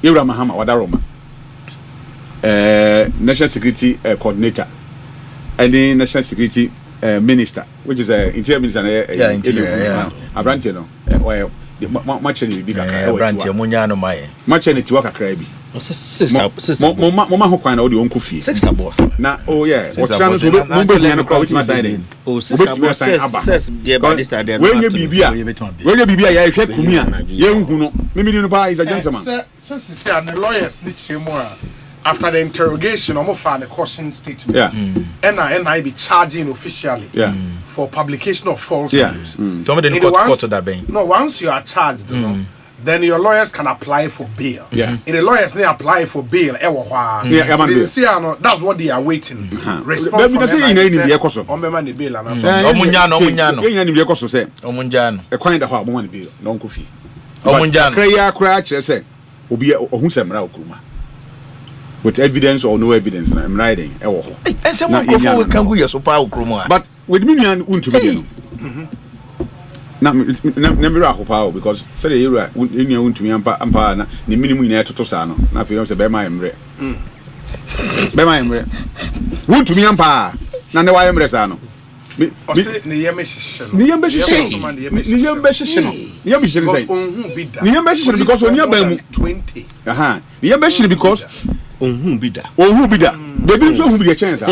B: Yura Mahama Wadaroma. National Security Coordinator. And the National Security Minister, which is Interior Minister.
F: Interior.
B: A brand here no. Oya much any big
F: branch munya no mai
B: much any to work akra bi
C: six
B: mama ho kwan na odi onko fie
C: six abo
B: na oh yeah what chance mo be na kwa which my side
C: oh six abo six dey about this side
B: when you bibia ya hwe kumi a ye nhu no me no ba is a gentleman
G: since and the lawyers ni chimo after the interrogation almost found a caution statement and I be charging officially for publication of false news. No, once you are charged, then your lawyers can apply for bail. In the lawyers they apply for bail. That's what they are waiting. Response from
B: with evidence or no evidence I'm riding
F: and someone go for can go so power
B: but with me and want to be never power because say you want to me ampa na the minimum in to sa no na fe say be my emre want to me ampa na ne wa emre sa no
G: ne yeme
B: because when you ba
G: 20
B: ne yeme shire because
C: ohun bida
B: baby so who be the chance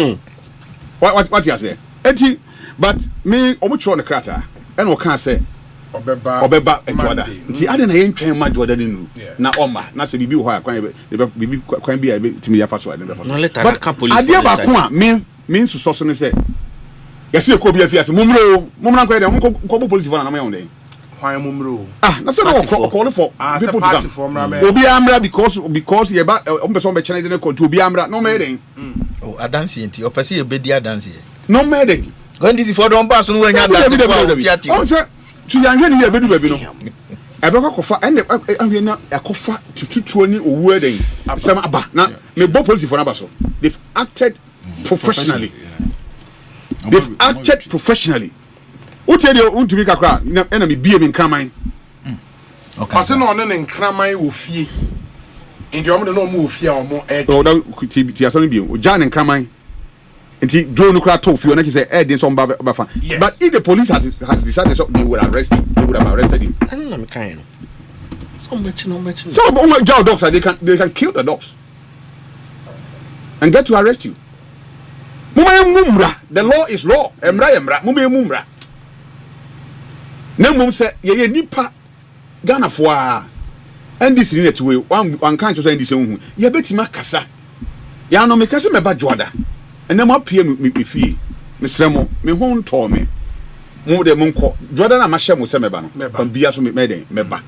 B: what you say enti but me omucho ne krata e no kan say obeba ejoda nti ade na ye ntwen ma joda ne nu na oma na se bibi ho akwan bibi kwan bi a timi ya fa so ade fa so
C: but
B: ade ba ko a me nso so ne say yesi ko bi afiase mumra kwa de mko police for na ma yon dey
G: why mumro
B: na say no call for people
G: party for mra
B: obi amra because ye ba person be chene de control obi amra no me dey
F: oh adansi enti opese ye bedi adansi
B: no me dey
F: go ndi for don pass no wanya adansi for tiati
B: o say tu ya hwe ni ye bedu ba bi no ebe ko fa ene ahwe na yakofa tututuo ni owu eden sem aba na me bo police for na ba so they've acted professionally. They've acted professionally. Who tell you want to be kakra? Na me bie me nkraman.
G: Okay. Pase no ne nkraman wo fie. Ndi omo no mo fie a omo e.
B: Oh, that ti asan bie. O ja ne nkraman. Nti drone no kra to fie na ki say e dey some ba fa. But if the police has decided so they would arrest him. They would have arrested him.
C: Na me kan no. Some bet no.
B: So jail dogs they can kill the dogs. And get to arrest you. The law is law. Emra. Mumra. Nemum say ye nipa Ghana for and this in it way one can't say this hu. Ye betima kasa. Ya no me kasa me ba joda. And them up here me fie. Me sremo me ho nto me. Mo de mo nko. Joda na ma hye mo se me ba no. Kon bia so me den me ba.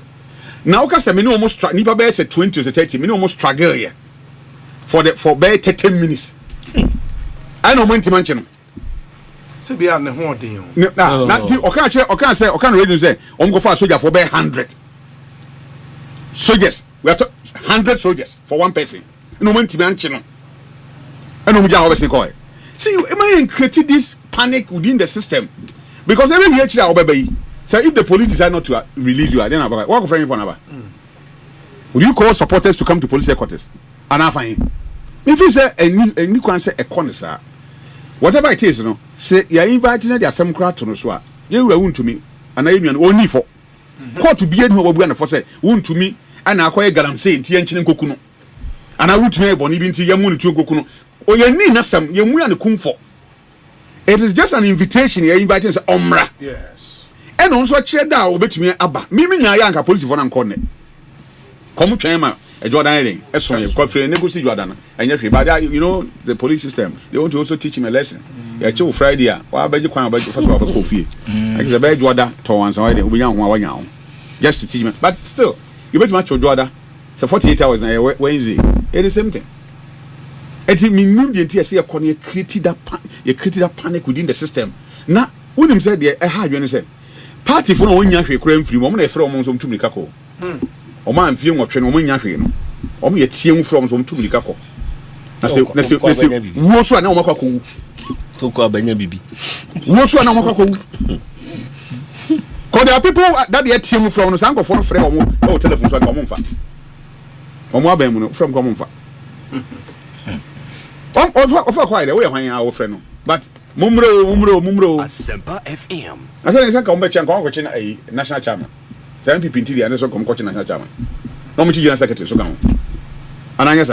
B: Now ka say me no almost nipa be say 20 or 30 me no almost struggle here for be 30 minutes. I no want to mention.
G: Say be an ho den.
B: Na okan radio say go for soldier for be 100 soldiers. We are 100 soldiers for one person. No want to mention. And no jaw say call. See, am I creating this panic within the system? Because every year so if the police decide not to release you, then what go friend for number? Would you call supporters to come to police headquarters? And I find if you say a new can say a corner, sir. Whatever it is, you know, say you're inviting the Assembly crowd to no so. You will wound to me, and I mean only for court to be able to for say wound to me, and I acquire galam say Tianchin Kokuno. And I would make Bonnie to Yamun to Kokuno. Or you need not some you and come for. It is just an invitation you're inviting us Omra.
G: Yes.
B: And also check that over to me Abba. Mimi Yanka police for an corner. Come to a Jordan, a song, a coffee, and negotiate Jordan. And yet, but you know, the police system, they want to also teach him a lesson. A chill Friday, why about you can't about your first coffee? I guess a bad Jordan to one side, we young one just to teach him. But still, you bet much your Jordan. So 48 hours now, Wednesday. It is the same thing. It means you see a corner, you created that panic within the system. Now, when him said, I had you say, party for no one yash, crime free, woman, a from some Tumikako. O man film of Chen, woman yash, or me a team from some Tumikako. I say, what's one now, Makaku?
C: To call Benya Bibi.
B: What's one now, Makaku? Because there are people that they team from the Sanko phone frame or telephone from Common or more from Common Fa. Of quite a way of our friend, but Mumro.
R: Asempa FM.
B: I said, it's a combat watching a national chairman. 7 people in TV and so come coaching national chairman. No much general secretary, so come. And I guess,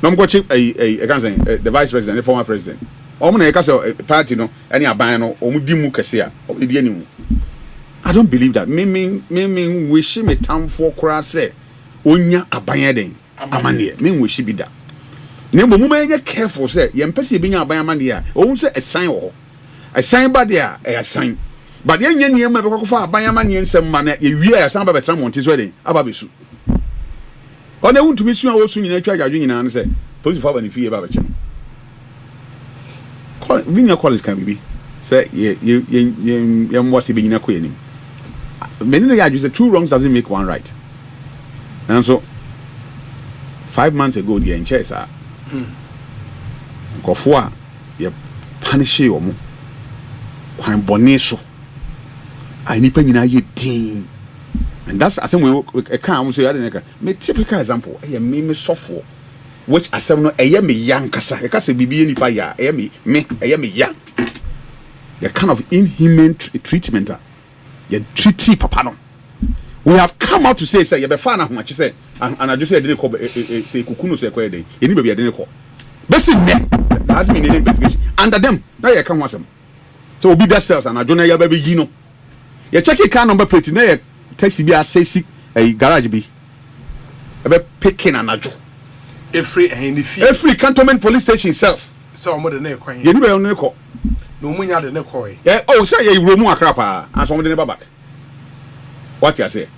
B: no coaching the vice president, the former president. Omne Castle party, no, any abano, or Mudimu Cassia, or the I don't believe that. Me wish me town for cross say, Unya abayading, Amania, mean we should be that. Nembo mume get careful say yempese bi nya aban dia o say a sign ba dia a sign but yen yen ma be kokofa aban ma ne nsem ma na ye wi a san ba betra monti so den aba besu o na wuntumi su a wo su nyina twa adwadwe nyina ne say police for ba ne fie ba be che call we nya college kan bibi say ye mo se be nyina ko yanim many no ya say two wrongs doesn't make one right and so 5 months ago the in church nkofo a ye punish you mo kwan bone so ai nipa nyina ye din and that's asem we can say that me typical example me sofo which asem no me young kasa e kasa bibi nipa ya me young the kind of inhuman treatment you treat papa no we have come out to say you be fan na say and I just say didn't call say kukuno say kwede any baby didn't call best in there has been an investigation under them now you can watch them so be that cells and I don't know baby you know you check your car number plate na you taxi be say a garage be picking and ajo every cantonment police station cells
G: so more than a kwan
B: you know no call
G: no munya de ne call
B: oh say you room akra pa and some de never back what you say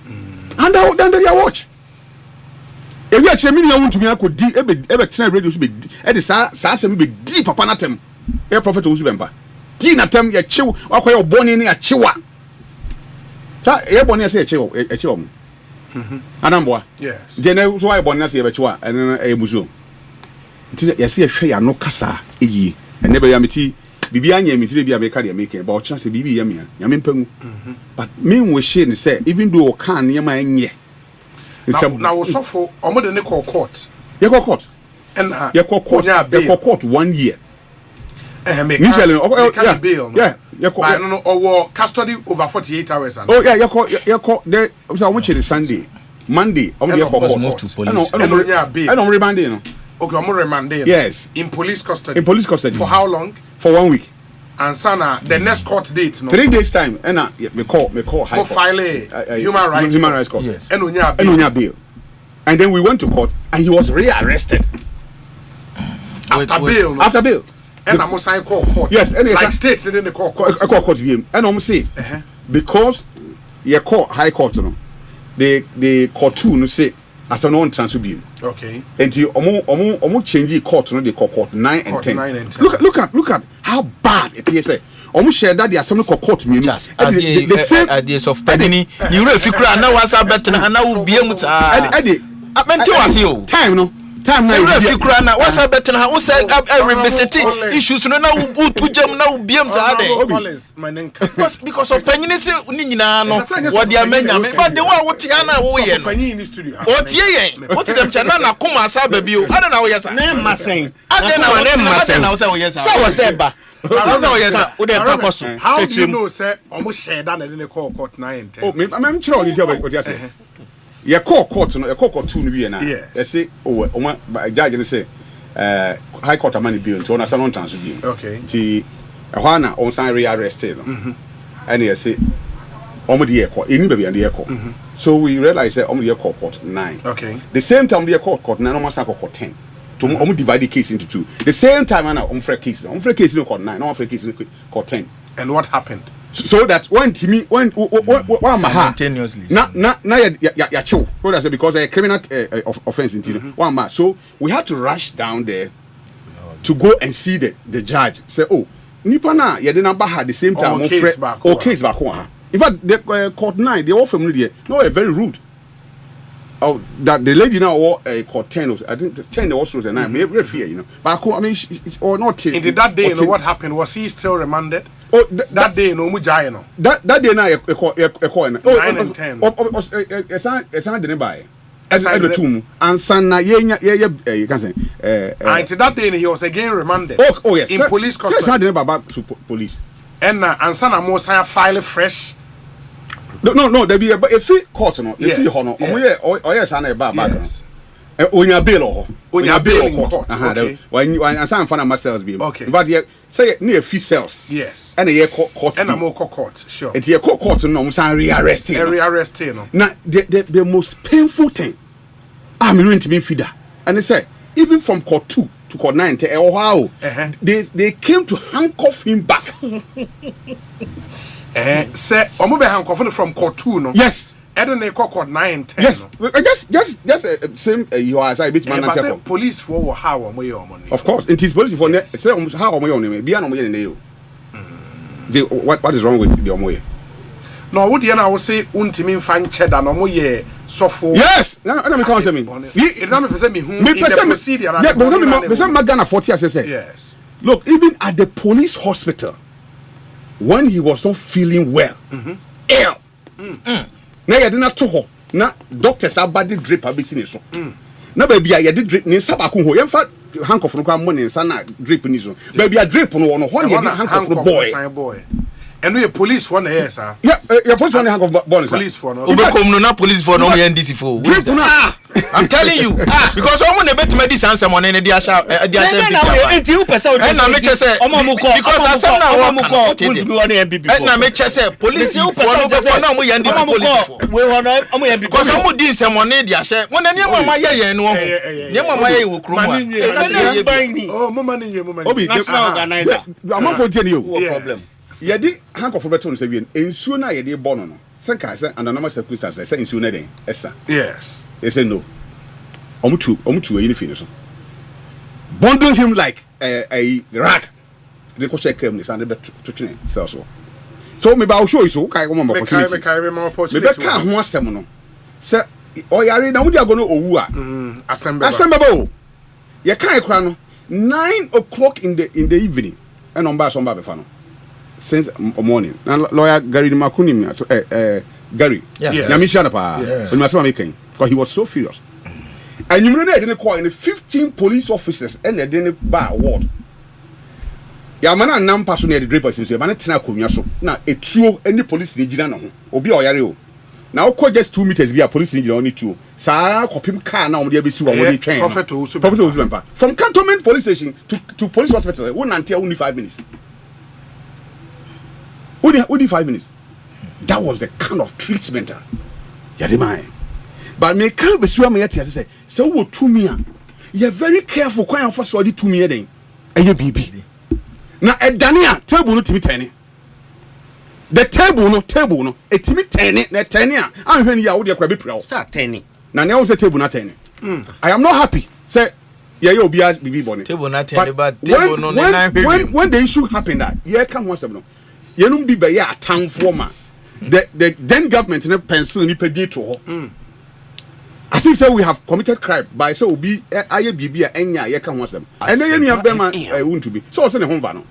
B: under your watch. If you actually mean you want to me, I could ever try radio to be at the Sasam be deep upon atem. A prophet who's remember. Gina tem ya chill, or quite born in a chiwa. Everyone say a chill, a chill. Anamboa.
G: Yes.
B: Then so I born as a chua and a museum. You see a share no cassa, e. And never yamity. Bibianya me to be a baker making about chance to be yammy, yamin. But mean we shouldn't say, even though can near my nye.
G: Now, so for more than a court.
B: You go court.
G: And
B: you go court 1 year.
G: Bail.
B: Yeah,
G: I don't know, or custody over 48 hours.
B: Oh, yeah, you call there. I want you Sunday, Monday,
F: move to police.
G: I
B: don't remand you.
G: Okay, I'm remanding.
B: Yes.
G: In police custody.
B: In police custody.
G: For how long?
B: For 1 week.
G: And Sana, the next court date, no?
B: 3 days time. And me call high court.
G: File human rights court.
B: Yes.
G: And Unya
B: bail. And then we went to court, and he was rearrested.
G: After bail. No?
B: After bail.
G: And I'm saying court.
B: Yes. And
G: like states in the court.
B: Court. And I'm saying because you call high court, no. the court 2 no say as no one transfer bill.
G: Okay.
B: And you omo change court no they call court 9 and 10.
G: 9 and 10.
B: Look at how bad it is. Omo share that the assembly court me no.
F: The same ideas of penny. You know if you cry now was better and now will be able to
B: time no. Time now
F: if you cry now was better and who said revisiting issues no now to jam now be able to because of penny ni na no what they menya but the one what na wo ye
G: penny in studio
F: what ye what them chana na kuma sa baby o ada na wo yes
C: na masen
F: ada na wo say wo yes
C: so wo say ba
G: how do you know say almost share that and then they call court 9 and 10
B: oh I'm sure you tell what you say ya call court no ya call court 2 no bi na they say oh judge no say high court amani bill to na say non transfer bill
G: okay
B: ti ehwa na on san rearrest no and they say omo de call any baby and de call so we realize say omo de call court 9
G: okay
B: the same time de call court 9 almost court 10 to omo divide the case into 2 the same time na omo free case no court 9 no free case no court 10
G: and what happened
B: so that when
F: simultaneously
B: na ya chill what I say because a criminal offense into one ma so we had to rush down there to go and see the judge say oh nipa na ye de number had the same time
G: case back
B: in fact the court 9 they all family there no very rude. Oh, that the lady now wore a court 10. I think 10 also was a 9. Very fear, you know. But I mean, or not.
G: In that day, you know what happened? Was he still remanded?
B: Oh,
G: that day, no mujay, no.
B: That day, now a coin.
G: 9 and 10.
B: It's not the buy. As I the tomb and son, you can say.
G: And that day, he was again remanded.
B: Oh, yes.
G: In police custody.
B: It's not the about police.
G: And son, I'm more file fresh.
B: No, there be a free court, no. If you honor, oh, yes, and a bar. On your bill,
G: on your bill in court.
B: When you and some fun of myself be
G: okay.
B: But you say near fee cells.
G: Yes.
B: And a year court
G: and a more court, sure.
B: It's your court no rearresting.
G: Rearresting.
B: Now the most painful thing I'm going to be feeder. And they say even from court 2 to court 9 to Ohio, they came to handcuff him back.
G: Say omo be handcuff from court 2 no.
B: Yes.
G: And then they call court 9 and 10.
B: Yes. No? Just same you are say bit man
G: say police for how omo ye omo.
B: Of course. It is police for say how omo ye omo. Bia no omo ye ne yo. What is wrong with the omo ye?
G: No, what you na say untimi mfa nche da no omo ye sofo.
B: Yes. Na me come say me.
G: It na me pese me hu in the procedure.
B: Yeah, but me Magana 40 as I say.
G: Yes.
B: Look, even at the police hospital when he was not feeling well, ill. Na ya de na to ho na doctors abadi drip abisi so. Na baby ya de drip ni saba ko ho. Yemfa handcuff no kwa mo ni nsa na drip ni so. Baby ya drip no no ho ya handcuff no boy.
G: And we police for na here sir.
B: Yeah, police for na handcuff boy.
G: Police for no.
F: Obekom no na police for no NDC for.
B: Drip no.
F: I'm telling you because omo na bet me this answer money na dia sha dia sha.
C: Enti who person
F: and na me chese because asem na
C: omo ko to be one MPP.
F: And na me chese police for no be for na omo ya NDC police for.
C: We want omo MPP
F: because omo din se money dia sha. Mo na niam ma ye yen no ho. Niam ma ye wo krom a.
G: Oh, mo mani ye.
B: Obi
C: national organizer.
B: Am for tell you.
C: Problem.
B: Ye di handcuff beto no se bien. Ensuo na ye di bo no. Senka say and another circumstance say ensuo na den. Esa.
G: Yes.
B: They say no. Omutu anything so. Bundle him like a rag. They go check him this and they to train so. So maybe I'll show you so kai go opportunity. Me ka ho asem no. Say oyare na wo dia go no owu a. Assemble. Ye kai kra no 9 o'clock in the evening. And on ba so ba be fa no. Since morning. Na lawyer Gary Makunim so Gary.
F: Yeah.
B: Nyamisha pa. When my making because he was so furious. And you know they didn't call in 15 police officers and they didn't buy award. Ya mana nam paso near the drapers since you man tena konwa so. Na etuo any police ni gina no ho. Obi oyare o. Na o just 2 meters be a police ni gina only 2. Sa kopim car na o de besi wa wo dey train.
G: Prophet Osu
B: from Cantonment police station to police hospital. Won until only 5 minutes. Only 5 minutes. That was the kind of treatment. Ya de man. But me can't be sure me yet say so wo to me you're very careful kwan for so di to me den eye bibi na edane a table no timi tane the table no etimi tene na tene a anhwe ni ya wo de kwa be prawo
C: sa tene
B: na ne wo say table na tene I am not happy say yeah you be as bibi bone
F: table na tene but table no na
B: when the issue happened that yeah kan ho asem no yenum bi be ya atanfo ma the then government ne pencil ni pedi to ho as if say we have committed crime by say obi aye bibi a enya ye kan ho asem ene ye nua be ma won't be so say ne ho va no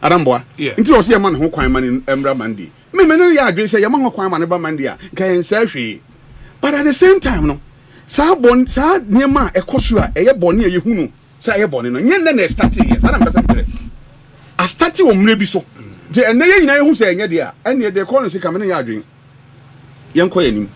B: Adamboa nti o se ye man ho kwan man emra mandi me no ya adwe say ye man ho kwan man ba mandi a kan sa hwe but at the same time no sa niema ekoso a eye bone a ye hunu sa eye bone no nye na start ye sa na mpesa mtre a start o mre bi so de ene ye nyina ye hu say enye de a ene de call no se kamene ya adwen ye nko ye nim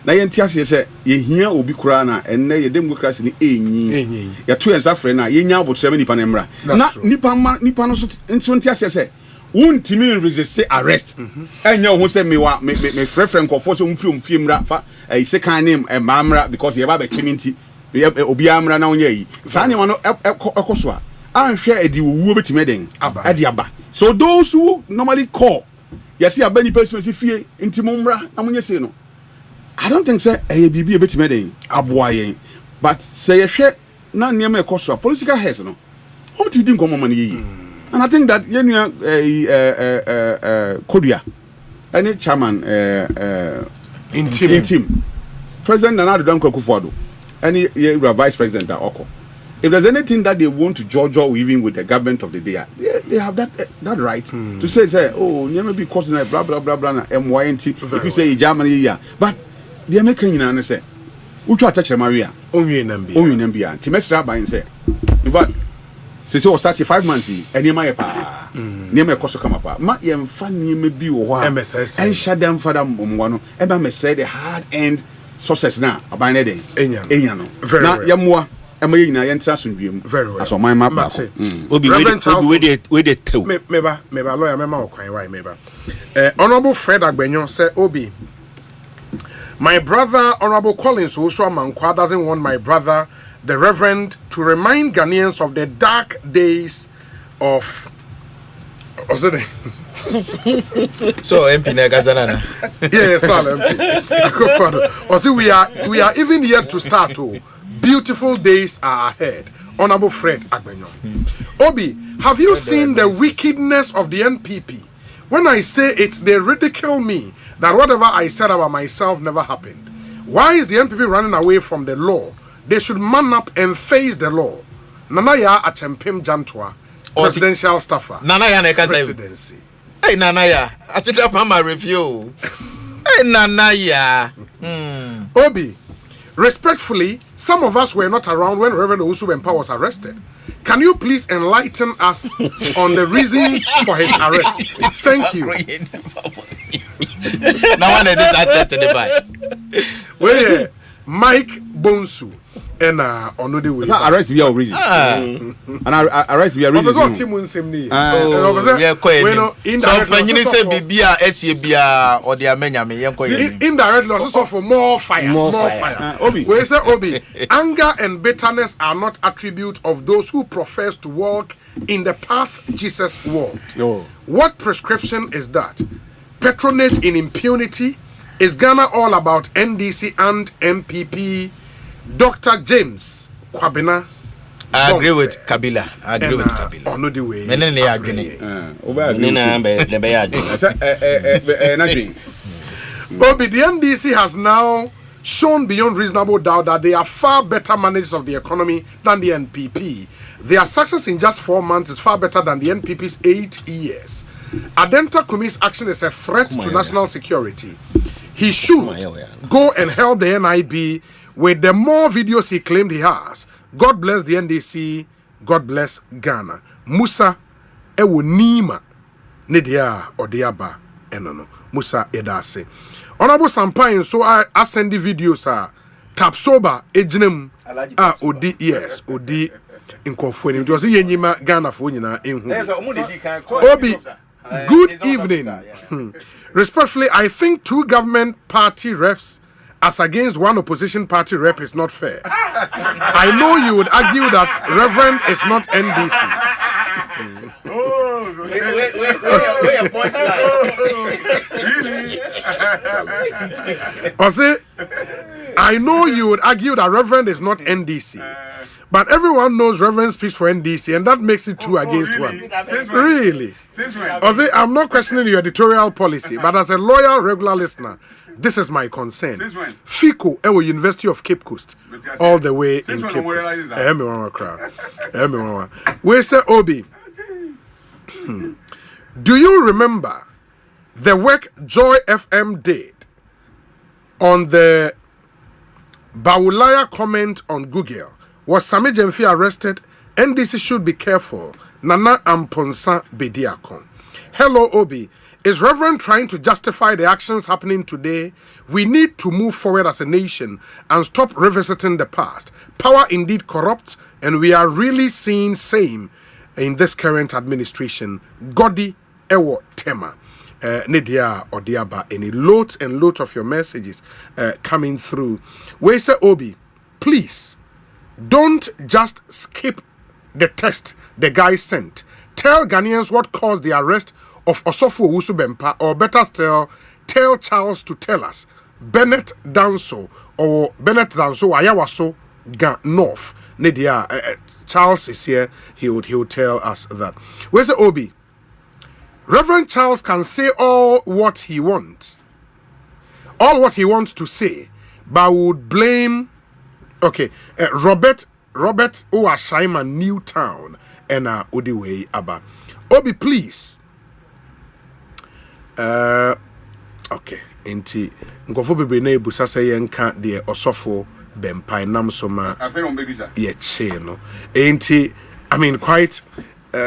B: na ye ntiase se ye hia obi kura na ene ye democracy ni enyi ye to ensa frɛ na ye nya abotrem nipa na mra na nipa no so ntiase se wontimi resist arrest enya ho se me frɛ nkofo so mfiri mra fa se kan name mamra because ye ba be chiminti obi amra na onye yi sa ne no ekoso a anhwɛ edi wuo betime den edi aba so those who normally call yes ya bani person si fie ntimo mra na monye se no I don't think say bibi betime den aboa yen but say ye hwɛ na niam ekoso political heads no hom ti di nkomo man yi and I think that yenu Kodua any chairman in team President Nana Addo Kwakufoado any vice president that Oko if there's anything that they want to judge or even with the government of the day they have that right to say oh nyame be causing blah blah blah blah na MYNT if you say Germany yeah but they make nyina say uchu atachere Maria onwie nambia timesra ban say in fact say we start 5 months enema ye pa niam ekoso kama pa ma ye mfa niam bi wo ho a en shadam fada momwa no e ba me say the hard end success na aban ne den enya no na ye moa e ma ye nyina ye ntra sondwiem aso man ma ba
C: obi we dey tew
G: me ba lawyer me ma okwan why me ba honorable Fred Agbenyo say obi my brother honorable Collins Osu Amankwa doesn't want my brother the Reverend to remind Ghanaians of the dark days of Osei.
F: So MP Negazana.
G: Yes, MP. Osei, we are even yet to start. Oh, beautiful days are ahead. Honorable Fred Agbenyo. Obi, have you seen the wickedness of the NPP? When I say it, they ridicule me that whatever I said about myself never happened. Why is the NPP running away from the law? They should man up and face the law. Nanaya Achempem Jantwa, presidential staffer.
F: Nanaya
G: presidency.
F: Hey Nanaya, I sit up on my review. Hey Nanaya.
G: Obi, respectfully, some of us were not around when Reverend Owusu Bempah was arrested. Can you please enlighten us on the reasons for his arrest? Thank you.
F: Now one of this I tested by.
G: Well, Mike Bonsu. And on the way.
B: Arrest via origin. And arrest via origin.
G: But team won same name.
F: Yeah, so when you say Bibia, SCBia, or the Amenya,
G: indirectly also for more fire. More fire. We say Obi, anger and bitterness are not attributes of those who profess to walk in the path Jesus walked. What prescription is that? Patronage in impunity? Is Ghana all about NDC and MPP? Dr. James Kwabena.
F: I agree with Kabila. I agree with Kabila.
G: On the way. Obi, the NDC has now shown beyond reasonable doubt that they are far better managers of the economy than the NPP. Their success in just 4 months is far better than the NPP's 8 years. Adenta Kumi's action is a threat to national security. He should go and help the NIB with the more videos he claimed he has. God bless the NDC. God bless Ghana. Musa Ewonima Nidia Odiaba Enono. Musa Edase. Honorable Sampain, so I send the videos tap sober ejinem Odi yes Odi inkofweni. It was yenyima Ghana for nyina enhu. Obi, good evening. Respectfully, I think 2 government party reps as against 1 opposition party rep is not fair. I know you would argue that Reverend is not NDC. Osei, I know you would argue that Reverend is not NDC, but everyone knows Reverend speaks for NDC, and that makes it two against one. Really? Osei, I'm not questioning your editorial policy, but as a loyal, regular listener, this is my concern. FICO, University of Cape Coast, all the way in Cape Coast. We say Obi. Do you remember the work Joy FM did on the Bawulaya comment on Google? Was Sami Jemfi arrested? NDC should be careful. Nana Amponsa Bediakon. Hello, Obi. Is Reverend trying to justify the actions happening today? We need to move forward as a nation and stop revisiting the past. Power indeed corrupts, and we are really seeing same in this current administration. Godi Ewo Tema. Nidia Odiaba. Any loads and loads of your messages coming through. We say, Obi, please don't just skip the text the guy sent. Tell Ghanaians what caused the arrest of Osofo Owusu Bempah, or better still, tell Charles to tell us. Bennett Danso Ayawaso North. Nidia Charles is here. He will tell us that. Where's the Obi? Reverend Charles can say all what he wants to say, but would blame Robert Uwashaiman Newtown and Odiwei Abba. Obi, please. Okay. Enti nkofo bebre na ebusa say yenka de Osofo Bempah nam so ma ye che no. Enti I mean quite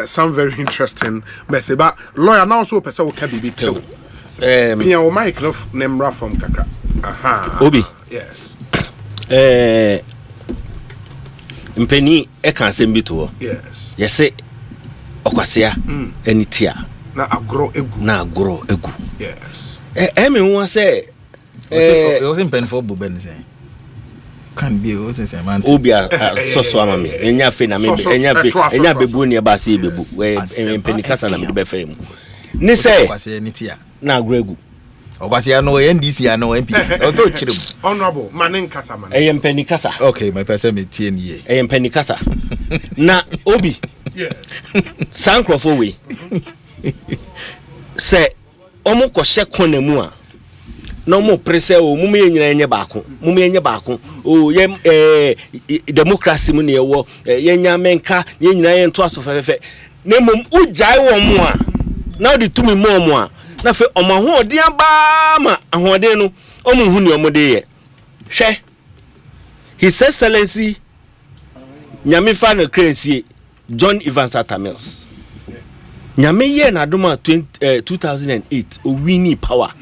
G: some very interesting message, but lawyer now so person will can be tell. Pia o mic no nemra from kakra. Aha.
C: Obi.
G: Yes.
C: Mpeni e kan sembi to.
G: Yes.
C: Yese okwasea enitia.
G: Na agro egu. Yes.
C: Me won say
F: it wasn't pen for Buben say. Can be what say man.
C: Obi so amami. Enya fe na me enya bebu ne ba se bebu. Mpeni kasa na me be fe mu. Ni say
F: okwasea enitia.
C: Na agro egu.
F: Okwasea no NDC and no MP. Also chirem.
G: Honorable manen kasa man.
C: Mpeni kasa.
F: Okay, my person me tie nie.
C: Mpeni kasa. Na Obi.
G: Yes.
C: Sankrofo we. Say omo ko hye kona mu a na omo prese o mu me nyina enye baako o ye democracy mu ne ewo ye nya menka ye nyina ye nto aso fefefe na mom ujai wo mu a na de tumi mo mu a na fe omo ahoden aba ma ahoden no omo hu ne omo de ye hwe His Excellency nyame fa na krensie John Evans Atamils nyame ye na adoma 2008 o wini power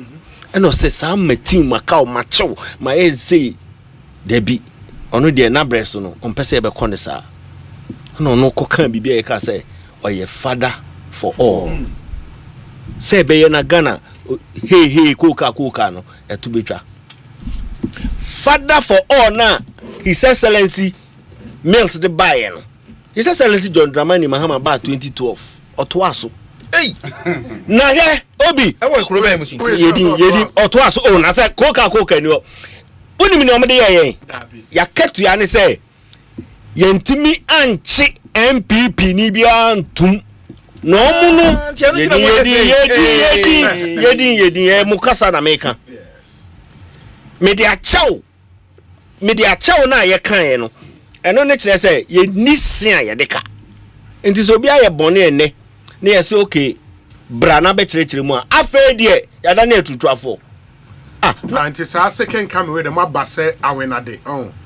C: and o se sam team makao macho ma e say debi ono de na breso no on pese be konde sa no no kokan bibia e ka say oye father for all say be ye na Ghana hey koka no eto betwa father for all na His Excellency Mills the buy no His Excellency John Dramani Mahama ba 2012 otoaso hey na he Obi
F: e wo kuro ba musu
C: yedi otoaso o na say koka ni o unim ni omde ye ya ketu ya ne say yentimi anchi MPP ni bia antum no mu no yedi e mukasa na meka media chaw na ye kan no eno ne kire say ye nisia ye deka enti so bia ye bone ene na ye say okay brana be kire mu a afa die ya da na etutuafo
G: anti sa second come with them abase awenade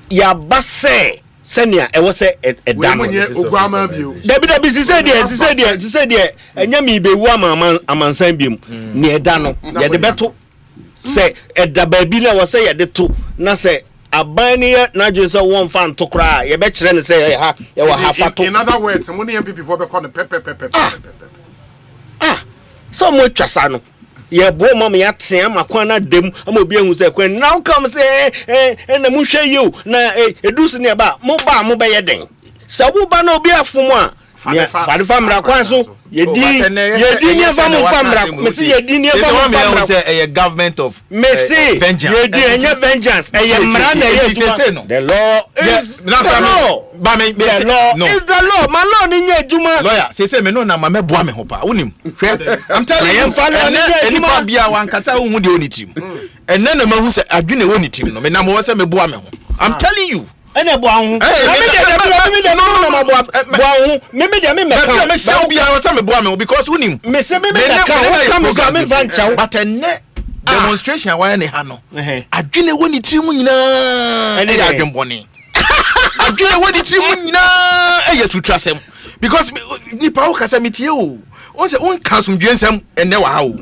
C: ya base senia e wo say edam
G: ogwama bio
C: debi sise die enya mi bewu amansan biem ne eda no ye de beto say eda ba bi na wo say ye de to na say abani na je say won fan to kra ye be kire ne say ha ye wa ha fato
G: in other words money MPP for be call the pepe
C: so mo twasa no ye bo mama ya tia makwan na dem ama obi ehu say kwan now come say na mu hwe you na edusi ne ba mo be ye den so wo ba na obi afom a fade famra kwan so
F: government of
C: vengeance. The law is the law. Is the law. My law in Juma.
F: Lawyer, say me no na ma me boa me ho pa. Unim. I'm telling you, any bia wan kasa hu de oni team. And then ma hu say adwene woni team no. Me na mo say me boa me ho. I'm telling you.
C: Ene boa hu. Me
F: because unim.
C: Me say me come me van chow.
F: But ene demonstration why ne ha no. Adwene woni team nyina. Ene ya adwenbone. Adwene woni team nyina eye tu trasem. Because nipa o kasa metie o. O say on kasum dwensem ene wa ha o.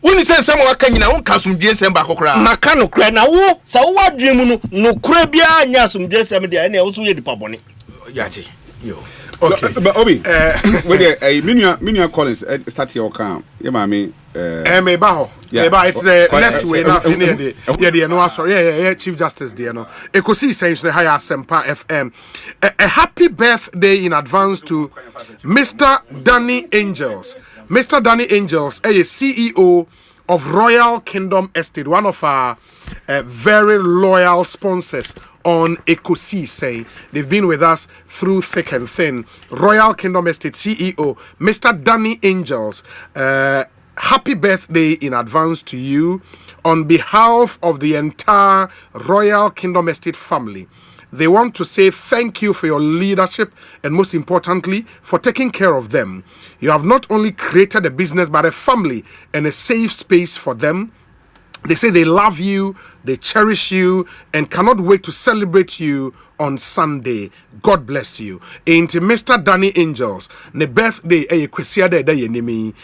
F: Woni say nsem wa ka nyina on kasum dwensem ba kokora.
C: Maka no kra na wo sa wo adwen mu no kra bia anya asum dwensem dia ene wo so ye dipa bone.
F: Yati. Yo.
B: Okay. But Obi, with Minia Collins start here okay. Yeah, mommy.
W: Me ba it's the next way now the no sorry yeah Chief Justice there no Ekosiisen the higher Asempa FM a happy birthday in advance to Mr. Danny Angels. Mr. Danny Angels a CEO of Royal Kingdom Estate, one of our very loyal sponsors on Ekosiisen. They've been with us through thick and thin. Royal Kingdom Estate CEO, Mr. Danny Angels. Happy birthday in advance to you on behalf of the entire Royal Kingdom Estate family. They want to say thank you for your leadership and most importantly for taking care of them. You have not only created a business but a family and a safe space for them. They say they love you, they cherish you, and cannot wait to celebrate you on Sunday. God bless you. Into Mr. Danny Angels, the birthday a kwesiada da yenimi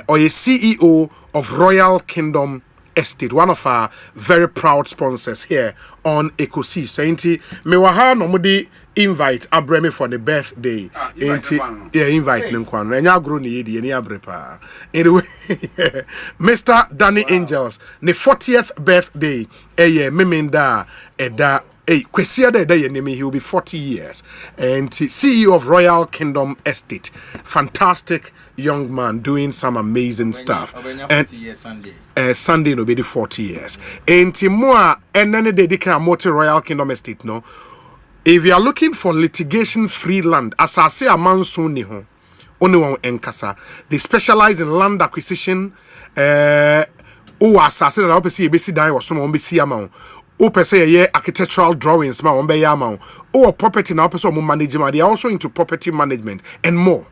W: or a CEO of Royal Kingdom Estate, one of our very proud sponsors here on Ekosiisen. So inti mewaha no mudi invite abreme for the birthday. Invite nkwan. Enya agro ni yedi eni abrepa. Anyway, Mr. Danny Angels, the 40th birthday memenda eda Kwesia de yenemi, he will be 40 years. And CEO of Royal Kingdom Estate. Fantastic young man doing some amazing stuff. And Sunday will be the 40 years. And Timua and then they can motor Royal Kingdom Estate no. If you are looking for litigation free land, as I say a man soon ni ho. Only one enkasa. They specialize in land acquisition. As I say that obviously basi die or someone be see amount. O say ye architectural drawings ma ombe ya o property na person mo management. They are also into property management and more.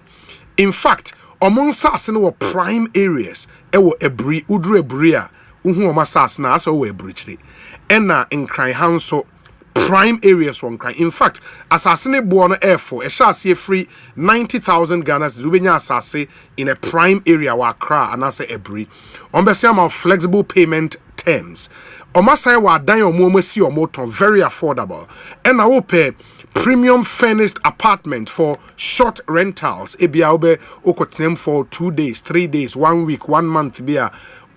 W: In fact, among sas no prime areas e wo ebri udru ebri a uhu o masas na aso wo ebri ena nkran hanso prime areas one crime. In fact, assassine buono airfo a shasi free 90,000 Ghanas rubenya assassin in a prime area wa Accra and as a ebri on of flexible payment terms. Omasai wa dan your momosi or moton very affordable. And I will pay premium furnished apartment for short rentals. Ebiaube okotnem for 2 days, 3 days, 1 week, 1 month bia.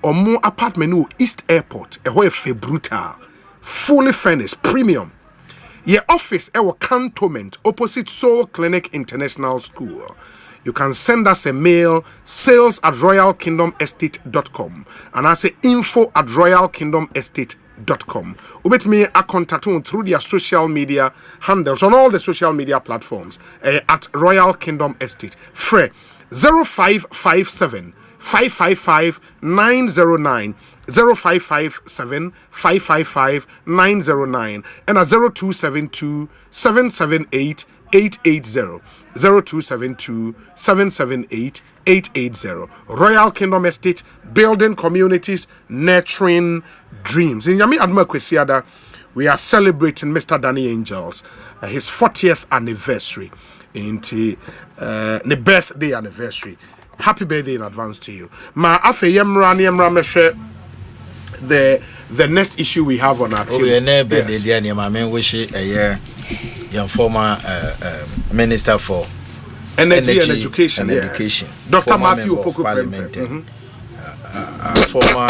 W: Or more apartment no East Airport, a hoe fe brutal. Fully furnished, premium. Your office our cantonment opposite Soul Clinic International School. You can send us a mail, sales@royalkingdomestate.com, and I say info@royalkingdomestate.com. Ubet me a contact through their social media handles on all the social media platforms at Royal Kingdom Estate. Fre 0557 555 909 0557 555 909 and a 0272 778 880 0272 778 880. Royal Kingdom Estate, building communities, nurturing dreams. In Yami Adma Kwesiada, we are celebrating Mr. Danny Angels, his 40th anniversary, into the birthday anniversary. Happy birthday in advance to you. Ma afe yemra meshe the next issue we have on our team.
F: Yes. Former Minister for
W: Energy and Education. Dr. Matthew Opoku
F: Prempeh. Former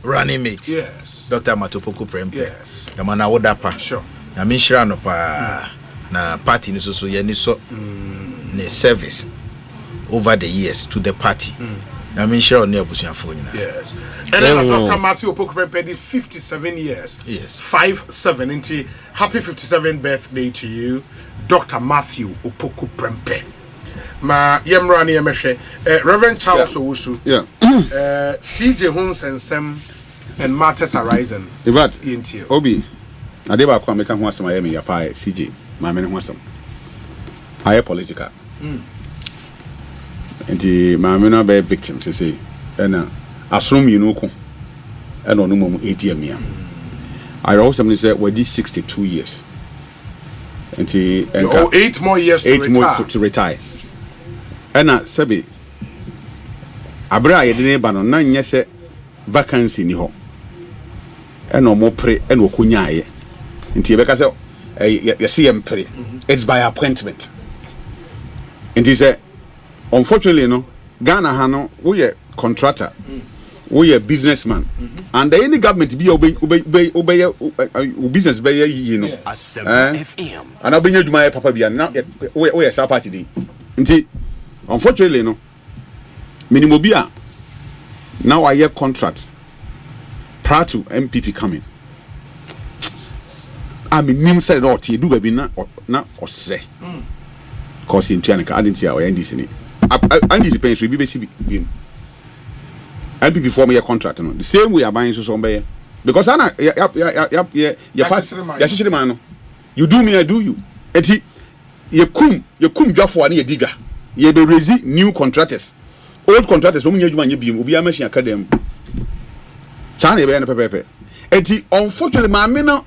F: running mate.
W: Yes.
F: Dr. Matopoku Prempeh.
W: Yes.
F: Yamana Wodapa.
W: Sure.
F: Na mishra no pa na party ni so ye ni so ne service. over the years to the party. I mean, sure, on phone.
G: Yes. And then Dr. Matthew Opoku-Prempeh did 57 years.
F: Yes.
G: 5-7. Happy 57th birthday to you, Dr. Matthew Opoku-Prempeh. Ma yemrani yemeshe Reverend Charles Owusu.
B: Yeah.
G: CJ Huns and Sem and Matters Horizon.
B: But Obi, Adeba kwa meka ho asem ayemi yapa CJ. Ma me ho asem. Aye political. Enti ma me no be victim say na asrum yinu ko e no no mom ATM ya. I also say we did 62 years. Enti
G: 8 more years to retire.
B: 8 more to retire. Ena sebe abra ye de ba no na nye se vacancy ni ho ena mo pre ena okunyaye nti ye beka se ye se ye mpre it's by appointment nti se unfortunately no Ghana ha no we ye contractor we ye businessman and any government be obey business be ye no Asempa FM ana benya dwuma ye papa bia na we ye sa party dey nti unfortunately no minimum bia now I hear contract prior to MPP coming I mean nim said or ti do baby na osre cause in Tianaka I didn't see our NDC ni NDC pay so BBC MPP form your contract no the same way I buying so be because ana ya man no you do me I do you enti ye kum dwafo ani ye diga ye be raise new contractors old contractors omunye adwuma nye biem obi amachine academy chana ye be na pepepe enti unfortunately ma me no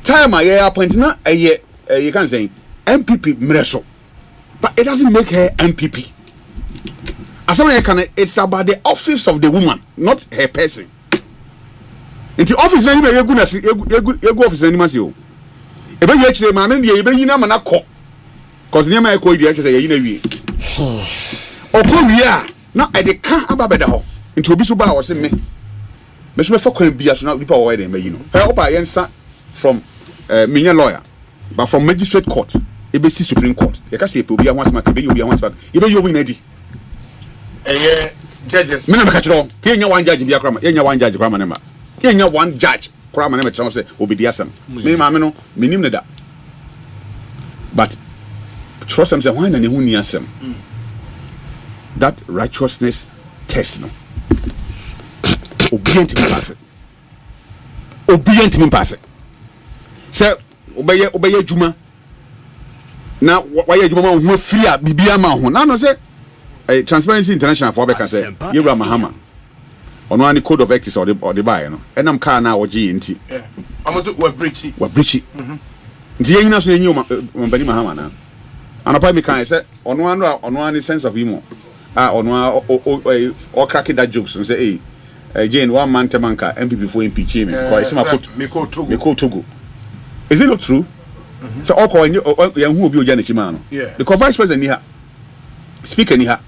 B: time I appoint na you can say MPP mreso but it doesn't make her MPP as someone can it's about the office of the woman not her person enti office na him egu office na nimasi o e be ye kire ma me de ye be yina ma na ko cause niam e ko bi akese ye yina wi okowie na e de ka ababeda ho nti obi so ba wo se me so me fa kwan bia so na people wo dey me yi no e oba yensa from minya lawyer but from magistrate court e be supreme court e ka se pe obi ahwasma ka be obi ahwasma e be yomi na di
G: judges
B: me na me ka kiro ke nya one judge bia krama nya one judge krama nema ke nya one judge krama nema tron say obi di asem me ma me no menim ne da but trust them say why na ne hu ni asem that righteousness test no obedient me pass say obeye juma na why juma ma hu free a bibia ma ho na no say Transparency International for Beka say Yewra Mahama ono ani code of ethics or the buy no enam car na oji nti
G: amozo we breachy
B: nti yina so enyi Mbani Mahama na anapa mi kan say ono ani sense of humor ono o crack that jokes and say Jane one man temanka MPP for impeach me because me ko Togo is it not true so all ko yan hu obi oja na chima no because vice president ni ha speaker ni ha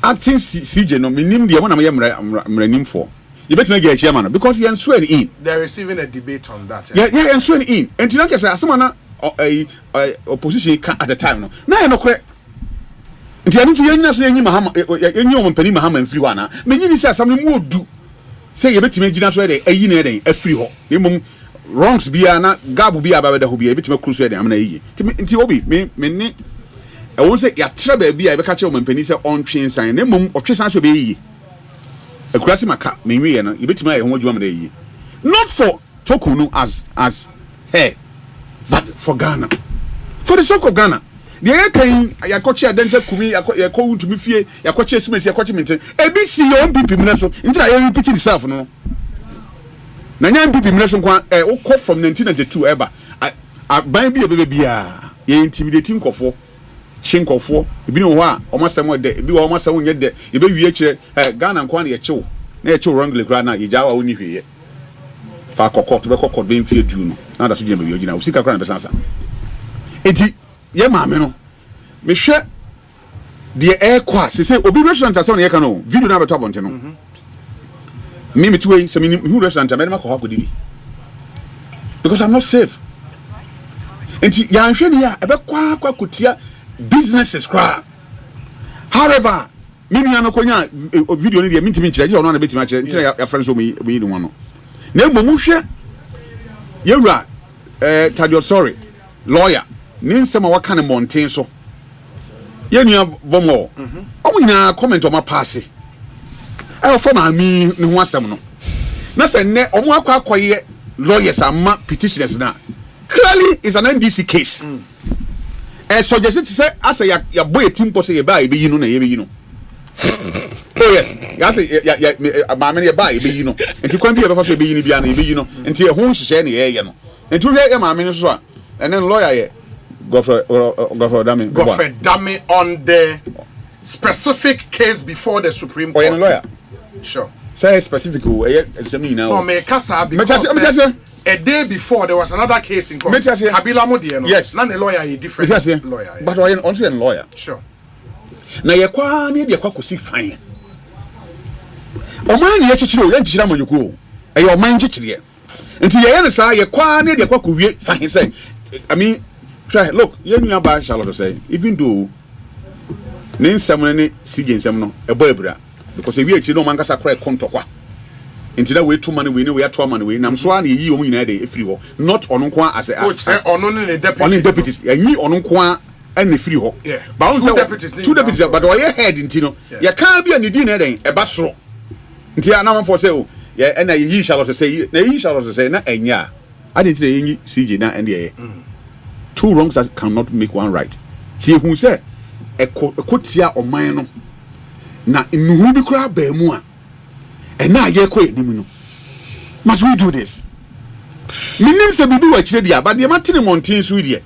B: acting CJ no minim de mo na me mranim for you better get chairman because you swear in
G: they're receiving a debate on that
B: yeah and swear in and you say asema na opposition at the time no na no kre nti anu tu yanyina so yanyi Mahama yanyi o mpani Mahama mfiri wa na menyini say asam mu odu say you better gina so dey ayi na dey afiri ho na mum wrongs bia na gab bia ba da ho bia better kru so dey am na yi nti obi me ni I won't say ya tra ba bia e be ka che o mpani say on twin sign na mum o twin sign so be yi akurasi maka me nwie no you better ma ye ho adwuma na yi not for Tokunu as hey but for Ghana for the sake of Ghana the area kan yakoche adenta kumi yakọ ntumi fie yakoche simesi yakoche minten ebisi your MPP mneso ntina you repeat itself no na nya MPP mneso kwa ukọ from 1992 eba ban bia bia ye intimidating nkofo chinkofo ebi no ho a omasem de ebi wo omasem nye de ye be wie kire Ghana nkwa na ye chew na ye chew wrongly kra na ye jawa oni hweye fa kokko to be kokko be mfie du no na da so gina be ogina usika kra na be sansa enti ye maame no me hwe de air kwa se obi restaurant asa no ye ka no video na beto abonte no me tuwe se me hu restaurant me ma ko ha ko didi because I'm not safe enti ya nhwe ni ya ebe kwa kutia businesses kwa However, mimi no konya video ni dia mintimi kire je ono na betimi akire ntina ya friends so me ni no na mbomu hwe yewura tadio sorry lawyer ni nsema waka ne monten so yenua vomo omunyina comment o ma pass for ami ne ho asem no na se ne omo akwaye lawyers ama petitioners na clearly is an NDC case suggest to say as ya boy team po say ye ba e be yinu na ye be yinu oh yes ya say ya ba me ye ba e be yinu enti kwan bi e be fa so e be yinu bia na e be yinu enti e ho hihye na ye no enti we ye ma me so a and then lawyer ye Godfrey Dami
G: on the specific case before the Supreme Court.
B: Oh, lawyer.
G: Sure.
B: Say specific.
G: No, me kasa because a day before there was another case in court. Kabila Modieno.
B: Yes.
G: Not a lawyer, a different lawyer.
B: But I also a lawyer.
G: Sure.
B: Now you kwa ni dia kwa kusi fine. O man ye chichiro ye chichira manyuko. E your man chichire. Nti ye ne sa ye kwa ni dia kwa kuwie fine say. I mean, try look, you know about Charlotte say even though nin samne CJ nsem no e boy bra because if you actually no man kasa kra kontokwa nti na we two man we ni we ato man we nam so an yi o nyina dey free ho not ono nko as
G: ono ne
B: deputies yi ono nko an free ho but two deputies but oye head nti no ya kan bia ne di na den e ba soro nti ana for say o ya na yi Charlotte say na enya I didn't say yi CJ na and ye two wrongs that cannot make one right. See who say ekotia oman no na nuhu bi kura ba mu a na ye ko enim no. Must we do this? Minim se bibi wa kire dia but dey matine mountain so die.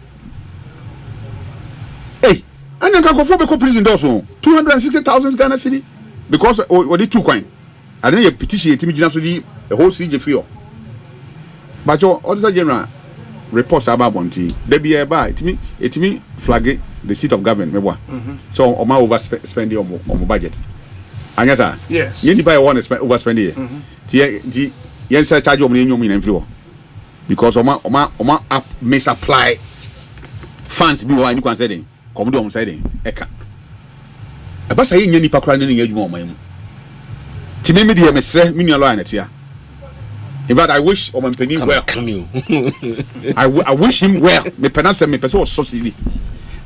B: Hey, anya ka kofo be ko prison doors 260,000 Ghana cedi because we dey two coin. And then you petition etimi gina so di a whole CJ free. But your auditor general reports about Bonti. They be a buy. It flag the seat of government. So, Oma overspending on budget. And
G: yes,
B: you buy one overspending. Yes, charge of million in flow because Oma misapply funds. Be one you can say, come down saying, Eka. A bus I ain't any pakran in your moment. Timmy media, Mr. Minion here. In fact, I wish Oman Penny well. I wish him well. Me penance me person was so silly.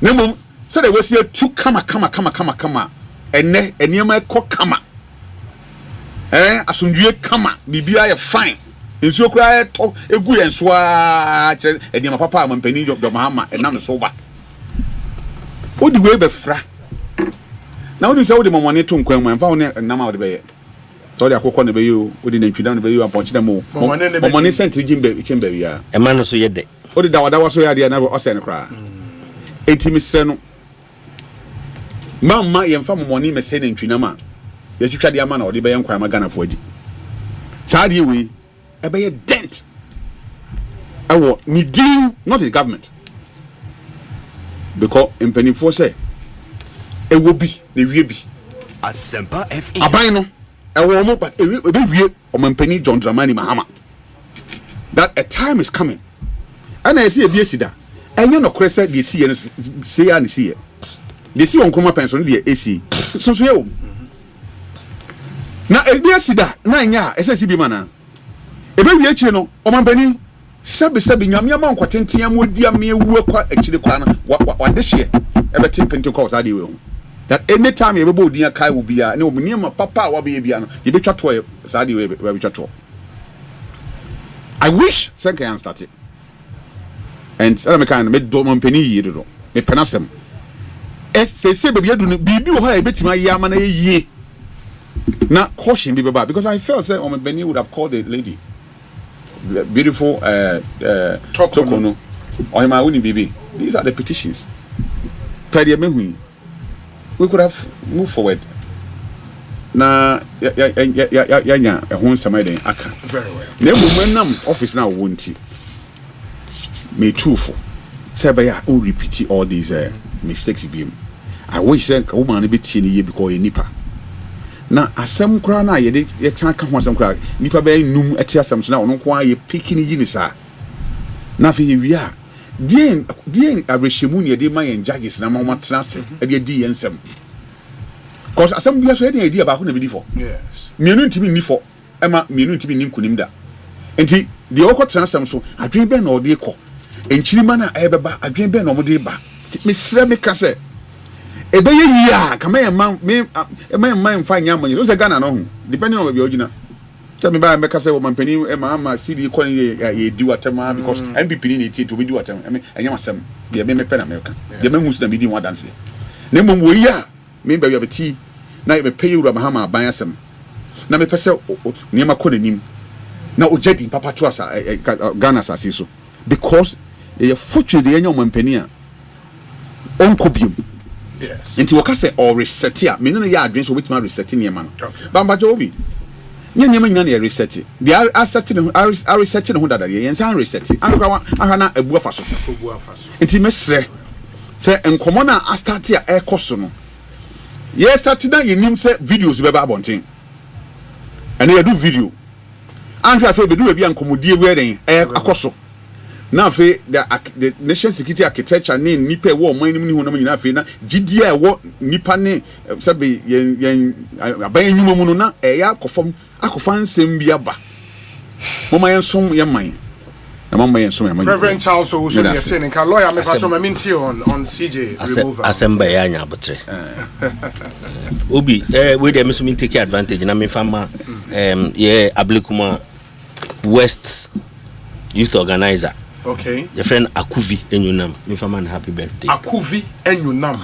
B: Nemo said I was here to come. And near my cock come. Asundue come. Bibia ya fine. In so cry talk a good and swatch and your papa Oman Penny of the Mahama and none sober. What the way be fra? Now you say the money to Quem and found a number of the bay. So they are cooking the you, we didn't you down the bay and punch them more. Money sent to Jimbe, Chimbe,
C: a man so yet.
B: What did that was so idea never was any cry. 80 Miss Mamma, and from money, Miss Henning Chinama. Yet you tried the man or the Bayan Crime Ghana for it. Sadly, we a bay a dent. I want me deal, not the government. Because in Penny for say, it will be the VB.
R: Asempa FM.
B: Abino. I will but a review of my penny John Dramani Mahama. That a time is coming. And I see a BSida. And you know, Chris said, they see and say and see it. They see on Coma pension, the AC. So, now a BSida, 9 years, SSB mana. A very channel, or my penny, Sabi Yamia Quatentia would dear me work actually what this year. Ever think Pentecost, I will. That any time you ever near Kai will be a no near my papa will be a piano. You be chat to a side where we chat to. I wish second started. And I can make Dorman Penny, you know, a penasem. As they say, but you do be a bit my yaman a ye. Not caution, because I felt that Oman Penny would have called the lady. Beautiful Tokono or my winning baby. These are the petitions. Pediamehui. We could have moved forward. Na ya hon samai aka.
G: Very well.
B: Na momentum office now won't you. Me truthful. Say by ya o repeat all these mistakes be. I wish say ka woman be tie ye because e nipa. Na asem kra na ye kan ka ho asem kra nipa be num ati asem so na ono ko aye picking yi ni sa. Na fe ye wi a Dien abreshemu ne de man judges na ma trase e de di ensem Because Asempa so any idea about who be for.
G: Yes.
B: Mienu ntimi ni for. Ema mienu ntimi ni nkunim da. Enti the okọ transam so adwen ben na ode kọ. Enchirima na ebeba adwen ben na omode ba. Me sre me ka se ebeye yi a kama ye man me fa nya amanyi. So se Ghana no ho. Depending on where you original. So me ba me ka se wo mampani e ma CD kọ ye di watema because MPP ni tie to be di watema. Enya masem. De me pe na me ka. De me hu so na me di one dance. Na mom wo yi a me ba beti na me pay you Mahama ban asem. Na me pese niema kọ nanim. Na ojedi papa to asa Ghana asase so because ye fortune de enya mampani a onkobium.
G: Yes.
B: Nti woka se or reset ya me no ya adwen so wetima reset niema no. Bamba obi. Nye niema nyina na reset. They are assetting are resetting ho dada ye nsan reset. Anka ahana abu afa so.
G: Abu afa so.
B: Nti mesre se enkomo na a start ya ekoso no. Yes, start na yenim se videos beba abonten. And you do video. And you have do be ankomodie were akoso. Na fe the nation security architecture ne nipa wo man nim ni ho na nyina fe na gidie e wo nipa ne sabe yen aban nyuma mu no na ya akofam nsem bi aba. Mama yen som ye man. Mama yen som ye man.
G: Reverend Charles Owusu be saying can lawyer me patron me minti on CJ removal.
C: Asempa ya nya abotre. Obi we dey me so me take advantage na me fama ye Ablekuma West Youth Organizer.
G: Okay.
C: Your friend Akuvi Enyunam. Me fama happy birthday.
G: Akuvi Enyunam.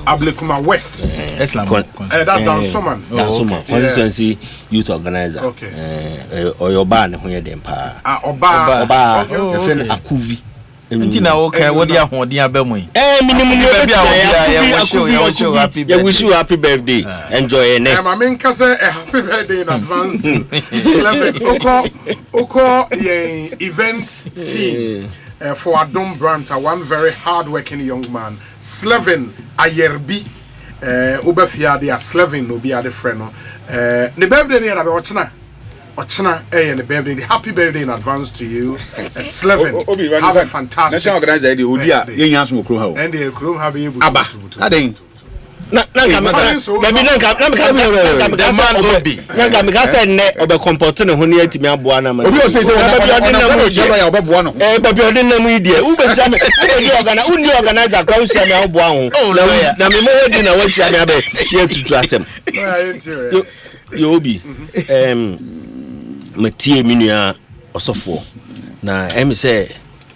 G: Ablekuma West.
C: Islam.
G: That Dansoman.
C: Dansoman. Constituency Youth Organizer.
G: Okay.
C: Oyoba ne ho ye dem pa.
G: Oba.
C: Your friend Akuvi.
F: Nti na okay what dia hoden abamu yi
C: minimum ya wish you happy birthday enjoy it
G: I mean ka say a happy birthday in advance to 11 oko ye event team for Adom Branta, one very hard working young man Slevin Ayerbi obafia dia Slevin obi ade friend no the birthday na be ochina and the birthday, happy birthday in advance to you. Slevin, have a fantastic.
B: National organizer, the Udia, Yansmo Kruha,
G: and the Krum have you.
B: Abba, I think.
C: Metie minua osofo na em say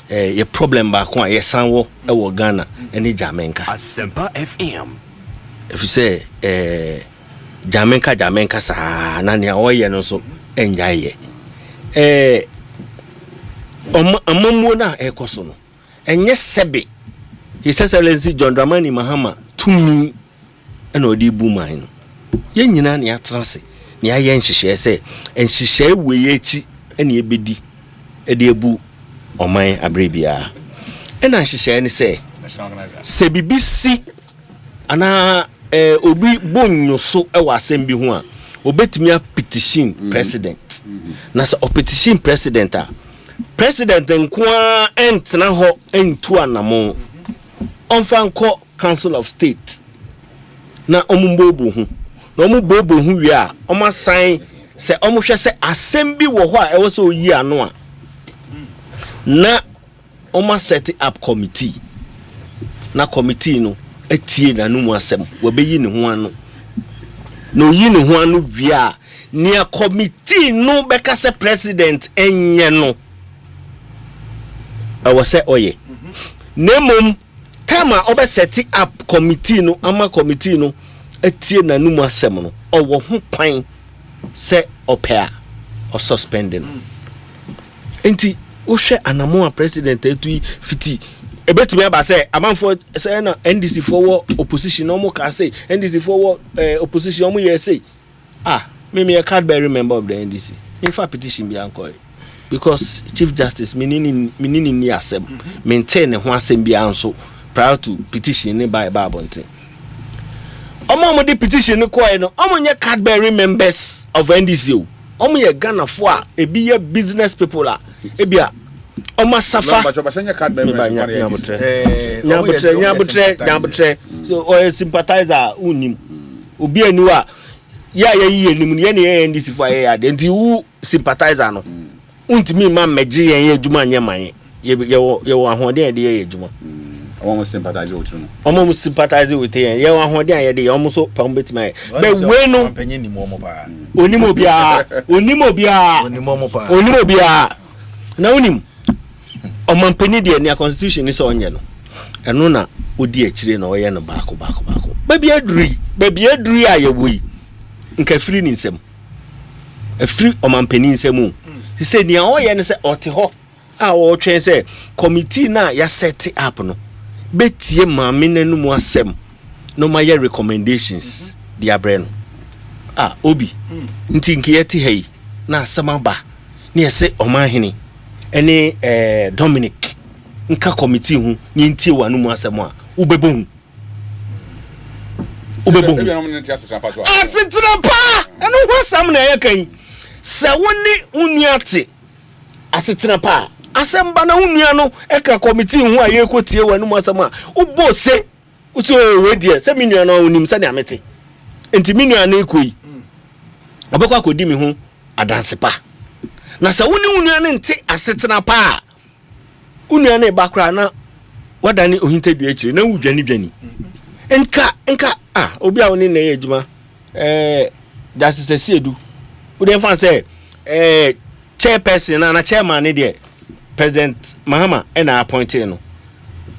C: ye problem ba ko ye sanwo e wo Ghana eni Jamenka
R: Asempa FM
C: if you say Jamenka sa na ne oye no so enjaye amamu na ekoso no enye sebe His Excellency John Dramani Mahama tumi ena odi bu man no ye nyina ne atrase ni ayen hihye se enhihye weye echi ene ebedi ede ebu oman abrebia ena nhihye ne se bibisi ana obi bonyo so e wa asem bi ho a obetumi a petition president na se petition president a president nkoa entena ho entu anamo onfa nko council of state na omumbobu hu no mu bobo hu wi a oma san se omo hwe se asem bi wo ho a e wo se oyi ano a na oma set up committee na committee no etie na no mu asem wo be yi ne ho ano no yi ne ho ano wi a ne committee no be ka se president enye no e wo se oye nemom kama obe set up committee no ama committee no etie na numu asem no owo ho kwan se opea o suspending enti wo hwe anamo a president etu fiti ebetumi aba se amanfo se na NDC for opposition no mo ka say NDC for opposition mo ye say me a card bearer member of the NDC in fact petition bi anko because chief justice minini ni asem maintain ho asem bi anso prior to petition ni by babonte omo de petition ni koy no omo nye card bearing members of NDC o omo ye Ghana fo a ebi ye business people a ebi a omo safa
B: card bearing
C: nyabutre so or sympathizer unim obi anu a ya ye nim ye ne ndc for ya de nti wu sympathizer no untimi ma meje yen adwuma anye man ye ahoden de ye adwuma
B: omo sympathize with you
C: omo sympathize with yen ye ahoden ye de omo so pam betima be we no
F: panyin ni mo ba
C: onimo bia na unim omampani de ne constitution ni so onye no eno na odi akire na oye no baako baby aduri ayewoi nka free ni nsem afiri omampani nsem si se nia oye ne se ote ho a wo twen se committee na ya set up no betie maame nanum asem no my recommendations dia breno obi nti nke yeti hei na asema ba ne se omahene ene Dominic nka committee hu ni nti wanu mu asem a ubebo asitra pa eno ho sam na ye kan se woni unuate asitra pa asemba na unua no eka committee hu a ye kotie wanu mu asem a ubo se uso we die se minua na onim se ne amete enti minua na ekoi abekwa akodi mi hu adanse pa na se woni unua ne nti asetena pa unua ne bakra na wadani ohintadu akire na wudwani nka obi a woni na ye adwuma justice Siedu we fan say chairperson na chairman ne de President Mahama na appointed no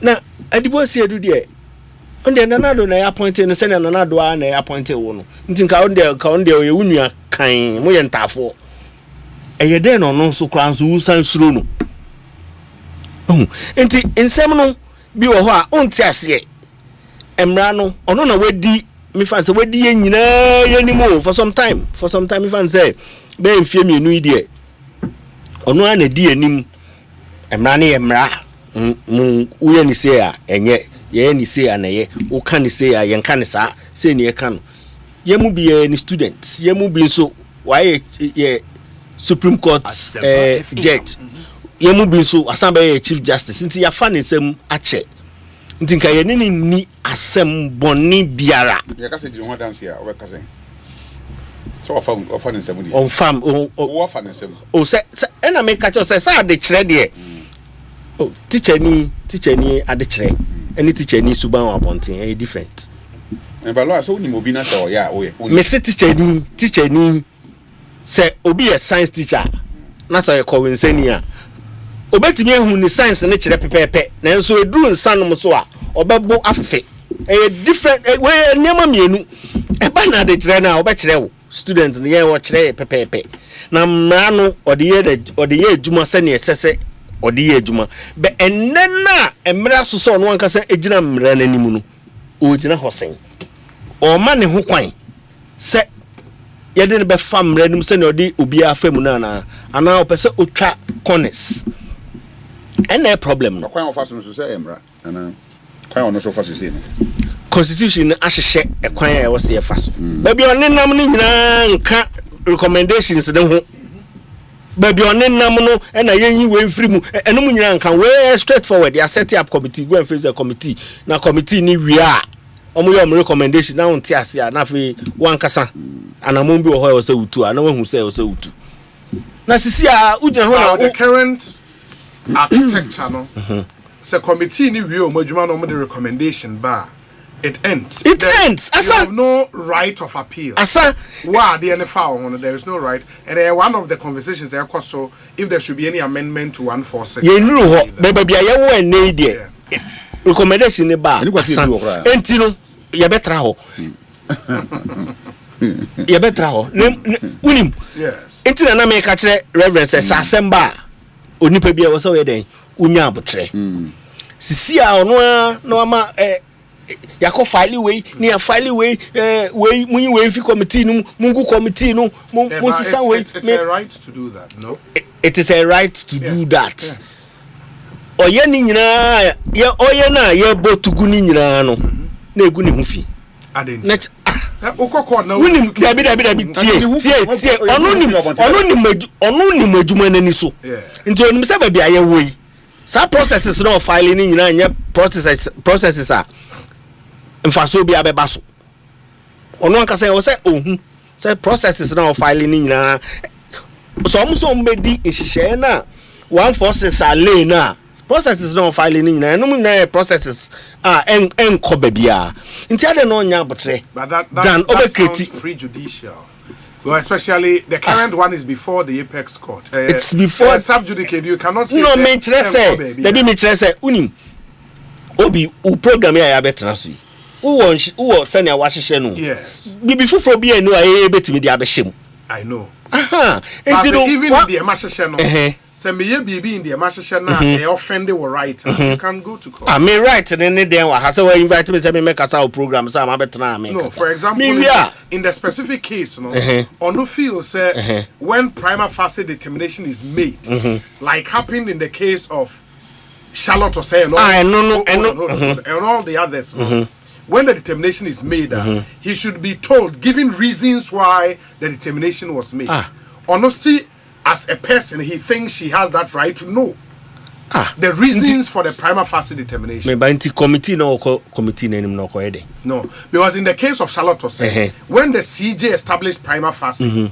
C: na adibo Siedu de onde nanado na appointed no se na nanado a na appointed wo no nti ka onde ye unua kan mo ye ntafo eye de no no so kran so usan suro no nti ensem no bi wo ho a onti ase emra no ono na wadi me fan say wadi ye nyina ye nimo for some time me fan say be mfie mienu ide ono na di anim emra ne emra mu ye ni say a enye ye ni say a na ye wo kan ni say a ye kan ni sa say ni ye kan ye mu bi ni students ye mu bi so why ye Supreme Court judge ye mu bi so asan be chief justice nti ya fa ni nsem ache nti nka ye ni asem boni biara
B: ye ka se di ho dance ya o be ka se so ofa ni nsem di
C: on fam
B: o ofa ni nsem
C: o se na me ka cho se sa de kire de o teacher ni ade kire any teacher ni suban abonten e different
B: e ba lo so ni mo bi na se o ya o ye
C: me se teacher ni se obi a science teacher na so ye kowensani a obetimi ehu ni science ne kire pepepe na nso eduru nsanom so a obebo afefe e different we niam mienu e ba na de kire na obekire wo student ne ye wo kire pepepe na mra no ode ye adwuma se ne esese ode ye adwuma be enena emra so so no ankasa ejina mra na nimu no o jina hosen o ma ne ho kwan se ye de be fam mra nim se ne ode obi afam na ana opese otwa corners and problem no
B: kwan ofa so say emra ana kwan ono so fa so say no
C: constitution ahye ekwan e wo se fa so baby onenam ni nyina nka recommendations de ho baby onenam no na yenyi we mfiri mu enum nyina nka we straight forward ya set up committee go and face the committee na committee ni wia omo yo recommendation na onti ase a na fe wankasa anamon bi wo ho se wutu ana wahu se wo se wutu na sisi a ujina ho
G: na the current architecture no say committee ni wi o madwuma no the recommendation bar it ends
C: asa
G: you have no right of appeal
C: asa
G: why the NFA there is no right and one of the conversations there so if there should be any amendment to 146
C: ye nuru ho be bia ye wo ene ide recommendation ni bar enti no ye betra ho ye betra ho unim
G: yes
C: enti na me ka kire reverend say Asempa onipa bia wo so we den unya abotre sisi a ono na ama yakọ file we ni ya file we we munyi we fi committee no mungu committee no sisa we
G: it's a right to do that no
C: it is a right to do that oye ni nyina ye oye na ye botugu ni nyina no na egu ni ho fi
G: net okoko na
C: unim dabi tie onu ni madwuma nani so nti onim se ba bia ye woi sa processes no file ni nyina nya processes a mfaso bi abeba so ono anka say o say ohun say processes na filing ni nyina so omo mbedi ehihye na 146 ale na processes na filing ni nyina no na processes enko babia nti ade no nya abotre
G: dan sounds prejudicial. Well, especially the current one is before the apex court.
C: It's before
G: subjudicate. You cannot say
C: no. Me say there me say unim obi u program ya betra so yi wo senior wahihye no.
G: Yes.
C: Before for be no aye betimi dia behye.
G: I know.
C: Even
G: in the emasheshe no. Say me ye bibi in the emasheshe na e offended were right. You can go to court.
C: I mean right then wa ha say we invite me say me make asa program say am betra me.
G: No, for example in the specific case no onu feel say when prima facie determination is made like happened in the case of Charlotte Osei and all the others when the determination is made he should be told giving reasons why the determination was made. Honestly, as a person he thinks she has that right to know the reasons for the prima facie determination.
C: Me ba committee no committee na nim no ko ede.
G: No, because in the case of Charlotte Osei when the CJ established prima facie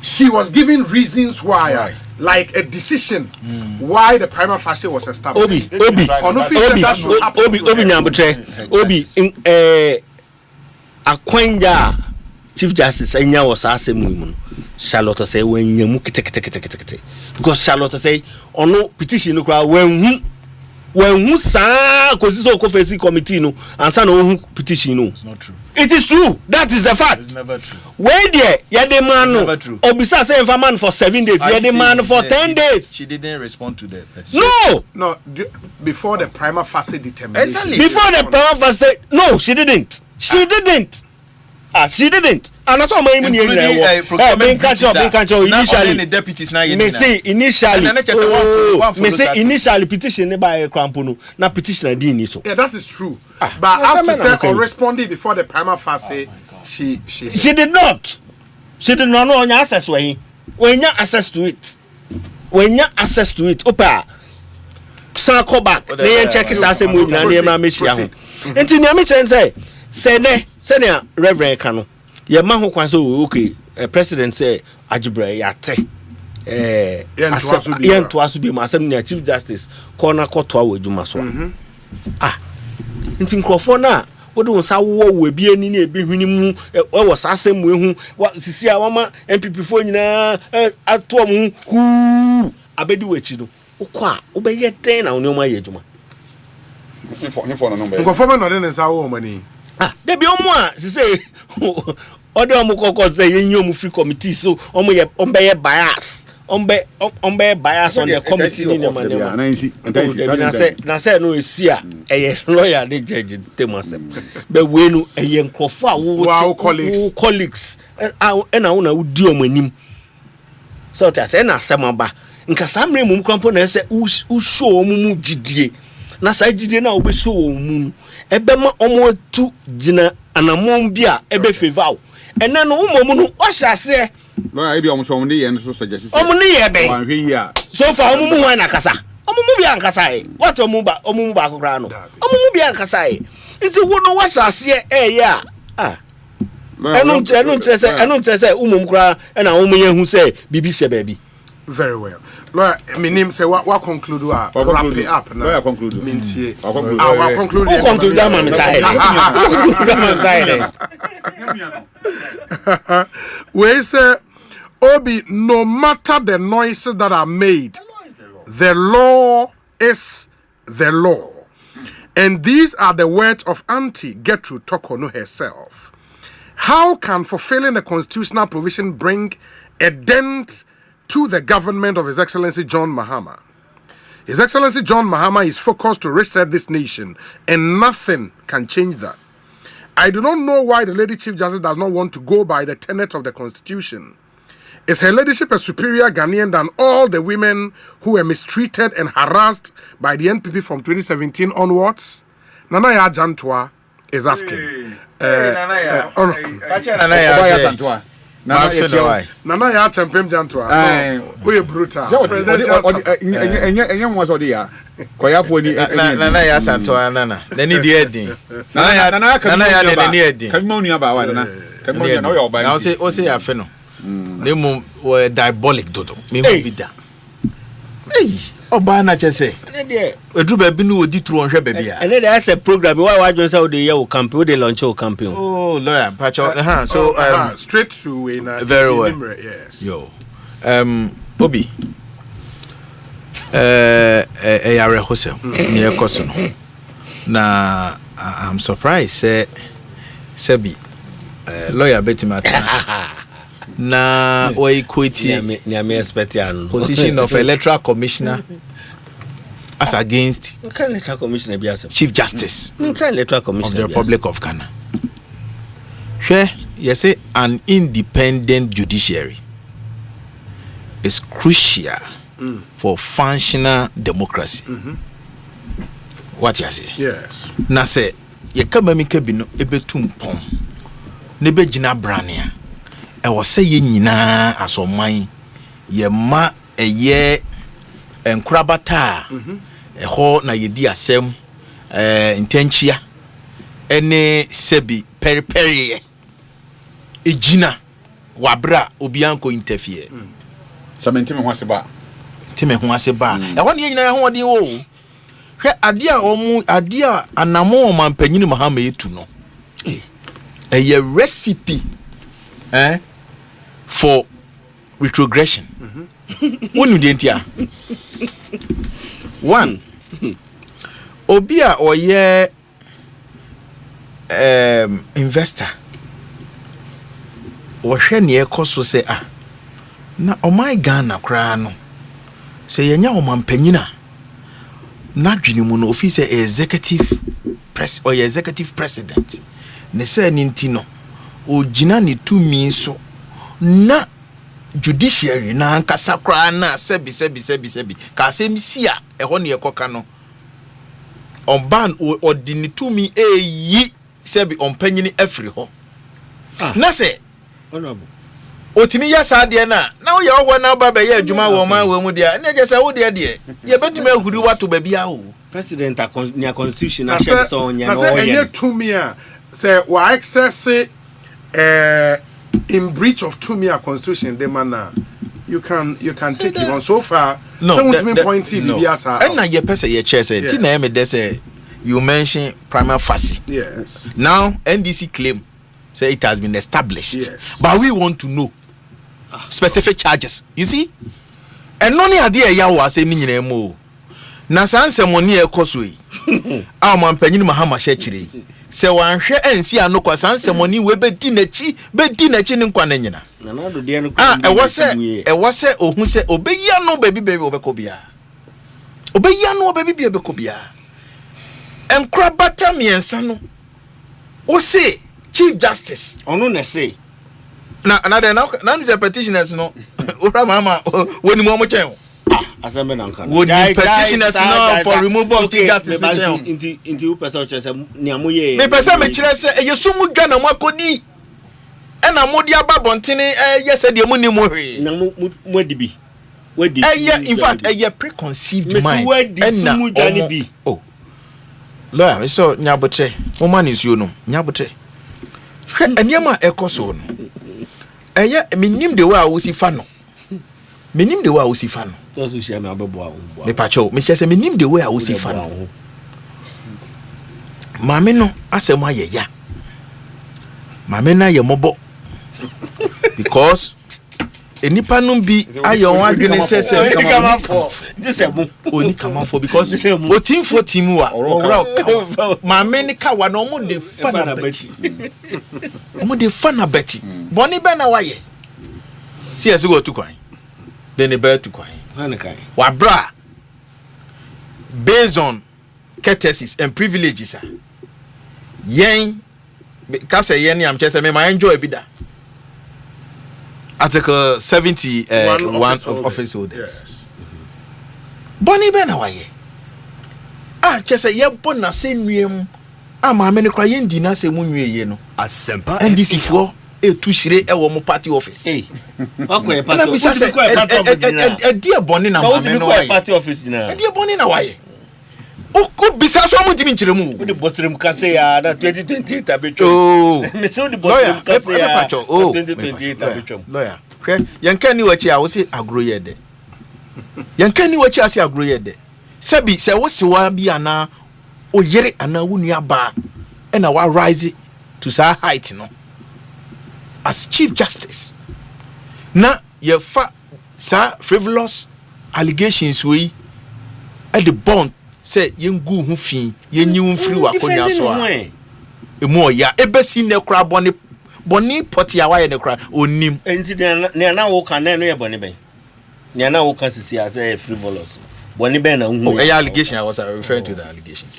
G: she was given reasons why like a decision why the prima facie was established. Obi nyambotre akwanja Chief Justice enya was asemu mu Charlotte say when nyamu kete because Charlotte say ono petition no kra when saa kosi so conference committee no ansa na ohun petition no.
F: It's not true.
C: It is true. That is the fact.
F: It's never true.
C: Where there yede man no obisa say man for 7 days yede man for 10 days.
F: She didn't respond to the petition.
C: No
G: before the prima facie determination.
F: Exactly.
C: Before the prima facie no she didn't. She didn't. She didn't. And that's all my money initially.
F: The deputies now.
C: Me say initially petition by Crampono. Now petition didn't need so.
G: Yeah, that is true. But after say or responding before the prima facie, she
C: did not. She did not know any access when you access to it. When you access to it, opa. San call back. They check his assay move na near my mission. And to me say. Senior Reverend Kano, your man who can so okay, President say Ajibra Yate. Yen to us be my Chief Justice, corner court to our Jumaso. In Crofona, what do say we be any be minimum was Asem we what see our mama MPP for at Tom who Abedu Wechido. Okwa, obey 10 on your my Juma.
G: Conform not in our money.
C: There be omo she say other omo kokko say yen free committee so omo ye ombe bias ombe bias on the committee ni man na say no esi a lawyer dey judge temasem be we no nkrofo a wo colleagues and na una udi omo anim so ta say na semaba nka samre mum krampo na say u show omo mu gidie na sa gidie na obe show omo ebe ma omo tu gina anamon bia ebe favor ene no umomu no ohase
B: lawyer e bi omo so omo dey so suggest
C: omo ne ye be
B: wan hwe yi a
C: so far omo mu wan nakasa omo mu bia nkasa e what omo mu ba akokra no omo mu bia nkasa e nti wo no wahase ye a enu ntrese umom kra na omo ye hu se bibi hye ba bi.
G: Very well. Lawyer, my name say what conclude wrap it up now.
B: Lawyer conclude.
G: Mintie.
C: Conclude that man
G: We say Obi, no matter the noises that are made, the law is the law. And these are the words of Auntie Gertrude Tokono herself. How can fulfilling the constitutional provision bring a dent to the government of His Excellency John Mahama? His Excellency John Mahama is focused to reset this nation, and nothing can change that. I do not know why the Lady Chief Justice does not want to go by the tenet of the Constitution. Is her ladyship a superior Ghanaian than all the women who were mistreated and harassed by the NPP from 2017 onwards? Nanaya Jantwa is asking. Nana ya tempem janto a. We brutal.
B: Enye was odi ya. Koyafo ni
F: Nana ya santo nana. Nani di edin. Nana ya nani edin.
B: Kabimo nua ba wa nana. Kabimo nua na o ba.
F: Na o say afe no. Nemu we diabolic dodo. Me hu bi da. Oba na chese. Edu ba bi no odi tru onhwe ba bia.
C: And there is a program why join say o dey here campaign, o dey launch o campaign.
F: Oh, lawyer, pacho. So
G: straight to in
F: very well.
G: Yes.
F: Yo. Obi. Yare hosel. Ni ekoso no. Na I'm surprised say Sebi lawyer Betimata. Na we equity
C: me expect
F: position of electoral commissioner as against
C: electoral commissioner be as
F: Chief Justice
C: electoral commissioner
F: of the Republic of Ghana. You say an independent judiciary is crucial for functional democracy. What you say?
G: Yes.
F: Na say ye kama mi ka bi no ebetum pon ne be gina brania e wo say ye nyina asoman ye ma eye enkurabata e ho na ye di asem intenchia ene sebi periperi ejina wabra obianko interfere
B: samenti me ho aseba
F: ntime ho aseba e ho ne nyina ho odin wo hwe ade a anamo mampanyini mahama etu no a recipe for retrogression. One udentia. One. Obia or ye investor. Or sheni ekoso say na o my Ghana kra no. Say yenya o mampanyina. Na dwene mu no office executive president. Ne say nintino o gina ne tumi so na judiciary na ankasa kra na sebi ka sem sia ho ne ekoka no on ban o di ne tumi eyi sebi on panyini afri ho na say honorable otimi ya sa de na wo ye ho na ba be ye adwuma wo ma wo mu de na je say wo de ye betumi ahuri wato ba bia o
C: president nia constitution na share so nya no
G: ye tumi a say wa access in breach of Tumia constitution the manner you can take it on so far
F: no
G: point
F: and na ye person ye chair say ti na me dey say you mention prima facie
G: yes
F: now NDC claim say it has been established yes. But we want to know specific charges you see and no ni ade ya wo asem ni nyina mo na sanse mo ni ekoso yi a man panyin mahama hye kire se wanhwe ansi anokwa sanse mo ni we bedi nachi ni nkwa na nyina
C: na na do de no
F: e wose ohun se obeya no baby obekọ bia obeya no baby obekọ bia enkra bata miensa no o se Chief Justice
C: ono na say
F: na nse petitioners no ora mama woni mo chen
C: Asempa na nkan
F: would petitioners now for removal of Chief Justice
C: inti u pesa o chese ni amoye
F: me pesa me kire se eyesumu dwa na makodi e na modi ababontene yese de mu ni mo hwe
C: na mo dibi wadi
F: in fact preconceived mind
C: and na sumu dwa ni bi
F: oh lawyer so nyabotre mo man isuo no nyabotre eniema ekoso no minim de wa wosi fa no minim de wa wosi fa no
C: to so share me abebo ahun
F: me pacho me chese minim de wa wosi fa no mame no asem ayeya mame na ye mobo because enipa no bi ayon adwene sese
C: kama for
F: oni kama for because otimfo timu wa mame ni ka wa no mo de fa na beti mo de fa na beti boni be na waye si ese go tu kwan then e be tu kwan wa bra based on courtesies and privileges yen ka say yen am chese me ma enjoy bi da Article 71 of office holders.
G: Yes.
F: Boni be na waye. Chese ye bon na senwiem. Ma me ne kwa ye ndi na se mu nwie ye no.
R: Asempa
F: NDC fo to shire e wo mo party office
C: akwa party office
F: e dia boni na ma me no
C: party office na
F: e dia boni na waye o ko bisa so mo ntimi nkyere mu
C: o de bostrem kase ya na 2028 abetwa me se o de bostrem kase ya 2028 abetwa
F: lawyer hwe yanka ni wachi a wo se agro ye de yanka ni wachi ase agro ye de sabi se wo se wa bi ana o yere ana wo nua ba e na wa rise to sa height no as chief justice na ye fa sa frivolous allegations we at the bond say yengu hu fi yenyi mfiri wa konya so a emu oya ebesi ne kra boni poti awaye ne kra onim
C: enti ne na wo kan no ye boni ben ne na wo kan sisi as frivolous boni ben na hu
F: allegation I was referring to the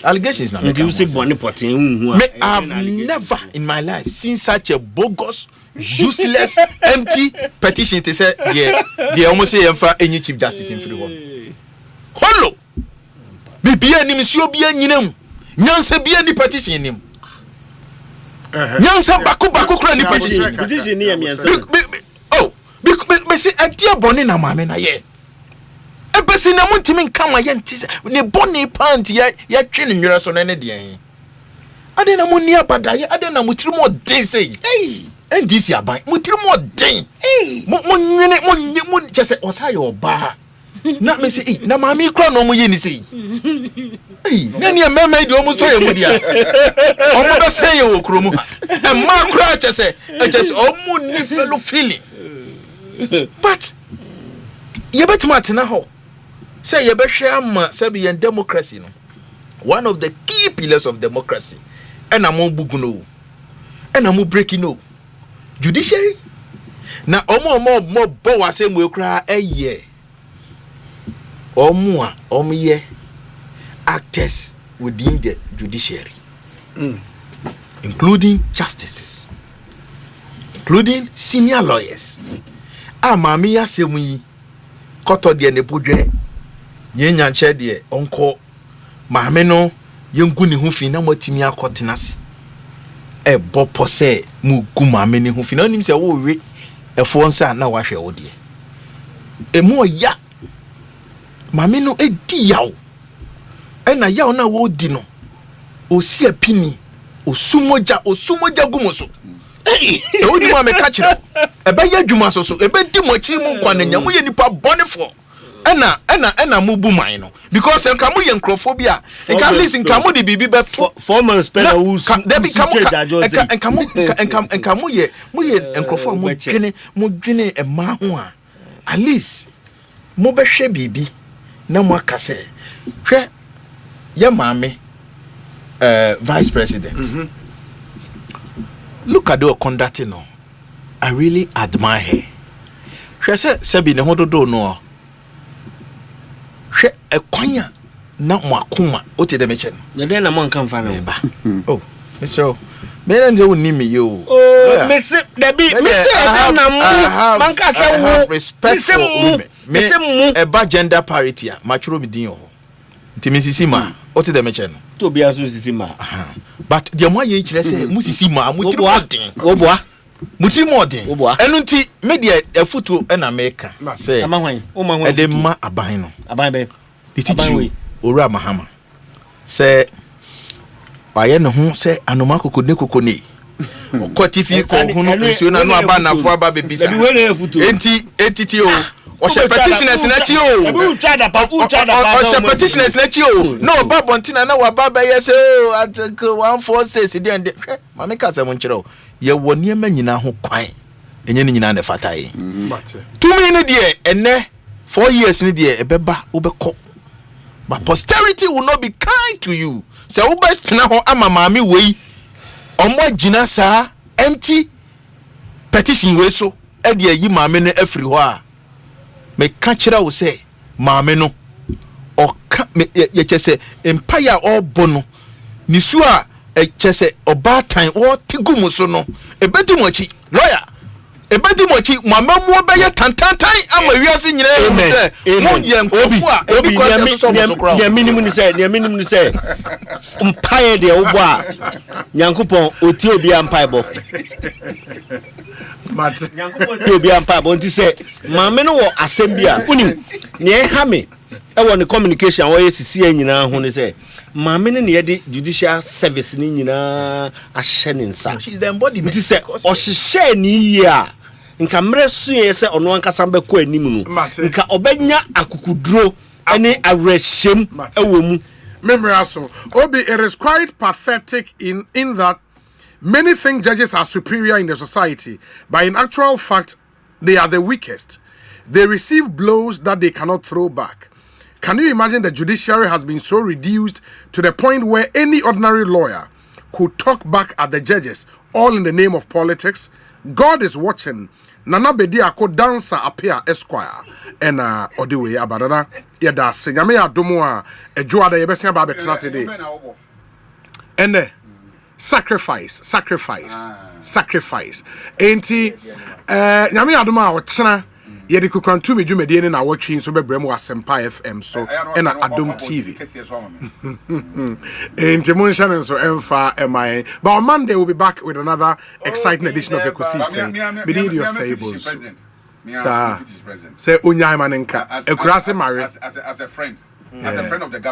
F: allegations na
C: you say boni poti hu
F: me I've never in my life seen such a bogus useless empty petition to say they almost say emfa any chief justice in free one hollow bibia nim si obi anyinam nyansa bia ni petition nim nyansa baku kura ni
C: petition ni amiansa
F: oh be say adia boni na mame na ye ebesi na muntimi nkan wa ye ntise ne boni pant ya twe ne nwera so na ne de en ade na munni abadaye ade na mutiri mo den sei ndc aban mutiri mo den mo nwene mo chese osaye oba na me say na mami kra no mo ye ni sei na ni mema di o mo so ye mo dia o mo da say ye wo kro mu e ma kra chese o mo ni fellow feeling but ye betima tena ho say ye be hwe ama say be democracy no one of the key pillars of democracy and am bugu no and am breaking no judiciary na omo bo wa say mo kra eye omo ye actors within the judiciary including justices including senior lawyers amami ya semu yi koto de ne podwe nyenya nche de onko maame no yengu ne ho fi na matimi akotenase e bopo se mu gu maame ne ho fi na nim se wo we efo nsa na wa hwe wo de e mo ya maame no edi yawo e na yawo na wo di no osi apini osumoja gumoso se wo di mo me ka kire e be ya dwuma so e be di mo chi mu kwa na nya mo ye nipa bonefo ena mu bu man no because enka mu ye nkrofobia enka listen enka mu de bibi be
C: former spender who
F: enka mu ye nkrofo mu dwene e ma ho a at least mo be hwe bibi na mo akase hwe ye maame vice president look at the conduct no I really admire her hwe se bi ne hododo no hwe ekwanya na mwakuma ote de mechen
C: na den na mo nkan fa na
F: ba oh Mr. me nje woni me yo
C: oh me se na mo man ka se wo
F: respect for women me e ba gender parity a matchuro me din ho nti me sisi ma ote de mechen
C: to bia so sisi ma
F: but de mo ye kire se mu sisi ma mu tiri modern
C: oboa
F: mutiri modern enu nti media efuto na America say
C: amahwan
F: e de ma aban no
C: aban be
F: itichi owura mahama say aye ne ho say anoma kokone okotifi ko hunu nsuo na no aba nafo aba bebisa enti etiti o o she petitioners na chi o o she petitioners na chi o no babontina na wa baba yes o at 146 dey and mama ka se mo nkyere o ye woni ema nyina ho kwan enye ni nyina na fatai tumi ne de ene 4 years ne de ebeba obekọ but posterity will not be kind to you se wo bestina ho ama maami wei omo gina sa empty petition we so e de yi maami ne afri ho a me ka kira wo se maami no o ka ye chese empire obo no nisu a e chese oba tan wo tigumu so no ebedi mochi lawyer ebedi mochi mamamu be ye tantantan ama wiase nyina se mo ye nkofu a ebi ko se so kro
C: ne minimum ni se empire de wo a nyankopon oti obi empire bo You be on pap. Want to say, Mamma no Asembia. Unim. Near Hammy. I want the communication. Why is seeing you now? When they say, Mamma near the judicial service in a shedding.
F: She's the embodiment.
C: Or she share near. Nka mresu yese ono ankasa mbekọ animu no nka obenya akukudro ene areshem ewomu
G: memory aso obi it is quite pathetic in that many think judges are superior in the society but in actual fact they are the weakest. They receive blows that they cannot throw back. Can you imagine the judiciary has been so reduced to the point where any ordinary lawyer could talk back at the judges all in the name of politics? God is watching. Nana bedi ako dancer appear Esquire and odiwe abadana yeda se nyame adomo a edwo ada yebesia ba betena se de ene sacrifice enti nyame adomo a ochena yedi kukrantu medwumedie ne na wotwe nso bebrem wa Asempa FM so ena Adom TV enti mon channel so emfa emai but on Monday we'll be back with another exciting edition of Ekosiisen Bidi your sables say unyai manenka ekurase mare
B: as a friend of the government.